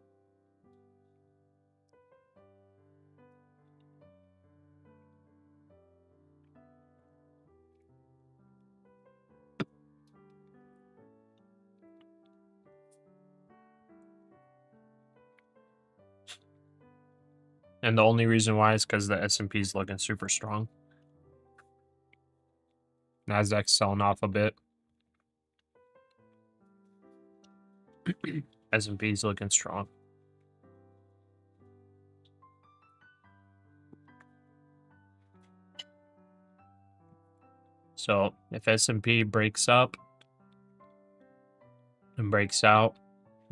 And the only reason why is because the S&P is looking super strong. NASDAQ's selling off a bit. S&P's looking strong. So if S&P breaks up and breaks out,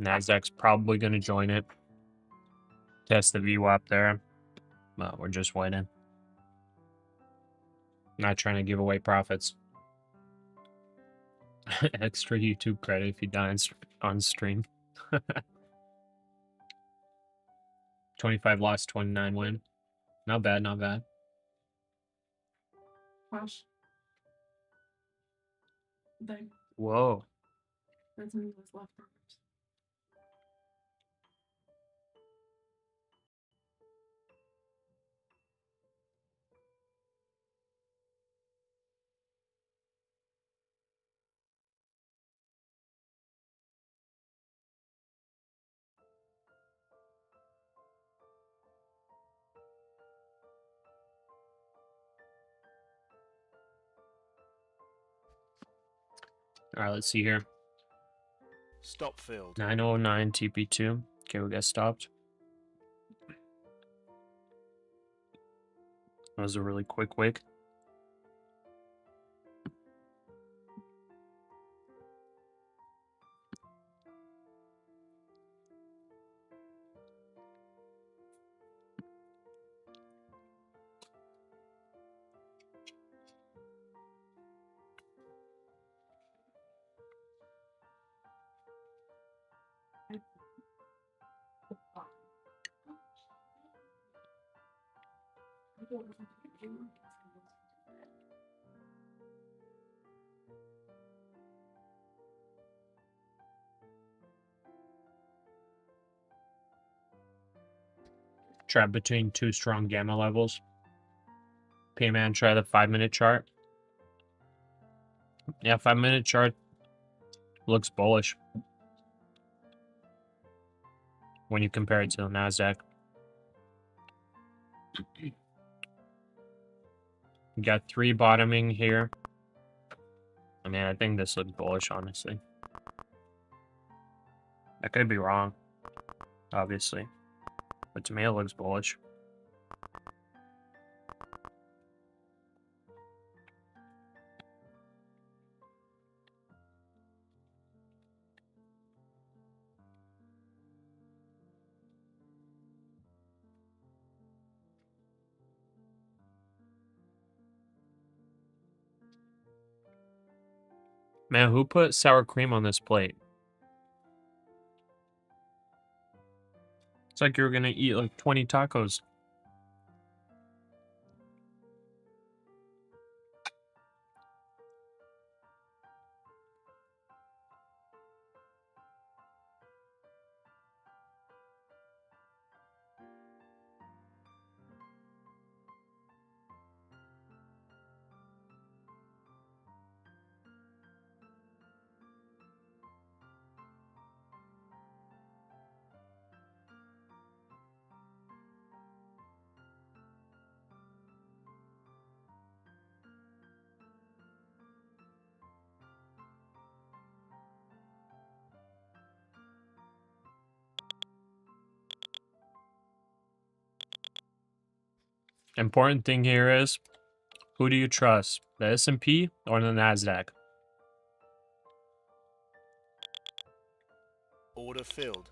NASDAQ's probably going to join it. Test the VWAP there. Well, we're just waiting. Not trying to give away profits. Extra YouTube credit if you die on stream. 25 loss, 29 win. Not bad, not bad. Pasha. They, Whoa. that's me with leftovers. All right, let's see here. Stop filled. 909 TP2. Okay, we got stopped. That was a really quick wick. Trap between two strong gamma levels. P-Man, try the 5-minute chart. Yeah, 5-minute chart looks bullish when you compare it to the NASDAQ. You got 3 bottoming here. I mean, I think this looks bullish, honestly. I could be wrong, obviously. But to me, it looks bullish. Man, who put sour cream on this plate? It's like you were gonna eat like 20 tacos. Important thing here is, who do you trust? The S&P or the NASDAQ? Order filled.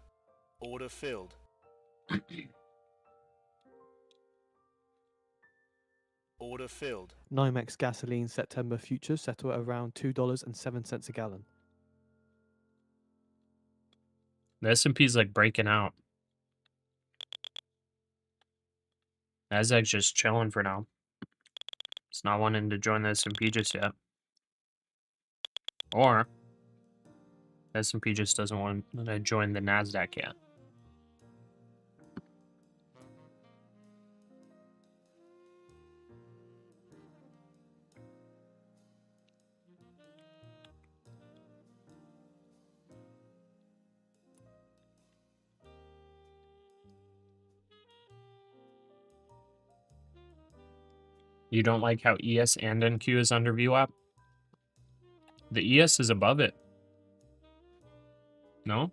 Order filled. Order filled. NYMEX gasoline September futures settle at around $2.07 a gallon. The S&P's like breaking out. NASDAQ's just chilling for now. It's not wanting to join the S&P just yet. Or the S&P just doesn't want to join the NASDAQ yet. You don't like how ES and NQ is under VWAP? The ES is above it. No?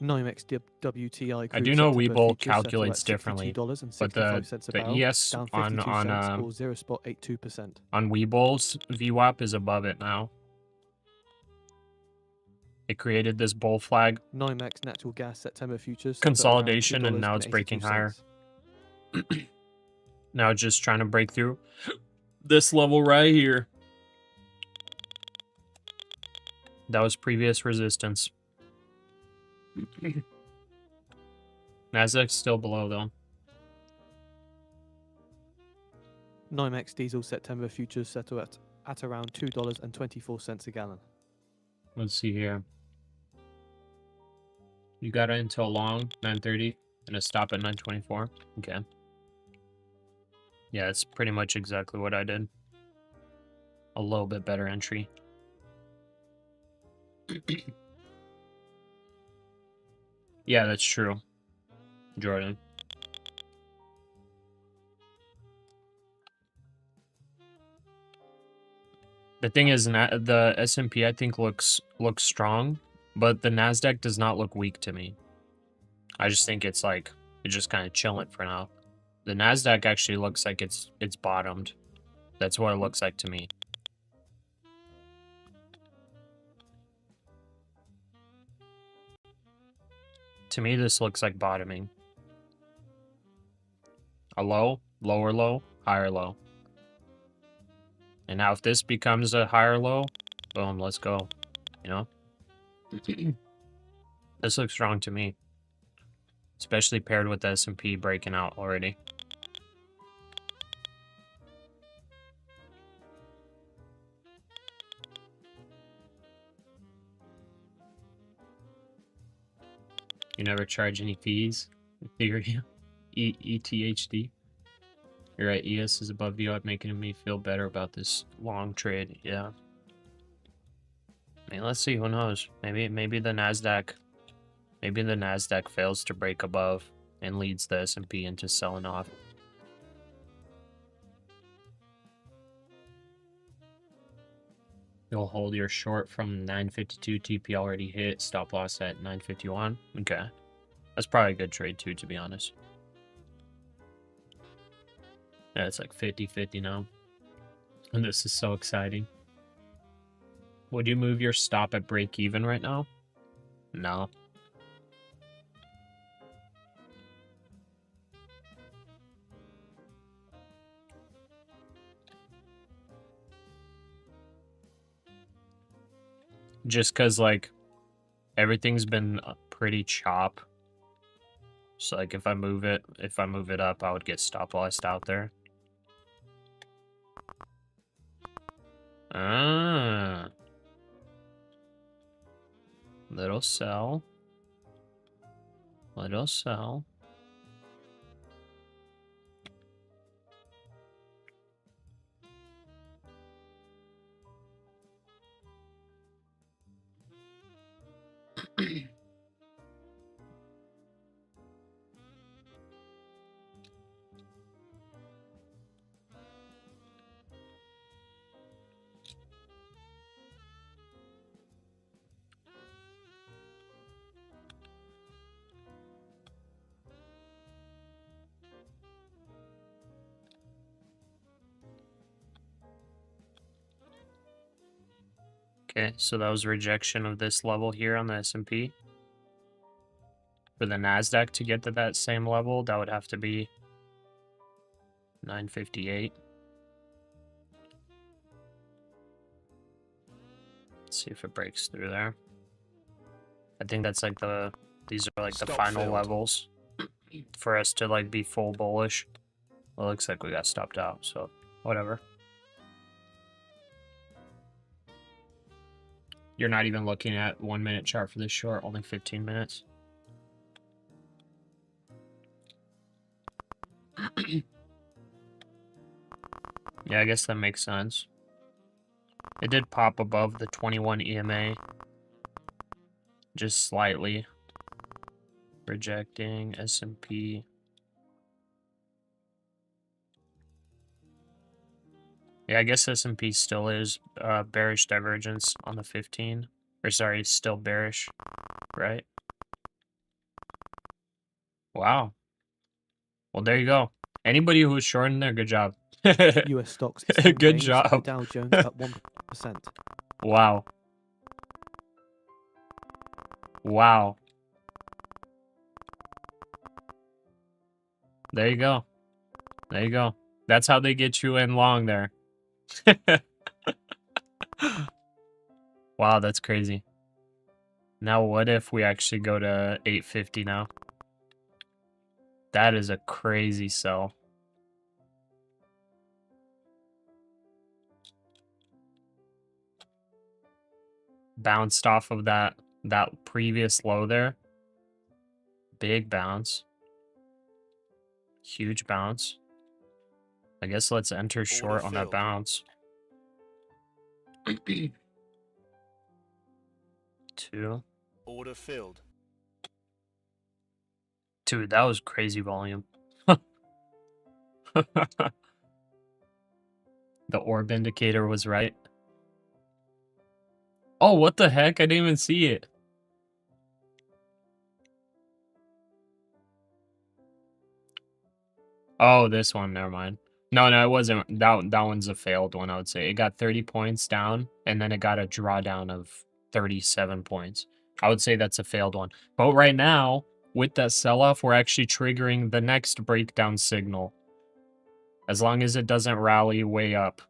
NYMEX WTI I crude do know September Webull futures settle calculates at differently, but $62.65 a the barrel, ES down on 52 cents or 0.82%. on Webull's VWAP is above it now. It created this bull flag NYMEX natural gas September futures consolidation, and now it's breaking higher. Now it's just trying to break through this level right here. That was previous resistance. NASDAQ's still below though. NYMEX diesel September futures settle at around $2.24 a gallon. Let's see here. You got it until long 9:30 and a stop at 9:24. Okay. Yeah, it's pretty much exactly what I did. A little bit better entry. Yeah, that's true, Jordan. The thing is, the S&P I think looks strong, but the NASDAQ does not look weak to me. I just think it's like it's just kind of chilling for now. The NASDAQ actually looks like it's bottomed. That's what it looks like to me. To me, this looks like bottoming. A low, lower low, higher low. And now if this becomes a higher low, boom, let's go. You know? This looks strong to me. Especially paired with the S&P breaking out already. You never charge any fees? Ethereum? ETHD? You're right, ES is above VWAP, making me feel better about this long trade. Yeah. I mean, let's see, who knows? Maybe the NASDAQ fails to break above and leads the S&P into selling off. You'll hold your short from 952, TP already hit, stop loss at 951. Okay. That's probably a good trade too, to be honest. Yeah, it's like 50-50 now. And this is so exciting. Would you move your stop at break even right now? No. Just because, like, everything's been pretty chop. So, like, if I move it up, I would get stop lossed out there. Ah. Little sell. Little sell. Okay, so that was rejection of this level here on the S&P. For the NASDAQ to get to that same level, that would have to be 958. Let's see if it breaks through there. I think that's like these are like the Stop final filled. levels for us to like be full bullish. Well, it looks like we got stopped out, so whatever. You're not even looking at 1 minute chart for this short, only 15 minutes. Yeah, I guess that makes sense. It did pop above the 21 EMA. Just slightly. Rejecting S&P. Yeah, I guess S&P still is bearish divergence on the 15. Or sorry, it's still bearish, right? Wow. Well, there you go. Anybody who was shorting there, good job. US stocks extend Good gains, job. The Dow Jones up 1%. Wow. Wow. There you go. There you go. That's how they get you in long there. Wow, that's crazy. Now what if we actually go to 850 now? That is a crazy sell. Bounced off of that previous low there. Big bounce. Huge bounce. I guess let's enter short on that filled. bounce. 2. Order filled. Dude, that was crazy volume. The orb indicator was right. Oh, what the heck? I didn't even see it. Oh, this one. Never mind. No, it wasn't. That one's a failed one, I would say. It got 30 points down, and then it got a drawdown of 37 points. I would say that's a failed one. But right now, with that sell-off, we're actually triggering the next breakdown signal. As long as it doesn't rally way up.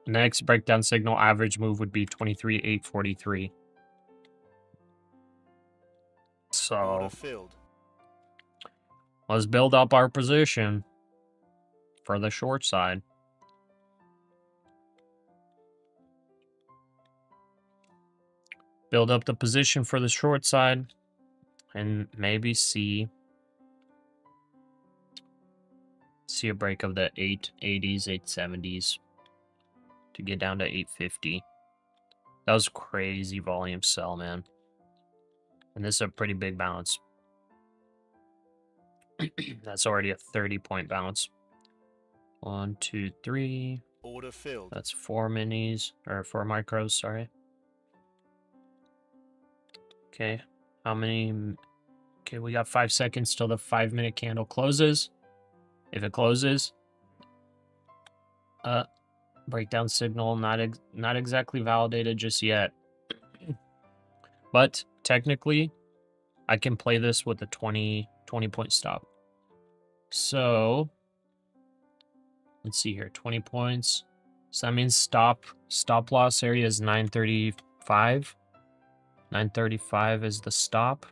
The next breakdown signal average move would be 23,843. So, Order filled. let's build up our position for the short side. Build up the position for the short side and maybe see a break of the 880s, 870s to get down to 850. That was crazy volume sell, man. And this is a pretty big bounce. That's already a 30-point bounce. 1, 2, 3. Order filled. That's 4 minis, or 4 micros, sorry. Okay, how many? Okay, we got 5 seconds till the 5-minute candle closes. If it closes, breakdown signal not exactly validated just yet. But technically, I can play this with a 20-point stop. So, let's see here, 20 points. So that means stop loss area is 935. 935 is the stop.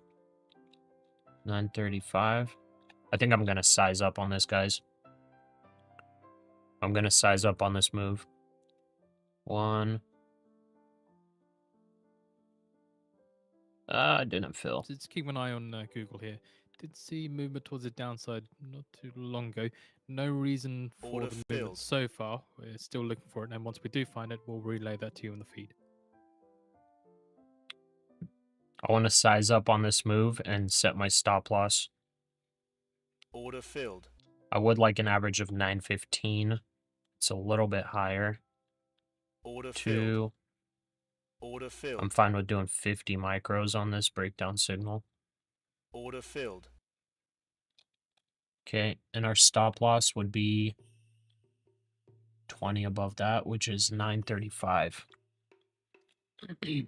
935. I think I'm going to size up on this, guys. I'm going to size up on this move. 1. I didn't fill. Just keep an eye on Google here. Did see movement towards the downside not too long ago. No reason for Order the movement filled. so far. We're still looking for it, and once we do find it, we'll relay that to you on the feed. I want to size up on this move and set my stop loss. Order filled. I would like an average of 915. It's a little bit higher. Order 2. filled. Order filled. I'm fine with doing 50 micros on this breakdown signal. Order filled. Okay, and our stop loss would be 20 above that, which is 935. Okay,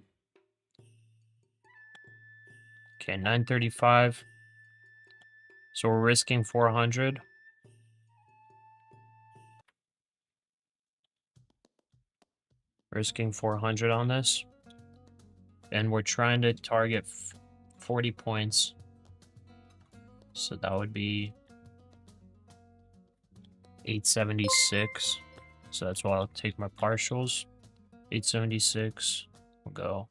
935. So we're risking 400. Risking 400 on this. And we're trying to target 40 points. So that would be 876. So that's why I'll take my partials. 876. We'll go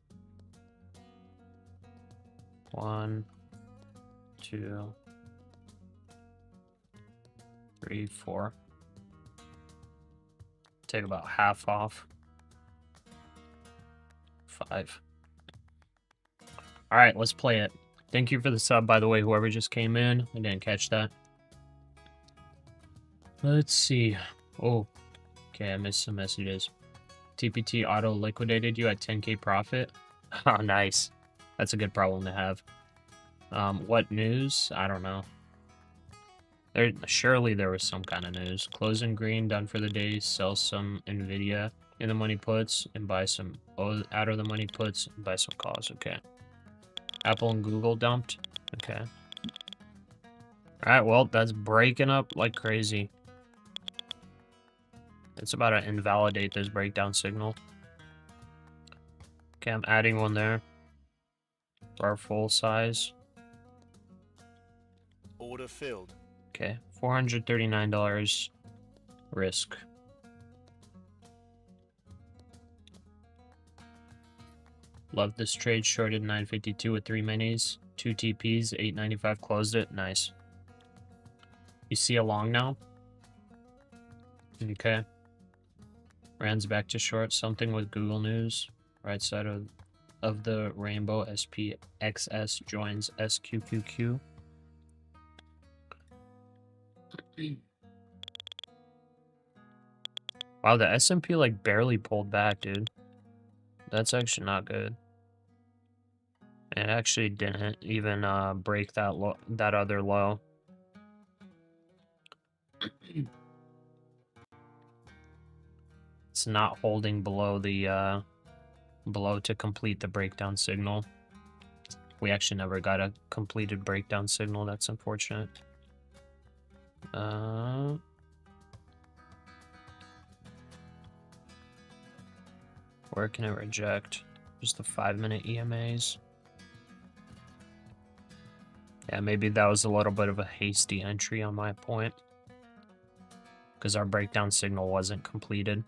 1, 2, 3, 4. Take about half off. 5. All right, let's play it. Thank you for the sub, by the way, whoever just came in. I didn't catch that. Let's see. Oh, okay, I missed some messages. TPT auto liquidated you at 10k profit. Oh, nice. That's a good problem to have. What news? I don't know. Surely there was some kind of news. Close in green, done for the day. Sell some Nvidia in the money puts and buy some out of the money puts and buy some calls. Okay. Apple and Google dumped. Okay. Alright, well, that's breaking up like crazy. It's about to invalidate this breakdown signal. Okay, I'm adding one there. For our full size. Order filled. Okay, $439 risk. Love this trade. Shorted 952 with 3 minis. 2 TPs, 895 closed it. Nice. You see a long now? Okay. Rand's back to short. Something with Google News. Right side of the rainbow. SPXS joins SQQQ. Wow, the S&P like barely pulled back, dude. That's actually not good. It actually didn't even break that other low. It's not holding below the below to complete the breakdown signal. We actually never got a completed breakdown signal. That's unfortunate. Where can I reject? Just the 5-minute EMAs. Yeah, maybe that was a little bit of a hasty entry on my point. Because our breakdown signal wasn't completed.